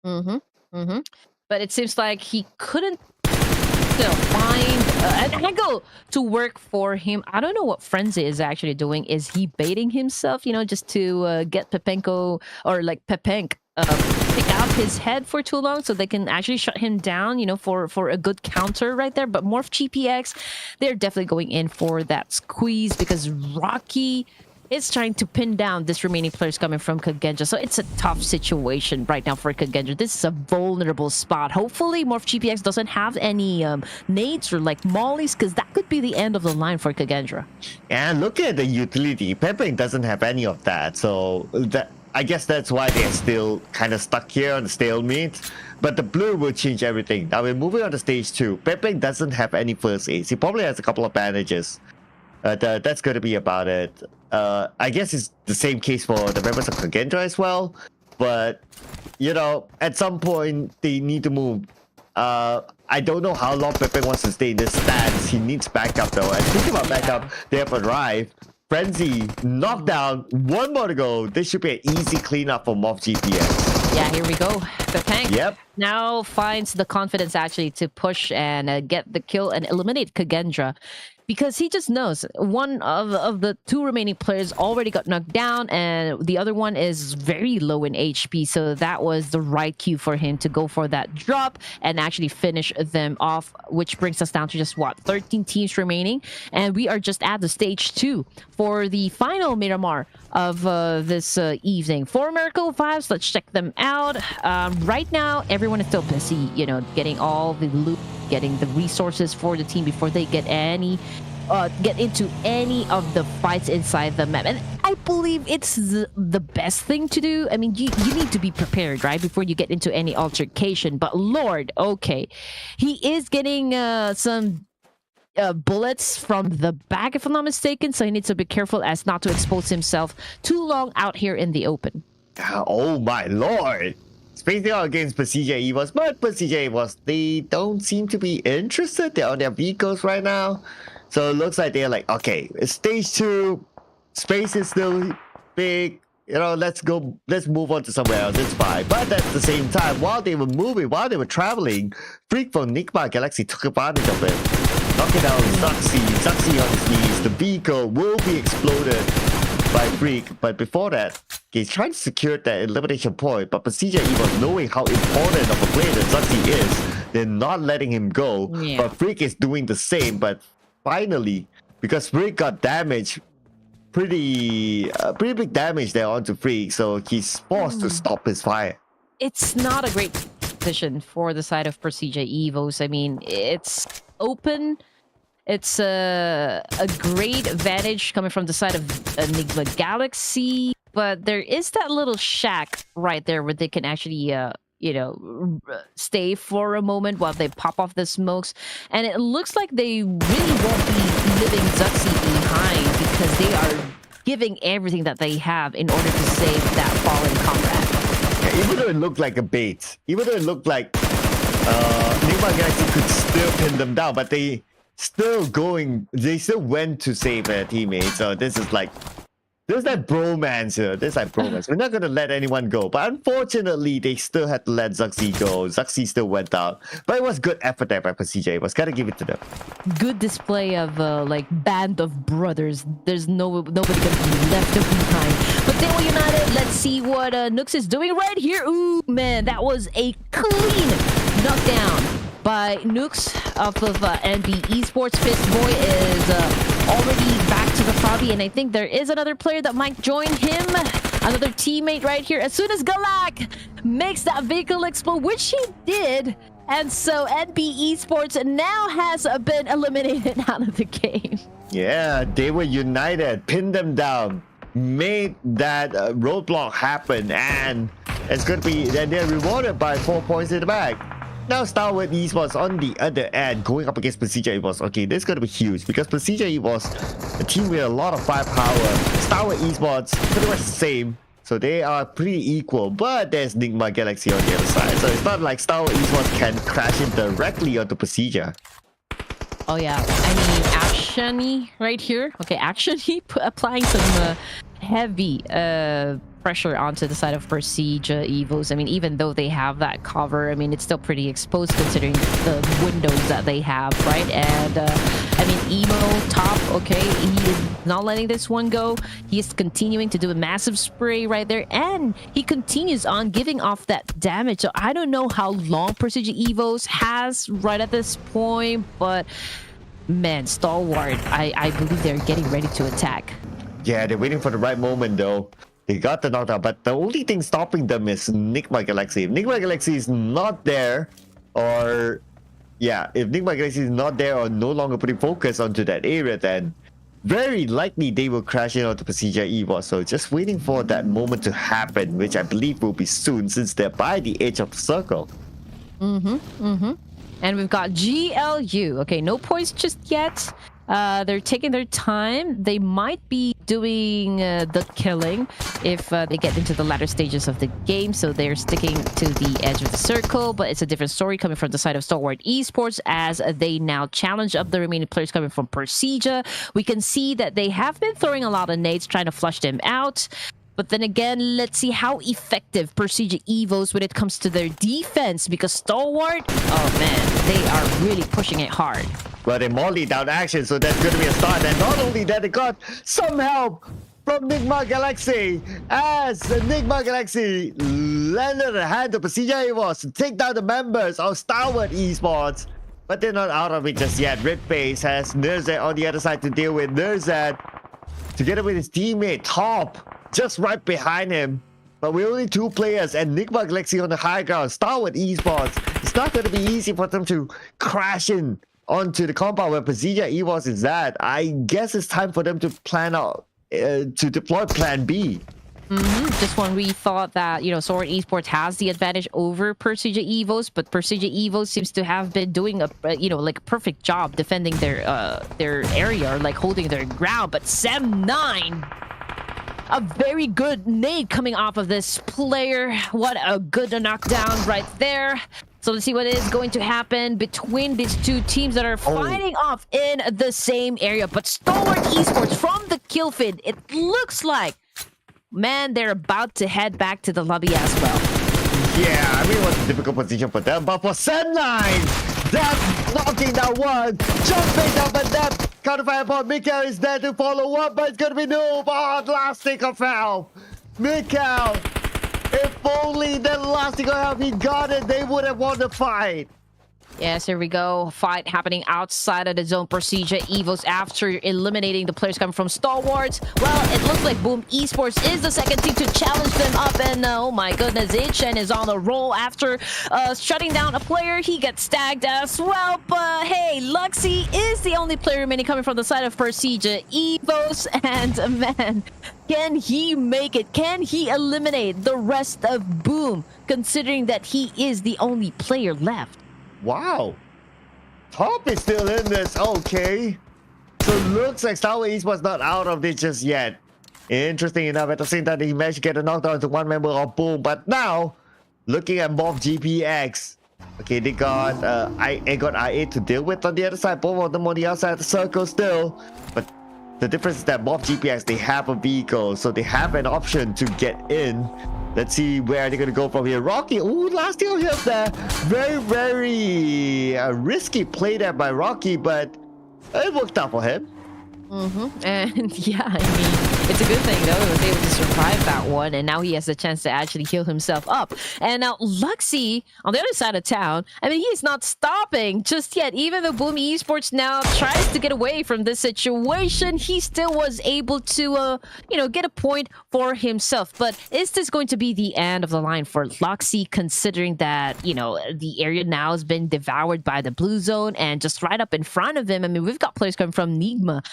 But it seems like he couldn't still find an angle to work for him. I don't know what Frenzy is actually doing. Is he baiting himself, you know, just to get Pepenko or like Pepeng pick out his head for too long so they can actually shut him down, you know, for a good counter right there. But MorphGPX, they're definitely going in for that squeeze because Rocky is trying to pin down this remaining players coming from Kagendra. So it's a tough situation right now for Kagendra. This is a vulnerable spot. Hopefully MorphGPX doesn't have any nades or like mollies, because that could be the end of the line for Kagendra. And look at the utility. Pepeng doesn't have any of that. So I guess that's why they're still kind of stuck here on the stalemate. But the blue will change everything. Now we're moving on to stage 2. Pepeng doesn't have any first aids. He probably has a couple of bandages. That's going to be about it. I guess it's the same case for the members of Kagendra as well. But, you know, at some point, they need to move. I don't know how long Pepeng wants to stay in this stance. He needs backup, though. And thinking about backup, they have arrived. Frenzy, knockdown, 1 more to go. This should be an easy cleanup for MorphGPX. Yeah, here we go. Pepeng now finds the confidence actually to push and get the kill and eliminate Kagendra, because he just knows one of the 2 remaining players already got knocked down and the other one is very low in HP. So that was the right cue for him to go for that drop and actually finish them off, which brings us down to just what, 13 teams remaining. And we are just at the stage 2 for the final Miramar of this evening. 4 Miracle Vibes, let's check them out. Right now, everyone is still busy, you know, getting all the loot, getting the resources for the team before they get into any of the fights inside the map. And I believe it's the best thing to do. I mean, you need to be prepared, right, before you get into any altercation. But Lord, okay, he is getting some bullets from the back, if I'm not mistaken, so he needs to be careful as not to expose himself too long out here in the open. Oh my lord! Facing out against PERSIJA EVOS, but PERSIJA EVOS, they don't seem to be interested. They're on their vehicles right now. So it looks like they're like, okay, it's stage 2, space is still big, you know, let's move on to somewhere else, it's fine. But at the same time, while they were moving, while they were traveling, Freak from NIGMA Galaxy took advantage of it. Knocking down ZERXIA on his knees, the vehicle will be exploded by Freak, but before that, he's trying to secure that elimination point, but PERSIJA EVOS, knowing how important of a player that ZERXIA is, they're not letting him go. But Freak is doing the same, but finally, because Freak got damaged, pretty big damage there onto Freak, so he's forced to stop his fire. It's not a great position for the side of PERSIJA EVOS. I mean, it's open. It's a great advantage coming from the side of NIGMA Galaxy, but there is that little shack right there where they can actually, you know, stay for a moment while they pop off the smokes. And it looks like they really won't be leaving ZERXIA behind because they are giving everything that they have in order to save that fallen comrade. Yeah, even though it looked like a bait, even though it looked like NIGMA Galaxy could still pin them down, but they still went to save their teammates. So this is like, there's that bromance here. There's that bromance. We're not going to let anyone go. But unfortunately, they still had to let XERXIA go. XERXIA still went out. But it was good effort there by PERSIJA. It was got to give it to them. Good display of like band of brothers. There's nobody gonna be left behind. But they were united. Let's see what Nooks is doing right here. Ooh, man, that was a clean knockdown by Nooks off of NB Esports. Fist Boy is already back to the lobby, and I think there is another player that might join him. Another teammate right here. As soon as Galak makes that vehicle explode, which he did, and so NB Esports now has been eliminated out of the game. Yeah, they were united, pinned them down, made that roadblock happen, and it's going to be that they're rewarded by 4 points in the bag. Now STALWART EVOS on the other end going up against PERSIJA EVOS. Okay, this is going to be huge because PERSIJA EVOS, a team with a lot of firepower. STALWART EVOS, pretty much the same. So they are pretty equal, but there's NIGMA Galaxy on the other side. So it's not like STALWART EVOS can crash in directly onto PERSIJA. Oh yeah, I mean, Actiony right here. Okay, Actiony applying some heavy pressure onto the side of PERSIJA EVOS. I mean, even though they have that cover, I mean, it's still pretty exposed considering the windows that they have, right? And I mean, Emo top, okay, he is not letting this one go. He is continuing to do a massive spray right there, and he continues on giving off that damage. So I don't know how long PERSIJA EVOS has right at this point, but man, STALWART, I believe they're getting ready to attack. Yeah, they're waiting for the right moment though. They got the knockdown, but the only thing stopping them is NIGMA Galaxy. If NIGMA Galaxy is not there, or yeah, if NIGMA Galaxy is not there or no longer putting focus onto that area, then very likely they will crash in onto PERSIJA EVOS. So just waiting for that moment to happen, which I believe will be soon since they're by the edge of the circle. And we've got GLU. Okay, no points just yet. They're taking their time. They might be doing the killing if they get into the latter stages of the game, so they're sticking to the edge of the circle. But it's a different story coming from the side of STALWART Esports as they now challenge up the remaining players coming from PERSIJA. We can see that they have been throwing a lot of nades trying to flush them out. But then again, let's see how effective PERSIJA EVOS when it comes to their defense, because STALWART, oh man, they are really pushing it hard. Well, they mollied down action, so that's going to be a start. And not only that, they got some help from NIGMA Galaxy as the NIGMA Galaxy landed a hand to PERSIJA EVOS to take down the members of STALWART Esports. But they're not out of it just yet. Redface has Nerzad on the other side to deal with. Nerzad, together with his teammate Top, just right behind him. But we're only 2 players and NIGMA Galaxy on the high ground. STALWART Esports, it's not going to be easy for them to crash in onto the compound where PERSIJA EVOS is at. I guess it's time for them to plan out, to deploy plan B. Just when we thought that, you know, STALWART Esports has the advantage over PERSIJA EVOS, but PERSIJA EVOS seems to have been doing a, you know, like a perfect job defending their area, or like holding their ground. But Sem9, a very good nade coming off of this player. What a good knockdown right there. So let's see what is going to happen between these two teams that are fighting off in the same area. But STALWART Esports from the kill feed, it looks like, man, they're about to head back to the lobby as well. Yeah, I mean, it was a difficult position for them. But for Sem9, that's knocking that one. Jumping down, but that counterfire upon Mikael is there to follow up. But it's going to be no hard last stick of help. Mikael, if only the last stick of help he got it, they would have won the fight. Yes, here we go. Fight happening outside of the zone. PERSIJA EVOS after eliminating the players coming from STALWART. Well, it looks like Boom Esports is the second team to challenge them up. And oh my goodness, Ichen is on the roll after shutting down a player. He gets tagged as well. But hey, Luxy is the only player remaining coming from the side of PERSIJA EVOS. And man, can he make it? Can he eliminate the rest of Boom, considering that he is the only player left? Wow. Top is still in this. Okay. So looks like STALWART Esports not out of this just yet. Interesting enough, at the same time, he managed to get a knockdown to one member of Boom. But now, looking at Mob GPX, Okay, they got AGONxI8 to deal with on the other side. Both of them on the outside of the circle still. But the difference is that MOBGPX, they have a vehicle, so they have an option to get in. Let's see where they're going to go from here. Rocky, ooh, last deal here there. Very, very risky play there by Rocky, but it worked out for him. And yeah, I mean, it's a good thing though. He was able to survive that one, and now he has a chance to actually heal himself up. And now Luxy on the other side of town, I mean, he's not stopping just yet. Even though Boomy Esports now tries to get away from this situation, he still was able to, you know, get a point for himself. But is this going to be the end of the line for Luxy, considering that, you know, the area now has been devoured by the blue zone, and just right up in front of him, I mean, we've got players coming from NIGMA.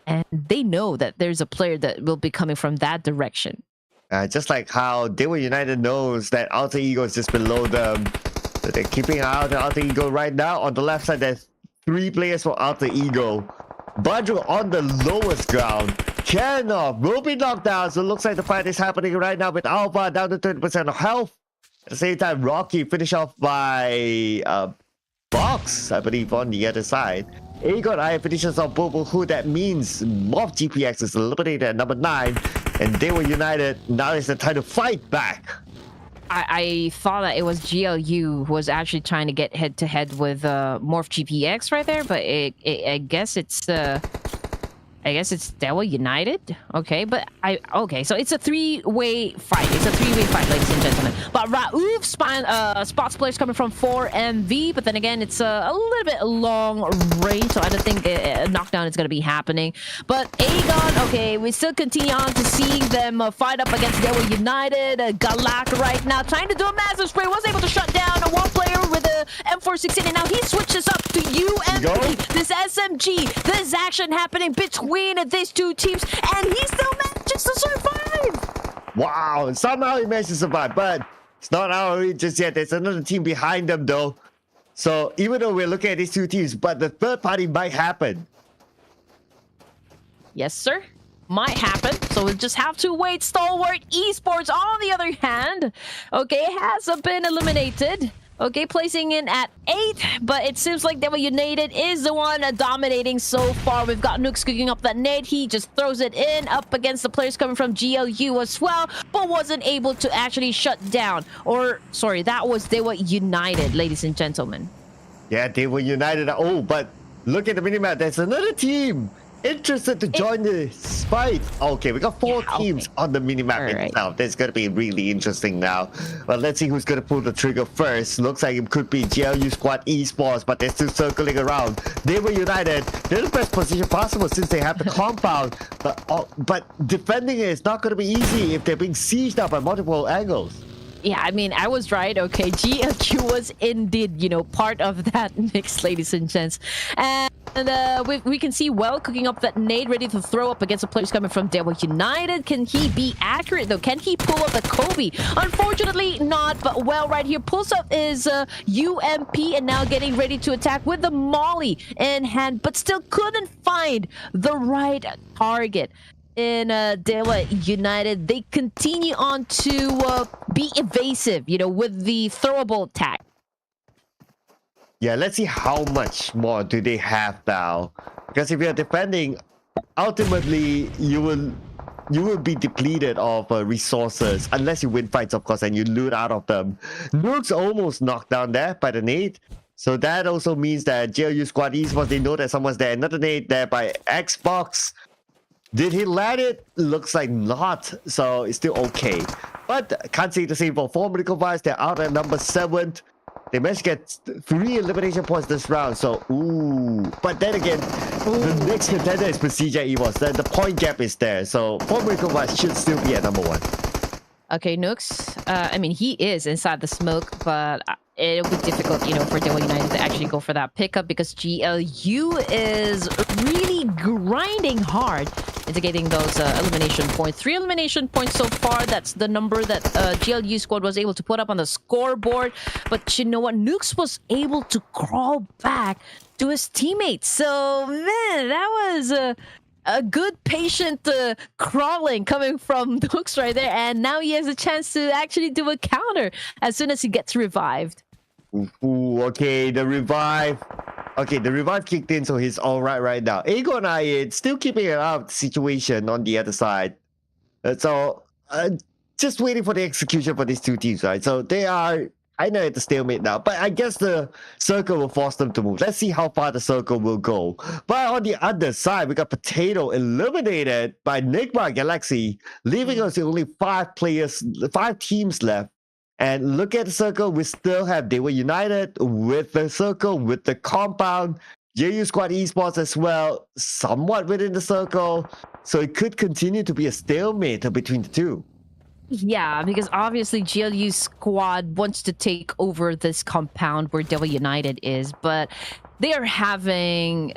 And they know that there's a player that will be coming from that direction. Just like how Dewa United knows that Alter Ego is just below them. So they're keeping an eye on Alter Ego right now. On the left side, there's 3 players for Alter Ego. Badru on the lowest ground. Chernoff will be knocked down. So it looks like the fight is happening right now with Alpha down to 30% of health. At the same time, Rocky finished off by Box, I believe, on the other side. AGONxI8 finishes on Bobo, who that means MOBGPX is eliminated at number 9, and they were united. Now it's the time to fight back. I thought that it was GLU who was actually trying to get head-to-head with MorphGPX right there, but I guess it's Dewa United. Okay, but okay, so it's a three-way fight. It's a three-way fight, ladies and gentlemen. But Raouf spots players coming from 4MV, but then again, it's a little bit long range, so I don't think a knockdown is going to be happening. But Agon, okay, we still continue on to seeing them fight up against Dewa United. Galak right now trying to do a massive spray, was able to shut down one player with a M416, and now he switches up to UMP. This SMG, this action happening between these two teams, and he still manages to survive. Wow, somehow he managed to survive, but it's not out just yet. There's another team behind them though. So even though we're looking at these two teams, but the third party might happen. Yes, sir. Might happen. So we'll just have to wait. Stalwart Esports, on the other hand, okay, has been eliminated. Okay, placing in at 8, but it seems like Dewa United is the one dominating so far. We've got Nooks cooking up that nade. He just throws it in up against the players coming from GLU as well, but wasn't able to actually shut down. Or, sorry, that was Dewa United, ladies and gentlemen. Yeah, Dewa United. Oh, but look at the minimap. There's another team interested to join this fight. Okay, we got 4 teams on the minimap itself. That's going to be really interesting now. Well, let's see who's going to pull the trigger first. Looks like it could be GLU Squad Esports, but they're still circling around. They were united. They're in the best position possible since they have the compound. But defending it is not going to be easy if they're being sieged up by multiple angles. Yeah, I mean, I was right. Okay, GLQ was indeed, you know, part of that mix, ladies and gents. And we can see Well cooking up that nade, ready to throw up against the players coming from Dewa United. Can he be accurate, though? Can he pull up the Kobe? Unfortunately, not. But Well right here pulls up his UMP, and now getting ready to attack with the Molly in hand, but still couldn't find the right target. In Dewa United, they continue on to be evasive, you know, with the throwable attack. Yeah, let's see how much more do they have now. Because if you're defending, ultimately you will be depleted of resources unless you win fights, of course, and you loot out of them. Nook's almost knocked down there by the nade. So that also means that GLU Squad Esports, they know that someone's there. Another nade there by Xbox. Did he land it? Looks like not. So it's still okay. But can't say the same for 4 medical vibes. They're out at number 7. They managed to get 3 elimination points this round. So, ooh. But then again, the next contender is PERSIJA EVOS. The point gap is there. So 4 medical vibes should still be at number 1. Okay, Nooks. I mean, he is inside the smoke, but it'll be difficult, you know, for Dewa United to actually go for that pickup because GLU is really grinding hard into getting those elimination points. 3 elimination points so far. That's the number that GLU squad was able to put up on the scoreboard. But you know what? Nooks was able to crawl back to his teammates. So, man, that was a good patient crawling coming from Nooks right there. And now he has a chance to actually do a counter as soon as he gets revived. Ooh, okay, the revive. Okay, the revive kicked in, so he's all right now. AGONxI8 still keeping an eye on the situation on the other side. So just waiting for the execution for these two teams, right? So they are, I know, at the stalemate now, but I guess the circle will force them to move. Let's see how far the circle will go. But on the other side, we got Potato eliminated by NIGMA Galaxy, leaving us with only 5 teams left. And look at the circle, we still have They Were United with the circle, with the compound, JU Squad Esports as well, somewhat within the circle. So it could continue to be a stalemate between the two. Yeah, because obviously GLU squad wants to take over this compound where Devil United is, but they are having,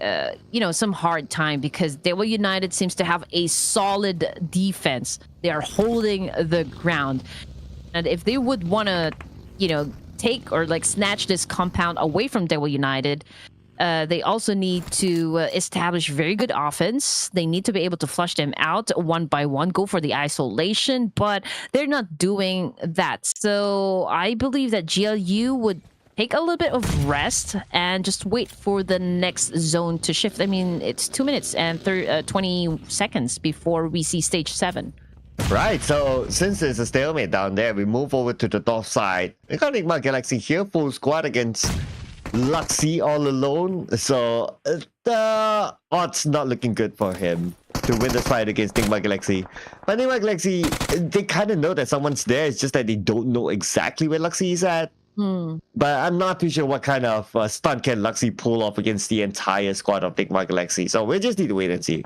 some hard time because Devil United seems to have a solid defense. They are holding the ground. And if they would want to, take or snatch this compound away from Devil United, they also need to establish very good offense. They need to be able to flush them out one by one, go for the isolation, but they're not doing that. So I believe that GLU would take a little bit of rest and just wait for the next zone to shift. I mean, it's 2 minutes and 20 seconds before we see stage 7. Right, so since there's a stalemate down there, we move over to the north side. We got NIGMA Galaxy here, full squad against Luxy all alone. So the odds not looking good for him to win this fight against NIGMA Galaxy. But NIGMA Galaxy, they kind of know that someone's there. It's just that they don't know exactly where Luxy is at. But I'm not too sure what kind of stunt can Luxy pull off against the entire squad of NIGMA Galaxy. So we just need to wait and see.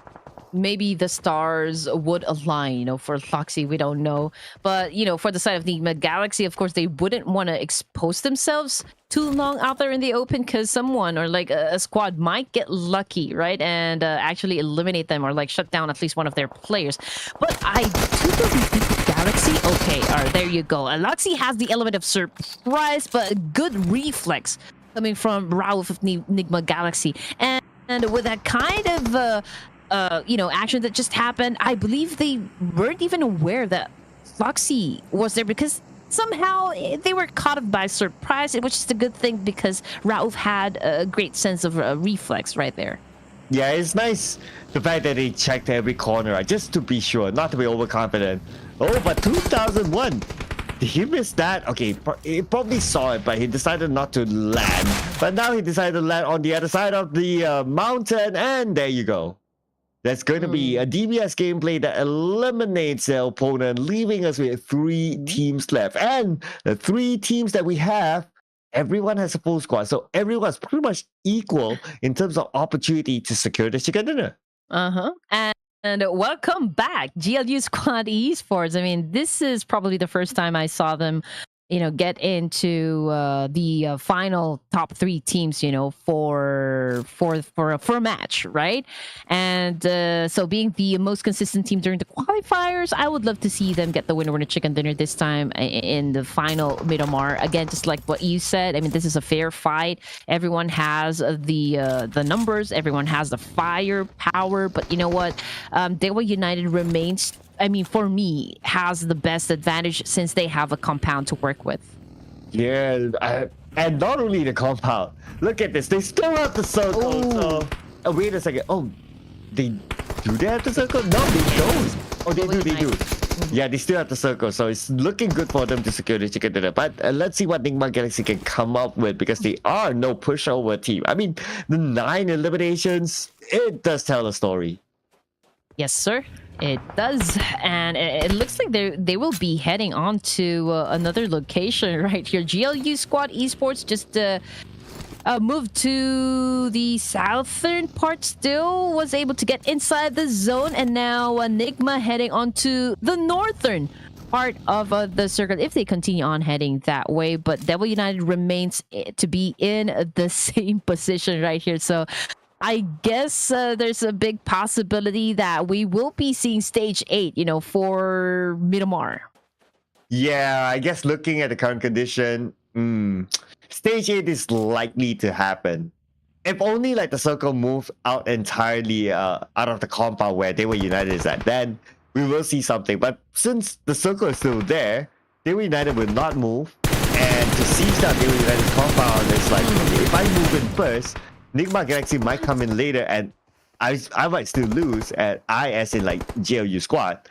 Maybe the stars would align, for Luxy, we don't know. But, for the side of NIGMA Galaxy, of course, they wouldn't want to expose themselves too long out there in the open because someone or a squad might get lucky, right? And actually eliminate them or shut down at least one of their players. But I do believe NIGMA Galaxy, okay, all right, there you go. Luxy has the element of surprise, but a good reflex coming from Rauf of NIGMA Galaxy. And with that kind of action that just happened, I believe they weren't even aware that Luxy was there because somehow they were caught by surprise, which is a good thing because Rauf had a great sense of reflex right there. Yeah, it's nice the fact that they checked every corner, right? Just to be sure, not to be overconfident. Oh, but 2001. Did he miss that? Okay, he probably saw it, but he decided not to land. But now he decided to land on the other side of the mountain, and there you go. That's going to be a DBS gameplay that eliminates their opponent, leaving us with 3 teams left. And the 3 teams that we have, everyone has a full squad. So everyone's pretty much equal in terms of opportunity to secure the chicken dinner. And welcome back, GLU Squad Esports. I mean, this is probably the first time I saw them, get into the final top 3 teams, for a match, right? And so being the most consistent team during the qualifiers, I would love to see them get the winner chicken dinner this time in the final Miramar. Again, just like what you said, I mean, this is a fair fight. Everyone has the numbers, everyone has the firepower, but you know what? They Were United remains, for me, has the best advantage since they have a compound to work with. Yeah, and not only the compound. Look at this. They still have the circle. So, wait a second. Oh, do they have the circle? No, they don't. Oh, they do. Yeah, they still have the circle. So it's looking good for them to secure the chicken dinner. But let's see what NIGMA Galaxy can come up with because they are no pushover team. I mean, the 9 eliminations, it does tell a story. Yes, sir. It does, and it looks like they will be heading on to another location right here. GLU Squad Esports just moved to the southern part still, was able to get inside the zone, and now NIGMA heading on to the northern part of the circle if they continue on heading that way. But Devil United remains to be in the same position right here. So I guess there's a big possibility that we will be seeing stage 8, for Miramar. Yeah, I guess looking at the current condition, stage 8 is likely to happen. If only the circle moves out entirely out of the compound where They Were United is at, then we will see something. But since the circle is still there, They Were United will not move. and to siege down Daewoo United's compound, it's like, okay, if I move in first, NIGMA Galaxy might come in later, and I might still lose, and I as in like GLU squad.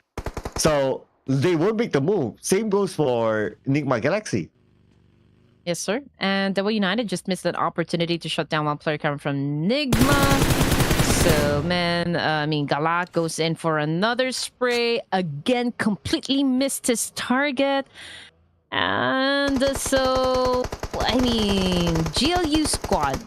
So they won't make the move. Same goes for NIGMA Galaxy. Yes, sir. And Daewoo United just missed an opportunity to shut down one player coming from NIGMA. So, man, I mean, Galak goes in for another spray. Again, completely missed his target. And so, I mean, GLU squad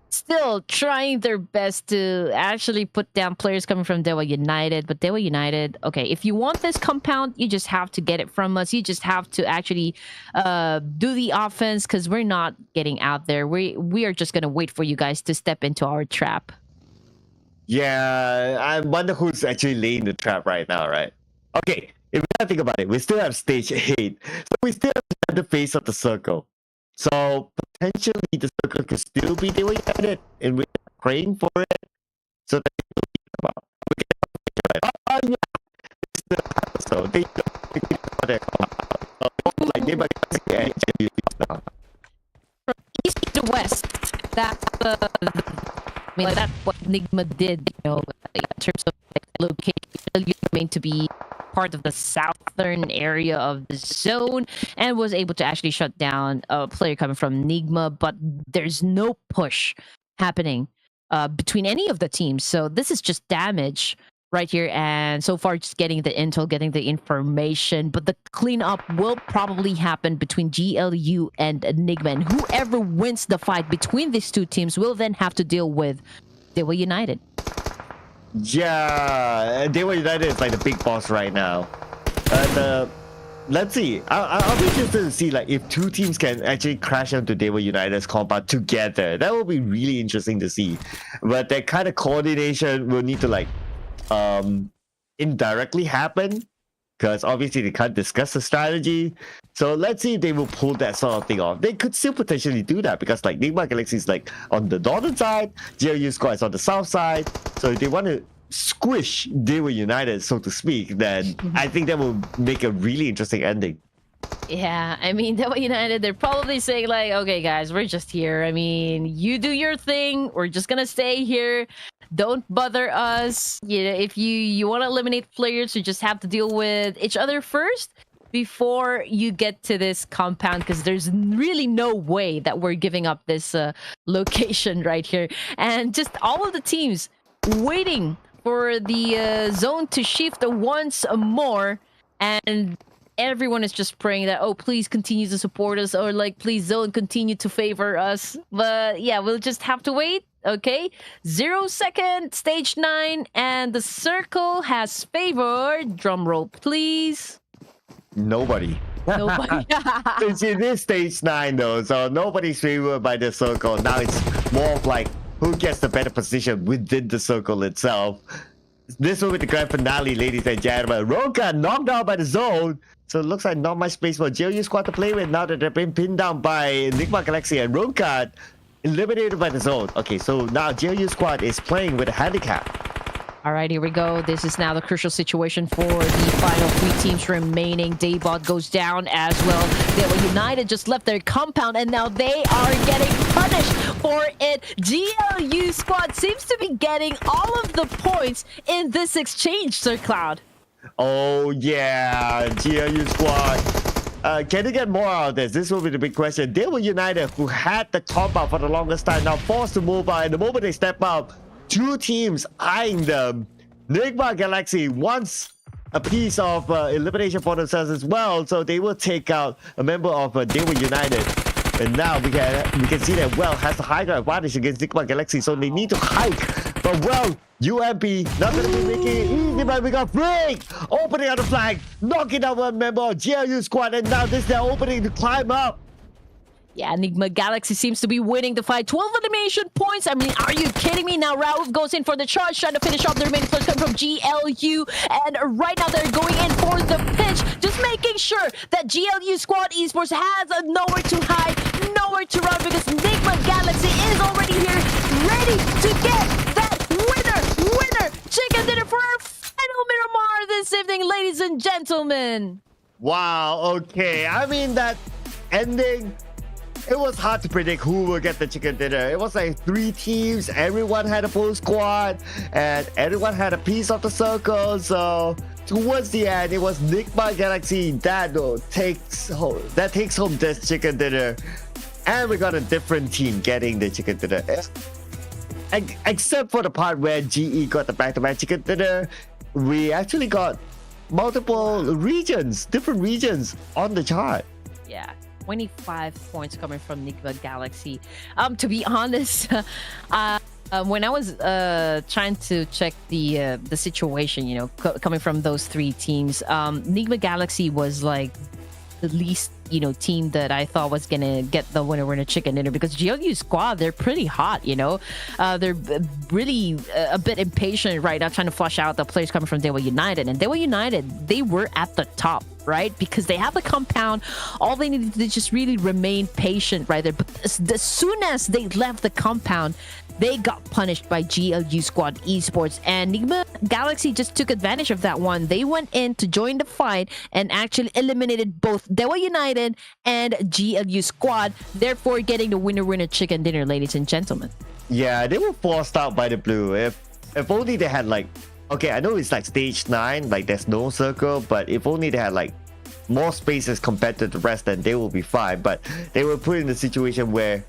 still trying their best to actually put down players coming from Daewoo United. But Daewoo United, okay, if you want this compound, you just have to get it from us. You just have to actually do the offense, because we're not getting out there. We are just going to wait for you guys to step into our trap. Yeah, I wonder who's actually laying the trap right now, right? Okay, if we think about it, we still have stage 8. So we still have the face of the circle. So potentially the circle could still be Daewoo United, and we're praying for it. So that it will come out. Oh yeah, so they like they might From east to west, that's I mean, that's what NIGMA did, you know, in terms of like, location. You remain to be part of the southern area of the zone, and was able to actually shut down a player coming from NIGMA, but there's no push happening between any of the teams. So this is just damage right here, and so far just getting the intel, getting the information, but the cleanup will probably happen between GLU and NIGMA, and whoever wins the fight between these two teams will then have to deal with Daewoo United. Yeah, Daewoo United is like the big boss right now. And let's see. I'll be interested to see like if two teams can actually crash into Daewoo United's compound together. That will be really interesting to see. But that kind of coordination will need to like indirectly happen, because obviously they can't discuss the strategy. So let's see if they will pull that sort of thing off. They could still potentially do that, because like NIGMA Galaxy is like on the northern side, GLU squad is on the south side. So if they want to squish Daewoo United, so to speak, then I think that will make a really interesting ending. Yeah, I mean, Daewoo United, they're probably saying like, okay guys, we're just here. I mean, you do your thing, we're just gonna stay here. Don't bother us. You know, if you want to eliminate players, you just have to deal with each other first before you get to this compound, because there's really no way that we're giving up this location right here. And just all of the teams waiting for the zone to shift once more, and everyone is just praying that, oh, please continue to support us, or like, please zone continue to favor us. But yeah, we'll just have to wait. Okay, 0 second, stage 9, and the circle has favored. Drum roll, please. Nobody. Nobody. It's in this stage 9 though, so nobody's favored by the circle. Now it's more of like who gets the better position within the circle itself. This will be the grand finale, ladies and gentlemen. Ronka knocked out by the zone. So it looks like not much space for GLU squad to play with now that they've been pinned down by NIGMA Galaxy, and Ronka eliminated by the zone. Okay, so now GLU squad is playing with a handicap. All right, here we go. This is now the crucial situation for the final 3 teams remaining. Daybot goes down as well. Daewoo United just left their compound, and now they are getting punished for it. GLU squad seems to be getting all of the points in this exchange, Sir Cloud. Oh yeah, GLU squad. Can they get more out of this? This will be the big question. Daewoo United, who had the compound for the longest time, now forced to move out, and the moment they step up, 2 teams eyeing them. NIGMA Galaxy wants a piece of elimination for themselves as well, so they will take out a member of Daewoo United. And now we can see that Well has the higher advantage against NIGMA Galaxy, so they need to hike. But Well, UMP not going to be making it easy, but we got Freak opening on the flag, knocking out one member of GLU squad, and now this is their opening to climb up. Yeah, NIGMA Galaxy seems to be winning the fight. 12 elimination points. I mean, are you kidding me? Now Raouf goes in for the charge, trying to finish off the remaining players coming from GLU. And right now they're going in for the pinch, just making sure that GLU Squad Esports has nowhere to hide, nowhere to run, because NIGMA Galaxy is already here, ready to get that winner chicken dinner for our final Miramar this evening, ladies and gentlemen. Wow, okay. I mean that ending, it was hard to predict who will get the chicken dinner. It was like 3 teams, everyone had a full squad, and everyone had a piece of the circle. So towards the end, it was NIGMA Galaxy that takes home this chicken dinner, and we got a different team getting the chicken dinner. Except for the part where GE got the back-to-back chicken dinner, we actually got multiple regions, different regions on the chart. Yeah, 25 points coming from NIGMA Galaxy. To be honest, when I was trying to check the situation, you know, coming from those 3 teams, NIGMA Galaxy was like the least, you know, team that I thought was gonna get the winner chicken dinner, because GLU squad, they're pretty hot, you know. They're really a bit impatient right now, trying to flush out the players coming from Daewoo United, and Daewoo United, they were at the top, right? Because they have the compound. All they needed to just really remain patient right there. But as soon as they left the compound, they got punished by GLU Squad Esports, and NIGMA Galaxy just took advantage of that one. They went in to join the fight and actually eliminated both Daewoo United and GLU Squad, therefore getting the winner chicken dinner, ladies and gentlemen. Yeah, they were forced out by the blue. If only they had like, okay, I know it's like stage 9, like there's no circle, but if only they had like more spaces compared to the rest, then they will be fine. But they were put in a situation where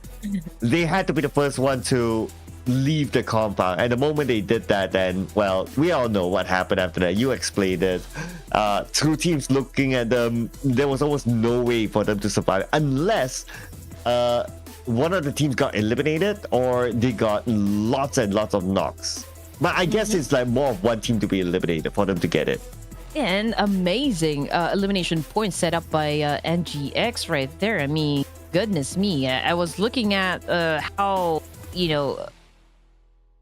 they had to be the first one to leave the compound, and the moment they did that, then, well, we all know what happened after that. You explained it. 2 teams looking at them, there was almost no way for them to survive unless one of the teams got eliminated or they got lots and lots of knocks. But I guess it's like more of one team to be eliminated for them to get it. And amazing elimination points set up by NGX right there. I mean, goodness me. I was looking at how, you know,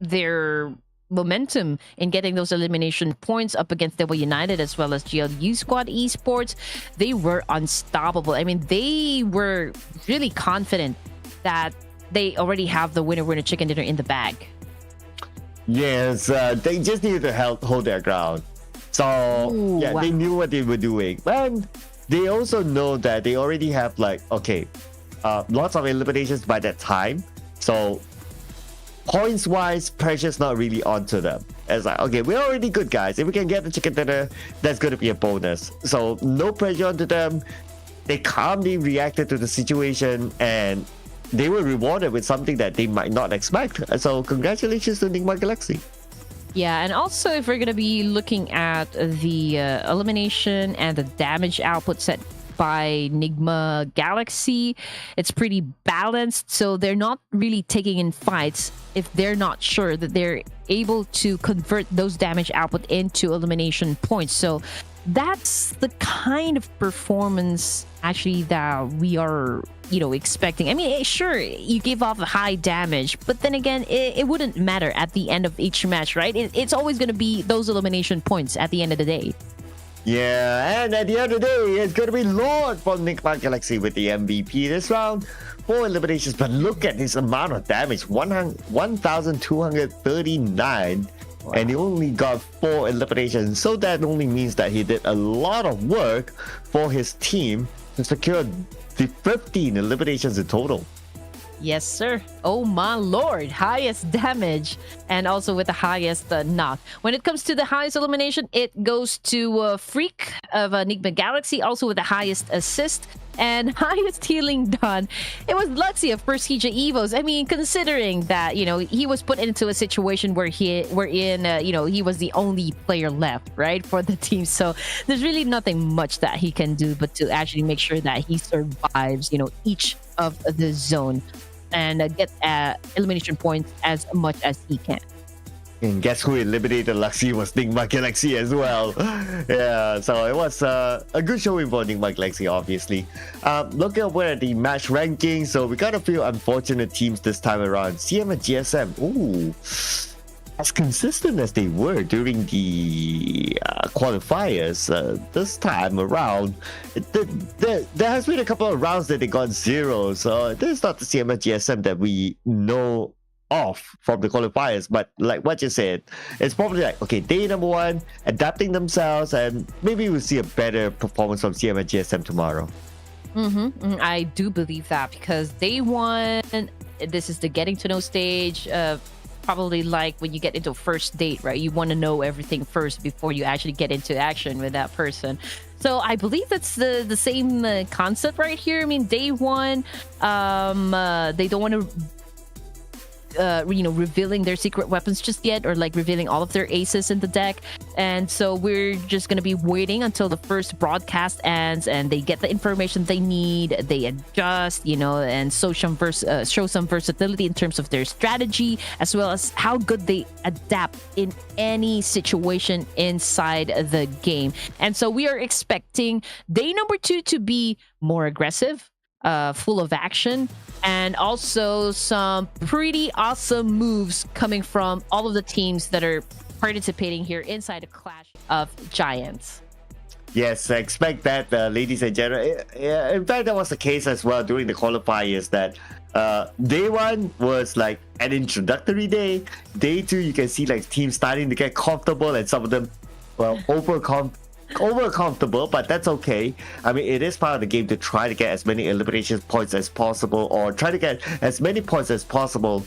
their momentum in getting those elimination points up against Daewoo United as well as GLU Squad Esports. They were unstoppable. I mean, they were really confident that they already have the winner chicken dinner in the bag. Yes, they just needed to hold their ground. So, ooh, yeah, wow. They knew what they were doing. And they also know that they already have, like, okay, lots of eliminations by that time. So, points-wise, pressure's not really onto them. It's like, okay, we're already good, guys. If we can get the chicken dinner, that's going to be a bonus. So, no pressure onto them. They calmly reacted to the situation, and they were rewarded with something that they might not expect. So, congratulations to NIGMA Galaxy. Yeah, and also if we're going to be looking at the elimination and the damage output set by NIGMA Galaxy, it's pretty balanced. So they're not really taking in fights if they're not sure that they're able to convert those damage output into elimination points. So that's the kind of performance actually that we are, you know, expecting. I mean, sure, you give off a high damage, but then again, it wouldn't matter at the end of each match, right? It's always going to be those elimination points at the end of the day. Yeah, and at the end of the day, it's going to be Lord from NIGMA Galaxy with the MVP this round. 4 eliminations, but look at his amount of damage, 1,239. Wow. And he only got 4 eliminations, so that only means that he did a lot of work for his team to secure the 15 eliminations in total. Yes, sir. Oh my lord, highest damage and also with the highest knock. When it comes to the highest elimination, it goes to Freak of NIGMA Galaxy, also with the highest assist and highest healing done. It was Luxy of PERSIJA EVOS. I mean, considering that, you know, he was put into a situation where he was the only player left, right, for the team. So there's really nothing much that he can do but to actually make sure that he survives, you know, each of the zone and get elimination points as much as he can. And guess who eliminated Luxy was NIGMA Galaxy as well. Yeah, so it was a good showing for NIGMA Galaxy, obviously. Looking over at the match ranking, so we got a few unfortunate teams this time around. CMFxGSM, ooh, as consistent as they were during the qualifiers this time around, there has been a couple of rounds that they got 0. So this is not the CMFxGSM that we know off from the qualifiers, but like what you said, it's probably like, okay, day number 1, adapting themselves, and maybe we'll see a better performance from CMFxGSM tomorrow. I do believe that because day one, this is the getting to know stage. Probably like when you get into a first date, right? You want to know everything first before you actually get into action with that person. So I believe that's the same concept right here. I mean, day one, they don't want to revealing their secret weapons just yet, or like revealing all of their aces in the deck. And so we're just going to be waiting until the first broadcast ends and they get the information they need, they adjust, and show some versatility in terms of their strategy, as well as how good they adapt in any situation inside the game. And so we are expecting day number 2 to be more aggressive, full of action, and also some pretty awesome moves coming from all of the teams that are participating here inside a Clash of Giants. Yes, I expect that, ladies and gentlemen. In fact, that was the case as well during the qualifiers, that day 1 was like an introductory day. Day 2, you can see like teams starting to get comfortable, and some of them, well, over comfortable, but that's okay. I mean, it is part of the game to try to get as many elimination points as possible, or try to get as many points as possible,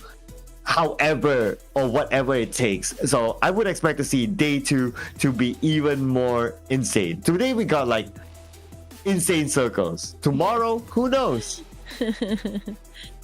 however or whatever it takes. So I would expect to see day 2 to be even more insane. Today we got like insane circles. Tomorrow, who knows?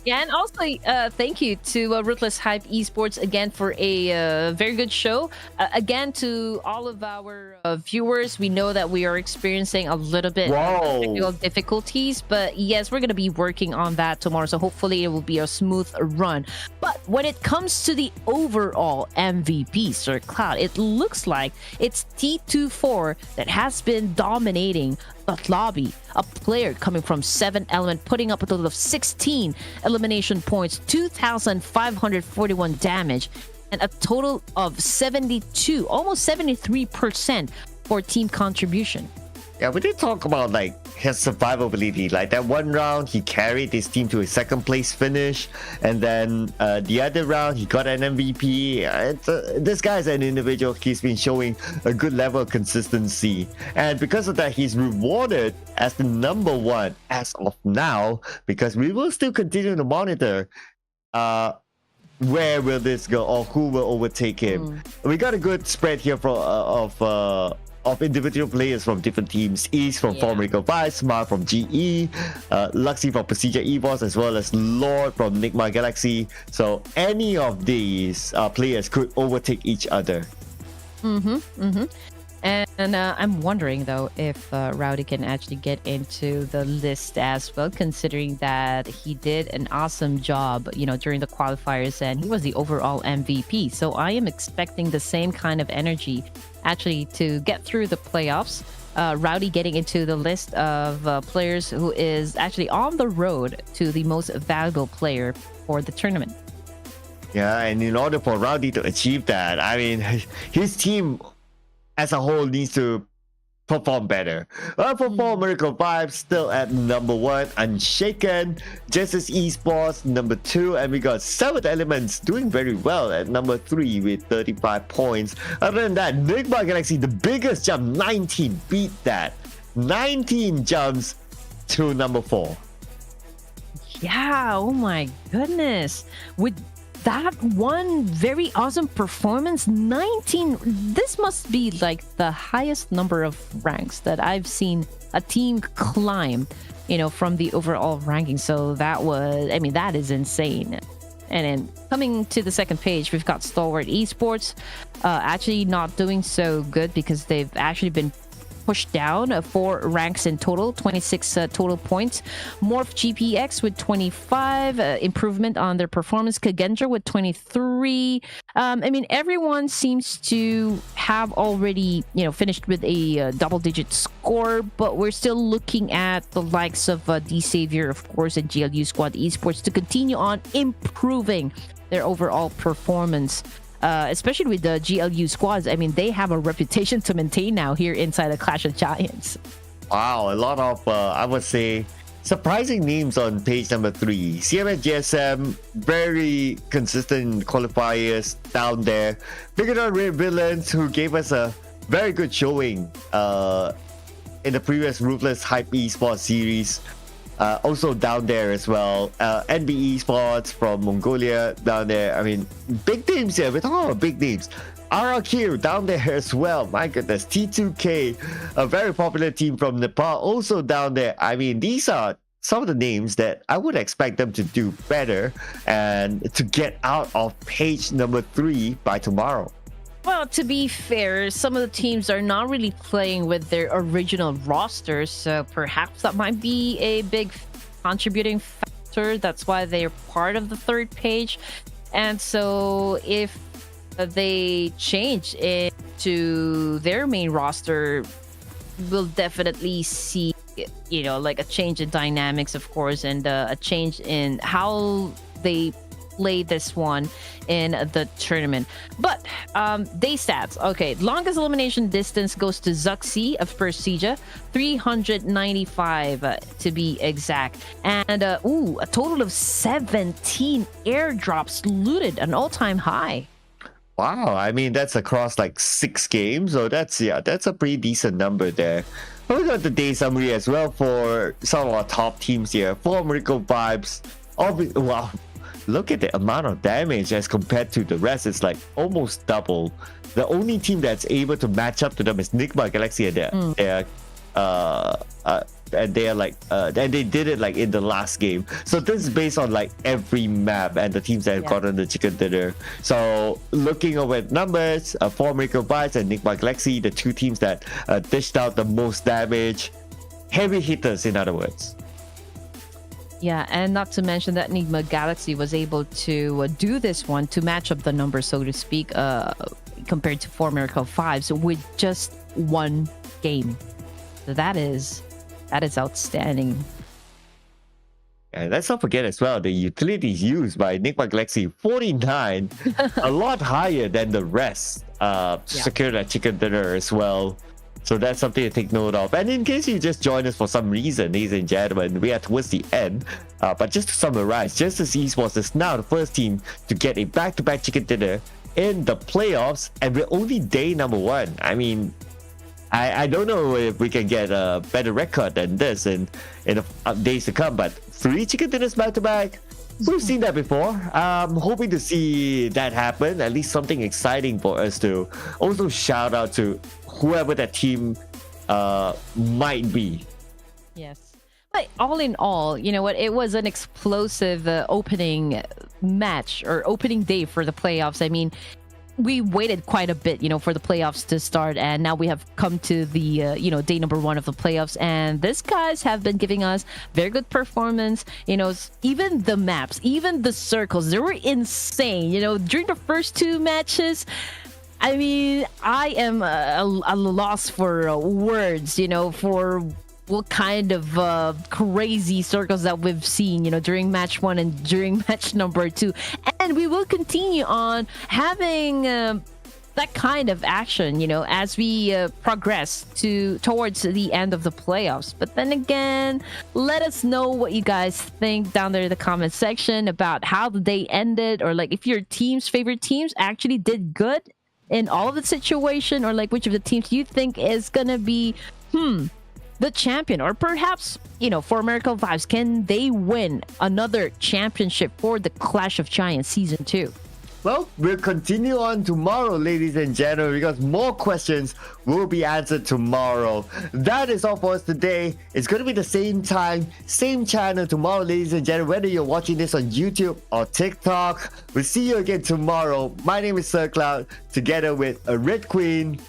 Yeah, and also thank you to Ruthless Hype Esports again for a very good show. Again, to all of our viewers, we know that we are experiencing a little bit of technical difficulties, but yes, we're going to be working on that tomorrow, so hopefully it will be a smooth run. But when it comes to the overall MVP, Sir Cloud, it looks like it's T24 that has been dominating the lobby. A player coming from 7 Element, putting up a total of 16 elimination points, 2,541 damage, and a total of 72, almost 73% for team contribution. Yeah, we did talk about like his survivability. Like that one round, he carried his team to a 2nd place finish, and then the other round, he got an MVP. This guy is an individual. He's been showing a good level of consistency, and because of that, he's rewarded as the number 1 as of now. Because we will still continue to monitor where will this go, or who will overtake him. We got a good spread here of individual players from different teams. East from Formrico 5, Smart from GE, Luxy from PERSIJA EVOS, as well as Lord from NIGMA Galaxy. So any of these players could overtake each other. And I'm wondering though if Rowdy can actually get into the list as well, considering that he did an awesome job, during the qualifiers, and he was the overall MVP. So I am expecting the same kind of energy actually to get through the playoffs. Rowdy getting into the list of players who is actually on the road to the most valuable player for the tournament. Yeah, and in order for Rowdy to achieve that, I mean, his team as a whole needs to perform better. For Miracle Vibes, still at number 1, unshaken. Justice Esports, number 2, and we got 7 Elements doing very well at number 3 with 35 points. Other than that, NIGMA Galaxy, the biggest jump, 19, beat that. 19 jumps to number 4. Yeah, oh my goodness. With that one very awesome performance, 19, this must be like the highest number of ranks that I've seen a team climb, from the overall ranking. So that was, I mean, that is insane. And then coming to the second page, we've got STALWART Esports actually not doing so good because they've actually been pushed down 4 ranks in total, 26 total points. Morph GPX with 25, improvement on their performance. Kagendra with 23. I mean, everyone seems to have already, finished with a double-digit score, but we're still looking at the likes of D Savior, of course, and GLU Squad Esports to continue on improving their overall performance. Especially with the GLU squads. I mean, they have a reputation to maintain now here inside the Clash of Giants. Wow, a lot of, I would say, surprising names on page number 3. CMFxGSM, very consistent qualifiers down there. BIGETRON Red Villains, who gave us a very good showing in the previous Ruthless Hype Esports series. also down there as well. NB Esports from Mongolia down there. I mean, big names here. We're talking about big names. RRQ down there as well. My goodness. T2K, a very popular team from Nepal, also down there. I mean, these are some of the names that I would expect them to do better and to get out of page number 3 by tomorrow. Well, to be fair, some of the teams are not really playing with their original rosters, so perhaps that might be a big contributing factor. That's why they're part of the 3rd page. And so if they change into their main roster, we'll definitely see, you know, like a change in dynamics, of course, and a change in how they play this one in the tournament. But day stats. Okay, longest elimination distance goes to XERXIA of PERSIJA, 395 to be exact, and a total of 17 airdrops looted, an all-time high. Wow, I mean, that's across like 6 games, so that's a pretty decent number there. We got the day summary as well for some of our top teams here. 4 Miracle Vibes. Wow, look at the amount of damage as compared to the rest. It's like almost double. The only team that's able to match up to them is NIGMA Galaxy, and they're like and they did it like in the last game. So this is based on like every map and the teams that have gotten the chicken dinner. So looking over at numbers, 4 Miracle Vibes and NIGMA Galaxy, the 2 teams that dished out the most damage, heavy hitters in other words. Yeah, and not to mention that NIGMA Galaxy was able to do this one to match up the numbers, so to speak, compared to 4 Miracle Vibes with just 1 game. So that is outstanding. And let's not forget as well, the utilities used by NIGMA Galaxy, 49, a lot higher than the rest. Secure that chicken dinner as well. So that's something to take note of. And in case you just joined us for some reason, ladies and gentlemen, we are towards the end. But just to summarize, Justice Esports is now the first team to get a back-to-back chicken dinner in the playoffs, and we're only day number 1. I mean, I don't know if we can get a better record than this in the days to come, but 3 chicken dinners back-to-back, we've seen that before. I'm hoping to see that happen, at least something exciting for us to also shout out to whoever that team might be. Yes. But all in all, you know what? It was an explosive opening match or opening day for the playoffs. I mean, we waited quite a bit, you know, for the playoffs to start, and now we have come to the you know, day number 1 of the playoffs, and these guys have been giving us very good performance. You know, even the maps, even the circles, they were insane. You know, during the first 2 matches, I mean, I am a loss for words, you know, for what kind of crazy circles that we've seen, you know, during match 1 and during match number 2. And we will continue on having that kind of action, you know, as we progress towards the end of the playoffs. But then again, let us know what you guys think down there in the comment section about how the day ended, or like if your team's favorite teams actually did good in all of the situation, or like which of the teams you think is gonna be the champion, or perhaps, you know, for Miracle Vibes, can they win another championship for the Clash of Giants Season 2? Well, we'll continue on tomorrow, ladies and gentlemen, because more questions will be answered tomorrow. That is all for us today. It's going to be the same time, same channel tomorrow, ladies and gentlemen, whether you're watching this on YouTube or TikTok. We'll see you again tomorrow. My name is Sir Cloud, together with a Red Queen.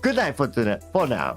Good night for now.